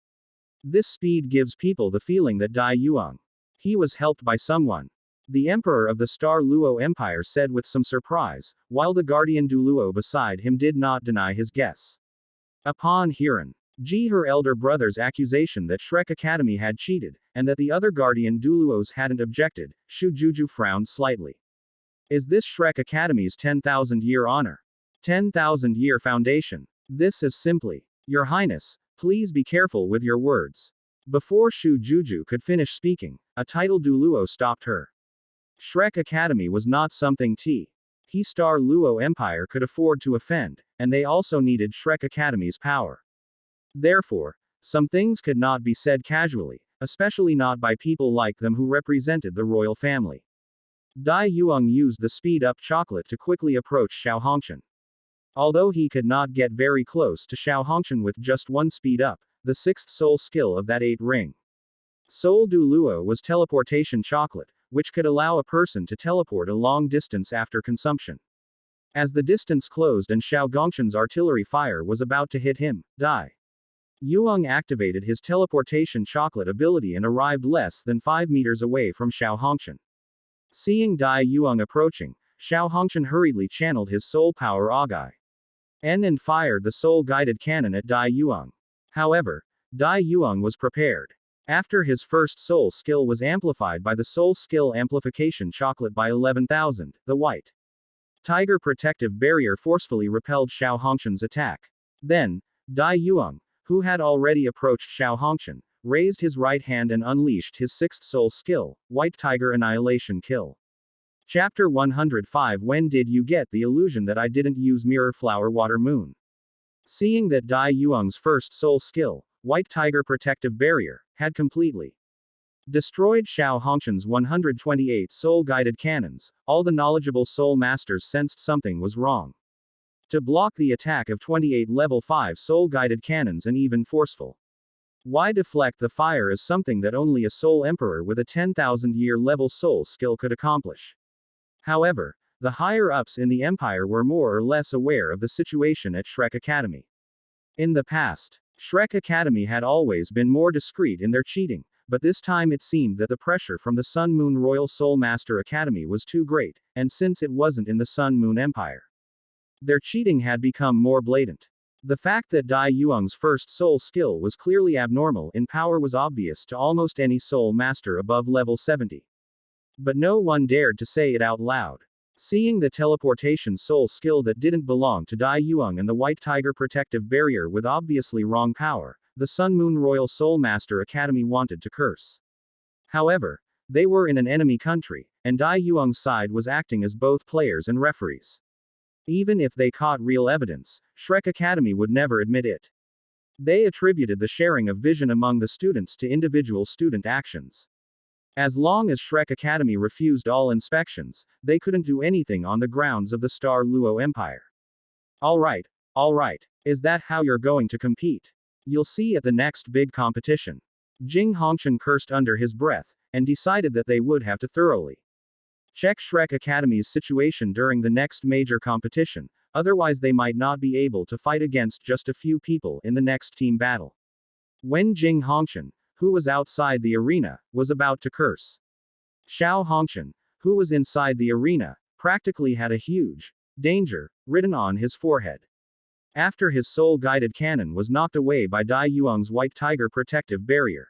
This speed gives people the feeling that Dai Yuang, he was helped by someone. The Emperor of the Star Luo Empire said with some surprise, while the guardian Douluo beside him did not deny his guess. Upon hearing her elder brother's accusation that Shrek Academy had cheated, and that the other guardian Douluos hadn't objected, Shu Juju frowned slightly. Is this Shrek Academy's 10,000-year honor? 10,000-year foundation? This is simply, Your Highness, please be careful with your words. Before Shu Juju could finish speaking, a titled Douluo stopped her. Shrek Academy was not something he Star Luo Empire could afford to offend, and they also needed Shrek Academy's power. Therefore, some things could not be said casually, especially not by people like them who represented the royal family. Dai Yuang used the speed-up chocolate to quickly approach Xiao Hongqian. Although he could not get very close to Xiao Hongqian with just one speed-up, the 6th soul skill of that 8-ring Soul Douluo was teleportation chocolate, which could allow a person to teleport a long distance after consumption. As the distance closed and Xiao Gongqian's artillery fire was about to hit him, Dai Yuang activated his teleportation chocolate ability and arrived less than 5 meters away from Xiao Hongqian. Seeing Dai Yuang approaching, Xiao Hongqian hurriedly channeled his soul power Agai and fired the soul-guided cannon at Dai Yuang. However, Dai Yuang was prepared. After his first soul skill was amplified by the soul skill amplification chocolate by 11,000, the white tiger protective barrier forcefully repelled Xiao Hongqian's attack. Then, Dai Yuang, who had already approached Xiao Hongqian, raised his right hand and unleashed his 6th soul skill, White Tiger Annihilation Kill. Chapter 105 When did you get the illusion that I didn't use Mirror Flower Water Moon? Seeing that Dai Yuang's first soul skill, White Tiger Protective Barrier, had completely destroyed Xiao Hongqian's 128 soul-guided cannons, all the knowledgeable soul masters sensed something was wrong. To block the attack of 28 level 5 soul-guided cannons and even forceful. Why deflect the fire is something that only a soul emperor with a 10,000-year level soul skill could accomplish. However, the higher-ups in the empire were more or less aware of the situation at Shrek Academy. In the past, Shrek Academy had always been more discreet in their cheating, but this time it seemed that the pressure from the Sun Moon Royal Soul Master Academy was too great, and since it wasn't in the Sun Moon Empire, their cheating had become more blatant. The fact that Dai Yuang's first soul skill was clearly abnormal in power was obvious to almost any soul master above level 70. But no one dared to say it out loud. Seeing the teleportation soul skill that didn't belong to Dai Yuang and the White Tiger Protective Barrier with obviously wrong power, the Sun Moon Royal Soul Master Academy wanted to curse. However, they were in an enemy country, and Dai Yuang's side was acting as both players and referees. Even if they caught real evidence, Shrek Academy would never admit it. They attributed the sharing of vision among the students to individual student actions. As long as Shrek Academy refused all inspections, they couldn't do anything on the grounds of the Star Luo Empire. Alright. Is that how you're going to compete? You'll see at the next big competition. Jing Hongqian cursed under his breath, and decided that they would have to thoroughly check Shrek Academy's situation during the next major competition, otherwise they might not be able to fight against just a few people in the next team battle. When Jing Hongqian, who was outside the arena, was about to curse. Xiao Hongqian, who was inside the arena, practically had a huge danger written on his forehead. After his soul-guided cannon was knocked away by Dai Yuang's White Tiger protective barrier.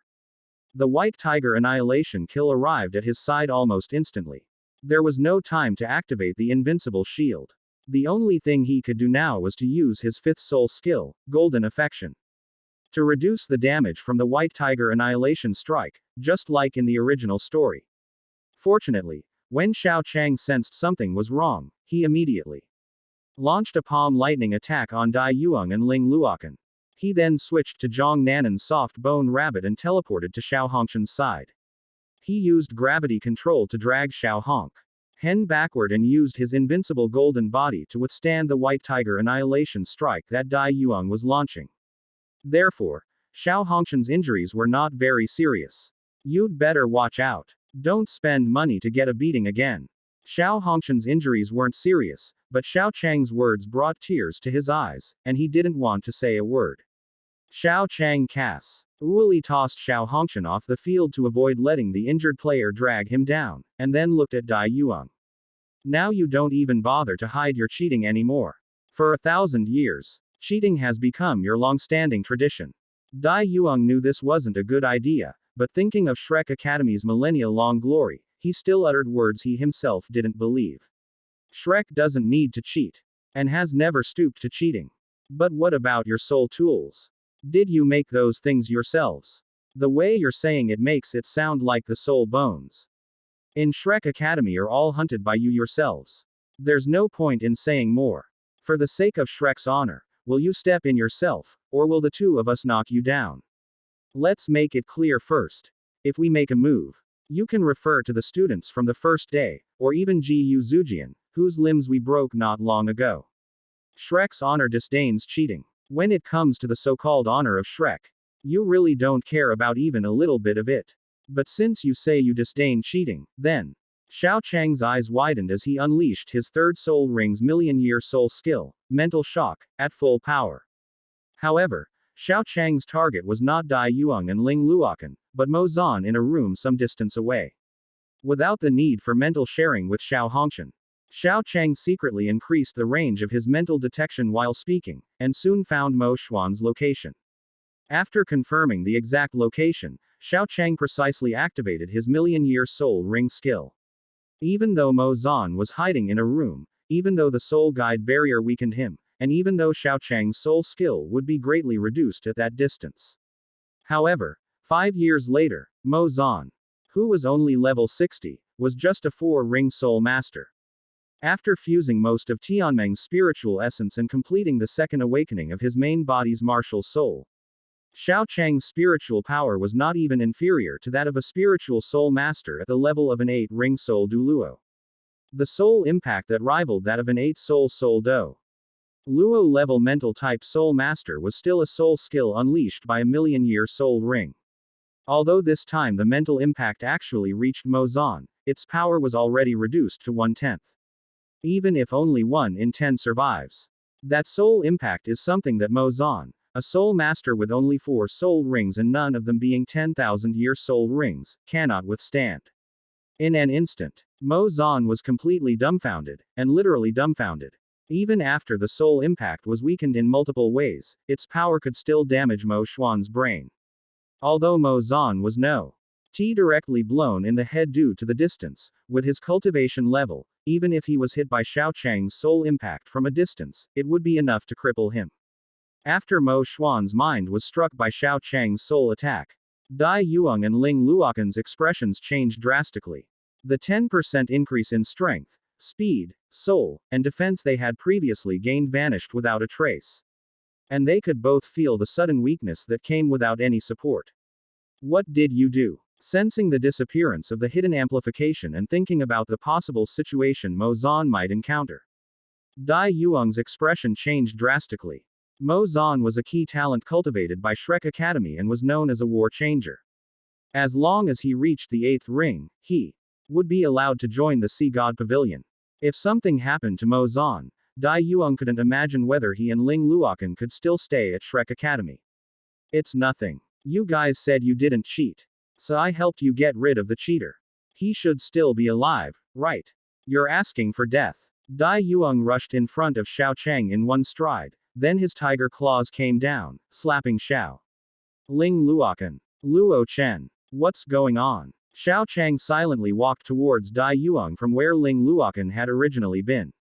The White Tiger annihilation kill arrived at his side almost instantly. There was no time to activate the invincible shield. The only thing he could do now was to use his fifth soul skill, Golden Affection, to reduce the damage from the White Tiger annihilation strike, just like in the original story. Fortunately, when Xiao Chang sensed something was wrong, he immediately launched a palm lightning attack on Dai Yuang and Ling Luokan. He then switched to Zhang Nanan's soft bone rabbit and teleported to Xiao Hongqian's side. He used gravity control to drag Xiao Hong Hen backward and used his invincible golden body to withstand the White Tiger annihilation strike that Dai Yuang was launching. Therefore, Xiao Hongqian's injuries were not very serious. You'd better watch out. Don't spend money to get a beating again. Xiao Hongqian's injuries weren't serious, but Xiao Chang's words brought tears to his eyes, and he didn't want to say a word. Xiao Chang Cass Uli tossed Xiao Hongqian off the field to avoid letting the injured player drag him down, and then looked at Dai Yuang. Now you don't even bother to hide your cheating anymore. For 1,000 years, cheating has become your long-standing tradition. Dai Yuang knew this wasn't a good idea, but thinking of Shrek Academy's millennia-long glory, he still uttered words he himself didn't believe. Shrek doesn't need to cheat, and has never stooped to cheating. But what about your soul tools? Did you make those things yourselves? The way you're saying it makes it sound like the soul bones in Shrek Academy are all hunted by you yourselves. There's no point in saying more. For the sake of Shrek's honor, will you step in yourself, or will the two of us knock you down? Let's make it clear first. If we make a move, you can refer to the students from the first day, or even Ji Zujian, whose limbs we broke not long ago. Shrek's honor disdains cheating. When it comes to the so-called honor of Shrek, you really don't care about even a little bit of it. But since you say you disdain cheating, then Xiao Chang's eyes widened as he unleashed his third soul ring's million-year soul skill, Mental Shock, at full power. However, Xiao Chang's target was not Dai Yuang and Ling Luokan, but Mo Zan in a room some distance away. Without the need for mental sharing with Xiao Hongqian, Xiao Chang secretly increased the range of his mental detection while speaking, and soon found Mo Xuan's location. After confirming the exact location, Xiao Chang precisely activated his million-year soul ring skill. Even though Mo Zan was hiding in a room, even though the soul guide barrier weakened him, and even though Xiao Chang's soul skill would be greatly reduced at that distance. However, 5 years later, Mo Zan, who was only level 60, was just a 4-ring soul master. After fusing most of Tianmeng's spiritual essence and completing the second awakening of his main body's martial soul, Xiao Chang's spiritual power was not even inferior to that of a spiritual soul master at the level of an 8-ring soul Douluo. The soul impact that rivaled that of an 8-soul Do Luo level mental type soul master was still a soul skill unleashed by a million-year soul ring. Although this time the mental impact actually reached Mo Zan, its power was already reduced to 1/10. Even if only 1 in 10 survives, that soul impact is something that Mo Zan, a soul master with only 4 soul rings and none of them being 10,000-year soul rings, cannot withstand. In an instant, Mo Zan was completely dumbfounded, and literally dumbfounded. Even after the soul impact was weakened in multiple ways, its power could still damage Mo Xuan's brain. Although Mo Zan was no T directly blown in the head due to the distance, with his cultivation level, even if he was hit by Xiao Chang's soul impact from a distance, it would be enough to cripple him. After Mo Xuan's mind was struck by Xiao Chang's soul attack, Dai Yuang and Ling Luokan's expressions changed drastically. The 10% increase in strength, speed, soul, and defense they had previously gained vanished without a trace. And they could both feel the sudden weakness that came without any support. What did you do? Sensing the disappearance of the hidden amplification and thinking about the possible situation Mo Zan might encounter, Dai Yuang's expression changed drastically. Mo Zan was a key talent cultivated by Shrek Academy and was known as a war changer. As long as he reached the 8th ring, he would be allowed to join the Sea God Pavilion. If something happened to Mo Zan, Dai Yuang couldn't imagine whether he and Ling Luokan could still stay at Shrek Academy. It's nothing. You guys said you didn't cheat. So I helped you get rid of the cheater. He should still be alive, right? You're asking for death. Dai Yuang rushed in front of Xiao Chang in one stride, then his tiger claws came down, slapping Xiao Ling Luokan. Luo Chen. What's going on? Xiao Chang silently walked towards Dai Yuang from where Ling Luokan had originally been.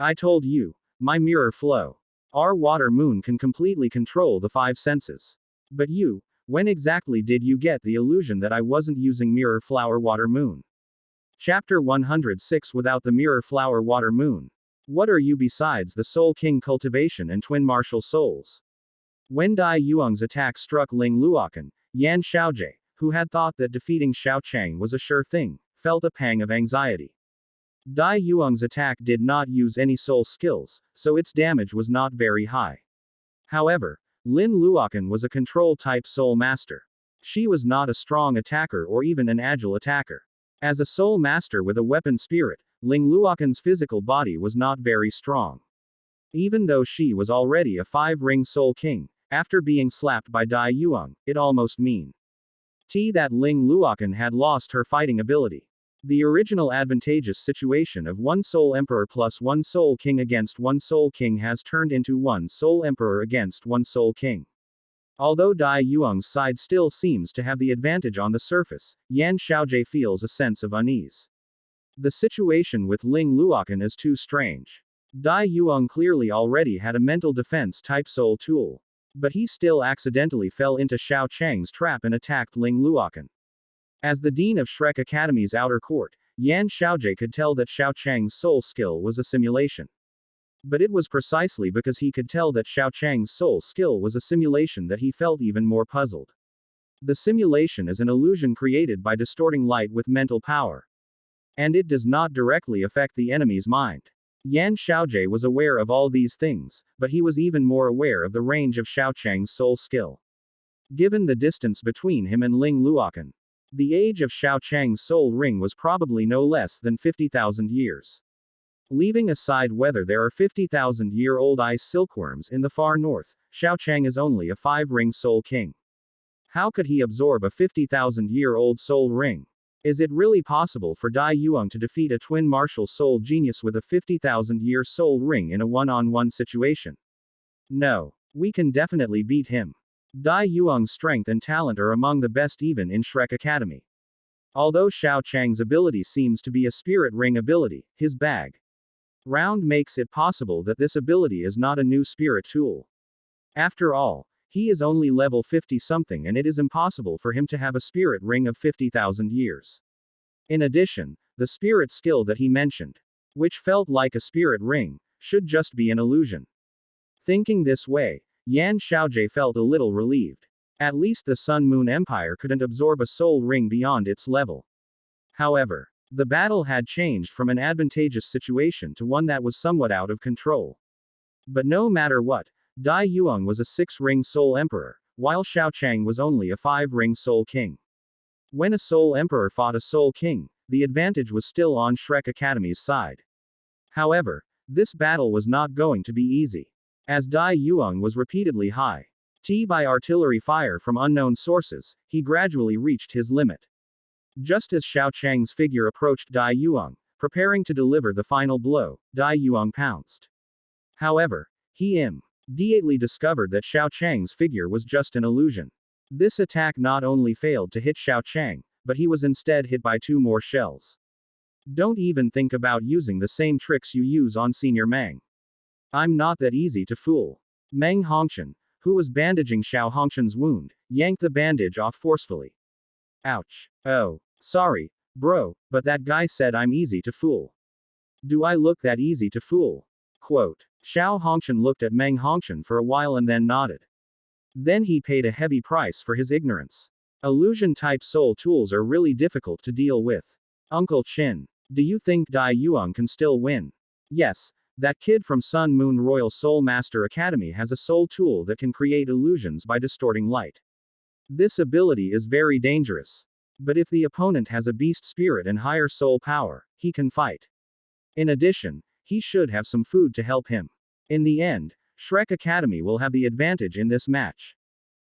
I told you, my mirror flow. Our water moon can completely control the five senses. But you, when exactly did you get the illusion that I wasn't using mirror flower water moon? Chapter 106 Without the mirror flower water moon. What are you besides the soul king cultivation and twin martial souls? When Dai Yuang's attack struck Ling Luokan, Yan Xiaojie, who had thought that defeating Xiao Chang was a sure thing, felt a pang of anxiety. Dai Yuang's attack did not use any soul skills, so its damage was not very high. However, Lin Luokan was a control-type soul master. She was not a strong attacker or even an agile attacker. As a soul master with a weapon spirit, Ling Luokan's physical body was not very strong. Even though she was already a five-ring soul king, after being slapped by Dai Yuang, it almost mean that Ling Luokan had lost her fighting ability. The original advantageous situation of one soul emperor plus one soul king against one soul king has turned into one soul emperor against one soul king. Although Dai Yuang's side still seems to have the advantage on the surface, Yan Xiaojie feels a sense of unease. The situation with Ling Luokan is too strange. Dai Yuang clearly already had a mental defense type soul tool. But he still accidentally fell into Xiao Chang's trap and attacked Ling Luokan. As the dean of Shrek Academy's outer court, Yan Xiaojie could tell that Xiao Chang's soul skill was a simulation. But it was precisely because he could tell that Xiao Chang's soul skill was a simulation that he felt even more puzzled. The simulation is an illusion created by distorting light with mental power. And it does not directly affect the enemy's mind. Yan Xiaojie was aware of all these things, but he was even more aware of the range of Xiao Chang's soul skill. Given the distance between him and Ling Luokan, the age of Xiao Chang's soul ring was probably no less than 50,000 years. Leaving aside whether there are 50,000-year-old ice silkworms in the far north, Xiao Chang is only a five-ring soul king. How could he absorb a 50,000-year-old soul ring? Is it really possible for Dai Yuang to defeat a twin martial soul genius with a 50,000-year soul ring in a one-on-one situation? No. We can definitely beat him. Dai Yuang's strength and talent are among the best even in Shrek Academy. Although Xiao Chang's ability seems to be a spirit ring ability, his bag round makes it possible that this ability is not a new spirit tool. After all, he is only level 50-something and it is impossible for him to have a spirit ring of 50,000 years. In addition, the spirit skill that he mentioned, which felt like a spirit ring, should just be an illusion. Thinking this way, Yan Xiaojie felt a little relieved. At least the Sun Moon Empire couldn't absorb a soul ring beyond its level. However, the battle had changed from an advantageous situation to one that was somewhat out of control. But no matter what, Dai Yuang was a six-ring soul emperor, while Xiao Chang was only a five-ring soul king. When a soul emperor fought a soul king, the advantage was still on Shrek Academy's side. However, this battle was not going to be easy. As Dai Yuang was repeatedly hit by artillery fire from unknown sources, he gradually reached his limit. Just as Xiao Chang's figure approached Dai Yuang, preparing to deliver the final blow, Dai Yuang pounced. However, he immediately discovered that Xiao Chang's figure was just an illusion. This attack not only failed to hit Xiao Chang, but he was instead hit by two more shells. Don't even think about using the same tricks you use on Senior Meng. I'm not that easy to fool. Meng Hongqian, who was bandaging Xiao Hongqian's wound, yanked the bandage off forcefully. Ouch. Oh, sorry, bro, but that guy said I'm easy to fool. Do I look that easy to fool? Quote. Xiao Hongqian looked at Meng Hongqian for a while and then nodded. Then he paid a heavy price for his ignorance. Illusion-type soul tools are really difficult to deal with. Uncle Chin, do you think Dai Yuang can still win? Yes. That kid from Sun Moon Royal Soul Master Academy has a soul tool that can create illusions by distorting light. This ability is very dangerous. But if the opponent has a beast spirit and higher soul power, he can fight. In addition, he should have some food to help him. In the end, Shrek Academy will have the advantage in this match.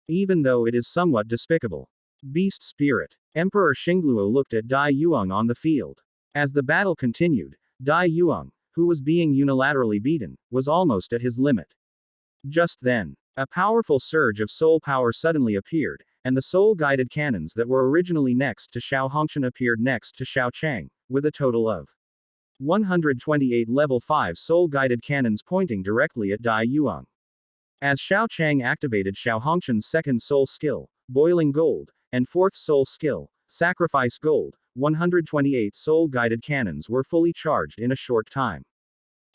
even though it is somewhat despicable. Beast Spirit. Emperor Xingluo looked at Dai Yuang on the field. As the battle continued, Dai Yuang, who was being unilaterally beaten, was almost at his limit. Just then, a powerful surge of soul power suddenly appeared, and the soul-guided cannons that were originally next to Xiao Hongqian appeared next to Xiao Chang, with a total of 128 level 5 soul-guided cannons pointing directly at Dai Yuang. As Xiao Chang activated Xiao Hongqian's second soul skill, Boiling Gold, and fourth soul skill, Sacrifice Gold, 128 soul-guided cannons were fully charged in a short time.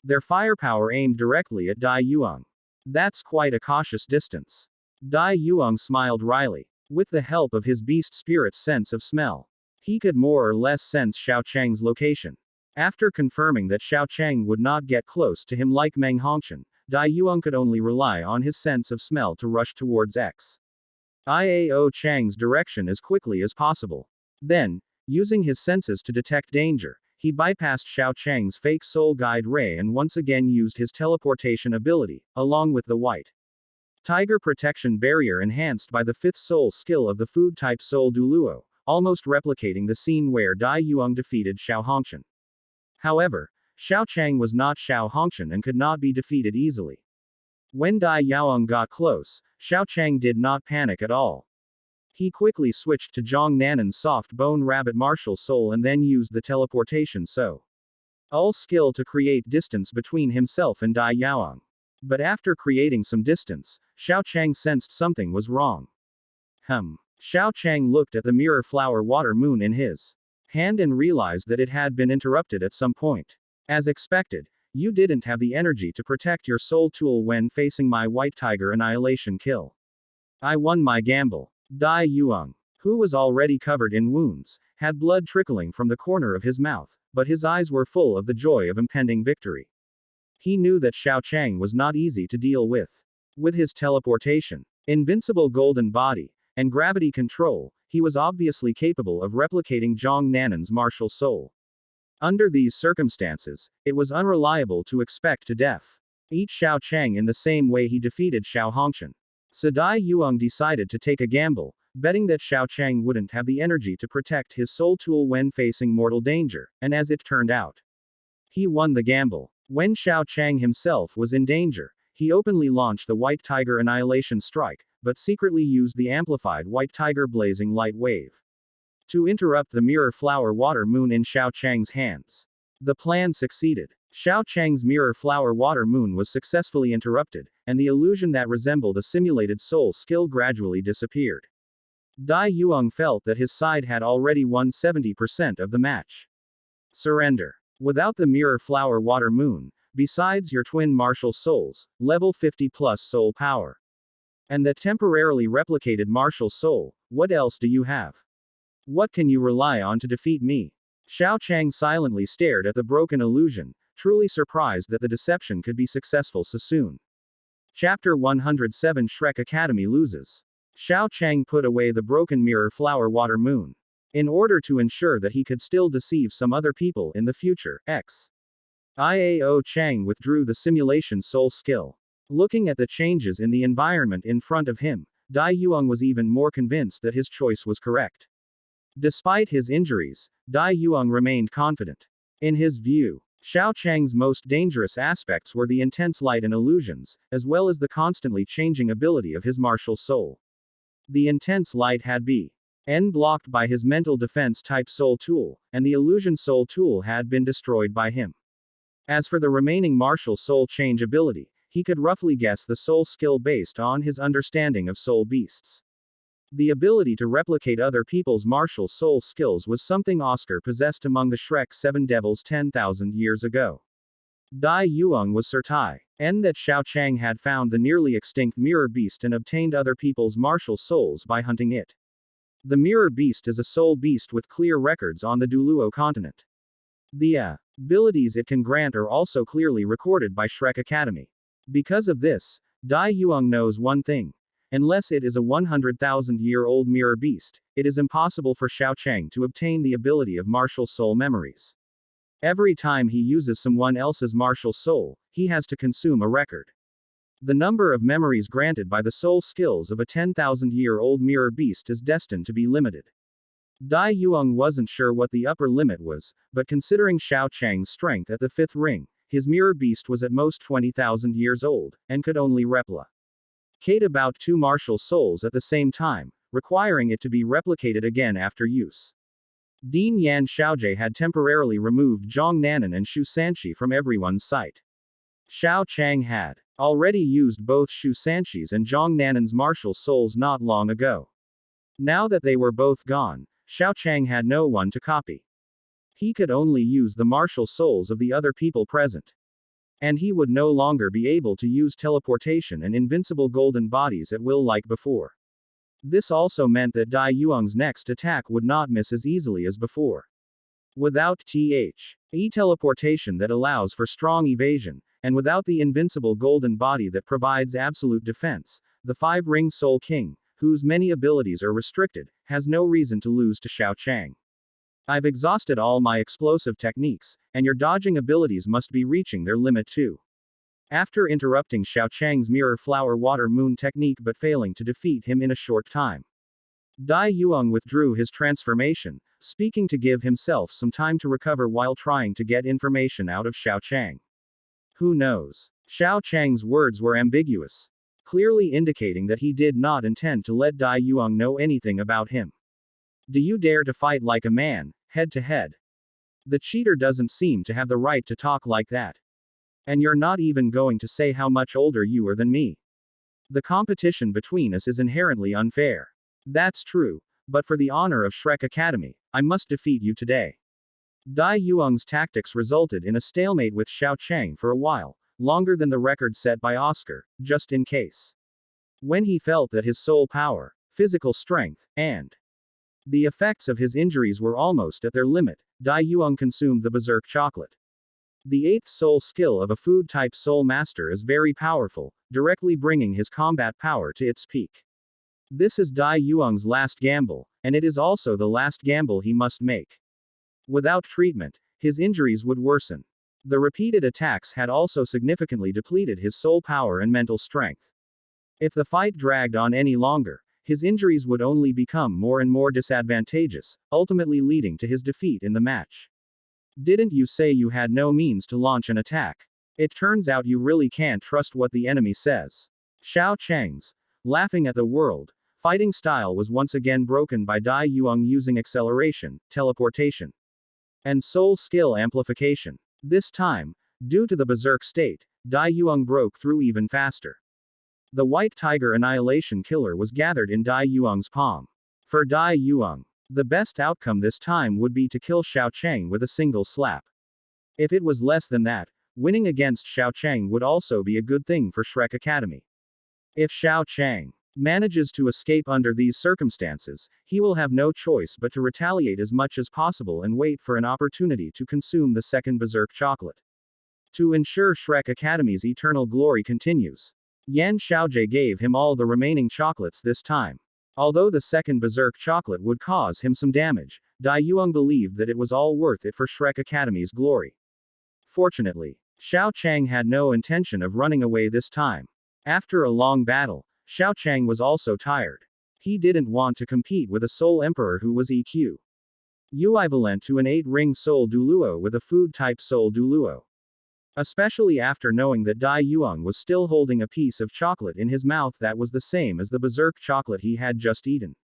Their firepower aimed directly at Dai Yuang. That's quite a cautious distance. Dai Yuang smiled wryly. With the help of his beast spirit's sense of smell, he could more or less sense Xiao Chang's location. After confirming that Xiao Chang would not get close to him like Meng Hongqian, Dai Yuang could only rely on his sense of smell to rush towards Xiao Chang's direction as quickly as possible. Then, using his senses to detect danger, he bypassed Xiao Chang's fake soul guide ray and once again used his teleportation ability, along with the white tiger protection barrier enhanced by the fifth soul skill of the food-type soul Douluo, almost replicating the scene where Dai Yuang defeated Xiao Hongqian. However, Xiao Chang was not Xiao Hongqian and could not be defeated easily. When Dai Yuang got close, Xiao Chang did not panic at all. He quickly switched to Zhang Nanan's soft bone rabbit martial soul and then used the teleportation soul skill to create distance between himself and Dai Yuang. But after creating some distance, Xiao Chang sensed something was wrong. Xiao Chang looked at the mirror flower water moon in his hand and realized that it had been interrupted at some point. As expected, you didn't have the energy to protect your soul tool when facing my white tiger annihilation kill. I won my gamble. Dai Yuang, who was already covered in wounds, had blood trickling from the corner of his mouth, but his eyes were full of the joy of impending victory. He knew that Xiao Chang was not easy to deal with. With his teleportation, invincible golden body, and gravity control, he was obviously capable of replicating Zhang Nanan's martial soul. Under these circumstances, it was unreliable to expect to defeat Xiao Chang in the same way he defeated Xiao Hongqian. So Dai Yuang decided to take a gamble, betting that Xiao Chang wouldn't have the energy to protect his soul tool when facing mortal danger, and as it turned out, he won the gamble. When Xiao Chang himself was in danger, he openly launched the White Tiger Annihilation Strike, but secretly used the amplified White Tiger Blazing Light Wave to interrupt the mirror flower water moon in Xiao Chang's hands. The plan succeeded. Xiao Chang's mirror flower water moon was successfully interrupted, and the illusion that resembled a simulated soul skill gradually disappeared. Dai Yuang felt that his side had already won 70% of the match. Surrender. Without the mirror flower water moon, besides your twin martial souls, level 50 plus soul power, and the temporarily replicated martial soul, what else do you have? What can you rely on to defeat me? Xiao Chang silently stared at the broken illusion, truly surprised that the deception could be successful so soon. Chapter 107 Shrek Academy loses. Xiao Chang put away the broken mirror flower water moon. In order to ensure that he could still deceive some other people in the future, Xiao Chang withdrew the simulation soul skill. Looking at the changes in the environment in front of him, Dai Yuang was even more convinced that his choice was correct. Despite his injuries, Dai Yuang remained confident. In his view, Xiao Chang's most dangerous aspects were the intense light and illusions, as well as the constantly changing ability of his martial soul. The intense light had been blocked by his mental defense type soul tool, and the illusion soul tool had been destroyed by him. As for the remaining martial soul change ability, he could roughly guess the soul skill based on his understanding of soul beasts. The ability to replicate other people's martial soul skills was something Oscar possessed among the Shrek 7 devils 10,000 years ago. Dai Yuang was certain that Xiao Chang had found the nearly extinct mirror beast and obtained other people's martial souls by hunting it. The mirror beast is a soul beast with clear records on the Douluo continent. The abilities it can grant are also clearly recorded by Shrek Academy. Because of this, Dai Yuang knows one thing. Unless it is a 100,000-year-old mirror beast, it is impossible for Xiao Chang to obtain the ability of martial soul memories. Every time he uses someone else's martial soul, he has to consume a record. The number of memories granted by the soul skills of a 10,000-year-old mirror beast is destined to be limited. Dai Yuang wasn't sure what the upper limit was, but considering Xiao Chang's strength at the fifth ring, his mirror beast was at most 20,000 years old, and could only replicate about 2 martial souls at the same time, requiring it to be replicated again after use. Dean Yan Xiaojie had temporarily removed Zhong Nanan and Shu Sanqi from everyone's sight. Xiao Chang had already used both Shu Sanqi's and Zhong Nanan's martial souls not long ago. Now that they were both gone, Xiao Chang had no one to copy. He could only use the martial souls of the other people present. And he would no longer be able to use teleportation and invincible golden bodies at will like before. This also meant that Dai Yuang's next attack would not miss as easily as before. Without teleportation that allows for strong evasion, and without the invincible golden body that provides absolute defense, the 5-ring Soul King, whose many abilities are restricted, has no reason to lose to Xiao Chang. I've exhausted all my explosive techniques, and your dodging abilities must be reaching their limit too. After interrupting Xiao Chang's Mirror Flower Water Moon technique but failing to defeat him in a short time, Dai Yuang withdrew his transformation, speaking to give himself some time to recover while trying to get information out of Xiao Chang. Who knows? Xiao Chang's words were ambiguous, clearly indicating that he did not intend to let Dai Yuang know anything about him. Do you dare to fight like a man, head to head? The cheater doesn't seem to have the right to talk like that. And you're not even going to say how much older you are than me. The competition between us is inherently unfair. That's true, but for the honor of Shrek Academy, I must defeat you today. Dai Yuang's tactics resulted in a stalemate with Xiao Chang for a while, longer than the record set by Oscar, just in case. When he felt that his soul power, physical strength, and the effects of his injuries were almost at their limit, Dai Yuang consumed the Berserk chocolate. The 8th soul skill of a food-type soul master is very powerful, directly bringing his combat power to its peak. This is Dai Yuang's last gamble, and it is also the last gamble he must make. Without treatment, his injuries would worsen. The repeated attacks had also significantly depleted his soul power and mental strength. If the fight dragged on any longer, his injuries would only become more and more disadvantageous, ultimately leading to his defeat in the match. Didn't you say you had no means to launch an attack? It turns out you really can't trust what the enemy says. Xiao Chang's laughing at the world fighting style was once again broken by Dai Yuang using acceleration, teleportation, and soul skill amplification. This time, due to the berserk state, Dai Yuang broke through even faster. The White Tiger Annihilation Killer was gathered in Dai Yuang's palm. For Dai Yuang, the best outcome this time would be to kill Xiao Chang with a single slap. If it was less than that, winning against Xiao Chang would also be a good thing for Shrek Academy. If Xiao Chang manages to escape under these circumstances, he will have no choice but to retaliate as much as possible and wait for an opportunity to consume the second Berserk chocolate. To ensure Shrek Academy's eternal glory continues, Yan Xiaojie gave him all the remaining chocolates this time. Although the second Berserk chocolate would cause him some damage, Dai Yuang believed that it was all worth it for Shrek Academy's glory. Fortunately, Xiao Chang had no intention of running away this time. After a long battle, Xiao Chang was also tired. He didn't want to compete with a Soul Emperor who was EQ equivalent to an 8-ring Soul Douluo with a food-type Soul Douluo. Especially after knowing that Dai Yuang was still holding a piece of chocolate in his mouth that was the same as the Berserk chocolate he had just eaten.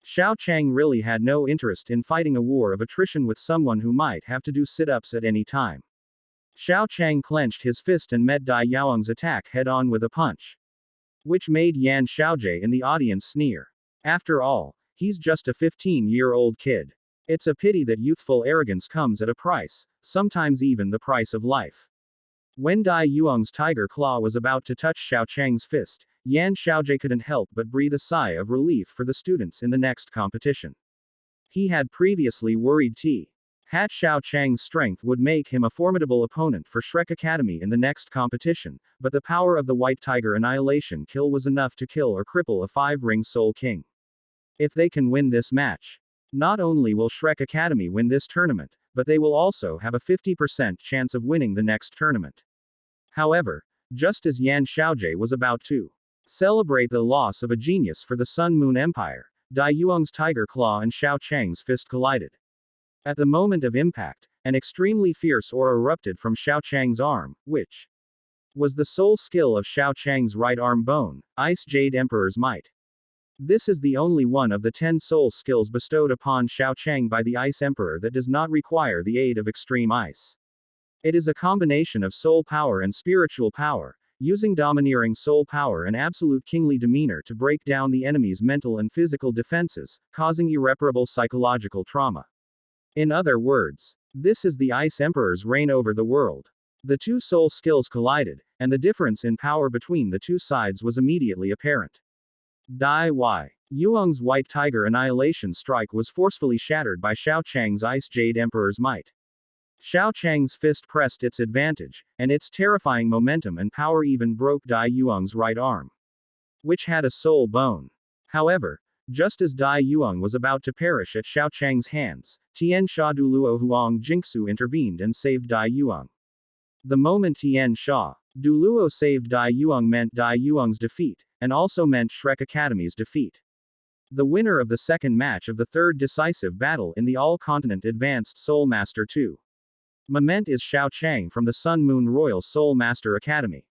Xiao Chang really had no interest in fighting a war of attrition with someone who might have to do sit-ups at any time. Xiao Chang clenched his fist and met Dai Yuang's attack head-on with a punch, which made Yan Xiaojie in the audience sneer. After all, he's just a 15-year-old kid. It's a pity that youthful arrogance comes at a price, sometimes even the price of life. When Dai Yuang's tiger claw was about to touch Xiao Chang's fist, Yan Xiaojie couldn't help but breathe a sigh of relief for the students in the next competition. He had previously worried Xiao Chang's strength would make him a formidable opponent for Shrek Academy in the next competition, but the power of the White Tiger Annihilation Kill was enough to kill or cripple a 5-ring Soul King. If they can win this match, not only will Shrek Academy win this tournament, but they will also have a 50% chance of winning the next tournament. However, just as Yan Xiaojie was about to celebrate the loss of a genius for the Sun Moon Empire, Dai Yuang's tiger claw and Xiao Chang's fist collided. At the moment of impact, an extremely fierce aura erupted from Xiao Chang's arm, which was the sole skill of Xiao Chang's right arm bone, Ice Jade Emperor's Might. This is the only one of the 10 soul skills bestowed upon Xiao Chang by the Ice Emperor that does not require the aid of extreme ice. It is a combination of soul power and spiritual power, using domineering soul power and absolute kingly demeanor to break down the enemy's mental and physical defenses, causing irreparable psychological trauma. In other words, this is the Ice Emperor's reign over the world. The two soul skills collided, and the difference in power between the two sides was immediately apparent. Dai Yuang's White Tiger Annihilation Strike was forcefully shattered by Xiao Chang's Ice Jade Emperor's Might. Xiao Chang's fist pressed its advantage, and its terrifying momentum and power even broke Dai Yuang's right arm, which had a soul bone. However, just as Dai Yuang was about to perish at Xiao Chang's hands, Tian Sha Douluo Huang Jingsu intervened and saved Dai Yuang. The moment Tian Sha Douluo saved Dai Yuang meant Dai Yuang's defeat, and also meant Shrek Academy's defeat. The winner of the second match of the third decisive battle in the All-Continent Advanced Soul Master 2 Moment is Xiao Chang from the Sun Moon Royal Soul Master Academy.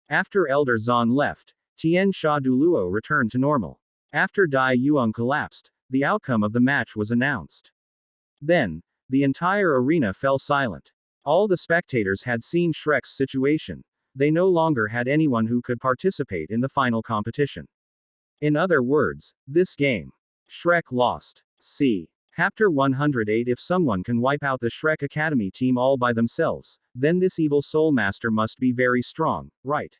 After Elder Zan left, Tian Sha Douluo returned to normal. After Dai Yuang collapsed, the outcome of the match was announced. Then, the entire arena fell silent. All the spectators had seen Shrek's situation. They no longer had anyone who could participate in the final competition. In other words, this game, Shrek lost. See Chapter 108. If someone can wipe out the Shrek Academy team all by themselves, then this evil soul master must be very strong, right?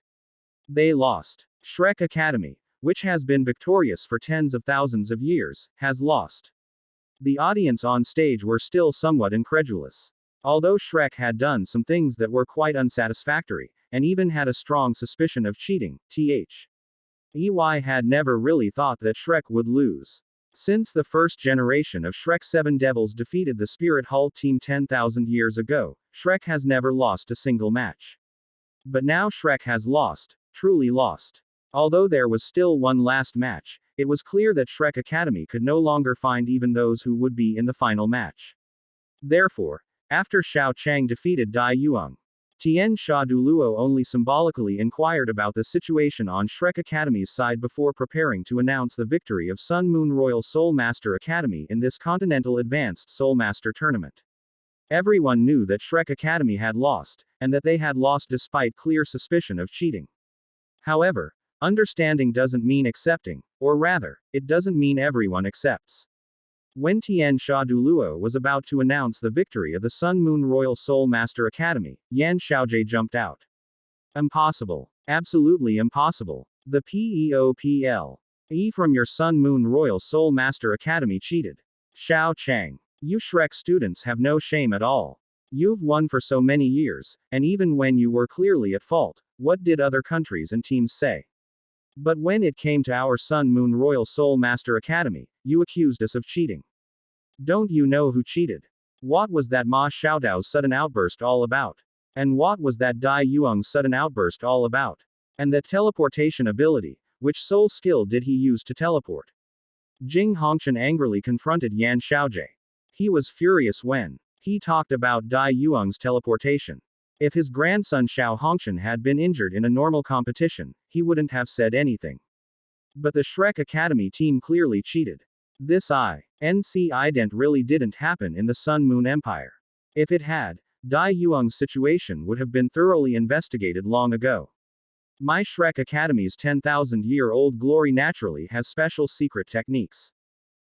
They lost. Shrek Academy, which has been victorious for tens of thousands of years, has lost. The audience on stage were still somewhat incredulous. Although Shrek had done some things that were quite unsatisfactory, and even had a strong suspicion of cheating, EY had never really thought that Shrek would lose. Since the first generation of Shrek 7 Devils defeated the Spirit Hall team 10,000 years ago, Shrek has never lost a single match. But now Shrek has lost, truly lost. Although there was still one last match, it was clear that Shrek Academy could no longer find even those who would be in the final match. Therefore, after Xiao Chang defeated Dai Yuang, Tian Sha Douluo only symbolically inquired about the situation on Shrek Academy's side before preparing to announce the victory of Sun Moon Royal Soul Master Academy in this Continental Advanced Soul Master Tournament. Everyone knew that Shrek Academy had lost, and that they had lost despite clear suspicion of cheating. However, understanding doesn't mean accepting, or rather, it doesn't mean everyone accepts. When Tian Sha Douluo was about to announce the victory of the Sun Moon Royal Soul Master Academy, Yan Xiaojie jumped out. Impossible. Absolutely impossible. The PEOPL. From your Sun Moon Royal Soul Master Academy cheated. Xiao Chang. You Shrek students have no shame at all. You've won for so many years, and even when you were clearly at fault, what did other countries and teams say? But when it came to our Sun Moon Royal Soul Master Academy, you accused us of cheating. Don't you know who cheated? What was that Ma Xiaodao's sudden outburst all about? And what was that Dai Yuang's sudden outburst all about? And the teleportation ability, which soul skill did he use to teleport? Jing Hongqian angrily confronted Yan Xiaojie. He was furious when he talked about Dai Yuang's teleportation. If his grandson Xiao Hongqian had been injured in a normal competition, he wouldn't have said anything. But the Shrek Academy team clearly cheated. This incident really didn't happen in the Sun Moon Empire. If it had, Dai Yuang's situation would have been thoroughly investigated long ago. My Shrek Academy's 10,000-year-old glory naturally has special secret techniques.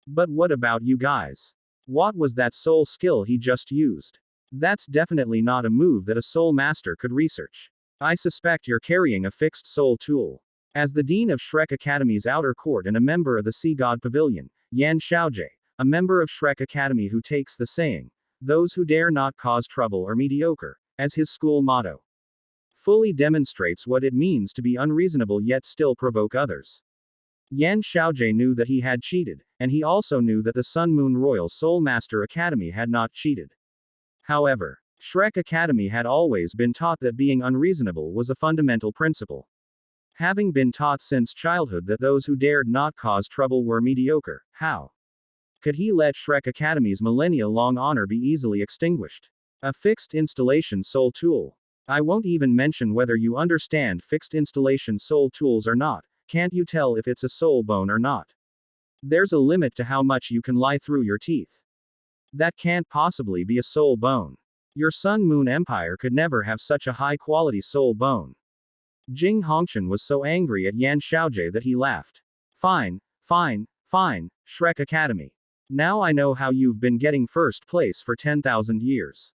But what about you guys? What was that soul skill he just used? That's definitely not a move that a soul master could research. I suspect you're carrying a fixed soul tool. As the Dean of Shrek Academy's outer court and a member of the Sea God Pavilion, Yan Xiaojie, a member of Shrek Academy who takes the saying, "Those who dare not cause trouble are mediocre," as his school motto, fully demonstrates what it means to be unreasonable yet still provoke others. Yan Xiaojie knew that he had cheated, and he also knew that the Sun Moon Royal Soul Master Academy had not cheated. However, Shrek Academy had always been taught that being unreasonable was a fundamental principle. Having been taught since childhood that those who dared not cause trouble were mediocre, how could he let Shrek Academy's millennia-long honor be easily extinguished? A fixed installation soul tool. I won't even mention whether you understand fixed installation soul tools or not. Can't you tell if it's a soul bone or not? There's a limit to how much you can lie through your teeth. That can't possibly be a soul bone. Your Sun Moon Empire could never have such a high-quality soul bone. Jing Hongqian was so angry at Yan Xiaojie that he laughed. Fine, fine, fine, Shrek Academy. Now I know how you've been getting first place for 10,000 years.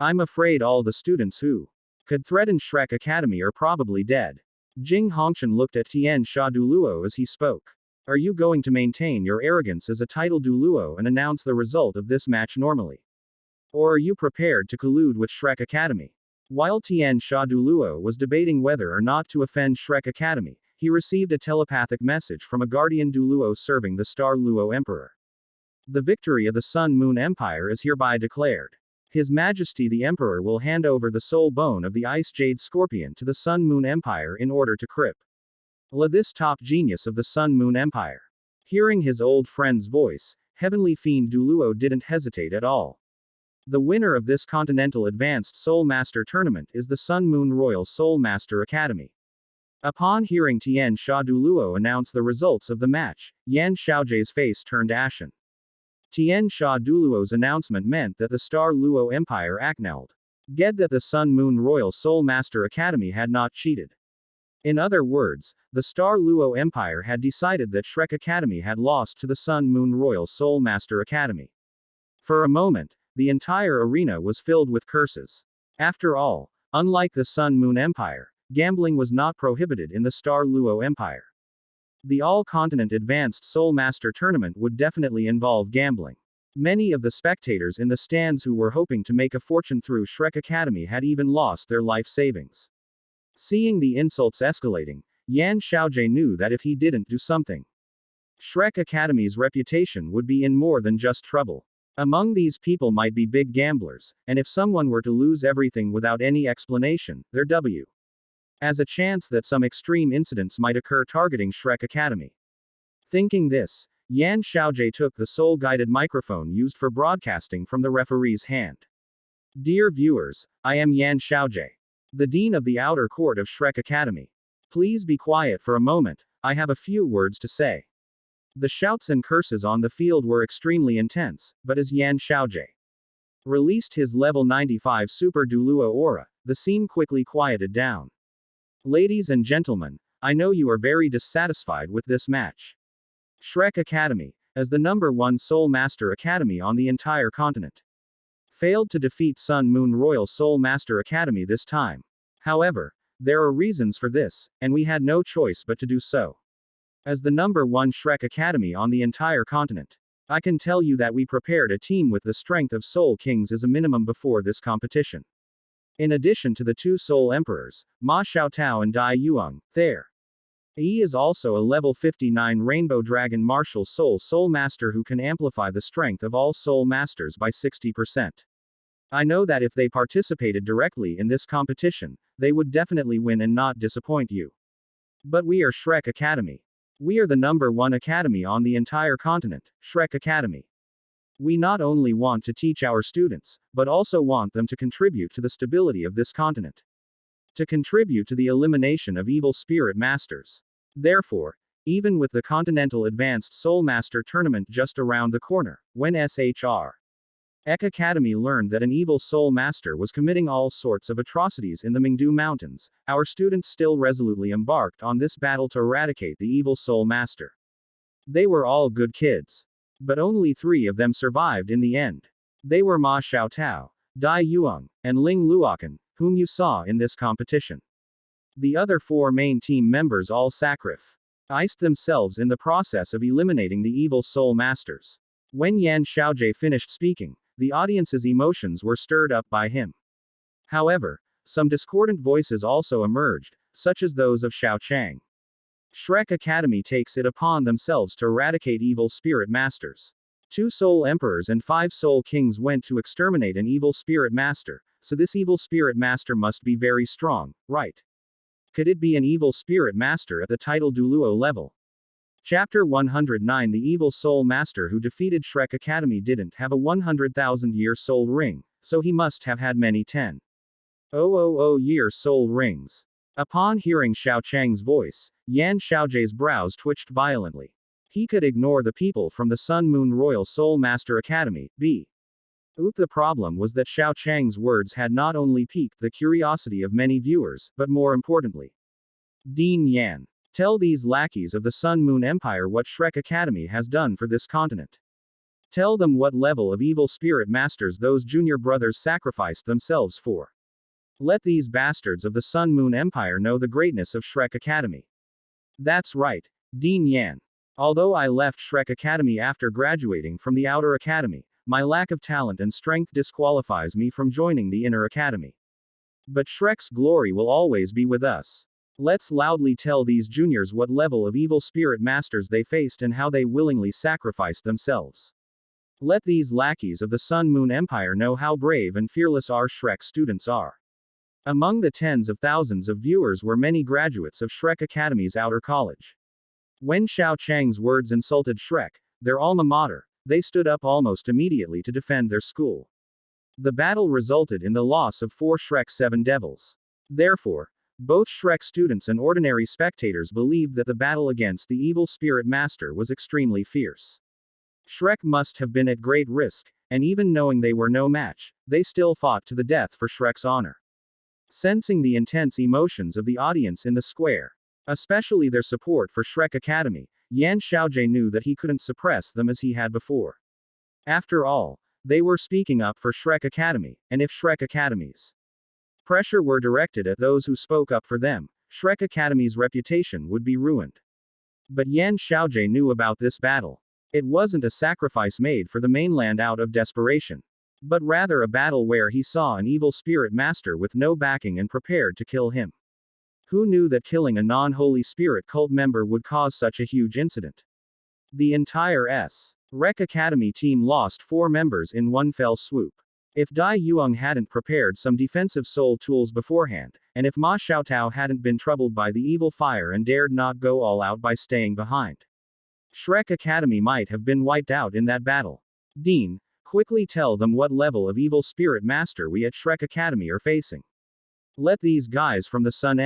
I'm afraid all the students who could threaten Shrek Academy are probably dead. Jing Hongqian looked at Tian Sha Douluo as he spoke. Are you going to maintain your arrogance as a title Douluo and announce the result of this match normally? Or are you prepared to collude with Shrek Academy? While Tian Sha Douluo was debating whether or not to offend Shrek Academy, he received a telepathic message from a guardian Douluo serving the Star Luo Emperor. The victory of the Sun Moon Empire is hereby declared. His Majesty the Emperor will hand over the soul bone of the Ice Jade Scorpion to the Sun Moon Empire in order to cripple this top genius of the Sun Moon Empire. Hearing his old friend's voice, Heavenly Fiend Douluo didn't hesitate at all. The winner of this Continental Advanced Soul Master Tournament is the Sun Moon Royal Soul Master Academy. Upon hearing Tian Sha Douluo announce the results of the match, Yan Xiaojie's face turned ashen. Tian Sha Douluo's announcement meant that the Star Luo Empire annulled. Get that the Sun Moon Royal Soul Master Academy had not cheated. In other words, the Star Luo Empire had decided that Shrek Academy had lost to the Sun Moon Royal Soul Master Academy. For a moment, the entire arena was filled with curses. After all, unlike the Sun Moon Empire, gambling was not prohibited in the Star Luo Empire. The All-Continent Advanced Soul Master Tournament would definitely involve gambling. Many of the spectators in the stands who were hoping to make a fortune through Shrek Academy had even lost their life savings. Seeing the insults escalating, Yan Xiaojie knew that if he didn't do something, Shrek Academy's reputation would be in more than just trouble. Among these people might be big gamblers, and if someone were to lose everything without any explanation, there w. as a chance that some extreme incidents might occur targeting Shrek Academy. Thinking this, Yan Xiaojie took the soul-guided microphone used for broadcasting from the referee's hand. Dear viewers, I am Yan Xiaojie, the Dean of the Outer Court of Shrek Academy. Please be quiet for a moment, I have a few words to say. The shouts and curses on the field were extremely intense, but as Yan Xiaojie released his level 95 Super Douluo aura, the scene quickly quieted down. Ladies and gentlemen, I know you are very dissatisfied with this match. Shrek Academy, as the #1 Soul Master Academy on the entire continent, failed to defeat Sun Moon Royal Soul Master Academy this time. However, there are reasons for this, and we had no choice but to do so. As the #1 Shrek Academy on the entire continent, I can tell you that we prepared a team with the strength of Soul Kings as a minimum before this competition. In addition to the 2 Soul Emperors, Ma Xiaotao and Dai Yuang, there is also a level 59 Rainbow Dragon Martial Soul Master who can amplify the strength of all Soul Masters by 60%. I know that if they participated directly in this competition, they would definitely win and not disappoint you. But we are Shrek Academy. We are the #1 academy on the entire continent, Shrek Academy. We not only want to teach our students, but also want them to contribute to the stability of this continent. To contribute to the elimination of evil spirit masters. Therefore, even with the Continental Advanced Soul Master Tournament just around the corner, when SHR Ek Academy learned that an evil soul master was committing all sorts of atrocities in the Mingdu Mountains, our students still resolutely embarked on this battle to eradicate the evil soul master. They were all good kids. But only 3 of them survived in the end. They were Ma Xiaotao, Dai Yuang, and Ling Luokan, whom you saw in this competition. The other 4 main team members all sacrificed themselves in the process of eliminating the evil soul masters. When Yan Xiaojie finished speaking, the audience's emotions were stirred up by him. However, some discordant voices also emerged, such as those of Xiao Chang. Shrek Academy takes it upon themselves to eradicate evil spirit masters. 2 Soul Emperors and 5 Soul Kings went to exterminate an evil spirit master, so this evil spirit master must be very strong, right? Could it be an evil spirit master at the title Douluo level? Chapter 109. The evil soul master who defeated Shrek Academy didn't have a 100,000-year soul ring, so he must have had many 10,000-year soul rings. Upon hearing Xiao Chang's voice, Yan Xiaojie's brows twitched violently. He could ignore the people from the Sun Moon Royal Soul Master Academy, B. The problem was that Xiao Chang's words had not only piqued the curiosity of many viewers, but more importantly, Dean Yan. Tell these lackeys of the Sun Moon Empire what Shrek Academy has done for this continent. Tell them what level of evil spirit masters those junior brothers sacrificed themselves for. Let these bastards of the Sun Moon Empire know the greatness of Shrek Academy. That's right, Dean Yan. Although I left Shrek Academy after graduating from the Outer Academy, my lack of talent and strength disqualifies me from joining the Inner Academy. But Shrek's glory will always be with us. Let's loudly tell these juniors what level of evil spirit masters they faced and how they willingly sacrificed themselves. Let these lackeys of the Sun Moon Empire know how brave and fearless our Shrek students are. Among the tens of thousands of viewers were many graduates of Shrek Academy's outer college. When Xiao Chang's words insulted Shrek, their alma mater, they stood up almost immediately to defend their school. The battle resulted in the loss of 4 Shrek 7 devils. Therefore, both Shrek students and ordinary spectators believed that the battle against the evil spirit master was extremely fierce. Shrek must have been at great risk, and even knowing they were no match, they still fought to the death for Shrek's honor. Sensing the intense emotions of the audience in the square, especially their support for Shrek Academy, Yan Xiaojie knew that he couldn't suppress them as he had before. After all, they were speaking up for Shrek Academy, and if Shrek Academy's pressure were directed at those who spoke up for them, Shrek Academy's reputation would be ruined. But Yan Xiaojie knew about this battle. It wasn't a sacrifice made for the mainland out of desperation, but rather a battle where he saw an evil spirit master with no backing and prepared to kill him. Who knew that killing a non-holy spirit cult member would cause such a huge incident? The entire Shrek Academy team lost 4 members in one fell swoop. If Dai Yuang hadn't prepared some defensive soul tools beforehand, and if Ma Xiaotao hadn't been troubled by the evil fire and dared not go all out by staying behind, Shrek Academy might have been wiped out in that battle. Dean, quickly tell them what level of evil spirit master we at Shrek Academy are facing. Let these guys from the Sun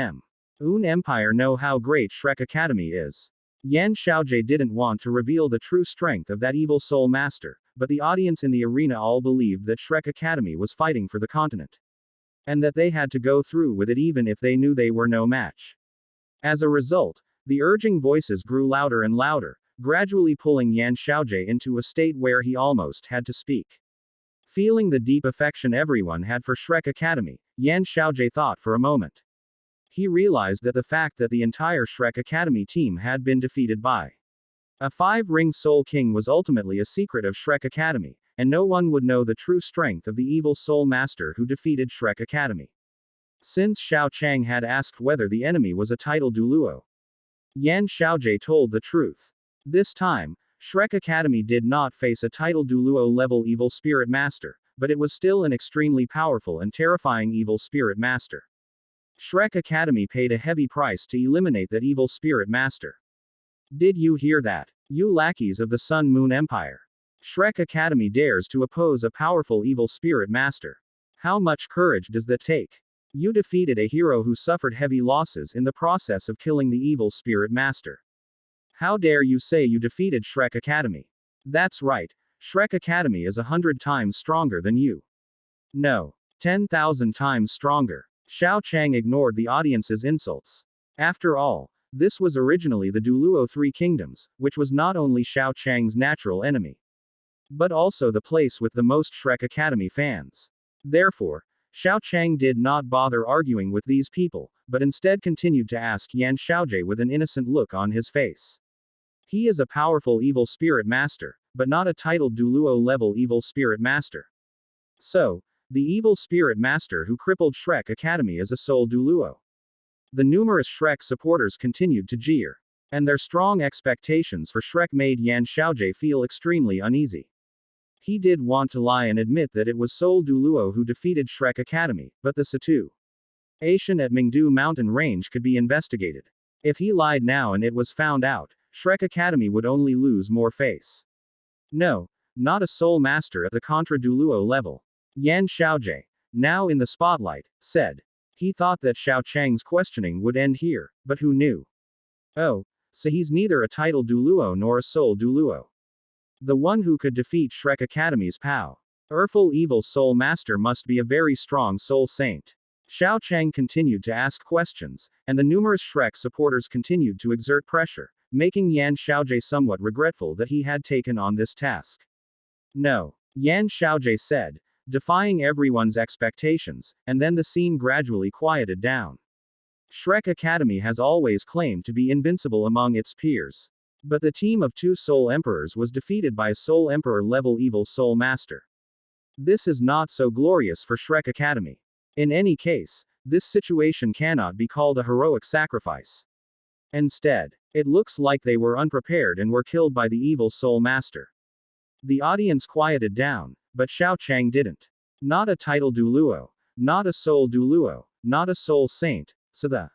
Moon Empire know how great Shrek Academy is. Yan Xiaojie didn't want to reveal the true strength of that evil soul master, but the audience in the arena all believed that Shrek Academy was fighting for the continent. And that they had to go through with it even if they knew they were no match. As a result, the urging voices grew louder and louder, gradually pulling Yan Xiaojie into a state where he almost had to speak. Feeling the deep affection everyone had for Shrek Academy, Yan Xiaojie thought for a moment. He realized that the fact that the entire Shrek Academy team had been defeated by a 5-ring Soul King was ultimately a secret of Shrek Academy, and no one would know the true strength of the evil soul master who defeated Shrek Academy. Since Xiao Chang had asked whether the enemy was a title Douluo, Yan Xiaojie told the truth. This time, Shrek Academy did not face a title Douluo level evil spirit master, but it was still an extremely powerful and terrifying evil spirit master. Shrek Academy paid a heavy price to eliminate that evil spirit master. Did you hear that? You lackeys of the Sun Moon Empire. Shrek Academy dares to oppose a powerful evil spirit master. How much courage does that take? You defeated a hero who suffered heavy losses in the process of killing the evil spirit master. How dare you say you defeated Shrek Academy? That's right, Shrek Academy is 100 times stronger than you. No. 10,000 times stronger. Xiao Chang ignored the audience's insults. After all, this was originally the Douluo Three Kingdoms, which was not only Xiao Chang's natural enemy, but also the place with the most Shrek Academy fans. Therefore, Xiao Chang did not bother arguing with these people, but instead continued to ask Yan Xiaojie with an innocent look on his face. He is a powerful evil spirit master, but not a titled Douluo level evil spirit master. So, the evil spirit master who crippled Shrek Academy is a sole Douluo. The numerous Shrek supporters continued to jeer, and their strong expectations for Shrek made Yan Xiaojie feel extremely uneasy. He did want to lie and admit that it was Soul Douluo who defeated Shrek Academy, but the situation at Mingdu Mountain Range could be investigated. If he lied now and it was found out, Shrek Academy would only lose more face. No, not a Soul Master at the Contra Douluo level. Yan Xiaojie, now in the spotlight, said. He thought that Xiao Chang's questioning would end here, but who knew? Oh, so he's neither a title Douluo nor a Soul Douluo. The one who could defeat Shrek Academy's powerful evil Soul Master must be a very strong Soul Saint. Xiao Chang continued to ask questions, and the numerous Shrek supporters continued to exert pressure, making Yan Xiaojie somewhat regretful that he had taken on this task. No, Yan Xiaojie said, defying everyone's expectations, and then the scene gradually quieted down. Shrek Academy has always claimed to be invincible among its peers. But the team of 2 Soul Emperors was defeated by a Soul Emperor-level evil Soul Master. This is not so glorious for Shrek Academy. In any case, this situation cannot be called a heroic sacrifice. Instead, it looks like they were unprepared and were killed by the evil Soul Master. The audience quieted down, but Xiao Chang didn't. Not a title Douluo, not a Soul Douluo, not a Soul Saint, so the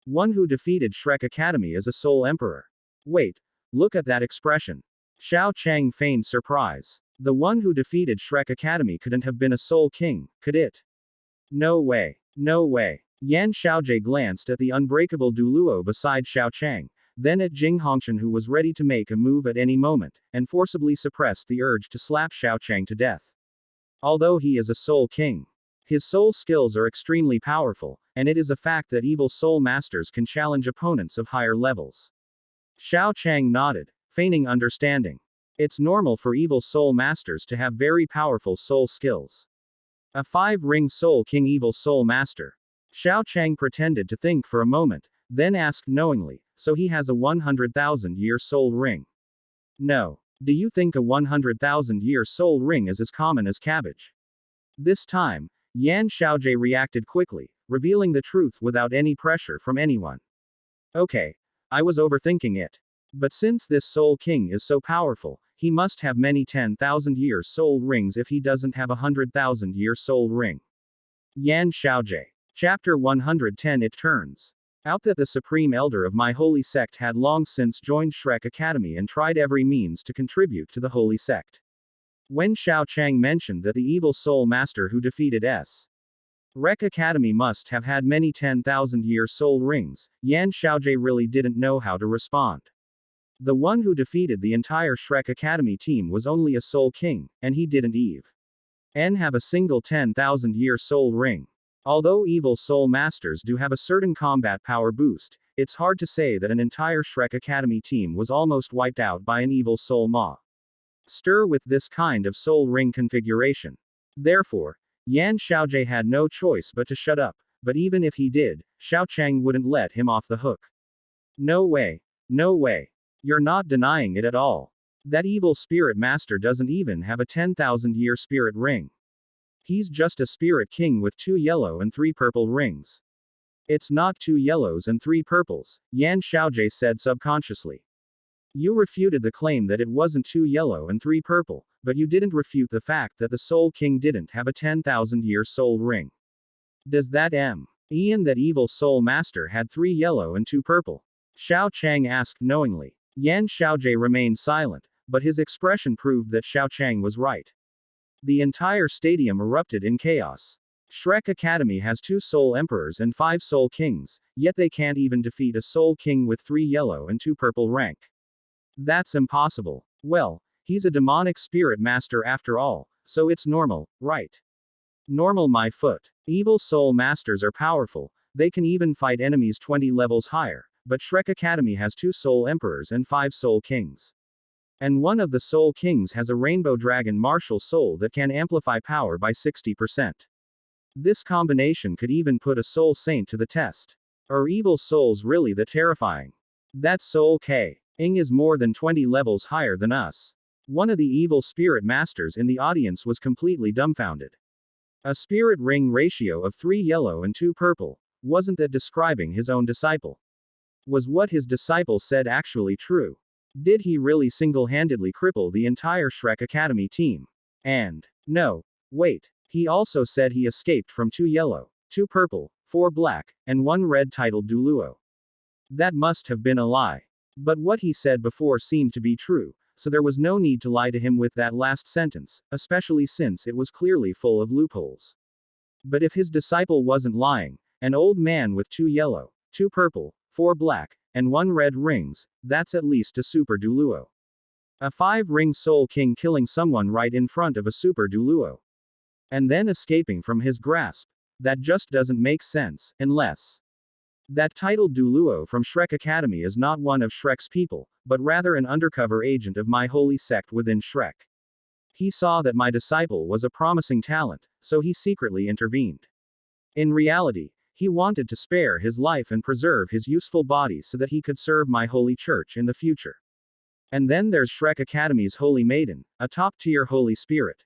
one who defeated Shrek Academy is a Soul Emperor. Wait, look at that expression. Xiao Chang feigned surprise. The one who defeated Shrek Academy couldn't have been a Soul King, could it? No way. No way. Yan Xiaojie glanced at the unbreakable Douluo beside Xiao Chang, then at Jing Hongchen, who was ready to make a move at any moment, and forcibly suppressed the urge to slap Xiao Chang to death. Although he is a Soul King, his soul skills are extremely powerful, and it is a fact that evil Soul Masters can challenge opponents of higher levels. Xiao Chang nodded, feigning understanding. It's normal for evil Soul Masters to have very powerful soul skills. A 5-ring Soul King evil Soul Master. Xiao Chang pretended to think for a moment, then asked knowingly, so he has a 100,000-year soul ring? No. Do you think a 100,000-year soul ring is as common as cabbage? This time, Yan Xiaojie reacted quickly, revealing the truth without any pressure from anyone. Okay. I was overthinking it. But since this Soul King is so powerful, he must have many 10,000-year soul rings if he doesn't have a 100,000-year soul ring. Yan Xiaojie. Chapter 110. It turns out that the Supreme Elder of my holy sect had long since joined Shrek Academy and tried every means to contribute to the holy sect. When Xiao Chang mentioned that the evil Soul Master who defeated Shrek Academy must have had many 10,000-year soul rings, Yan Xiaojie really didn't know how to respond. The one who defeated the entire Shrek Academy team was only a Soul King, and he didn't even have a single 10,000-year soul ring. Although evil Soul Masters do have a certain combat power boost, it's hard to say that an entire Shrek Academy team was almost wiped out by an evil Soul Master with this kind of soul ring configuration. Therefore, Yan Xiaojie had no choice but to shut up, but even if he did, Xiao Chang wouldn't let him off the hook. No way. No way. You're not denying it at all. That evil Spirit Master doesn't even have a 10,000-year spirit ring. He's just a Spirit King with 2 yellow and 3 purple rings. It's not 2 yellows and 3 purples, Yan Xiaojie said subconsciously. You refuted the claim that it wasn't 2 yellow and 3 purple, but you didn't refute the fact that the Soul King didn't have a 10,000-year soul ring. Does that mean that evil Soul Master had 3 yellow and 2 purple? Xiao Chang asked knowingly. Yan Xiaojie remained silent, but his expression proved that Xiao Chang was right. The entire stadium erupted in chaos. Shrek Academy has 2 Soul Emperors and 5 Soul Kings, yet they can't even defeat a Soul King with 3 yellow and 2 purple rank. That's impossible. Well, he's a demonic spirit master after all, so it's normal, right? Normal my foot. Evil Soul Masters are powerful, they can even fight enemies 20 levels higher, but Shrek Academy has 2 Soul Emperors and 5 Soul Kings. And one of the Soul Kings has a Rainbow Dragon martial soul that can amplify power by 60%. This combination could even put a Soul Saint to the test. Are evil souls really that terrifying? That Soul King is more than 20 levels higher than us. One of the evil spirit masters in the audience was completely dumbfounded. A spirit ring ratio of 3 yellow and 2 purple. Wasn't that describing his own disciple? Was what his disciple said actually true? Did he really single-handedly cripple the entire Shrek Academy team? And, no, wait, he also said he escaped from 2 yellow, 2 purple, 4 black, and 1 red titled Douluo. That must have been a lie. But what he said before seemed to be true, so there was no need to lie to him with that last sentence, especially since it was clearly full of loopholes. But if his disciple wasn't lying, an old man with 2 yellow, 2 purple, 4 black, and 1 red rings, that's at least a super Douluo. A 5-ring Soul King killing someone right in front of a super Douluo. And then escaping from his grasp. That just doesn't make sense, unless that titled Douluo from Shrek Academy is not one of Shrek's people, but rather an undercover agent of my holy sect within Shrek. He saw that my disciple was a promising talent, so he secretly intervened. In reality, he wanted to spare his life and preserve his useful body so that he could serve my holy church in the future. And then there's Shrek Academy's holy maiden, a top-tier holy spirit.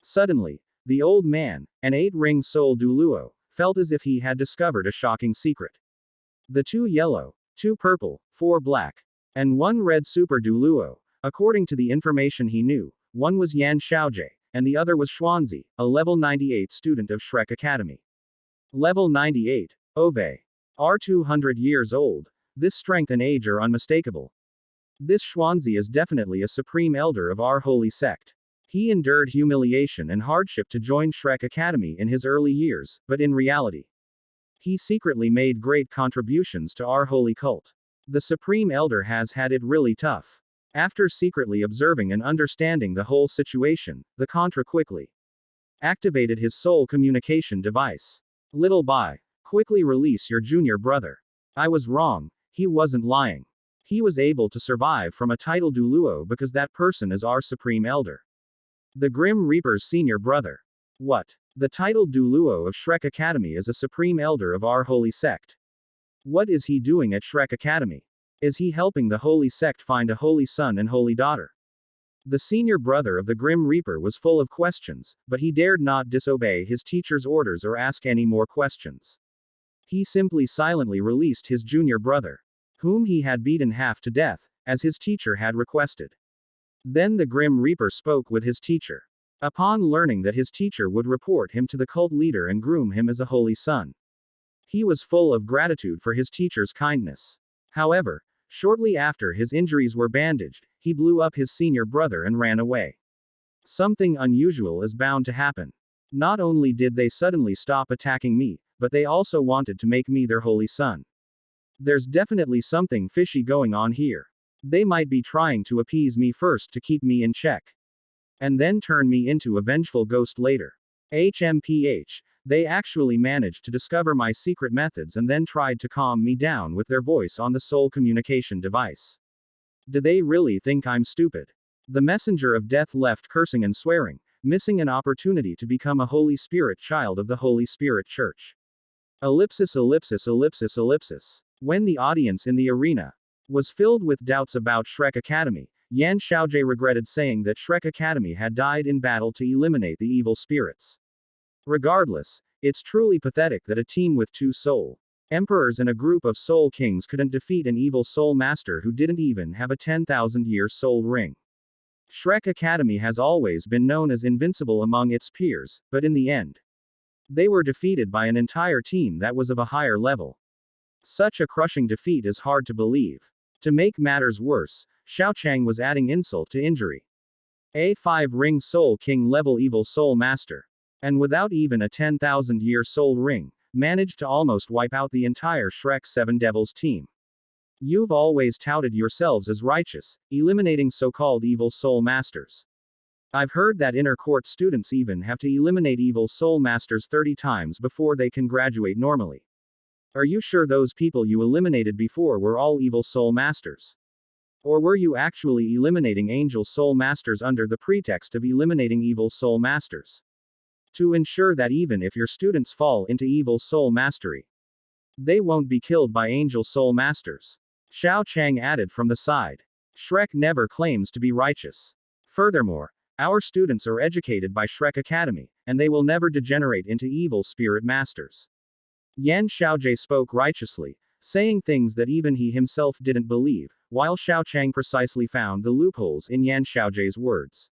Suddenly, the old man, an 8-ring soul Douluo, felt as if he had discovered a shocking secret. The 2 yellow, 2 purple, 4 black, and 1 red super Douluo, according to the information he knew, one was Yan Xiaojie, and the other was Xuanzi, a level 98 student of Shrek Academy. Level 98, Ove. Are 200 years old. This strength and age are unmistakable. This Xuanzi is definitely a supreme elder of our holy sect. He endured humiliation and hardship to join Shrek Academy in his early years, but in reality, he secretly made great contributions to our holy cult. The Supreme Elder has had it really tough. After secretly observing and understanding the whole situation, the Contra quickly activated his soul communication device. Little Bai, quickly release your junior brother. I was wrong, he wasn't lying. He was able to survive from a title Douluo because that person is our Supreme Elder. The Grim Reaper's senior brother. What? The titled Douluo of Shrek Academy is a supreme elder of our holy sect. What is he doing at Shrek Academy? Is he helping the holy sect find a holy son and holy daughter? The senior brother of the Grim Reaper was full of questions, but he dared not disobey his teacher's orders or ask any more questions. He simply silently released his junior brother, whom he had beaten half to death, as his teacher had requested. Then the Grim Reaper spoke with his teacher. Upon learning that his teacher would report him to the cult leader and groom him as a holy son, he was full of gratitude for his teacher's kindness. However, shortly after his injuries were bandaged, he blew up his senior brother and ran away. Something unusual is bound to happen. Not only did they suddenly stop attacking me, but they also wanted to make me their holy son. There's definitely something fishy going on here. They might be trying to appease me first to keep me in check, and then turn me into a vengeful ghost later. HMPH, they actually managed to discover my secret methods and then tried to calm me down with their voice on the soul communication device. Do they really think I'm stupid? The messenger of death left cursing and swearing, missing an opportunity to become a Holy Spirit child of the Holy Spirit Church. Ellipsis ellipsis ellipsis ellipsis. When the audience in the arena was filled with doubts about Shrek Academy, Yan Xiaojie regretted saying that Shrek Academy had died in battle to eliminate the evil spirits. Regardless, it's truly pathetic that a team with 2 soul emperors and a group of soul kings couldn't defeat an evil soul master who didn't even have a 10,000-year soul ring. Shrek Academy has always been known as invincible among its peers, but in the end, they were defeated by an entire team that was of a higher level. Such a crushing defeat is hard to believe. To make matters worse, Xiaochang was adding insult to injury. A 5-ring Soul King level evil soul master. And without even a 10,000-year soul ring, managed to almost wipe out the entire Shrek 7 Devils team. You've always touted yourselves as righteous, eliminating so-called evil soul masters. I've heard that inner court students even have to eliminate evil soul masters 30 times before they can graduate normally. Are you sure those people you eliminated before were all evil soul masters? Or were you actually eliminating angel soul masters under the pretext of eliminating evil soul masters? To ensure that even if your students fall into evil soul mastery, they won't be killed by angel soul masters. Xiao Chang added from the side. Shrek never claims to be righteous. Furthermore, our students are educated by Shrek Academy, and they will never degenerate into evil spirit masters. Yan Xiaojie spoke righteously, saying things that even he himself didn't believe, while Xiao Chang precisely found the loopholes in Yan Xiaojie's words.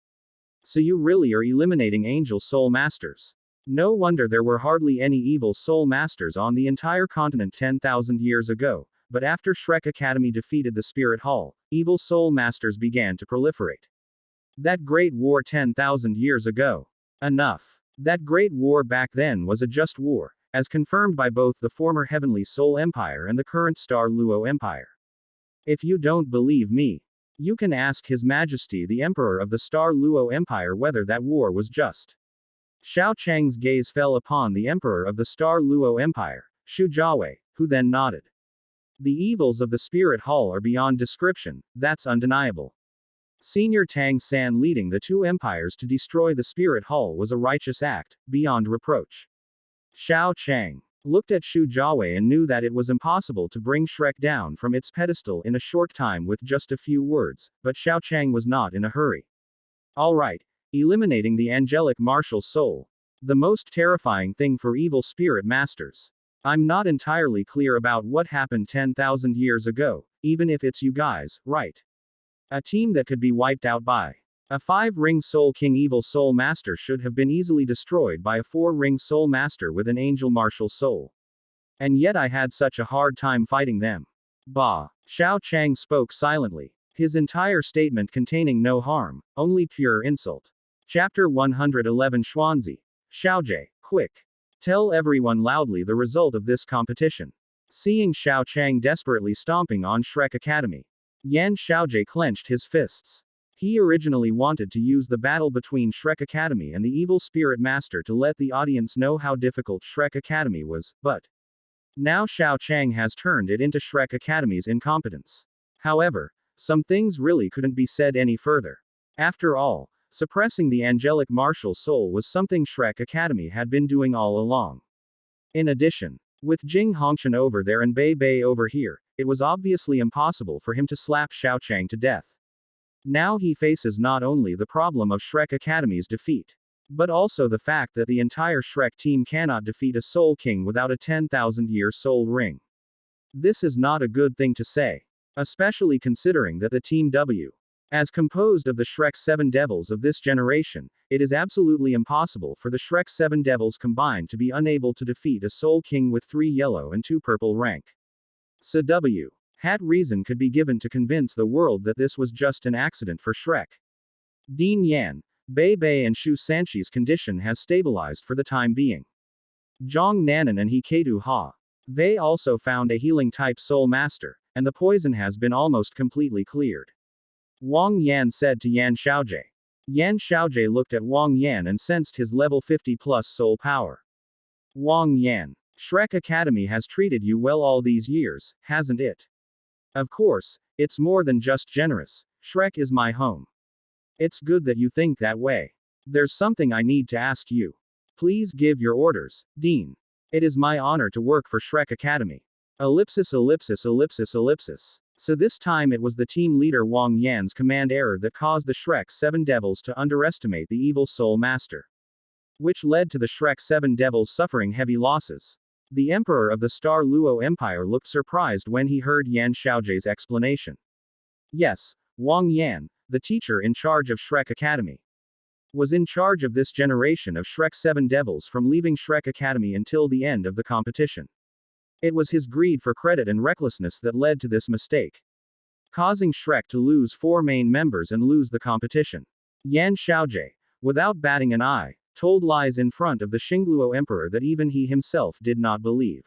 So you really are eliminating angel soul masters. No wonder there were hardly any evil soul masters on the entire continent 10,000 years ago, but after Shrek Academy defeated the Spirit Hall, evil soul masters began to proliferate. That great war 10,000 years ago. Enough. That great war back then was a just war, as confirmed by both the former Heavenly Soul Empire and the current Star Luo Empire. If you don't believe me, you can ask His Majesty the Emperor of the Star Luo Empire whether that war was just. Xiao Chang's gaze fell upon the Emperor of the Star Luo Empire, Shu Jiawei, who then nodded. The evils of the Spirit Hall are beyond description, that's undeniable. Senior Tang San leading the two empires to destroy the Spirit Hall was a righteous act, beyond reproach. Xiao Chang looked at Shu Jiawei and knew that it was impossible to bring Shrek down from its pedestal in a short time with just a few words, but Xiao Chang was not in a hurry. Alright, eliminating the angelic martial soul. The most terrifying thing for evil spirit masters. I'm not entirely clear about what happened 10,000 years ago, even if it's you guys, right? A team that could be wiped out by a 5-ring Soul King evil soul master should have been easily destroyed by a 4-ring soul master with an angel martial soul. And yet I had such a hard time fighting them. Bah. Xiao Chang spoke silently, his entire statement containing no harm, only pure insult. Chapter 111 Xuanzi. Xiaojie, quick. Tell everyone loudly the result of this competition. Seeing Xiao Chang desperately stomping on Shrek Academy, Yan Xiaojie clenched his fists. He originally wanted to use the battle between Shrek Academy and the Evil Spirit Master to let the audience know how difficult Shrek Academy was, but now Xiao Chang has turned it into Shrek Academy's incompetence. However, some things really couldn't be said any further. After all, suppressing the angelic martial soul was something Shrek Academy had been doing all along. In addition, with Jing Hongqian over there and Bei Bei over here, it was obviously impossible for him to slap Xiao Chang to death. Now he faces not only the problem of Shrek Academy's defeat, but also the fact that the entire Shrek team cannot defeat a Soul King without a 10,000-year soul ring. This is not a good thing to say, especially considering that the Team W, as composed of the Shrek 7 Devils of this generation, it is absolutely impossible for the Shrek 7 Devils combined to be unable to defeat a Soul King with 3 yellow and 2 purple rank. So W. Hat reason could be given to convince the world that this was just an accident for Shrek. Dean Yan, Bei Bei and Shu Sanchi's condition has stabilized for the time being. Zhang Nanan and Hiketu Ha. They also found a healing-type soul master, and the poison has been almost completely cleared. Wang Yan said to Yan Xiaojie. Yan Xiaojie looked at Wang Yan and sensed his level 50+ soul power. Wang Yan, Shrek Academy has treated you well all these years, hasn't it? Of course, it's more than just generous. Shrek is my home. It's good that you think that way. There's something I need to ask you. Please give your orders, Dean. It is my honor to work for Shrek Academy. Ellipsis ellipsis ellipsis ellipsis. So this time it was the team leader Wang Yan's command error that caused the Shrek 7 Devils to underestimate the evil soul master, which led to the Shrek 7 Devils suffering heavy losses. The Emperor of the Star Luo Empire looked surprised when he heard Yan Xiaojie's explanation. Yes, Wang Yan, the teacher in charge of Shrek Academy, was in charge of this generation of Shrek 7 Devils from leaving Shrek Academy until the end of the competition. It was his greed for credit and recklessness that led to this mistake, causing Shrek to lose 4 main members and lose the competition. Yan Xiaojie, without batting an eye, told lies in front of the Xingluo Emperor that even he himself did not believe.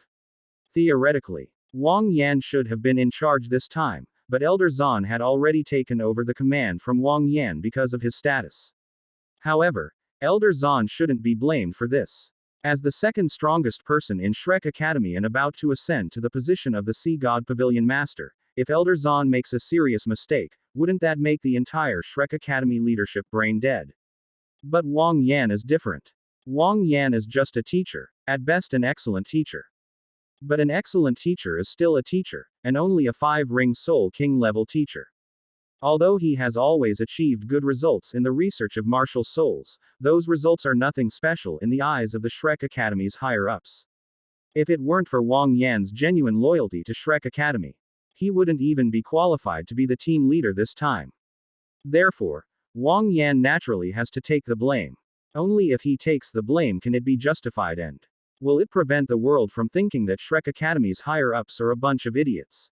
Theoretically, Wang Yan should have been in charge this time, but Elder Zan had already taken over the command from Wang Yan because of his status. However, Elder Zan shouldn't be blamed for this. As the second strongest person in Shrek Academy and about to ascend to the position of the Sea God Pavilion Master, if Elder Zan makes a serious mistake, wouldn't that make the entire Shrek Academy leadership brain dead? But Wang Yan is different. Wang Yan is just a teacher, at best an excellent teacher. But an excellent teacher is still a teacher, and only a 5-ring Soul King level teacher. Although he has always achieved good results in the research of martial souls, those results are nothing special in the eyes of the Shrek Academy's higher-ups. If it weren't for Wang Yan's genuine loyalty to Shrek Academy, he wouldn't even be qualified to be the team leader this time. Therefore, Wang Yan naturally has to take the blame. Only if he takes the blame can it be justified and will it prevent the world from thinking that Shrek Academy's higher-ups are a bunch of idiots.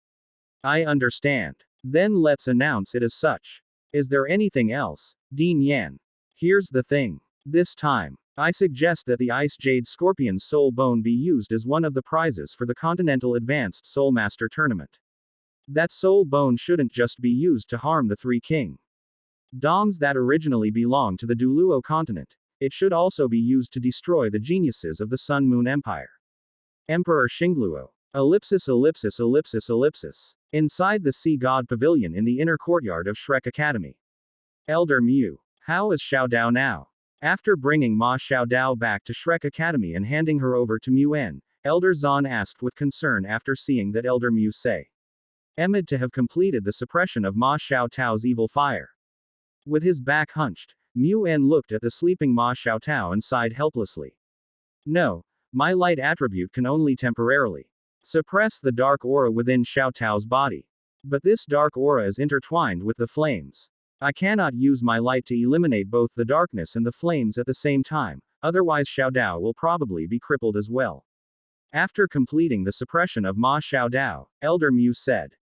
I understand. Then let's announce it as such. Is there anything else, Dean Yan? Here's the thing. This time, I suggest that the Ice Jade Scorpion's soul bone be used as one of the prizes for the Continental Advanced Soul Master Tournament. That soul bone shouldn't just be used to harm the three king doms that originally belonged to the Douluo continent. It should also be used to destroy the geniuses of the Sun Moon Empire. Emperor Xingluo. Ellipsis ellipsis ellipsis ellipsis. Inside the Sea God Pavilion in the inner courtyard of Shrek Academy. Elder Mu. How is Xiao Dao now? After bringing Ma Xiao Dao back to Shrek Academy and handing her over to Mu En, Elder Zan asked with concern after seeing that Elder Mu say Emid to have completed the suppression of Ma Xiao Tao's evil fire. With his back hunched, Mu En looked at the sleeping Ma Xiao Tao and sighed helplessly. No, my light attribute can only temporarily suppress the dark aura within Xiao Tao's body. But this dark aura is intertwined with the flames. I cannot use my light to eliminate both the darkness and the flames at the same time, otherwise Xiao Dao will probably be crippled as well. After completing the suppression of Ma Xiao Dao, Elder Mu said.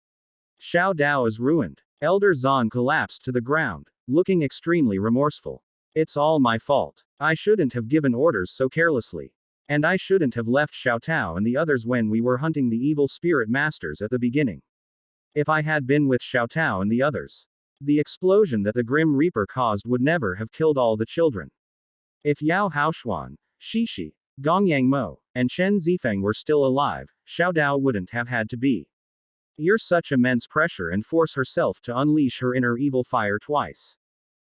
Xiao Dao is ruined. Elder Zan collapsed to the ground, looking extremely remorseful. It's all my fault. I shouldn't have given orders so carelessly. And I shouldn't have left Xiao Tao and the others when we were hunting the evil spirit masters at the beginning. If I had been with Xiao Tao and the others, the explosion that the Grim Reaper caused would never have killed all the children. If Yao Haoshuan, Shishi, Gongyang Mo, and Chen Zifeng were still alive, Xiao Dao wouldn't have had to be. You're such immense pressure and force herself to unleash her inner evil fire twice.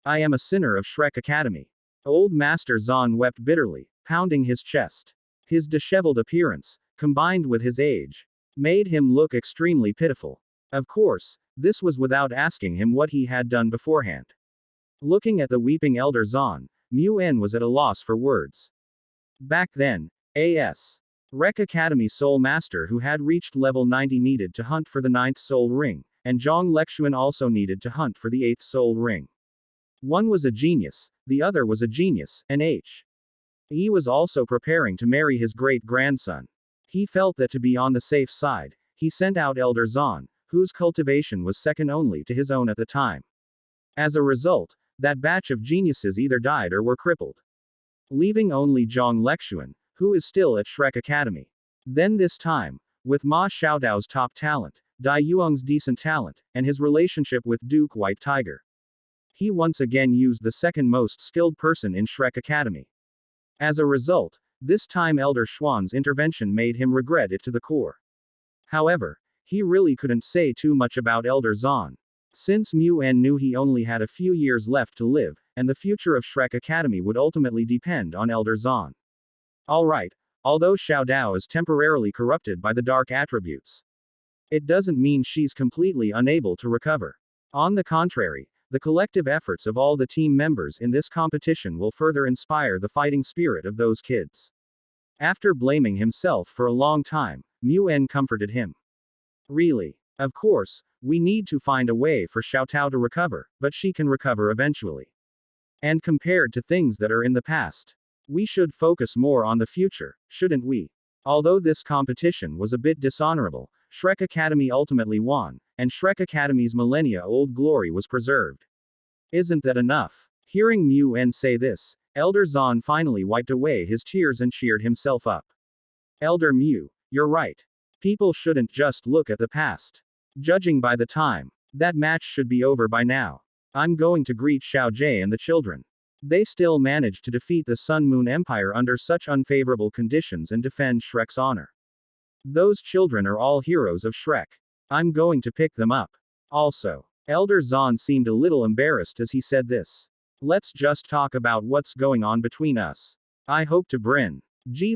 I am a sinner of Shrek Academy. Old Master Zan wept bitterly, pounding his chest. His disheveled appearance, combined with his age, made him look extremely pitiful. Of course, this was without asking him what he had done beforehand. Looking at the weeping Elder Zan, Mu En was at a loss for words. Back then, A.S. Rec Academy Soul Master who had reached level 90 needed to hunt for the 9th Soul Ring, and Zhang Lexuan also needed to hunt for the 8th Soul Ring. One was a genius, the other was a genius, and He was also preparing to marry his great-grandson. He felt that to be on the safe side, he sent out Elder Zan, whose cultivation was second only to his own at the time. As a result, that batch of geniuses either died or were crippled, leaving only Zhang Lexuan, who is still at Shrek Academy. Then this time, with Ma Xiaodao's top talent, Dai Yuang's decent talent, and his relationship with Duke White Tiger, he once again used the second most skilled person in Shrek Academy. As a result, this time Elder Xuan's intervention made him regret it to the core. However, he really couldn't say too much about Elder Zan, since Mu En knew he only had a few years left to live, and the future of Shrek Academy would ultimately depend on Elder Zan. Alright, although Xiao Dao is temporarily corrupted by the dark attributes, it doesn't mean she's completely unable to recover. On the contrary, the collective efforts of all the team members in this competition will further inspire the fighting spirit of those kids. After blaming himself for a long time, Mu En comforted him. Really? Of course, we need to find a way for Xiao Tao to recover, but she can recover eventually. And compared to things that are in the past, we should focus more on the future, shouldn't we? Although this competition was a bit dishonorable, Shrek Academy ultimately won, and Shrek Academy's millennia-old glory was preserved. Isn't that enough? Hearing Mu En say this, Elder Zan finally wiped away his tears and cheered himself up. Elder Mu, you're right. People shouldn't just look at the past. Judging by the time, that match should be over by now. I'm going to greet Xiao Jie and the children. They still managed to defeat the Sun Moon Empire under such unfavorable conditions and defend Shrek's honor. Those children are all heroes of Shrek. I'm going to pick them up. Also, Elder Zan seemed a little embarrassed as he said this. Let's just talk about what's going on between us. I hope to bring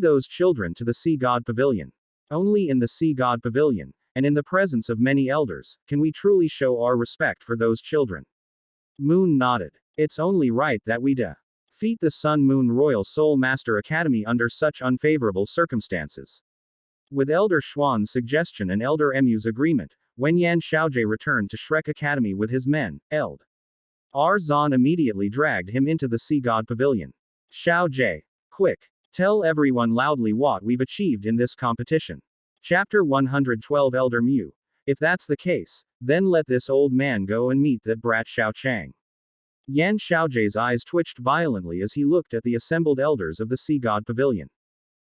those children to the Sea God Pavilion. Only in the Sea God Pavilion, and in the presence of many elders, can we truly show our respect for those children. Moon nodded. It's only right that we defeat the Sun Moon Royal Soul Master Academy under such unfavorable circumstances. With Elder Xuan's suggestion and Elder Mu's agreement, Wenyan Xiaojie returned to Shrek Academy with his men, Eld. Zan immediately dragged him into the Sea God Pavilion. Xiao Jie. Quick. Tell everyone loudly what we've achieved in this competition. Chapter 112 Elder Mu. If that's the case, then let this old man go and meet that brat Xiao Chang. Yan Xiaojie's eyes twitched violently as he looked at the assembled elders of the Sea God Pavilion.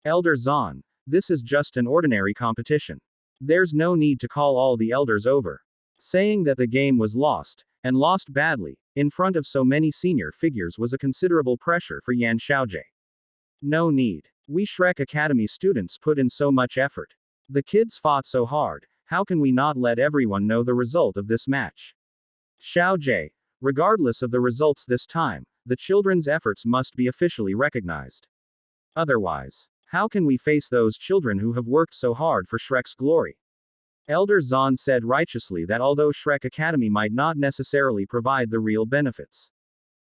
Elder Zan, this is just an ordinary competition. There's no need to call all the elders over. Saying that the game was lost, and lost badly, in front of so many senior figures was a considerable pressure for Yan Xiaojie. No need. We Shrek Academy students put in so much effort. The kids fought so hard, how can we not let everyone know the result of this match? Xiaojie, regardless of the results this time, the children's efforts must be officially recognized. Otherwise, how can we face those children who have worked so hard for Shrek's glory? Elder Zan said righteously that although Shrek Academy might not necessarily provide the real benefits,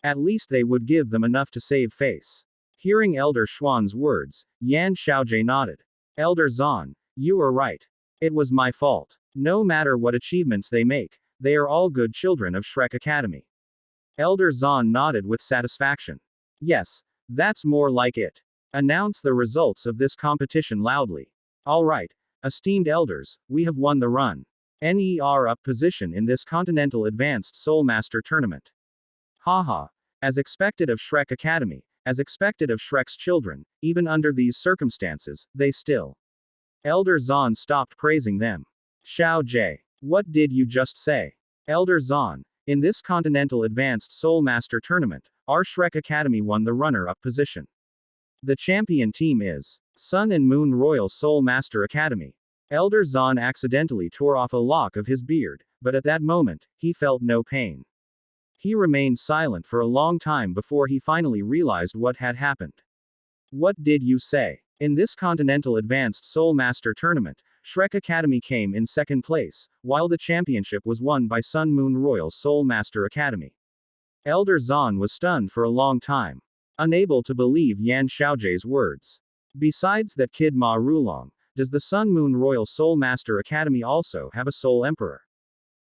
at least they would give them enough to save face. Hearing Elder Xuan's words, Yan Xiaojie nodded. Elder Zan, you are right. It was my fault. No matter what achievements they make, they are all good children of Shrek Academy. Elder Zan nodded with satisfaction. Yes, that's more like it. Announce the results of this competition loudly. All right, esteemed elders, we have won the run. NER up position in this Continental Advanced Soul Master Tournament. Haha. As expected of Shrek Academy, as expected of Shrek's children, even under these circumstances, they still. Elder Zan stopped praising them. Xiao Jie. What did you just say? Elder Zan. In this Continental Advanced Soul Master Tournament, our Shrek Academy won the runner-up position. The champion team is Sun and Moon Royal Soul Master Academy. Elder Zan accidentally tore off a lock of his beard, but at that moment, he felt no pain. He remained silent for a long time before he finally realized what had happened. What did you say? In this Continental Advanced Soul Master Tournament, Shrek Academy came in second place, while the championship was won by Sun Moon Royal Soul Master Academy. Elder Zan was stunned for a long time, unable to believe Yan Xiaojie's words. Besides that kid Ma Rulong, does the Sun Moon Royal Soul Master Academy also have a Soul Emperor?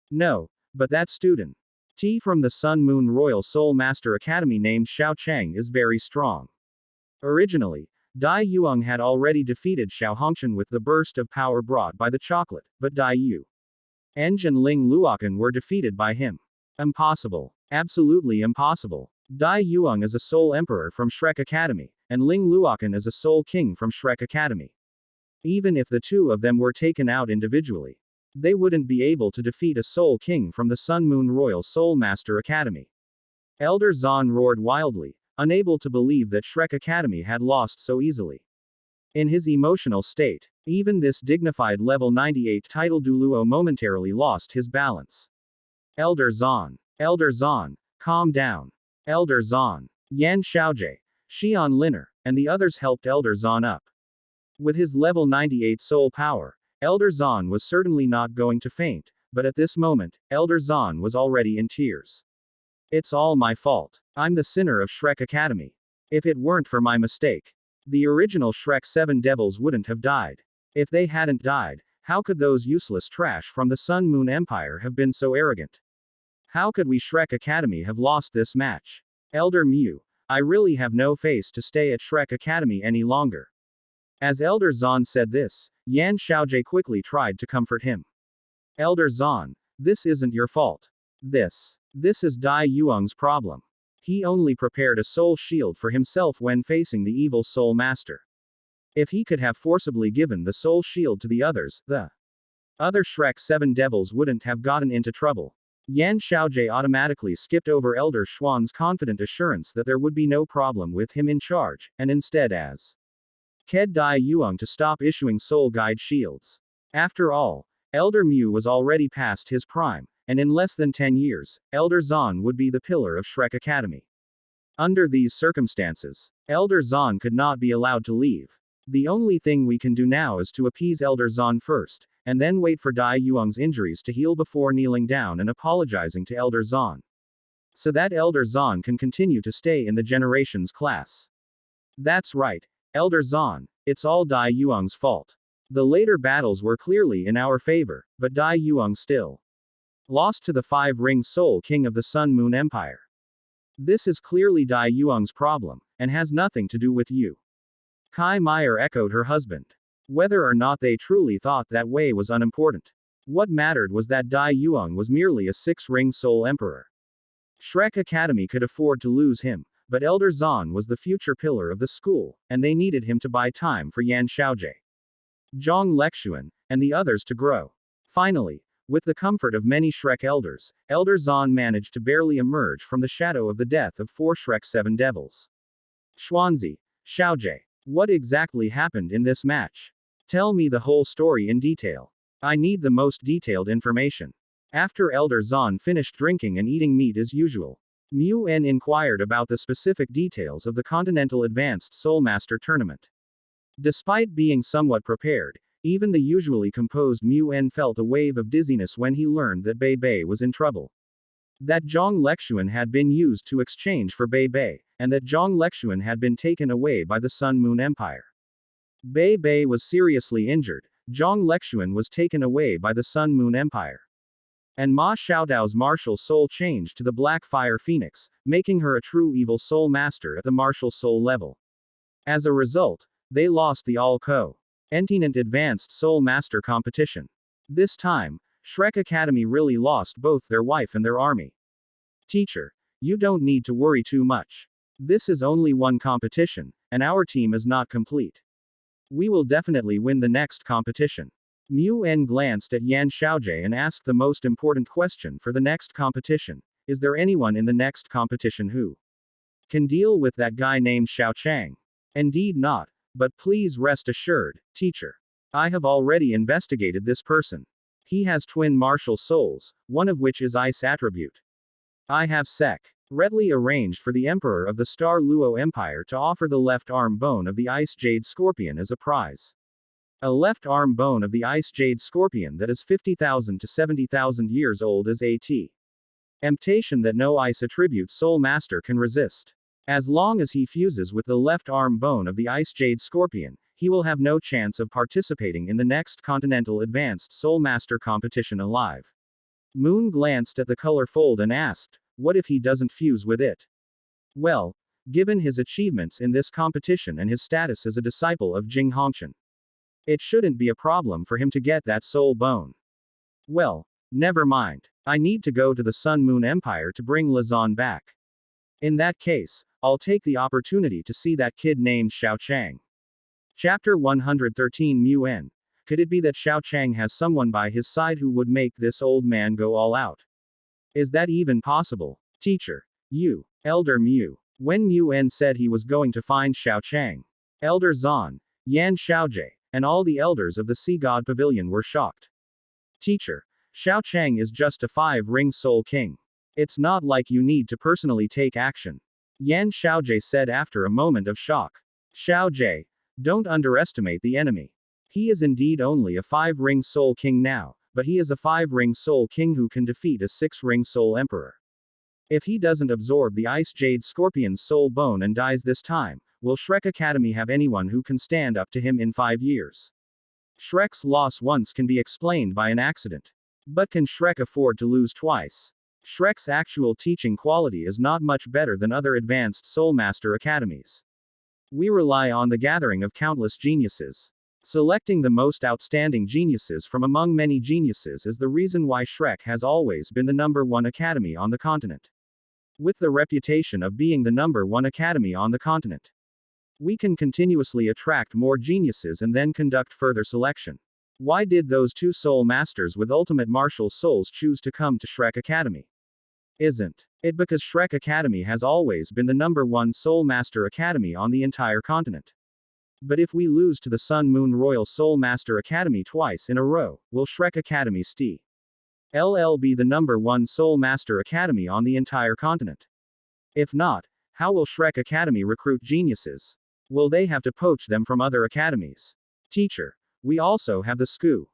No, but that student T from the Sun Moon Royal Soul Master Academy named Xiao Chang is very strong. Originally, Dai Yuang had already defeated Xiao Hongqian with the burst of power brought by the chocolate, but Dai Yu Eng and Ling Luokan were defeated by him. Impossible. Absolutely impossible. Dai Yuang is a Soul Emperor from Shrek Academy, and Ling Luokan is a Soul King from Shrek Academy. Even if the two of them were taken out individually, they wouldn't be able to defeat a Soul King from the Sun Moon Royal Soul Master Academy. Elder Zan roared wildly, unable to believe that Shrek Academy had lost so easily. In his emotional state, even this dignified level 98 title Douluo momentarily lost his balance. Elder Zan, calm down. Elder Zan, Yan Xiaojie, Xian Liner, and the others helped Elder Zan up. With his level 98 soul power, Elder Zan was certainly not going to faint, but at this moment, Elder Zan was already in tears. It's all my fault. I'm the sinner of Shrek Academy. If it weren't for my mistake, the original Shrek 7 devils wouldn't have died. If they hadn't died, how could those useless trash from the Sun Moon Empire have been so arrogant? How could we Shrek Academy have lost this match? Elder Mu, I really have no face to stay at Shrek Academy any longer. As Elder Zan said this, Yan Xiaojie quickly tried to comfort him. Elder Zan, this isn't your fault. This is Dai Yuang's problem. He only prepared a soul shield for himself when facing the evil soul master. If he could have forcibly given the soul shield to the others, the other Shrek 7 devils wouldn't have gotten into trouble. Yan Xiaojie automatically skipped over Elder Xuan's confident assurance that there would be no problem with him in charge, and instead asked Dai Yuang to stop issuing soul guide shields. After all, Elder Mu was already past his prime, and in less than 10 years, Elder Zan would be the pillar of Shrek Academy. Under these circumstances, Elder Zan could not be allowed to leave. The only thing we can do now is to appease Elder Zan first, and then wait for Dai Yuang's injuries to heal before kneeling down and apologizing to Elder Zan. So that Elder Zan can continue to stay in the generations class. That's right, Elder Zan, it's all Dai Yuang's fault. The later battles were clearly in our favor, but Dai Yuang still Lost to the five-ring soul king of the Sun Moon Empire. This is clearly Dai Yuang's problem, and has nothing to do with you. Kai Meyer echoed her husband. Whether or not they truly thought that way was unimportant. What mattered was that Dai Yuang was merely a six-ring soul emperor. Shrek Academy could afford to lose him, but Elder Zan was the future pillar of the school, and they needed him to buy time for Yan Xiaojie, Zhang Lexuan, and the others to grow. Finally, with the comfort of many Shrek elders, Elder Zan managed to barely emerge from the shadow of the death of 4 Shrek 7 devils. Xuanzi, Xiaojie, what exactly happened in this match? Tell me the whole story in detail. I need the most detailed information. After Elder Zan finished drinking and eating meat as usual, Mu En inquired about the specific details of the Continental Advanced Soul Master Tournament. Despite being somewhat prepared, even the usually composed Mu En felt a wave of dizziness when he learned that Bei Bei was in trouble. That Zhang Lexuan had been used to exchange for Bei Bei, and that Zhang Lexuan had been taken away by the Sun Moon Empire. Bei Bei was seriously injured, Zhang Lexuan was taken away by the Sun Moon Empire. And Ma Xiaodao's martial soul changed to the Black Fire Phoenix, making her a true evil soul master at the martial soul level. As a result, they lost the All-Co Continent Advanced Soul Master competition. This time, Shrek Academy really lost both their wife and their army. Teacher, you don't need to worry too much. This is only one competition, and our team is not complete. We will definitely win the next competition. Mu En glanced at Yan Xiaojie and asked the most important question for the next competition. Is there anyone in the next competition who can deal with that guy named Xiao Chang? Indeed not, but please rest assured, teacher. I have already investigated this person. He has twin martial souls, one of which is ice attribute. I have secretly arranged for the Emperor of the Star Luo Empire to offer the left arm bone of the Ice Jade Scorpion as a prize. A left arm bone of the Ice Jade Scorpion that is 50,000 to 70,000 years old is a temptation that no ice attribute soul master can resist. As long as he fuses with the left arm bone of the Ice Jade Scorpion, he will have no chance of participating in the next Continental Advanced Soul Master competition alive. Moon glanced at the color fold and asked, what if he doesn't fuse with it? Well, given his achievements in this competition and his status as a disciple of Jing Hongqian, it shouldn't be a problem for him to get that soul bone. Well, never mind. I need to go to the Sun Moon Empire to bring Lazan back. In that case, I'll take the opportunity to see that kid named Xiao Chang. Chapter 113 Mu En. Could it be that Xiao Chang has someone by his side who would make this old man go all out? Is that even possible? Teacher. You. Elder Mu. When Mu En said he was going to find Xiao Chang, Elder Zan, Yan Xiaojie, and all the elders of the Sea God Pavilion were shocked. Teacher. Xiao Chang is just a 5-ring soul king. It's not like you need to personally take action. Yan Xiaojie said after a moment of shock. Xiaojie, don't underestimate the enemy. He is indeed only a 5-ring soul king now, but he is a 5-ring soul king who can defeat a 6-ring soul emperor. If he doesn't absorb the Ice Jade Scorpion's soul bone and dies this time, will Shrek Academy have anyone who can stand up to him in 5 years? Shrek's loss once can be explained by an accident. But can Shrek afford to lose twice? Shrek's actual teaching quality is not much better than other advanced Soul Master academies. We rely on the gathering of countless geniuses. Selecting the most outstanding geniuses from among many geniuses is the reason why Shrek has always been the #1 academy on the continent. With the reputation of being the #1 academy on the continent, we can continuously attract more geniuses and then conduct further selection. Why did those 2 soul masters with ultimate martial souls choose to come to Shrek Academy? Isn't it because Shrek Academy has always been the #1 soul master academy on the entire continent? But if we lose to the Sun Moon Royal Soul Master Academy twice in a row, will Shrek Academy still be the #1 Soul Master Academy on the entire continent? If not, how will Shrek Academy recruit geniuses? Will they have to poach them from other academies? Teacher. We also have the SKU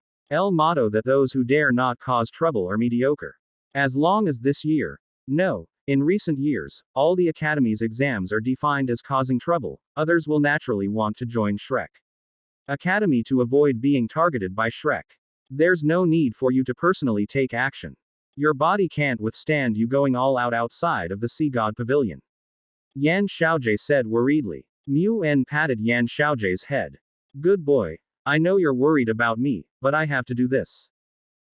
motto that those who dare not cause trouble are mediocre. As long as this year, no, in recent years, all the academy's exams are defined as causing trouble, others will naturally want to join Shrek Academy to avoid being targeted by Shrek. There's no need for you to personally take action. Your body can't withstand you going all out outside of the Sea God Pavilion. Yan Xiaojie said worriedly. Mu En patted Yan Xiaojie's head. Good boy. I know you're worried about me, but I have to do this.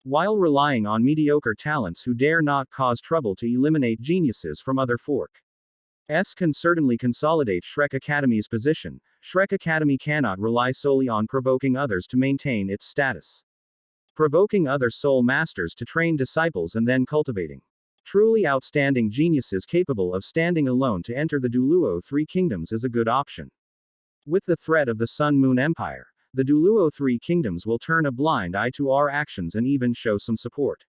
While relying on mediocre talents who dare not cause trouble to eliminate geniuses from other forks can certainly consolidate Shrek Academy's position, Shrek Academy cannot rely solely on provoking others to maintain its status. Provoking other soul masters to train disciples and then cultivating truly outstanding geniuses capable of standing alone to enter the Douluo Three Kingdoms is a good option. With the threat of the Sun Moon Empire, the Douluo Three Kingdoms will turn a blind eye to our actions and even show some support.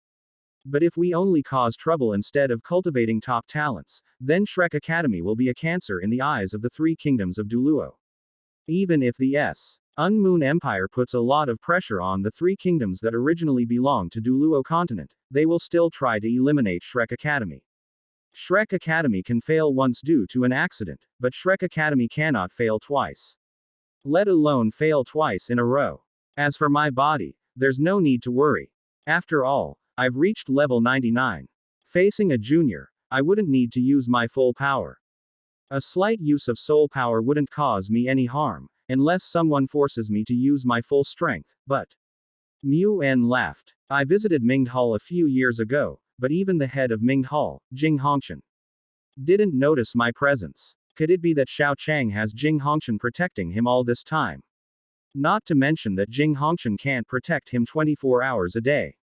But if we only cause trouble instead of cultivating top talents, then Shrek Academy will be a cancer in the eyes of the Three Kingdoms of Douluo. Even if the Moon Empire puts a lot of pressure on the Three Kingdoms that originally belonged to Douluo continent, they will still try to eliminate Shrek Academy. Shrek Academy can fail once due to an accident, but Shrek Academy cannot fail twice. Let alone fail twice in a row. As for my body, there's no need to worry. After all, I've reached level 99. Facing a junior, I wouldn't need to use my full power. A slight use of soul power wouldn't cause me any harm, unless someone forces me to use my full strength, but. Mu En laughed. I visited Mingde Hall a few years ago, but even the head of Mingde Hall, Jing Hongshan, didn't notice my presence. Could it be that Xiao Chang has Jing Hongshan protecting him all this time? Not to mention that Jing Hongshan can't protect him 24 hours a day.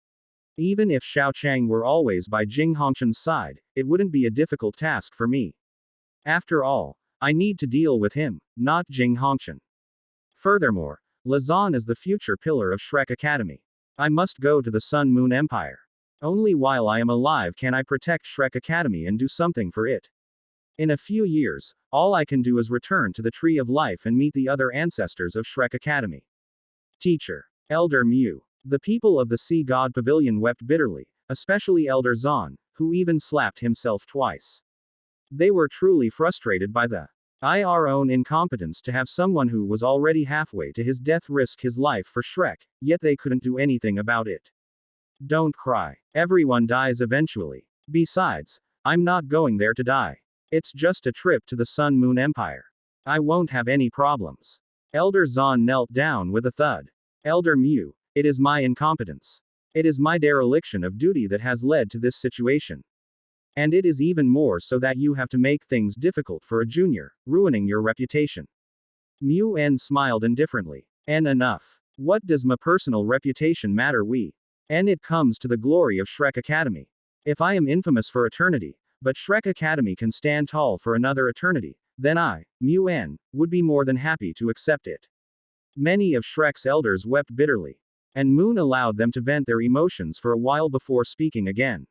Even if Xiao Chang were always by Jing Hongshan's side, it wouldn't be a difficult task for me. After all, I need to deal with him, not Jing Hongshan. Furthermore, Lazan is the future pillar of Shrek Academy. I must go to the Sun Moon Empire. Only while I am alive can I protect Shrek Academy and do something for it. In a few years, all I can do is return to the Tree of Life and meet the other ancestors of Shrek Academy. Teacher. Elder Mu. The people of the Sea God Pavilion wept bitterly, especially Elder Zan, who even slapped himself twice. They were truly frustrated by the own incompetence to have someone who was already halfway to his death risk his life for Shrek, yet they couldn't do anything about it. Don't cry. Everyone dies eventually. Besides, I'm not going there to die. It's just a trip to the Sun Moon Empire. I won't have any problems. Elder Zan knelt down with a thud. Elder Mu, it is my incompetence. It is my dereliction of duty that has led to this situation. And it is even more so that you have to make things difficult for a junior, ruining your reputation. Mu En smiled indifferently. En enough. What does my personal reputation matter En it comes to the glory of Shrek Academy. If I am infamous for eternity, but Shrek Academy can stand tall for another eternity, then I, Mu En, would be more than happy to accept it. Many of Shrek's elders wept bitterly. And Moon allowed them to vent their emotions for a while before speaking again.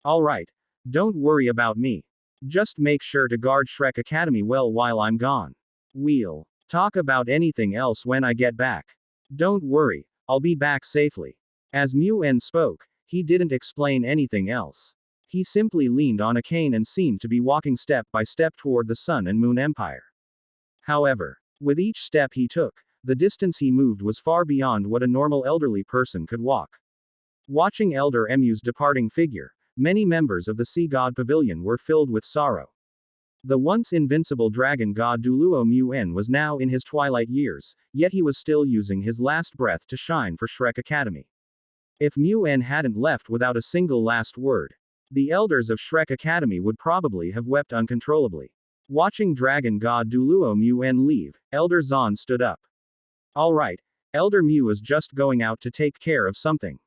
Alright. Don't worry about me. Just make sure to guard Shrek Academy well while I'm gone. We'll talk about anything else when I get back. Don't worry, I'll be back safely. As Mu En spoke, he didn't explain anything else. He simply leaned on a cane and seemed to be walking step by step toward the Sun and Moon Empire. However, with each step he took, the distance he moved was far beyond what a normal elderly person could walk. Watching Elder Mu's departing figure, many members of the Sea God Pavilion were filled with sorrow. The once invincible dragon god Douluo Mu En was now in his twilight years, yet he was still using his last breath to shine for Shrek Academy. If Mu En hadn't left without a single last word, the elders of Shrek Academy would probably have wept uncontrollably. Watching dragon god Douluo Mu En leave, Elder Zan stood up. Alright, Elder Mu is just going out to take care of something.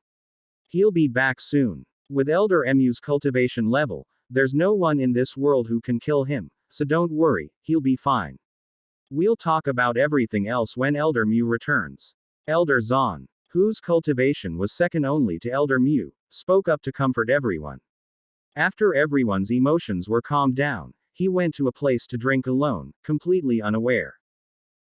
He'll be back soon. With Elder Mu's cultivation level, there's no one in this world who can kill him, so don't worry, he'll be fine. We'll talk about everything else when Elder Mu returns. Elder Zan, whose cultivation was second only to Elder Mu, spoke up to comfort everyone. After everyone's emotions were calmed down, he went to a place to drink alone, completely unaware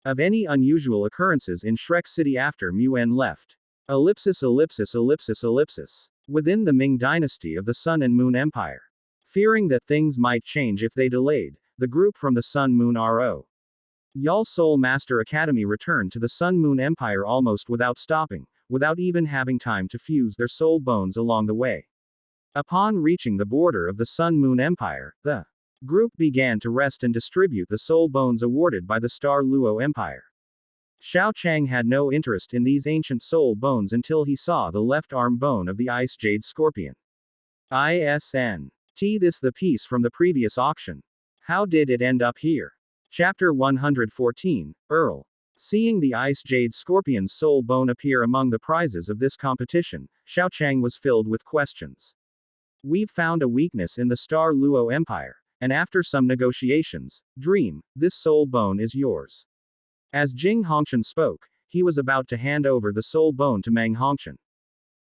of any unusual occurrences in Shrek City after Mu En left. Ellipsis ellipsis ellipsis ellipsis. Within the Ming dynasty of the Sun and Moon Empire. Fearing that things might change if they delayed, the group from the Sun Moon RO. Yal Soul Master Academy returned to the Sun Moon Empire almost without stopping, without even having time to fuse their soul bones along the way. Upon reaching the border of the Sun-Moon Empire, the group began to rest and distribute the soul bones awarded by the Star Luo Empire. Xiao Chang had no interest in these ancient soul bones until he saw the left arm bone of the Ice Jade Scorpion. ISN. This the piece from the previous auction. How did it end up here? Chapter 114, Earl. Seeing the Ice Jade Scorpion's soul bone appear among the prizes of this competition, Xiao Chang was filled with questions. We've found a weakness in the Star Luo Empire, and after some negotiations, Dream, this soul bone is yours. As Jing Hongchen spoke, he was about to hand over the soul bone to Meng Hongchen.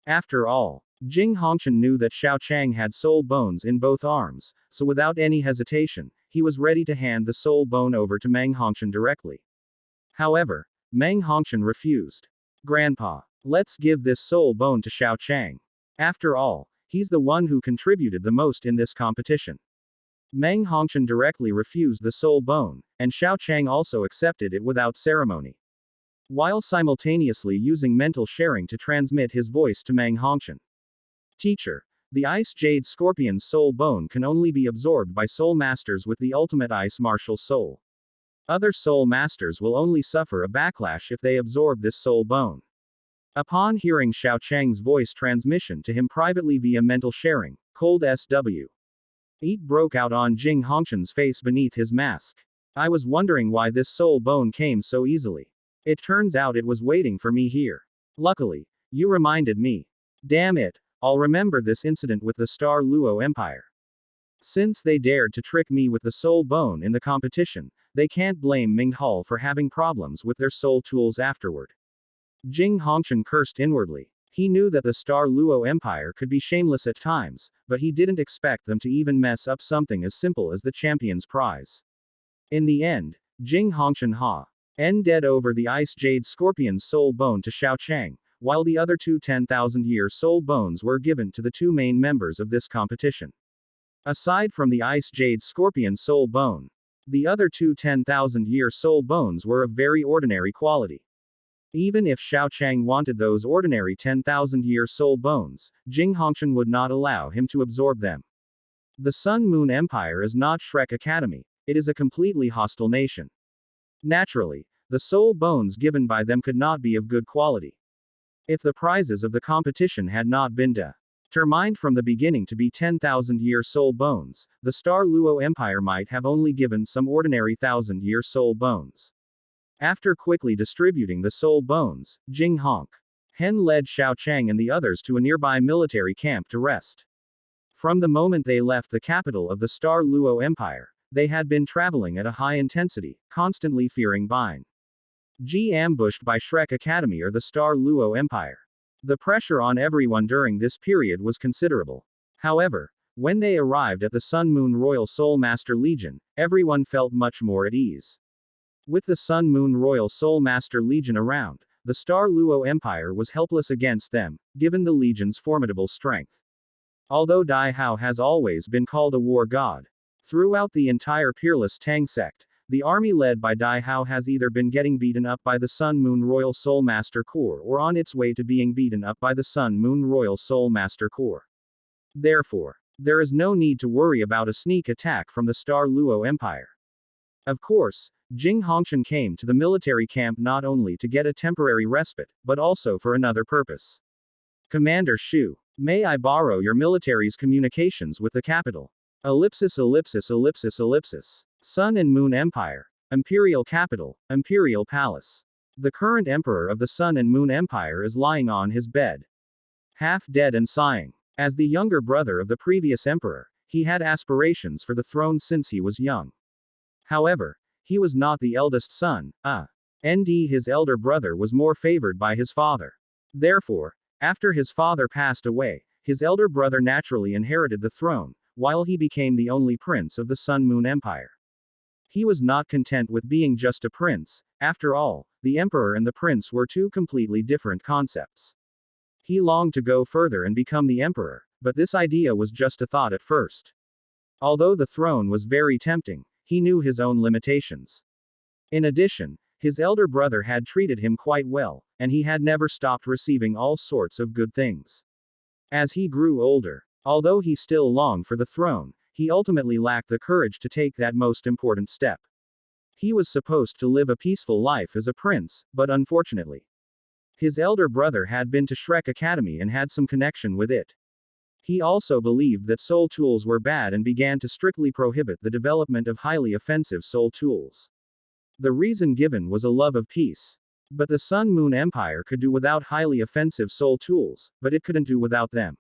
After all, Jing Hongchen knew that Xiao Chang had soul bones in both arms, so without any hesitation, he was ready to hand the soul bone over to Meng Hongchen directly. However, Meng Hongchen refused. Grandpa, let's give this soul bone to Xiao Chang. After all, he's the one who contributed the most in this competition. Meng Hongchen directly refused the soul bone, and Xiao Chang also accepted it without ceremony, while simultaneously using mental sharing to transmit his voice to Meng Hongchen. Teacher, the Ice Jade Scorpion's soul bone can only be absorbed by soul masters with the ultimate ice martial soul. Other soul masters will only suffer a backlash if they absorb this soul bone. Upon hearing Xiao Chang's voice transmission to him privately via mental sharing, cold SW. Heat broke out on Jing Hongchen's face beneath his mask. I was wondering why this soul bone came so easily. It turns out it was waiting for me here. Luckily, you reminded me. Damn it, I'll remember this incident with the Star Luo Empire. Since they dared to trick me with the soul bone in the competition, they can't blame Ming Hall for having problems with their soul tools afterward. Jing Hongchen cursed inwardly. He knew that the Star Luo Empire could be shameless at times, but he didn't expect them to even mess up something as simple as the champion's prize. In the end, Jing Hongchen handed over the Ice Jade Scorpion's soul bone to Xiao Chang, while the other two 10,000-year soul bones were given to the two main members of this competition. Aside from the Ice Jade Scorpion soul bone, the other two 10,000-year soul bones were of very ordinary quality. Even if Xiao Chang wanted those ordinary 10,000-year soul bones, Jing Hongchen would not allow him to absorb them. The Sun Moon Empire is not Shrek Academy, it is a completely hostile nation. Naturally, the soul bones given by them could not be of good quality. If the prizes of the competition had not been determined from the beginning to be 10,000-year soul bones, the Star Luo Empire might have only given some ordinary 1,000-year soul bones. After quickly distributing the soul bones, Jing Hongchen led Xiao Chang and the others to a nearby military camp to rest. From the moment they left the capital of the Star Luo Empire, they had been traveling at a high intensity, constantly fearing being ambushed by Shrek Academy or the Star Luo Empire. The pressure on everyone during this period was considerable. However, when they arrived at the Sun Moon Royal Soul Master Legion, everyone felt much more at ease. With the Sun Moon Royal Soul Master Legion around, the Star Luo Empire was helpless against them, given the Legion's formidable strength. Although Dai Hao has always been called a war god, throughout the entire Peerless Tang sect, the army led by Dai Hao has either been getting beaten up by the Sun Moon Royal Soul Master Corps or on its way to being beaten up by the Sun Moon Royal Soul Master Corps. Therefore, there is no need to worry about a sneak attack from the Star Luo Empire. Of course, Jing Hongchen came to the military camp not only to get a temporary respite, but also for another purpose. Commander Shu, may I borrow your military's communications with the capital? Ellipsis ellipsis ellipsis ellipsis. Sun and Moon Empire. Imperial Capital, Imperial Palace. The current emperor of the Sun and Moon Empire is lying on his bed, half dead and sighing. As the younger brother of the previous emperor, he had aspirations for the throne since he was young. However, he was not the eldest son, his elder brother was more favored by his father. Therefore, after his father passed away, his elder brother naturally inherited the throne, while he became the only prince of the Sun Moon Empire. He was not content with being just a prince. After all, the emperor and the prince were two completely different concepts. He longed to go further and become the emperor, but this idea was just a thought at first. Although the throne was very tempting, he knew his own limitations. In addition, his elder brother had treated him quite well, and he had never stopped receiving all sorts of good things. As he grew older, Although he still longed for the throne, he ultimately lacked the courage to take that most important step. He was supposed to live a peaceful life as a prince, but unfortunately, his elder brother had been to Shrek Academy and had some connection with it. He also believed that soul tools were bad and began to strictly prohibit the development of highly offensive soul tools. The reason given was a love of peace. But the Sun Moon Empire could do without highly offensive soul tools, but it couldn't do without them.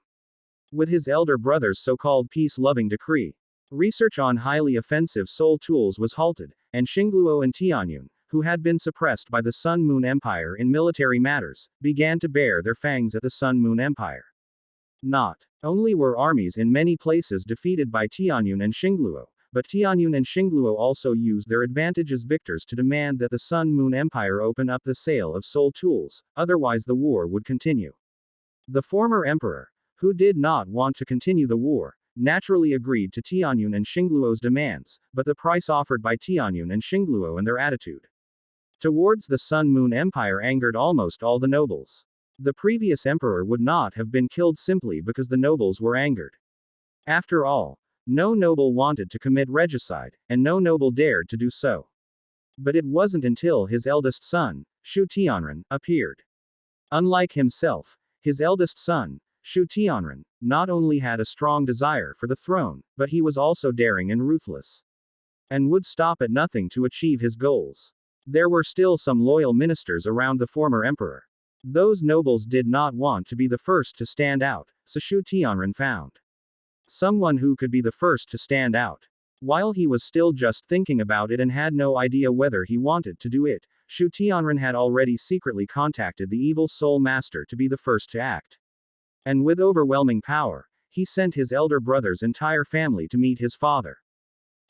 With his elder brother's so-called peace-loving decree, research on highly offensive soul tools was halted, and Xingluo and Tianyun, who had been suppressed by the Sun Moon Empire in military matters, began to bear their fangs at the Sun Moon Empire. Not only were armies in many places defeated by Tianyun and Xingluo, but Tianyun and Xingluo also used their advantage as victors to demand that the Sun Moon Empire open up the sale of soul tools, otherwise the war would continue. The former emperor, who did not want to continue the war, naturally agreed to Tianyun and Xingluo's demands, but the price offered by Tianyun and Xingluo and their attitude towards the Sun Moon Empire angered almost all the nobles. The previous emperor would not have been killed simply because the nobles were angered. After all, no noble wanted to commit regicide, and no noble dared to do so. But it wasn't until his eldest son, Qiu Tianzhi, appeared. Unlike himself, his eldest son, Qiu Tianzhi, not only had a strong desire for the throne, but he was also daring and ruthless, and would stop at nothing to achieve his goals. There were still some loyal ministers around the former emperor. Those nobles did not want to be the first to stand out, so Qiu Tianzhi found someone who could be the first to stand out. While he was still just thinking about it and had no idea whether he wanted to do it, Qiu Tianzhi had already secretly contacted the evil soul master to be the first to act. And with overwhelming power, he sent his elder brother's entire family to meet his father.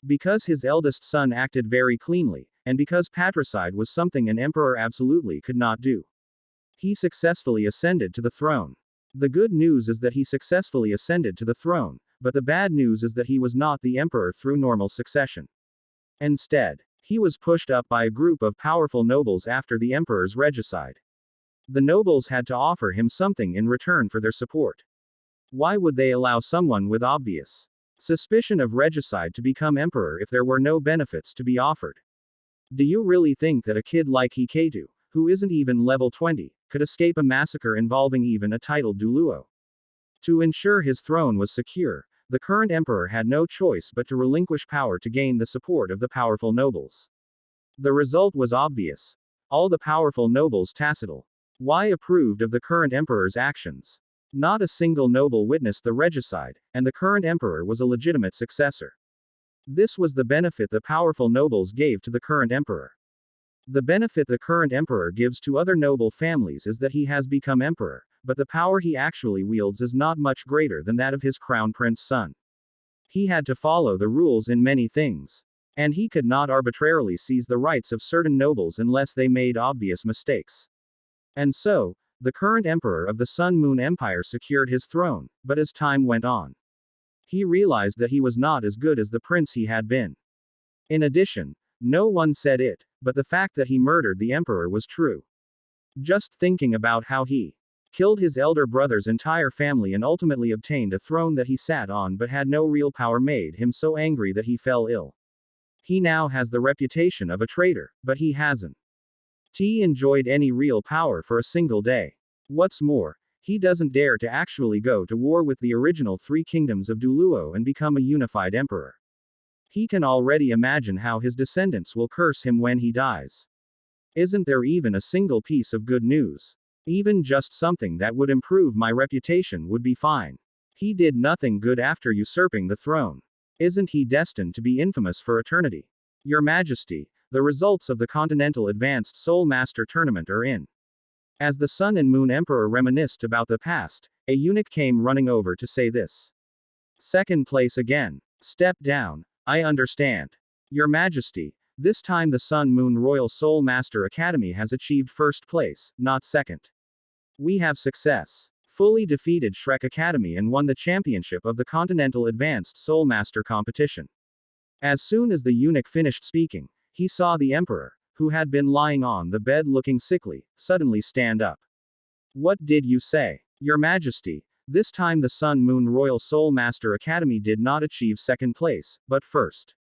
Because his eldest son acted very cleanly, and because patricide was something an emperor absolutely could not do, he successfully ascended to the throne. The good news is that he successfully ascended to the throne, but the bad news is that he was not the emperor through normal succession. Instead, he was pushed up by a group of powerful nobles after the emperor's regicide. The nobles had to offer him something in return for their support. Why would they allow someone with obvious suspicion of regicide to become emperor if there were no benefits to be offered? Do you really think that a kid like Hiketu, who isn't even level 20, could escape a massacre involving even a titled Douluo? To ensure his throne was secure, the current emperor had no choice but to relinquish power to gain the support of the powerful nobles. The result was obvious. All the powerful nobles tacitly approved of the current emperor's actions. Not a single noble witnessed the regicide, and the current emperor was a legitimate successor. This was the benefit the powerful nobles gave to the current emperor. The benefit the current emperor gives to other noble families is that he has become emperor, but the power he actually wields is not much greater than that of his crown prince son. He had to follow the rules in many things. And he could not arbitrarily seize the rights of certain nobles unless they made obvious mistakes. And so, the current emperor of the Sun Moon Empire secured his throne, but as time went on, he realized that he was not as good as the prince he had been. In addition, no one said it, but the fact that he murdered the emperor was true. Just thinking about how he killed his elder brother's entire family and ultimately obtained a throne that he sat on but had no real power made him so angry that he fell ill. He now has the reputation of a traitor, but he hasn't enjoyed any real power for a single day. What's more, he doesn't dare to actually go to war with the original three kingdoms of Douluo and become a unified emperor. He can already imagine how his descendants will curse him when he dies. Isn't there even a single piece of good news? Even just something that would improve my reputation would be fine. He did nothing good after usurping the throne. Isn't he destined to be infamous for eternity? Your Majesty, the results of the Continental Advanced Soul Master Tournament are in. As the Sun and Moon Emperor reminisced about the past, a eunuch came running over to say this. Second place again. Step down. I understand. Your Majesty, this time the Sun Moon Royal Soul Master Academy has achieved first place, not second. We have success. Fully defeated Shrek Academy and won the championship of the Continental Advanced Soul Master competition. As soon as the eunuch finished speaking, he saw the emperor, who had been lying on the bed looking sickly, suddenly stand up. What did you say? Your Majesty, This time the Sun Moon Royal Soul Master Academy did not achieve second place, but first.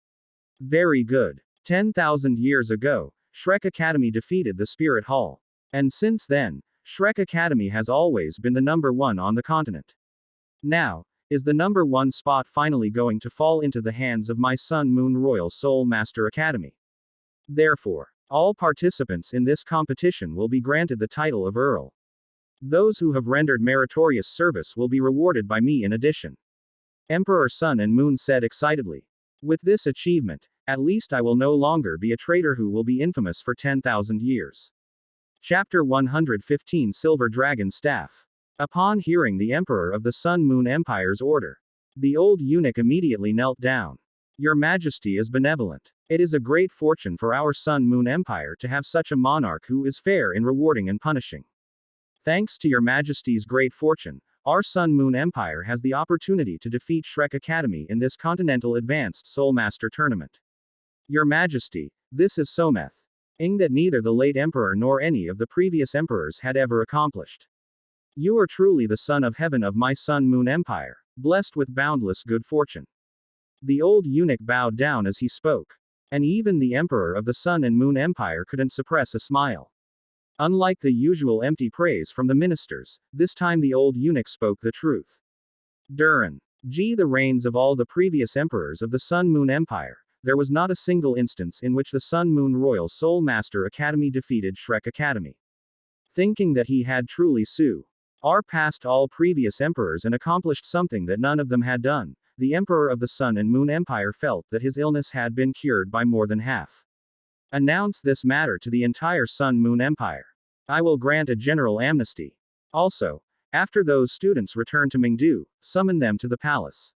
Very good. 10,000 years ago, Shrek Academy defeated the Spirit Hall. And since then, Shrek Academy has always been the number one on the continent. Now, is the number one spot finally going to fall into the hands of my Sun Moon Royal Soul Master Academy? Therefore, all participants in this competition will be granted the title of Earl. Those who have rendered meritorious service will be rewarded by me in addition. Emperor Sun and Moon said excitedly. With this achievement, at least I will no longer be a traitor who will be infamous for 10,000 years. Chapter 115 Silver Dragon Staff. Upon hearing the Emperor of the Sun Moon Empire's order, the old eunuch immediately knelt down. Your Majesty is benevolent. It is a great fortune for our Sun Moon Empire to have such a monarch who is fair in rewarding and punishing. Thanks to Your Majesty's great fortune, our Sun Moon Empire has the opportunity to defeat Shrek Academy in this Continental Advanced Soul Master Tournament. Your Majesty, this is Someth. That neither the late Emperor nor any of the previous emperors had ever accomplished. You are truly the Son of Heaven of my Sun Moon Empire, blessed with boundless good fortune. The old eunuch bowed down as he spoke. And even the Emperor of the Sun and Moon Empire couldn't suppress a smile. Unlike the usual empty praise from the ministers, this time the old eunuch spoke the truth. During the reigns of all the previous emperors of the Sun Moon Empire, there was not a single instance in which the Sun Moon Royal Soul Master Academy defeated Shrek Academy. Thinking that he had truly passed all previous emperors and accomplished something that none of them had done, the Emperor of the Sun and Moon Empire felt that his illness had been cured by more than half. Announce this matter to the entire Sun Moon Empire. I will grant a general amnesty. Also, after those students return to Mingdu, summon them to the palace.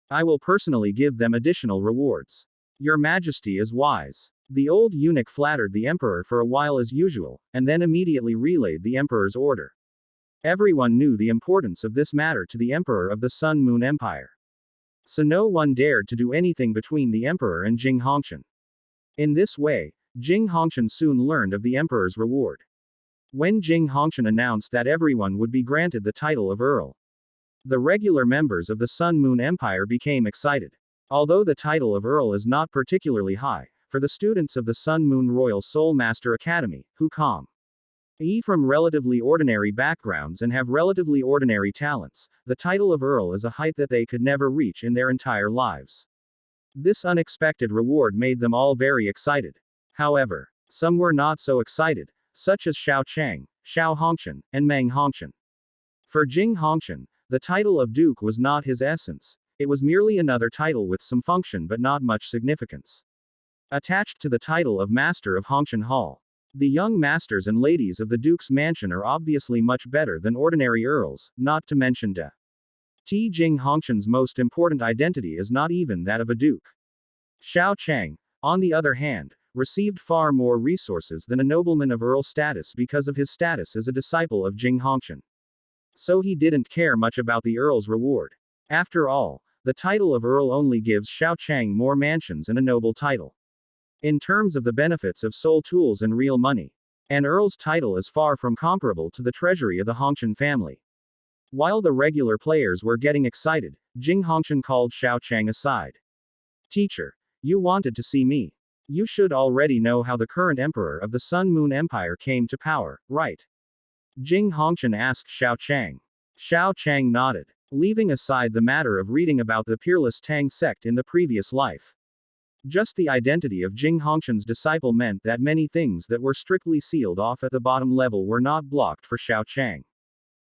I will personally give them additional rewards. Your Majesty is wise. The old eunuch flattered the Emperor for a while as usual, and then immediately relayed the Emperor's order. Everyone knew the importance of this matter to the Emperor of the Sun Moon Empire. So no one dared to do anything between the Emperor and Jing Hongshan. In this way, Jing Hongshan soon learned of the Emperor's reward. When Jing Hongshan announced that everyone would be granted the title of Earl, the regular members of the Sun Moon Empire became excited. Although the title of Earl is not particularly high, for the students of the Sun Moon Royal Soul Master Academy, who come from relatively ordinary backgrounds and have relatively ordinary talents, the title of Earl is a height that they could never reach in their entire lives. This unexpected reward made them all very excited. However, some were not so excited, such as Xiao Chang, Xiao Hongshan, and Meng Hongshan. For Jing Hongshan, the title of Duke was not his essence, it was merely another title with some function but not much significance. Attached to the title of Master of Hongshan Hall, the young masters and ladies of the Duke's mansion are obviously much better than ordinary earls, not to mention Jing Hongshan's most important identity is not even that of a duke. Xiao Chang, on the other hand, received far more resources than a nobleman of earl status because of his status as a disciple of Jing Hongshan. So he didn't care much about the earl's reward. After all, the title of earl only gives Xiao Chang more mansions and a noble title. In terms of the benefits of soul tools and real money, an earl's title is far from comparable to the treasury of the Hongshan family. While the regular players were getting excited, Jing Hongshan called Xiao Chang aside. Teacher, you wanted to see me. You should already know how the current emperor of the Sun Moon Empire came to power, right? Jing Hongshan asked Xiao Chang. Xiao Chang nodded, leaving aside the matter of reading about the peerless Tang sect in the previous life. Just the identity of Jing Hongshan's disciple meant that many things that were strictly sealed off at the bottom level were not blocked for Xiao Chang.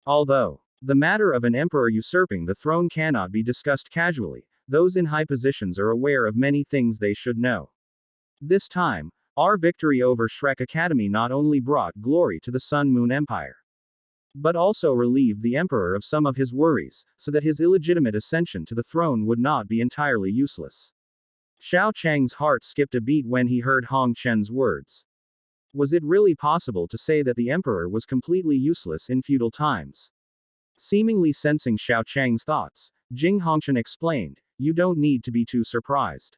Although the matter of an emperor usurping the throne cannot be discussed casually, those in high positions are aware of many things they should know. This time, our victory over Shrek Academy not only brought glory to the Sun Moon Empire, but also relieved the emperor of some of his worries, so that his illegitimate ascension to the throne would not be entirely useless. Xiao Chang's heart skipped a beat when he heard Hong Chen's words. Was it really possible to say that the emperor was completely useless in feudal times? Seemingly sensing Xiao Chang's thoughts, Jing Hongshan explained, you don't need to be too surprised.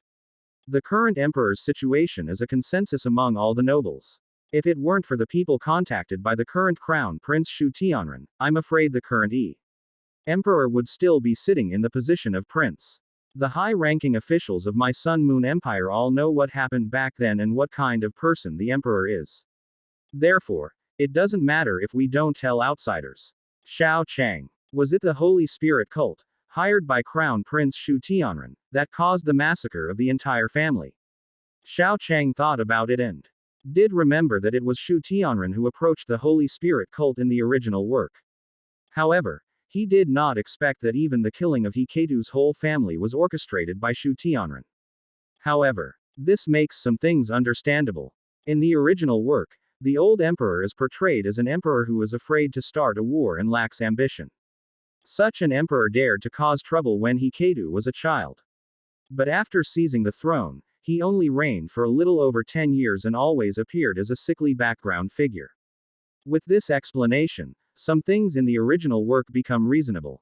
The current emperor's situation is a consensus among all the nobles. If it weren't for the people contacted by the current crown prince Shu Tianren, I'm afraid the current Emperor would still be sitting in the position of prince. The high-ranking officials of my Sun Moon Empire all know what happened back then and what kind of person the emperor is. Therefore, it doesn't matter if we don't tell outsiders. Xiao Chang. Was it the Holy Spirit cult, hired by Crown Prince Shu Tianren, that caused the massacre of the entire family? Xiao Chang thought about it and did remember that it was Shu Tianren who approached the Holy Spirit cult in the original work. However, he did not expect that even the killing of He Ketu's whole family was orchestrated by Shu Tianren. However, this makes some things understandable. In the original work, the old emperor is portrayed as an emperor who is afraid to start a war and lacks ambition. Such an emperor dared to cause trouble when He Ketu was a child. But after seizing the throne, he only reigned for a little over 10 years and always appeared as a sickly background figure. With this explanation, some things in the original work become reasonable.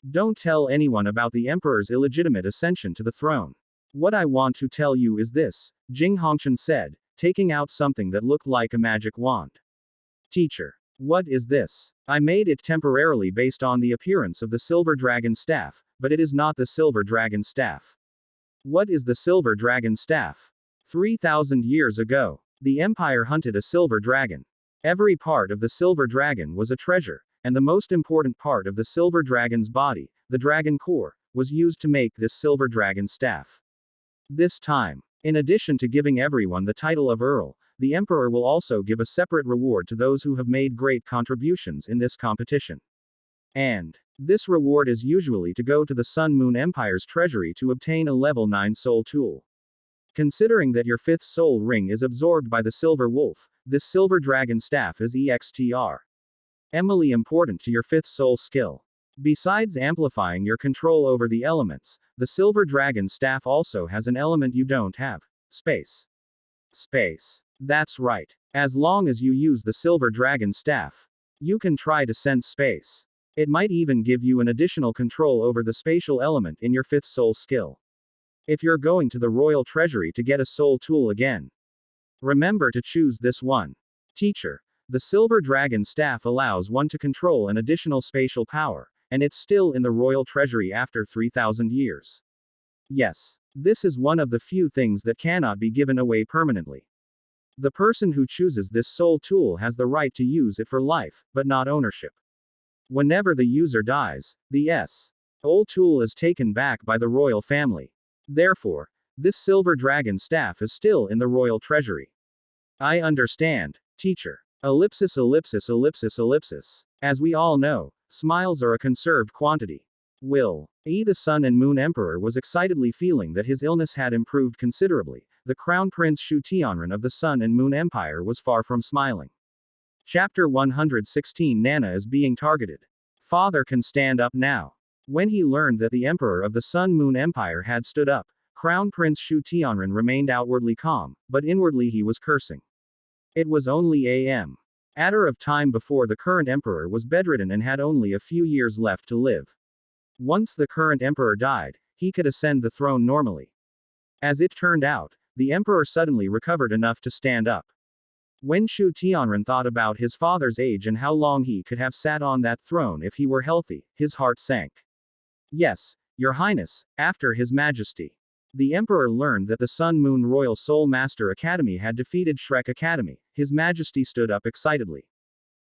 Don't tell anyone about the emperor's illegitimate ascension to the throne. What I want to tell you is this, Jing Hongchen said, taking out something that looked like a magic wand. Teacher. What is this? I made it temporarily based on the appearance of the silver dragon staff, but it is not the silver dragon staff. What is the silver dragon staff? 3,000 years ago, the empire hunted a silver dragon. Every part of the silver dragon was a treasure, and the most important part of the silver dragon's body, the dragon core, was used to make this silver dragon staff. This time, in addition to giving everyone the title of Earl, the emperor will also give a separate reward to those who have made great contributions in this competition. And this reward is usually to go to the Sun Moon Empire's treasury to obtain a level 9 soul tool. Considering that your 5th soul ring is absorbed by the silver wolf, this silver dragon staff is EXTR. Emily important to your 5th soul skill. Besides amplifying your control over the elements, the silver dragon staff also has an element you don't have. Space. Space. That's right. As long as you use the silver dragon staff, you can try to sense space. It might even give you an additional control over the spatial element in your 5th soul skill. If you're going to the royal treasury to get a soul tool again, remember to choose this one. Teacher. The silver dragon staff allows one to control an additional spatial power, and it's still in the royal treasury after 3,000 years. Yes. This is one of the few things that cannot be given away permanently. The person who chooses this soul tool has the right to use it for life, but not ownership. Whenever the user dies, the soul tool is taken back by the royal family. Therefore, this silver dragon staff is still in the royal treasury. I understand, teacher. Ellipsis ellipsis ellipsis ellipsis. As we all know, smiles are a conserved quantity. The Sun and Moon Emperor was excitedly feeling that his illness had improved considerably. The Crown Prince Shu Tianren of the Sun and Moon Empire was far from smiling. Chapter 116 Nana is being targeted. Father can stand up now. When he learned that the Emperor of the Sun Moon Empire had stood up, Crown Prince Shu Tianren remained outwardly calm, but inwardly he was cursing. It was only a matter of time before the current emperor was bedridden and had only a few years left to live. Once the current emperor died, he could ascend the throne normally. As it turned out, the emperor suddenly recovered enough to stand up. When Shu Tianren thought about his father's age and how long he could have sat on that throne if he were healthy, his heart sank. Yes, Your Highness, after His Majesty. The Emperor learned that the Sun Moon Royal Soul Master Academy had defeated Shrek Academy. His Majesty stood up excitedly.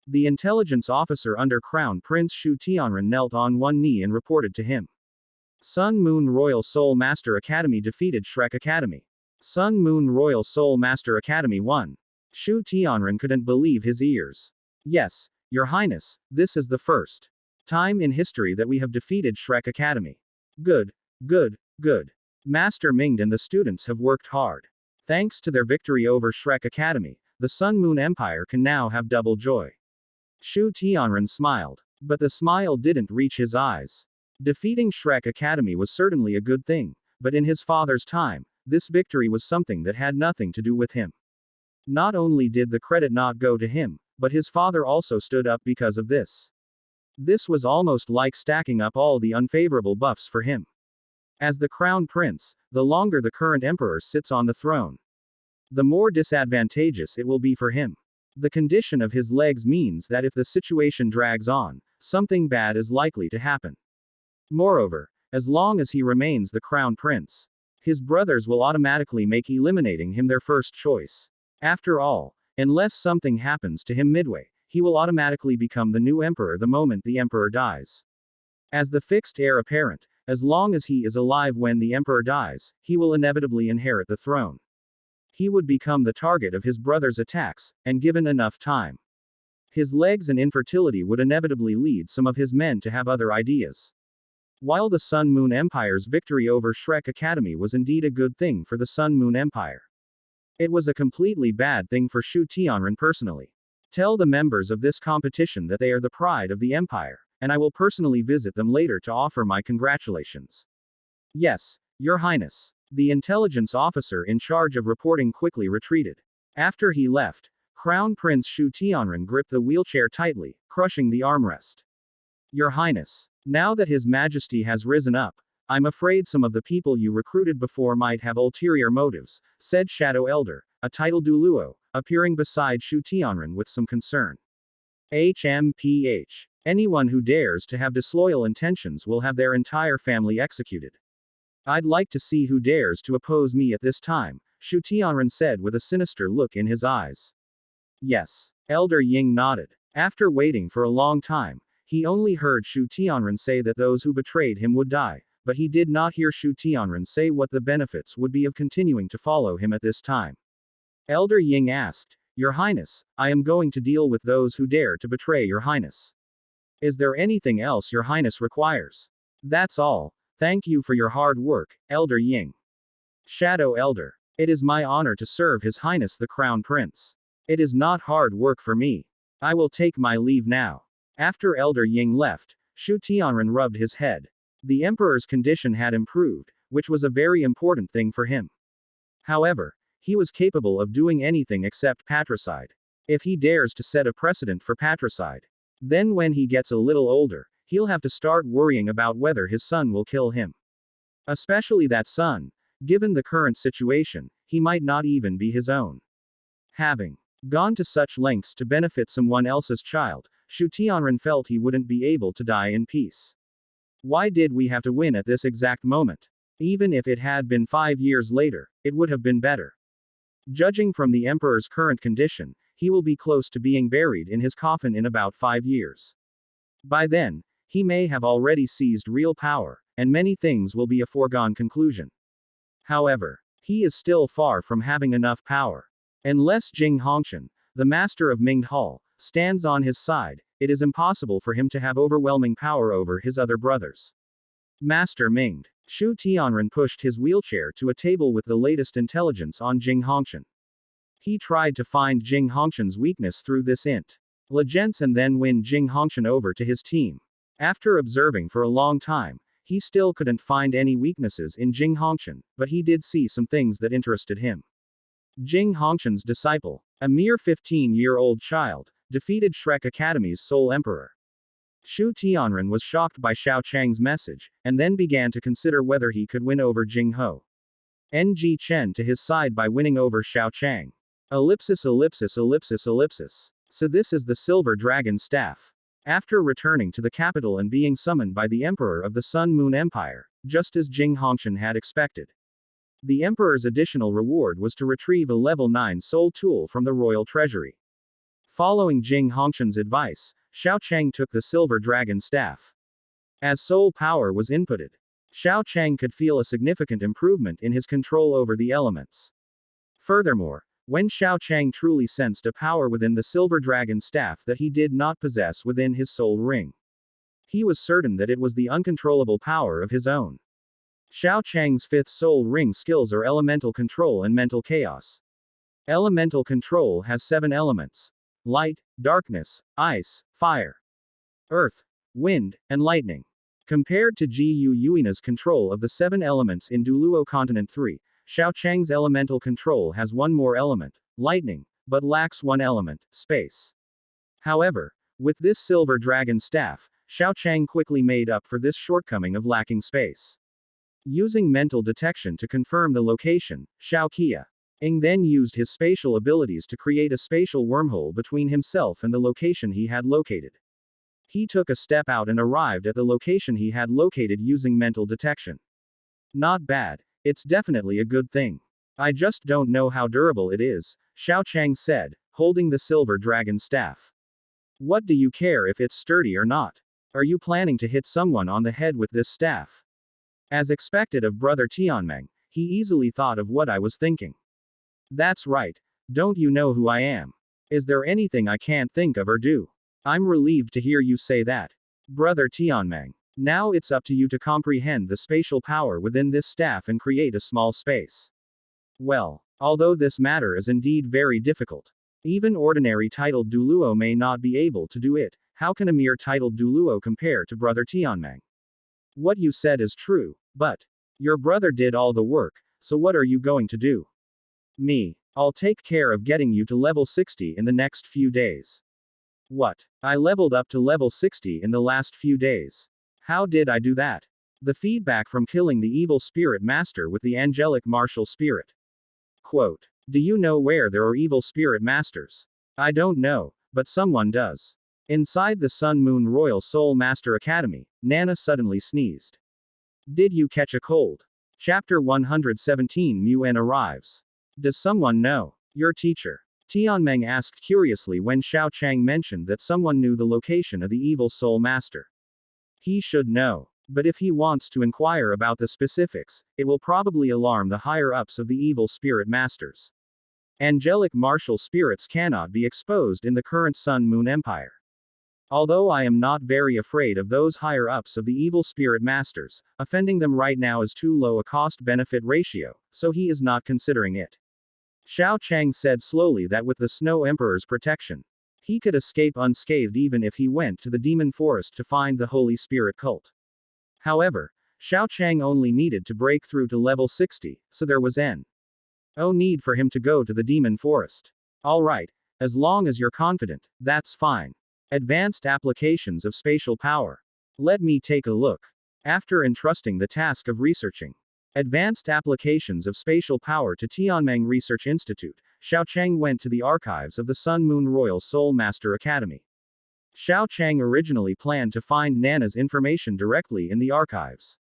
The intelligence officer under Crown Prince Shu Tianren knelt on one knee and reported to him. Sun Moon Royal Soul Master Academy defeated Shrek Academy. Sun Moon Royal Soul Master Academy won. Shu Tianren couldn't believe his ears. Yes, Your Highness, this is the first time in history that we have defeated Shrek Academy. Good, good, good. Master Ming and the students have worked hard. Thanks to their victory over Shrek Academy, the Sun Moon Empire can now have double joy. Shu Tianren smiled. But the smile didn't reach his eyes. Defeating Shrek Academy was certainly a good thing, but in his father's time, this victory was something that had nothing to do with him. Not only did the credit not go to him, but his father also stood up because of this. This was almost like stacking up all the unfavorable buffs for him. As the crown prince, the longer the current emperor sits on the throne, the more disadvantageous it will be for him. The condition of his legs means that if the situation drags on, something bad is likely to happen. Moreover, as long as he remains the crown prince, his brothers will automatically make eliminating him their first choice. After all, unless something happens to him midway, he will automatically become the new emperor the moment the emperor dies. As the fixed heir apparent, as long as he is alive when the emperor dies, he will inevitably inherit the throne. He would become the target of his brother's attacks, and given enough time. His legs and infertility would inevitably lead some of his men to have other ideas. While the Sun Moon Empire's victory over Shrek Academy was indeed a good thing for the Sun Moon Empire, it was a completely bad thing for Qiu Tianzhi personally. Tell the members of this competition that they are the pride of the empire, and I will personally visit them later to offer my congratulations. Yes, Your Highness. The intelligence officer in charge of reporting quickly retreated. After he left, Crown Prince Qiu Tianzhi gripped the wheelchair tightly, crushing the armrest. Your Highness. Now that His Majesty has risen up, I'm afraid some of the people you recruited before might have ulterior motives, said Shadow Elder, a titled Douluo, appearing beside Qiu Tianzhi with some concern. HMPH. Anyone who dares to have disloyal intentions will have their entire family executed. I'd like to see who dares to oppose me at this time, Qiu Tianzhi said with a sinister look in his eyes. Yes. Elder Ying nodded. After waiting for a long time, he only heard Qiu Tianzhi say that those who betrayed him would die, but he did not hear Qiu Tianzhi say what the benefits would be of continuing to follow him at this time. Elder Ying asked, Your Highness, I am going to deal with those who dare to betray Your Highness. Is there anything else Your Highness requires? That's all. Thank you for your hard work, Elder Ying. Shadow Elder. It is my honor to serve His Highness the Crown Prince. It is not hard work for me. I will take my leave now. After Elder Ying left, Qiu Tianzhi rubbed his head. The emperor's condition had improved, which was a very important thing for him. However, he was capable of doing anything except patricide. If he dares to set a precedent for patricide, then when he gets a little older, he'll have to start worrying about whether his son will kill him. Especially that son, given the current situation, he might not even be his own. Having gone to such lengths to benefit someone else's child, Qiu Tianzhi felt he wouldn't be able to die in peace. Why did we have to win at this exact moment? Even if it had been 5 years later, it would have been better. Judging from the emperor's current condition, he will be close to being buried in his coffin in about 5 years. By then, he may have already seized real power, and many things will be a foregone conclusion. However, he is still far from having enough power. Unless Jing Hongqian, the master of Mingde Hall, stands on his side, it is impossible for him to have overwhelming power over his other brothers. Master Mingde. Qiu Tianzhi pushed his wheelchair to a table with the latest intelligence on Jing Hongqian. He tried to find Jing Hongqian's weakness through this intelligence and then win Jing Hongqian over to his team. After observing for a long time, he still couldn't find any weaknesses in Jing Hongqian, but he did see some things that interested him. Jing Hongqian's disciple, a mere 15-year-old child, defeated Shrek Academy's sole emperor. Qiu Tianzhi was shocked by Xiao Chang's message, and then began to consider whether he could win over Jing Ho. Ng Chen to his side by winning over Xiao Chang. Ellipsis ellipsis ellipsis ellipsis. So this is the Silver Dragon Staff. After returning to the capital and being summoned by the Emperor of the Sun Moon Empire, just as Jing Hongqian had expected, the Emperor's additional reward was to retrieve a level 9 soul tool from the royal treasury. Following Jing Hongqian's advice, Xiao Chang took the Silver Dragon Staff. As soul power was inputted, Xiao Chang could feel a significant improvement in his control over the elements. Furthermore, when Xiao Chang truly sensed a power within the Silver Dragon Staff that he did not possess within his soul ring, he was certain that it was the uncontrollable power of his own. Xiao Chang's fifth soul ring skills are elemental control and mental chaos. Elemental control has 7 elements: light, darkness, ice, fire, earth, wind, and lightning. Compared to Ji Yuina's control of the 7 elements in Douluo Continent 3, Xiao Chang's elemental control has 1 more element, lightning, but lacks 1 element, space. However, with this Silver Dragon Staff, Xiao Chang quickly made up for this shortcoming of lacking space. Using mental detection to confirm the location, Xiao Qiang then used his spatial abilities to create a spatial wormhole between himself and the location he had located. He took a step out and arrived at the location he had located using mental detection. Not bad. It's definitely a good thing. I just don't know how durable it is, Xiao Chang said, holding the silver dragon staff. What do you care if it's sturdy or not? Are you planning to hit someone on the head with this staff? As expected of brother Tianmeng, he easily thought of what I was thinking. That's right. Don't you know who I am? Is there anything I can't think of or do? I'm relieved to hear you say that. Brother Tianmeng. Now it's up to you to comprehend the spatial power within this staff and create a small space. Well, although this matter is indeed very difficult, even ordinary titled Douluo may not be able to do it. How can a mere titled Douluo compare to brother Tianmeng? What you said is true, but your brother did all the work, so what are you going to do? Me. I'll take care of getting you to level 60 in the next few days. What? I leveled up to level 60 in the last few days. How did I do that? The feedback from killing the evil spirit master with the angelic martial spirit. Quote. Do you know where there are evil spirit masters? I don't know, but someone does. Inside the Sun Moon Royal Soul Master Academy, Nana suddenly sneezed. Did you catch a cold? Chapter 117 Muan arrives. Does someone know? Your teacher. Tianmeng asked curiously when Xiao Chang mentioned that someone knew the location of the evil soul master. He should know. But if he wants to inquire about the specifics, it will probably alarm the higher-ups of the evil spirit masters. Angelic martial spirits cannot be exposed in the current Sun Moon Empire. Although I am not very afraid of those higher-ups of the evil spirit masters, offending them right now is too low a cost-benefit ratio, so he is not considering it. Xiao Chang said slowly that with the Snow Emperor's protection, he could escape unscathed even if he went to the demon forest to find the Holy Spirit cult. However, Xiao Chang only needed to break through to level 60, so there was no need for him to go to the demon forest. Alright, as long as you're confident, that's fine. Advanced applications of spatial power. Let me take a look. After entrusting the task of researching advanced applications of spatial power to Tianmeng Research Institute, Xiao Chang went to the archives of the Sun Moon Royal Soul Master Academy. Xiao Chang originally planned to find Nana's information directly in the archives.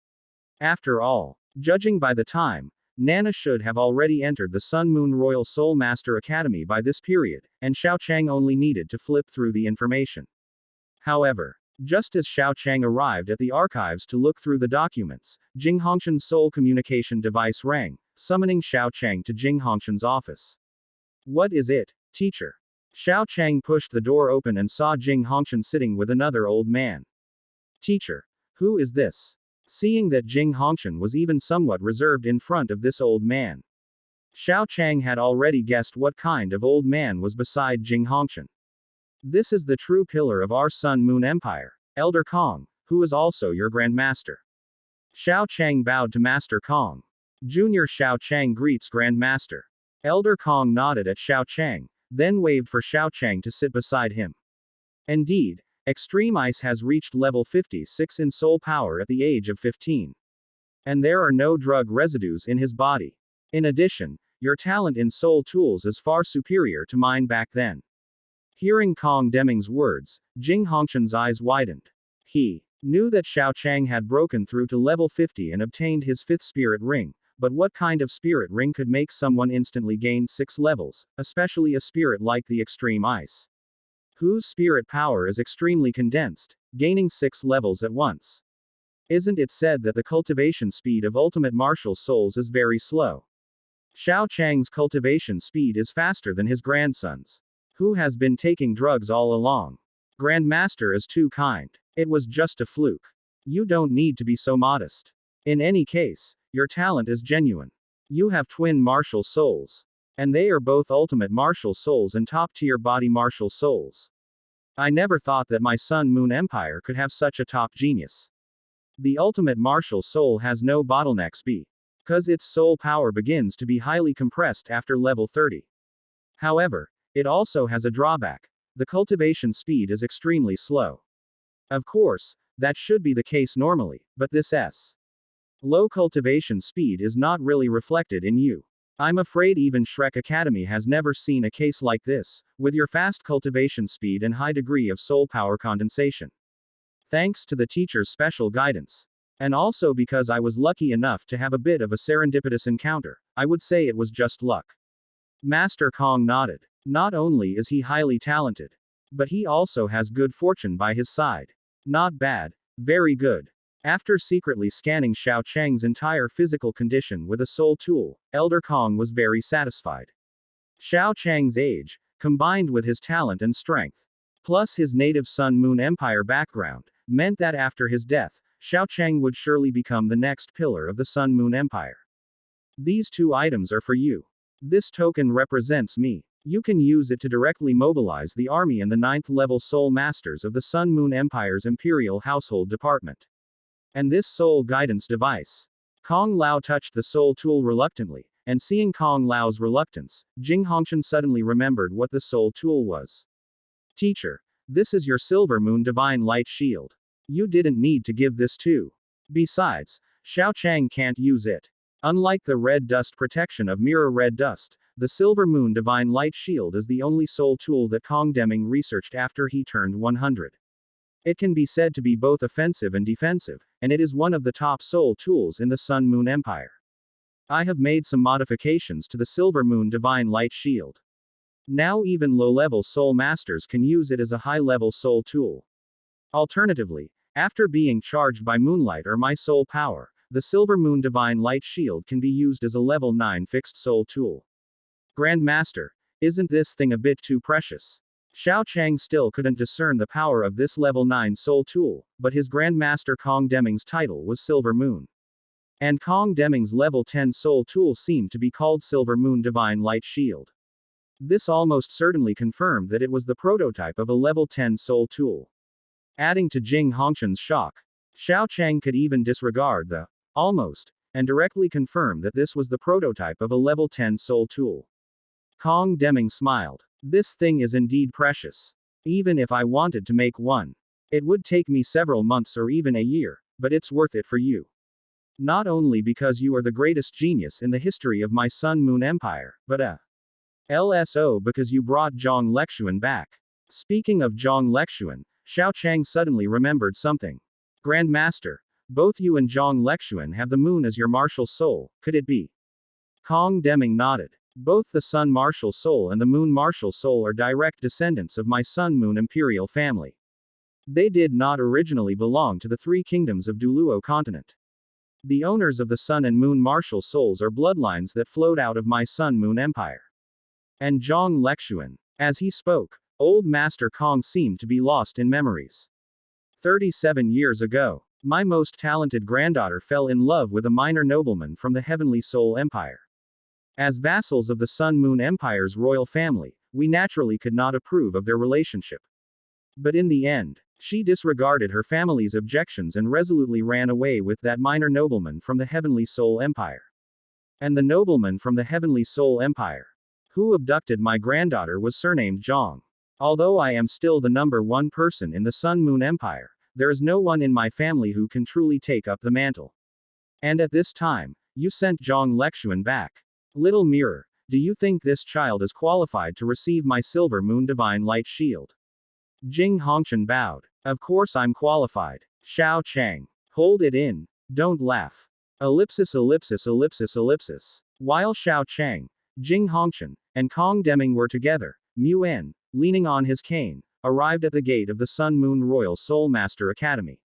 After all, judging by the time, Nana should have already entered the Sun Moon Royal Soul Master Academy by this period, and Xiao Chang only needed to flip through the information. However, just as Xiao Chang arrived at the archives to look through the documents, Jing Hongshan's soul communication device rang, summoning Xiao Chang to Jing Hongshan's office. What is it, teacher? Xiao Chang pushed the door open and saw Jing Hongshan sitting with another old man. Teacher, who is this? Seeing that Jing Hongshan was even somewhat reserved in front of this old man, Xiao Chang had already guessed what kind of old man was beside Jing Hongshan. This is the true pillar of our Sun Moon Empire, Elder Kong, who is also your Grand Master. Xiao Chang bowed to Master Kong. Junior Xiao Chang greets Grand Master. Elder Kong nodded at Xiao Chang, then waved for Xiao Chang to sit beside him. Indeed, Extreme Ice has reached level 56 in soul power at the age of 15. And there are no drug residues in his body. In addition, your talent in soul tools is far superior to mine back then. Hearing Kong Deming's words, Jing Hongshan's eyes widened. He knew that Xiao Chang had broken through to level 50 and obtained his 5th spirit ring, but what kind of spirit ring could make someone instantly gain 6 levels, especially a spirit like the Extreme Ice, whose spirit power is extremely condensed, gaining 6 levels at once? Isn't it said that the cultivation speed of ultimate martial souls is very slow? Xiao Chang's cultivation speed is faster than his grandson's, who has been taking drugs all along. Grandmaster is too kind. It was just a fluke. You don't need to be so modest. In any case, your talent is genuine. You have twin martial souls. And they are both ultimate martial souls and top-tier body martial souls. I never thought that my Sun Moon Empire could have such a top genius. The ultimate martial soul has no bottlenecks because its soul power begins to be highly compressed after level 30. However, it also has a drawback. The cultivation speed is extremely slow. Of course, that should be the case normally, but this low cultivation speed is not really reflected in you. I'm afraid even Shrek Academy has never seen a case like this, with your fast cultivation speed and high degree of soul power condensation. thanks to the teacher's special guidance. And also because I was lucky enough to have a bit of a serendipitous encounter, I would say it was just luck. Master Kong nodded. Not only is he highly talented, but he also has good fortune by his side. Not bad. Very good. After secretly scanning Xiao Chang's entire physical condition with a soul tool, Elder Kong was very satisfied. Xiao Chang's age, combined with his talent and strength, plus his native Sun Moon Empire background, meant that after his death, Xiao Chang would surely become the next pillar of the Sun Moon Empire. These 2 items are for you. This token represents me. You can use it to directly mobilize the army and the 9th level Soul Masters of the Sun Moon Empire's Imperial Household Department. And this Soul Guidance device. Kong Lao touched the Soul tool reluctantly, and seeing Kong Lao's reluctance, Jing Hongqian suddenly remembered what the Soul tool was. Teacher, this is your Silver Moon Divine Light Shield. You didn't need to give this to. Besides, Xiao Chang can't use it. Unlike the red dust protection of Mirror Red Dust, the Silver Moon Divine Light Shield is the only soul tool that Kong Deming researched after he turned 100. It can be said to be both offensive and defensive, and it is one of the top soul tools in the Sun Moon Empire. I have made some modifications to the Silver Moon Divine Light Shield. Now even low-level soul masters can use it as a high-level soul tool. Alternatively, after being charged by moonlight or my soul power, the Silver Moon Divine Light Shield can be used as a level 9 fixed soul tool. Grand Master, isn't this thing a bit too precious? Xiao Chang still couldn't discern the power of this level 9 soul tool, but his Grand Master Kong Deming's title was Silver Moon. And Kong Deming's level 10 soul tool seemed to be called Silver Moon Divine Light Shield. This almost certainly confirmed that it was the prototype of a level 10 soul tool. Adding to Jing Hongqian's shock, Xiao Chang could even disregard the almost, and directly confirm that this was the prototype of a level 10 soul tool. Kong Deming smiled. This thing is indeed precious. Even if I wanted to make one, it would take me several months or even a year, but it's worth it for you. Not only because you are the greatest genius in the history of my Sun Moon Empire, but LSO because you brought Zhang Lexuan back. Speaking of Zhang Lexuan, Xiao Chang suddenly remembered something. Grand Master, both you and Zhang Lexuan have the moon as your martial soul, could it be? Kong Deming nodded. Both the Sun Martial Soul and the Moon Martial Soul are direct descendants of my Sun Moon Imperial family. They did not originally belong to the 3 kingdoms of Douluo continent. The owners of the Sun and Moon Martial Souls are bloodlines that flowed out of my Sun Moon Empire. And Zhang Lexuan. As he spoke, old Master Kong seemed to be lost in memories. 37 years ago, my most talented granddaughter fell in love with a minor nobleman from the Heavenly Soul Empire. As vassals of the Sun Moon Empire's royal family, we naturally could not approve of their relationship. But in the end, she disregarded her family's objections and resolutely ran away with that minor nobleman from the Heavenly Soul Empire. And the nobleman from the Heavenly Soul Empire who abducted my granddaughter was surnamed Zhang. Although I am still the number 1 person in the Sun Moon Empire, there is no one in my family who can truly take up the mantle. And at this time, you sent Zhang Lexuan back. Little mirror, do you think this child is qualified to receive my Silver Moon Divine Light Shield? Jing Hongqian bowed. Of course I'm qualified. Xiao Chang. Hold it in. Don't laugh. Ellipsis ellipsis ellipsis ellipsis. While Xiao Chang, Jing Hongqian, and Kong Deming were together, Mu En, leaning on his cane, arrived at the gate of the Sun Moon Royal Soul Master Academy.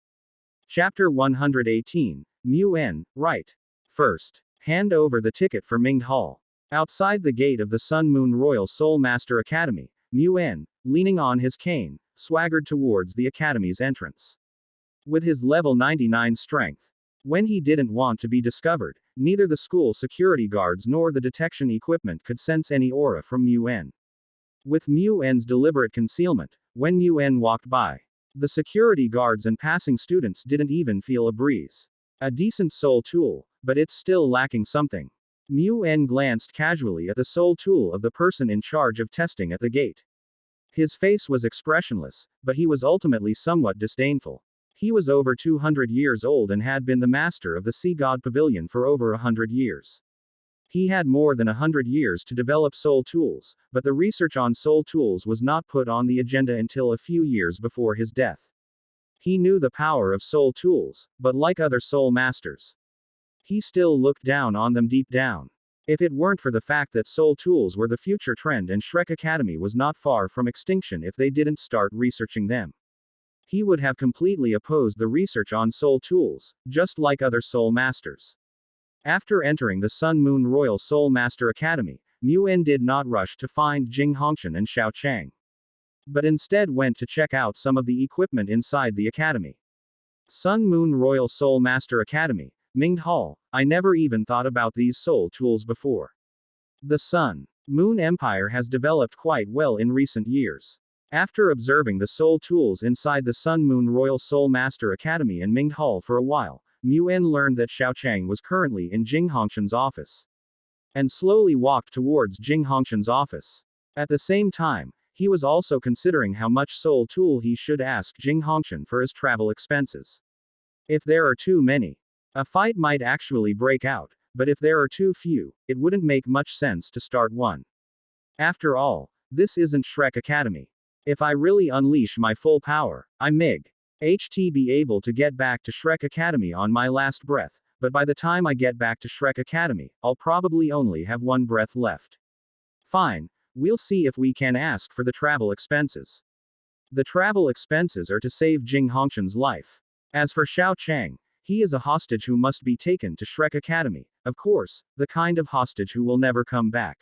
Chapter 118. Mu En, right. First, hand over the ticket for Ming Hall. Outside the gate of the Sun Moon Royal Soul Master Academy, Mu En, leaning on his cane, swaggered towards the academy's entrance. With his level 99 strength, when he didn't want to be discovered, neither the school security guards nor the detection equipment could sense any aura from Mu En. With Mu En's deliberate concealment, when Mu En walked by, the security guards and passing students didn't even feel a breeze. A decent soul tool, but it's still lacking something. Mu En glanced casually at the soul tool of the person in charge of testing at the gate. His face was expressionless, but he was ultimately somewhat disdainful. He was over 200 years old and had been the master of the Sea God Pavilion for over 100 years. He had more than 100 years to develop soul tools, but the research on soul tools was not put on the agenda until a few years before his death. He knew the power of soul tools, but like other soul masters, he still looked down on them deep down. If it weren't for the fact that soul tools were the future trend and Shrek Academy was not far from extinction if they didn't start researching them, he would have completely opposed the research on soul tools, just like other soul masters. After entering the Sun Moon Royal Soul Master Academy, Mu'en did not rush to find Jing Hongshan and Xiao Chang, but instead went to check out some of the equipment inside the academy. Sun Moon Royal Soul Master Academy, Mingde Hall. I never even thought about these soul tools before. The Sun Moon Empire has developed quite well in recent years. After observing the soul tools inside the Sun Moon Royal Soul Master Academy and Mingde Hall for a while, Mu'en learned that Xiao Chang was currently in Jing Hongshan's office, and slowly walked towards Jing Hongshan's office. At the same time, he was also considering how much soul tool he should ask Jing Hongshan for his travel expenses. If there are too many, a fight might actually break out, but if there are too few, it wouldn't make much sense to start one. After all, this isn't Shrek Academy. If I really unleash my full power, I may be able to get back to Shrek Academy on my last breath, but by the time I get back to Shrek Academy, I'll probably only have one breath left. Fine, we'll see if we can ask for the travel expenses. The travel expenses are to save Jing Hongshan's life. As for Xiao Chang, he is a hostage who must be taken to Shrek Academy, of course, the kind of hostage who will never come back.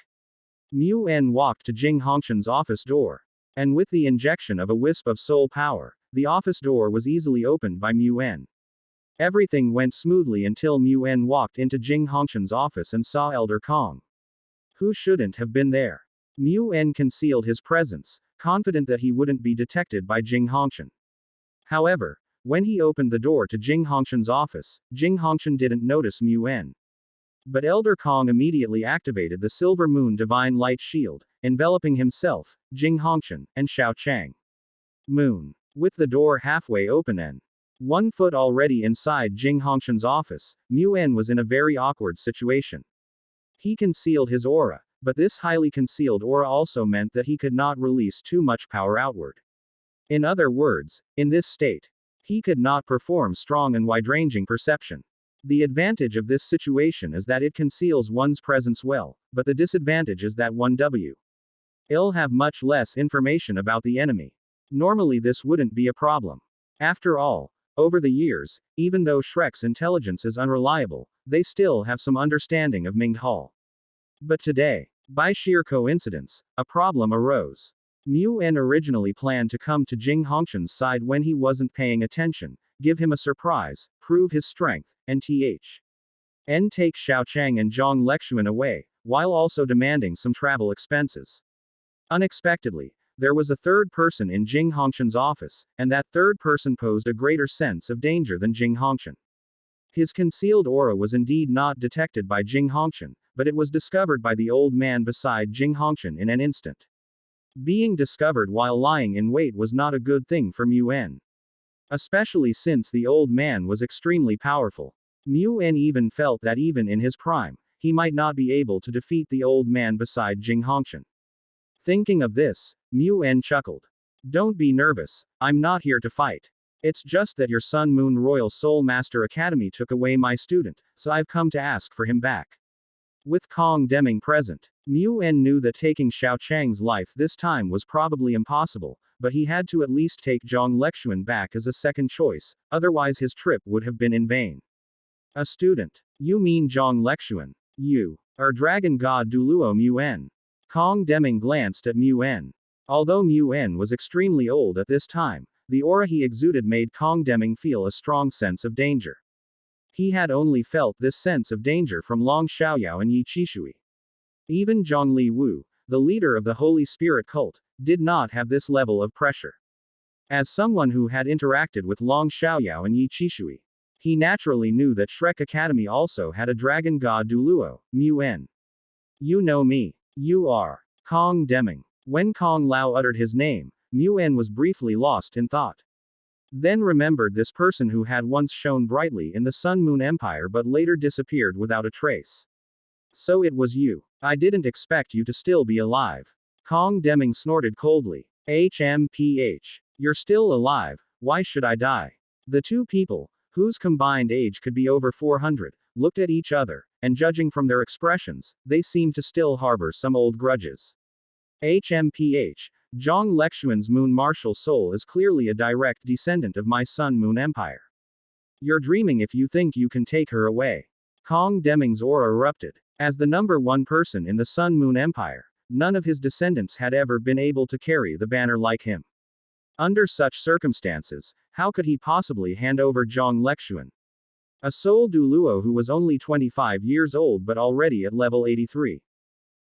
Mu'en walked to Jing Hongshan's office door, and with the injection of a wisp of soul power, the office door was easily opened by Mu'en. Everything went smoothly until Mu'en walked into Jing Hongshan's office and saw Elder Kong, who shouldn't have been there. Mu'en concealed his presence, confident that he wouldn't be detected by Jing Hongshan. However, when he opened the door to Jing Hongshan's office, Jing Hongshan didn't notice Mu'en. But Elder Kong immediately activated the Silver Moon Divine Light Shield, enveloping himself, Jing Hongshan, and Xiao Chang. Moon. With the door halfway open and 1 foot already inside Jing Hongshan's office, Mu'en was in a very awkward situation. He concealed his aura, but this highly concealed aura also meant that he could not release too much power outward. In other words, in this state, he could not perform strong and wide-ranging perception. The advantage of this situation is that it conceals one's presence well, but the disadvantage is that one will have much less information about the enemy. Normally this wouldn't be a problem. After all, over the years, even though Shrek's intelligence is unreliable, they still have some understanding of Mingde Hall. But today, by sheer coincidence, a problem arose. Mu'en originally planned to come to Jing Hongshan's side when he wasn't paying attention, give him a surprise, prove his strength, and take Xiao Chang and Zhang Lexuan away, while also demanding some travel expenses. Unexpectedly, there was a third person in Jing Hongshan's office, and that third person posed a greater sense of danger than Jing Hongshan. His concealed aura was indeed not detected by Jing Hongshan, but it was discovered by the old man beside Jing Hongshan in an instant. Being discovered while lying in wait was not a good thing for Mu'en, especially since the old man was extremely powerful. Mu'en even felt that even in his prime, he might not be able to defeat the old man beside Jing Hongshan. Thinking of this, Mu'en chuckled. Don't be nervous, I'm not here to fight. It's just that your Sun Moon Royal Soul Master Academy took away my student, so I've come to ask for him back. With Kong Deming present, Mu'en knew that taking Xiao Chang's life this time was probably impossible, but he had to at least take Zhang Lexuan back as a second choice, otherwise his trip would have been in vain. A student? You mean Zhang Lexuan? You are Dragon God Douluo Mu'en. Kong Deming glanced at Mu'en. Although Mu'en was extremely old at this time, the aura he exuded made Kong Deming feel a strong sense of danger. He had only felt this sense of danger from Long Xiaoyao and Yi Qishui. Even Zhongli Wu, the leader of the Holy Spirit cult, did not have this level of pressure. As someone who had interacted with Long Xiaoyao and Yi Qishui, he naturally knew that Shrek Academy also had a dragon god Douluo, Mu'en. You know me. You are Kong Deming. When Kong Lao uttered his name, Mu'en was briefly lost in thought. Then remembered this person who had once shone brightly in the Sun Moon Empire but later disappeared without a trace. So it was you. I didn't expect you to still be alive. Kong Deming snorted coldly. HMPH. You're still alive, why should I die? The two people, whose combined age could be over 400, looked at each other, and judging from their expressions, they seemed to still harbor some old grudges. HMPH, Zhang Lexuan's moon martial soul is clearly a direct descendant of my Sun Moon Empire. You're dreaming if you think you can take her away. Kong Deming's aura erupted. As the number one person in the Sun Moon Empire, none of his descendants had ever been able to carry the banner like him. Under such circumstances, how could he possibly hand over Zhang Lexuan? A sole Douluo who was only 25 years old but already at level 83.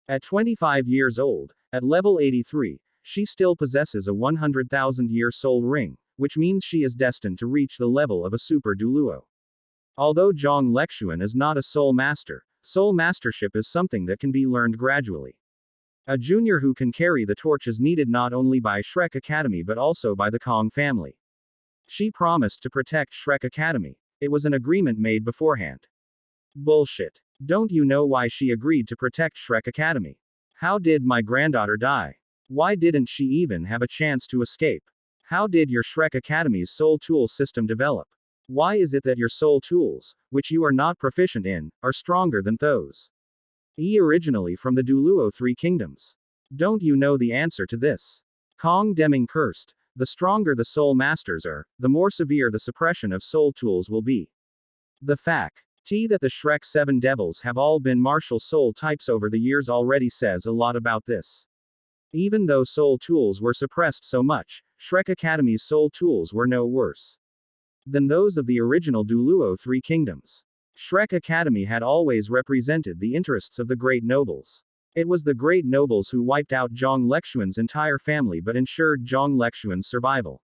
At 25 years old, at level 83, she still possesses a 100,000-year soul ring, which means she is destined to reach the level of a super Douluo. Although Zhang Lexuan is not a soul master, soul mastership is something that can be learned gradually. A junior who can carry the torch is needed not only by Shrek Academy but also by the Kong family. She promised to protect Shrek Academy. It was an agreement made beforehand. Bullshit. Don't you know why she agreed to protect Shrek Academy? How did my granddaughter die? Why didn't she even have a chance to escape? How did your Shrek Academy's soul tool system develop? Why is it that your soul tools, which you are not proficient in, are stronger than those? Originally from the Douluo Three Kingdoms. Don't you know the answer to this? Kong Deming cursed. The stronger the soul masters are, the more severe the suppression of soul tools will be. The fact that the Shrek 7 devils have all been martial soul types over the years already says a lot about this. Even though soul tools were suppressed so much, Shrek Academy's soul tools were no worse than those of the original Douluo Three Kingdoms. Shrek Academy had always represented the interests of the great nobles. It was the great nobles who wiped out Zhang Lexuan's entire family but ensured Zhang Lexuan's survival.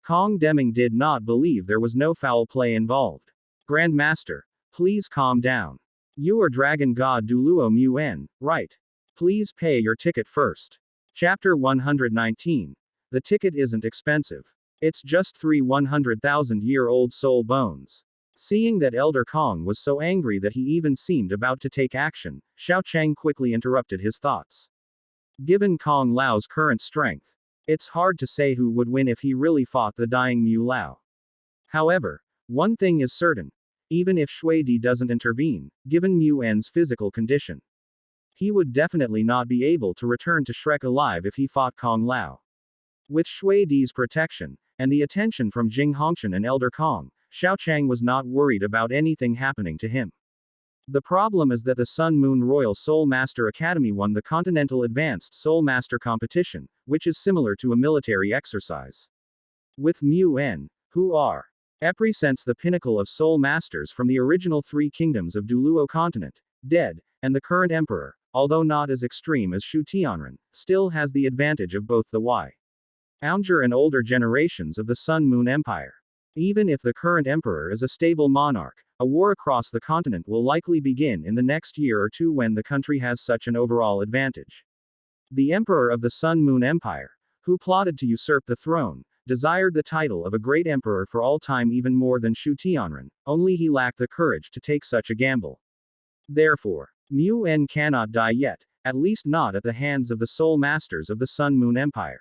Kong Deming did not believe there was no foul play involved. Grandmaster, please calm down. You are Dragon God Douluo Muen, right? Please pay your ticket first. Chapter 119. The ticket isn't expensive. It's just 3 100,000-year-old soul bones. Seeing that Elder Kong was so angry that he even seemed about to take action, Xiao Chang quickly interrupted his thoughts. Given Kong Lao's current strength, it's hard to say who would win if he really fought the dying Mu Lao. However, one thing is certain. Even if Shui Di doesn't intervene, given Mu En's physical condition, he would definitely not be able to return to Shrek alive if he fought Kong Lao. With Shui Di's protection, and the attention from Jing Hongshan and Elder Kong, Xiao Chang was not worried about anything happening to him. The problem is that the Sun Moon Royal Soul Master Academy won the Continental Advanced Soul Master Competition, which is similar to a military exercise. With Mu En, who represents the pinnacle of Soul Masters from the original Three Kingdoms of Douluo Continent, dead, and the current Emperor, although not as extreme as Shu Tianren, still has the advantage of both the Younger and older generations of the Sun Moon Empire. Even if the current emperor is a stable monarch, a war across the continent will likely begin in the next year or two when the country has such an overall advantage. The emperor of the Sun Moon Empire, who plotted to usurp the throne, desired the title of a great emperor for all time even more than Shu Tianren, only he lacked the courage to take such a gamble. Therefore, Mu En cannot die yet, at least not at the hands of the soul masters of the Sun Moon Empire.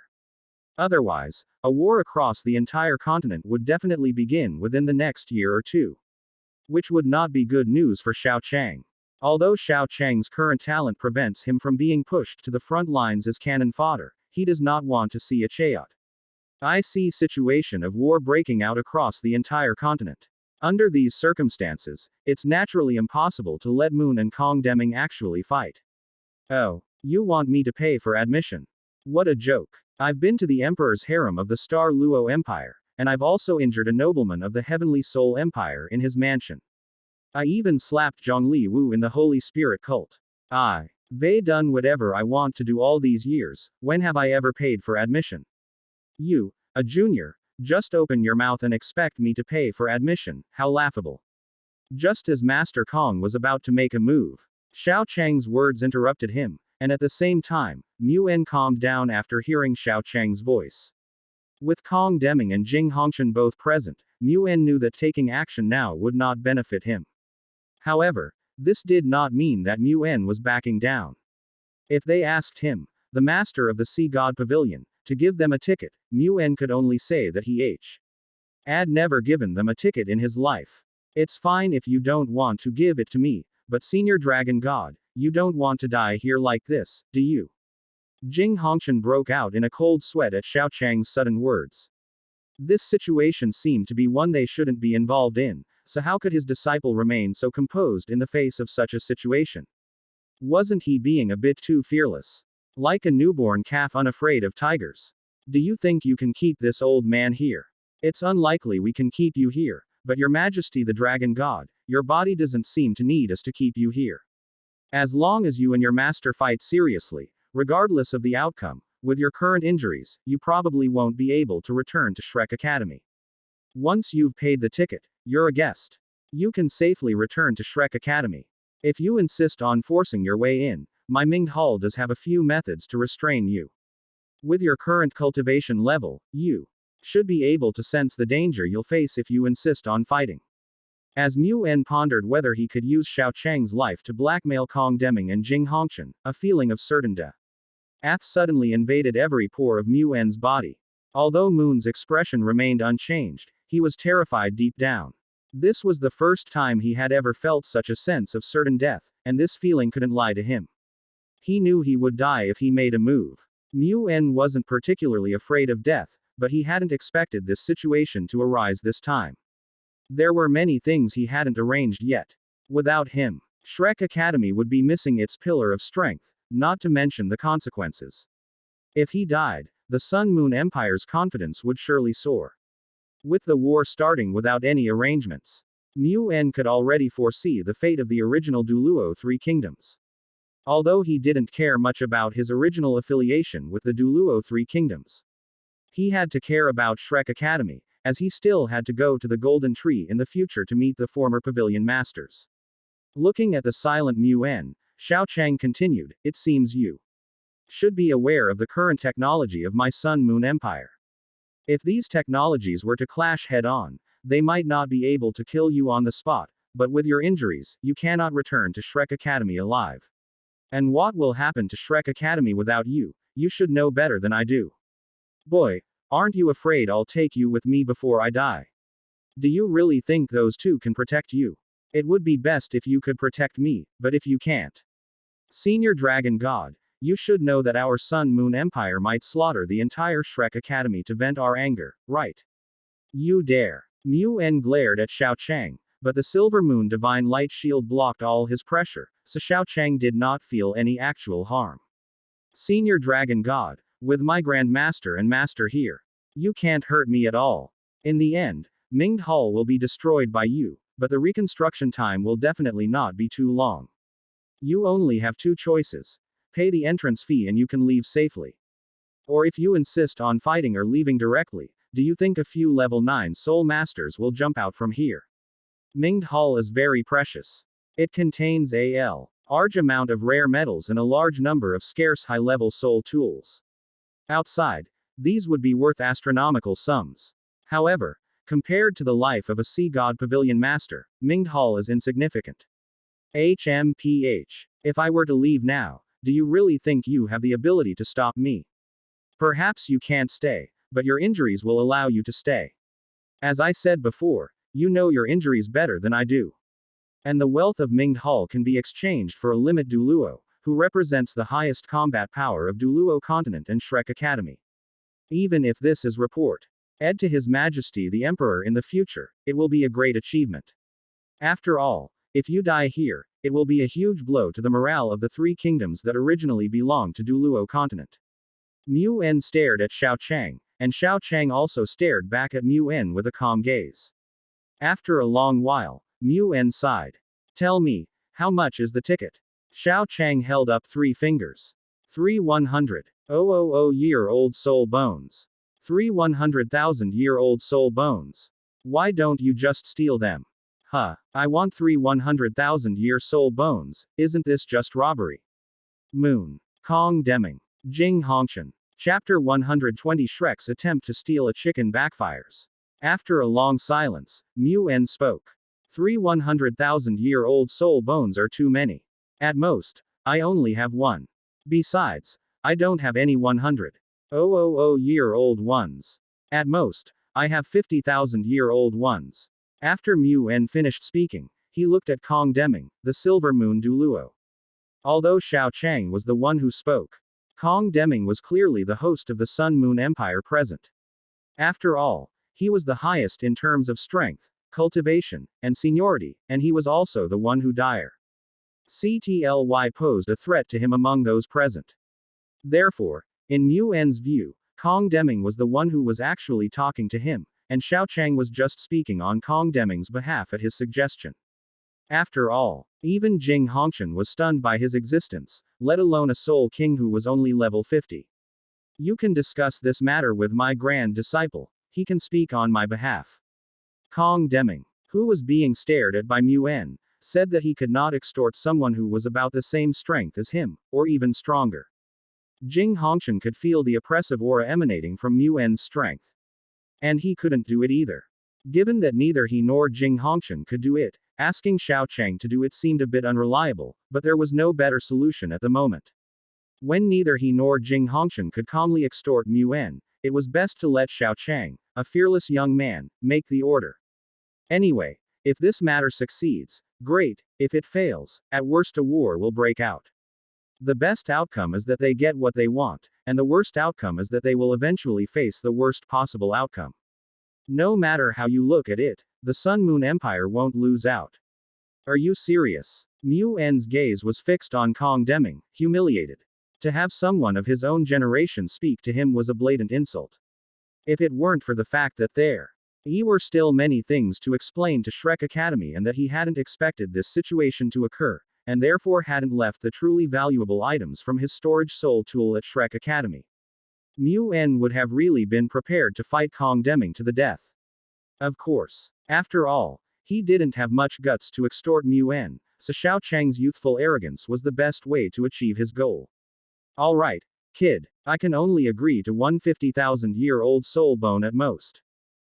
Otherwise, a war across the entire continent would definitely begin within the next year or two. Which would not be good news for Xiao Chang. Although Xiao Chang's current talent prevents him from being pushed to the front lines as cannon fodder, he does not want to see a chaotic situation of war breaking out across the entire continent. Under these circumstances, it's naturally impossible to let Moon and Kong Deming actually fight. Oh, you want me to pay for admission? What a joke. I've been to the Emperor's harem of the Star Luo Empire, and I've also injured a nobleman of the Heavenly Soul Empire in his mansion. I even slapped Zhongli Wu in the Holy Spirit cult. I've done whatever I want to do all these years. When have I ever paid for admission? You, a junior, just open your mouth and expect me to pay for admission, how laughable. Just as Master Kong was about to make a move, Xiao Chang's words interrupted him, and at the same time, Mu En calmed down after hearing Xiao Chang's voice. With Kong Deming and Jing Hongshan both present, Mu En knew that taking action now would not benefit him. However, this did not mean that Mu En was backing down. If they asked him, the master of the Sea God Pavilion, to give them a ticket, Mu En could only say that he Had never given them a ticket in his life. It's fine if you don't want to give it to me, but Senior Dragon God, you don't want to die here like this, do you? Jing Hongqian broke out in a cold sweat at Xiao Chang's sudden words. This situation seemed to be one they shouldn't be involved in, so how could his disciple remain so composed in the face of such a situation? Wasn't he being a bit too fearless? Like a newborn calf unafraid of tigers. Do you think you can keep this old man here? It's unlikely we can keep you here, but Your Majesty the Dragon God, your body doesn't seem to need us to keep you here. As long as you and your master fight seriously, regardless of the outcome, with your current injuries, you probably won't be able to return to Shrek Academy. Once you've paid the ticket, you're a guest. You can safely return to Shrek Academy. If you insist on forcing your way in, my Minged Hall does have a few methods to restrain you. With your current cultivation level, you should be able to sense the danger you'll face if you insist on fighting. As Mu En pondered whether he could use Xiao Chang's life to blackmail Kong Deming and Jing Hongqian, a feeling of certain death suddenly invaded every pore of Mu En's body. Although Moon's expression remained unchanged, he was terrified deep down. This was the first time he had ever felt such a sense of certain death, and this feeling couldn't lie to him. He knew he would die if he made a move. Mu En wasn't particularly afraid of death, but he hadn't expected this situation to arise this time. There were many things he hadn't arranged yet. Without him, Shrek Academy would be missing its pillar of strength, not to mention the consequences. If he died, the Sun Moon Empire's confidence would surely soar. With the war starting without any arrangements, Mu En could already foresee the fate of the original Douluo Three Kingdoms. Although he didn't care much about his original affiliation with the Douluo Three Kingdoms, he had to care about Shrek Academy, as he still had to go to the Golden Tree in the future to meet the former Pavilion Masters. Looking at the silent Mu En, Xiao Chang continued, it seems you should be aware of the current technology of my Sun Moon Empire. If these technologies were to clash head-on, they might not be able to kill you on the spot, but with your injuries, you cannot return to Shrek Academy alive. And what will happen to Shrek Academy without you, you should know better than I do. Boy, aren't you afraid I'll take you with me before I die? Do you really think those two can protect you? It would be best if you could protect me, but if you can't. Senior Dragon God, you should know that our Sun Moon Empire might slaughter the entire Shrek Academy to vent our anger, right? You dare. Mu En glared at Xiao Chang, but the Silver Moon Divine Light Shield blocked all his pressure, so Xiao Chang did not feel any actual harm. Senior Dragon God, with my Grand Master and Master here, you can't hurt me at all. In the end, Minged Hall will be destroyed by you, but the reconstruction time will definitely not be too long. You only have two choices. Pay the entrance fee and you can leave safely. Or if you insist on fighting or leaving directly, do you think a few level 9 soul masters will jump out from here? Minged Hall is very precious. It contains a large amount of rare metals and a large number of scarce high-level soul tools. Outside, these would be worth astronomical sums. However, compared to the life of a sea god pavilion master, Minged Hall is insignificant. HMPH. If I were to leave now, do you really think you have the ability to stop me? Perhaps you can't stay, but your injuries will allow you to stay. As I said before, you know your injuries better than I do. And the wealth of Minged Hall can be exchanged for a limit Douluo, who represents the highest combat power of Douluo Continent and Shrek Academy. Even if this is report ed to His Majesty the Emperor in the future, it will be a great achievement. After all, if you die here, it will be a huge blow to the morale of the three kingdoms that originally belonged to Douluo Continent. Mu En stared at Xiao Chang, and Xiao Chang also stared back at Mu En with a calm gaze. After a long while, Mu En sighed. Tell me, how much is the ticket? Xiao Chang held up 3 fingers. 3 100,000-year-old soul bones. 3 100,000-year-old soul bones. Why don't you just steal them? I want 3 100,000-year soul bones, isn't this just robbery? Moon. Kong Deming. Jing Hongqian. Chapter 120 Shrek's attempt to steal a chicken backfires. After a long silence, Mu En spoke. 3 100,000-year-old soul bones are too many. At most, I only have 1. Besides, I don't have any 100,000-year-old ones. At most, I have 50,000-year-old ones. After Mu En finished speaking, he looked at Kong Deming, the Silver Moon Douluo. Although Xiao Chang was the one who spoke, Kong Deming was clearly the host of the Sun Moon Empire present. After all, he was the highest in terms of strength, cultivation, and seniority, and he was also the one who posed a threat to him among those present. Therefore, in Mu En's view, Kong Deming was the one who was actually talking to him, and Xiao Chang was just speaking on Kong Deming's behalf at his suggestion. After all, even Jing Hongqian was stunned by his existence, let alone a Soul King who was only level 50. You can discuss this matter with my grand disciple, he can speak on my behalf. Kong Deming, who was being stared at by Mu En, said that he could not extort someone who was about the same strength as him, or even stronger. Jing Hongqian could feel the oppressive aura emanating from Mu En's strength. And he couldn't do it either. Given that neither he nor Jing Hongqian could do it, asking Xiao Chang to do it seemed a bit unreliable, but there was no better solution at the moment. When neither he nor Jing Hongqian could calmly extort Mu En, it was best to let Xiao Chang, a fearless young man, make the order. Anyway, if this matter succeeds, great, if it fails, at worst a war will break out. The best outcome is that they get what they want, and the worst outcome is that they will eventually face the worst possible outcome. No matter how you look at it, the Sun Moon Empire won't lose out. Are you serious? Mu En's gaze was fixed on Kong Deming, humiliated. To have someone of his own generation speak to him was a blatant insult. If it weren't for the fact that there were still many things to explain to Shrek Academy and that he hadn't expected this situation to occur, and therefore hadn't left the truly valuable items from his storage soul tool at Shrek Academy, Mu En would have really been prepared to fight Kong Deming to the death. Of course. After all, he didn't have much guts to extort Mu En, so Xiao Chang's youthful arrogance was the best way to achieve his goal. Alright, kid, I can only agree to 150,000-year-old soul bone at most.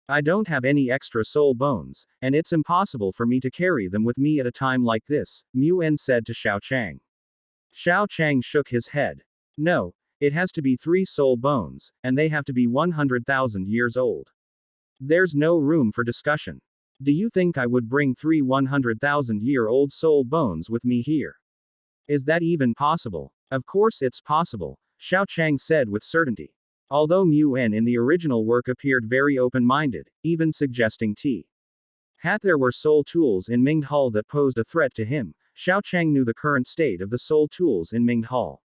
I don't have any extra soul bones, and it's impossible for me to carry them with me at a time like this, Mu En said to Xiao Chang. Xiao Chang shook his head. No, it has to be 3 soul bones, and they have to be 100,000 years old. There's no room for discussion. Do you think I would bring 3 100,000-year-old soul bones with me here? Is that even possible? Of course it's possible, Xiao Chang said with certainty. Although Mu En in the original work appeared very open-minded, even suggesting there were soul tools in Mingde Hall that posed a threat to him, Xiao Chang knew the current state of the soul tools in Mingde Hall.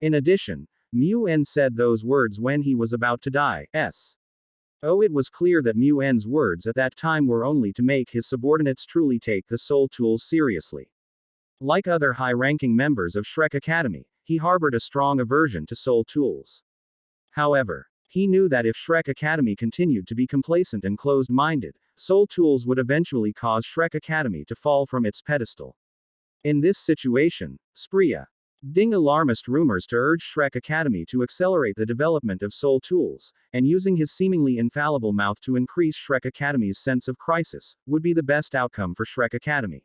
In addition, Mu En said those words when he was about to die. It was clear that Mu En's words at that time were only to make his subordinates truly take the soul tools seriously. Like other high-ranking members of Shrek Academy, he harbored a strong aversion to soul tools. However, he knew that if Shrek Academy continued to be complacent and closed-minded, soul tools would eventually cause Shrek Academy to fall from its pedestal. In this situation, Spria ding alarmist rumors to urge Shrek Academy to accelerate the development of soul tools, and using his seemingly infallible mouth to increase Shrek Academy's sense of crisis, would be the best outcome for Shrek Academy.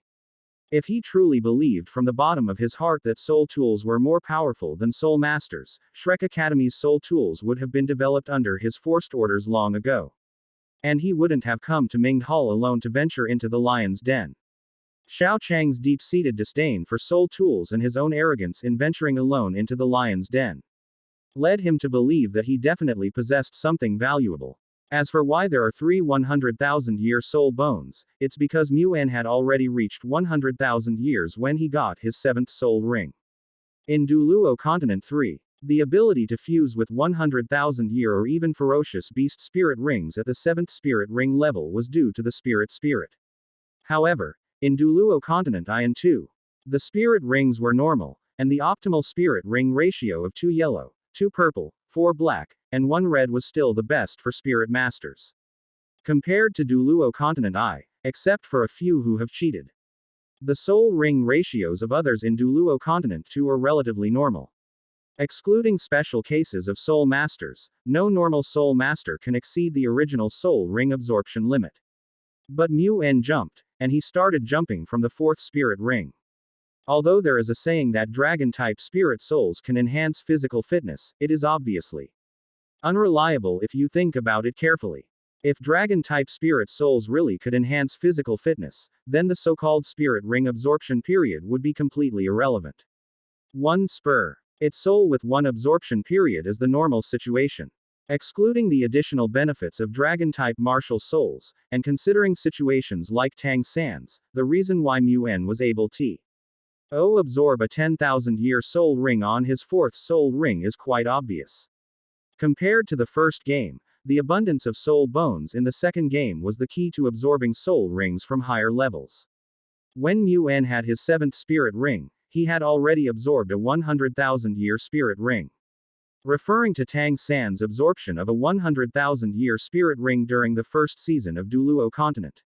If he truly believed from the bottom of his heart that soul tools were more powerful than soul masters, Shrek Academy's soul tools would have been developed under his forced orders long ago. And he wouldn't have come to Mingde Hall alone to venture into the lion's den. Xiao Chang's deep-seated disdain for soul tools and his own arrogance in venturing alone into the lion's den led him to believe that he definitely possessed something valuable. As for why there are 3 100,000-year soul bones, it's because Mu En had already reached 100,000 years when he got his 7th soul ring. In Douluo Continent 3, the ability to fuse with 100,000-year or even ferocious beast spirit rings at the 7th spirit ring level was due to the spirit. However, in Douluo Continent I and 2, the spirit rings were normal, and the optimal spirit ring ratio of 2 yellow, 2 purple, 4 black, and 1 red was still the best for spirit masters. Compared to Douluo Continent I, except for a few who have cheated, the soul ring ratios of others in Douluo Continent 2 are relatively normal. Excluding special cases of soul masters, no normal soul master can exceed the original soul ring absorption limit. But Mu En jumped, and he started jumping from the 4th spirit ring. Although there is a saying that dragon-type spirit souls can enhance physical fitness, it is obviously unreliable if you think about it carefully. If dragon-type spirit souls really could enhance physical fitness, then the so-called spirit ring absorption period would be completely irrelevant. 1 spur. Its soul with 1 absorption period is the normal situation. Excluding the additional benefits of dragon-type martial souls, and considering situations like Tang San's, the reason why Mu'en was able to absorb a 10,000-year soul ring on his 4th soul ring is quite obvious. Compared to the first game, the abundance of soul bones in the second game was the key to absorbing soul rings from higher levels. When Mu'en had his 7th spirit ring, he had already absorbed a 100,000-year spirit ring. Referring to Tang San's absorption of a 100,000-year spirit ring during the first season of Douluo continent.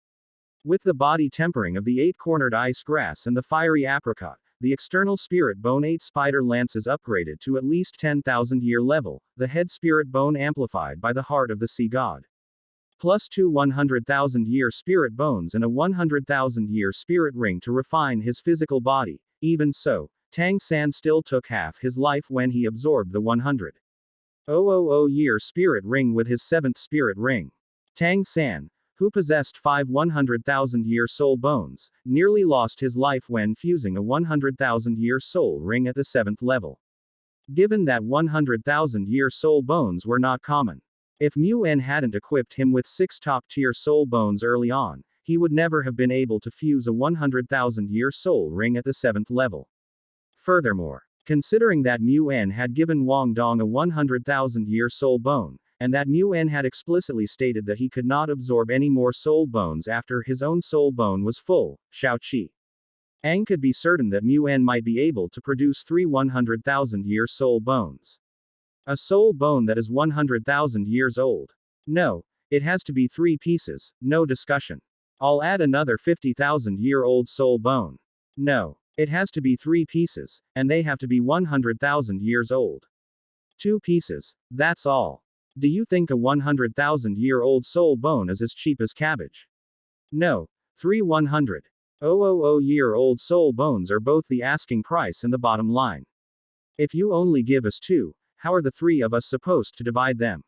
With the body tempering of the 8-cornered ice grass and the fiery apricot, the external spirit bone 8 spider lances upgraded to at least 10,000-year level, the head spirit bone amplified by the heart of the sea god. Plus 2 100,000-year spirit bones and a 100,000-year spirit ring to refine his physical body. Even so, Tang San still took half his life when he absorbed the 100,000-year spirit ring with his 7th spirit ring. Tang San, who possessed 5 100,000-year soul bones, nearly lost his life when fusing a 100,000-year soul ring at the 7th level. Given that 100,000-year soul bones were not common. If Mu'en hadn't equipped him with 6 top-tier soul bones early on, he would never have been able to fuse a 100,000-year soul ring at the 7th level. Furthermore, considering that Mu'en had given Wang Dong a 100,000-year soul bone, and that Mu'en had explicitly stated that he could not absorb any more soul bones after his own soul bone was full, Shao Qi Ang could be certain that Mu'en might be able to produce 3 100,000-year soul bones. A soul bone that is 100,000 years old. No, it has to be 3 pieces, no discussion. I'll add another 50,000-year-old soul bone. No, it has to be 3 pieces, and they have to be 100,000 years old. 2 pieces, that's all. Do you think a 100,000-year-old soul bone is as cheap as cabbage? No, 3 100,000-year-old soul bones are both the asking price and the bottom line. If you only give us 2, how are the 3 of us supposed to divide them?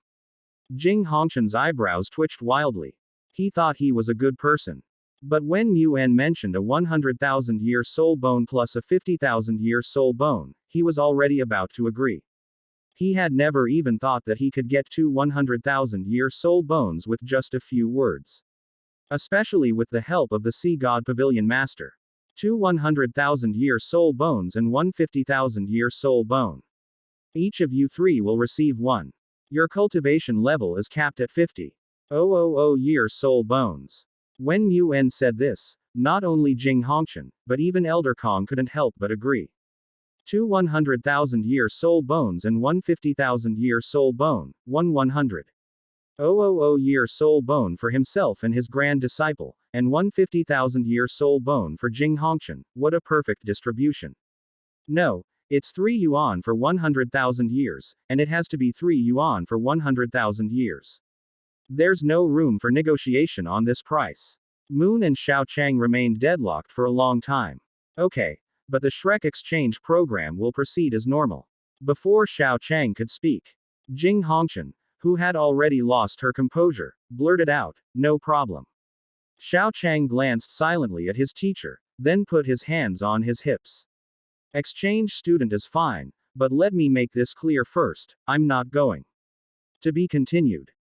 Jing Hongquan's eyebrows twitched wildly. He thought he was a good person. But when Mu'en mentioned a 100,000-year soul bone plus a 50,000-year soul bone, he was already about to agree. He had never even thought that he could get 2 100,000-year soul bones with just a few words. Especially with the help of the Sea God Pavilion Master. 2 100,000-year soul bones and 1 50,000-year soul bone. Each of you 3 will receive 1. Your cultivation level is capped at 50,000-year soul bones. When Mu'en said this, not only Jing Hongquan, but even Elder Kong couldn't help but agree. 2 100,000-year soul bones and 1 50,000-year soul bone, 1 100,000-year soul bone for himself and his grand disciple, and 1 50,000-year soul bone for Jing Hongquan. What a perfect distribution. No, it's 3 yuan for 100,000 years, and it has to be 3 yuan for 100,000 years. There's no room for negotiation on this price. Moon and Xiao Chang remained deadlocked for a long time. Okay. But the Shrek exchange program will proceed as normal. Before Xiao Chang could speak, Jing Hongquan, who had already lost her composure, blurted out, "No problem." Xiao Chang glanced silently at his teacher, then put his hands on his hips. Exchange student is fine, but let me make this clear first, I'm not going. To be continued.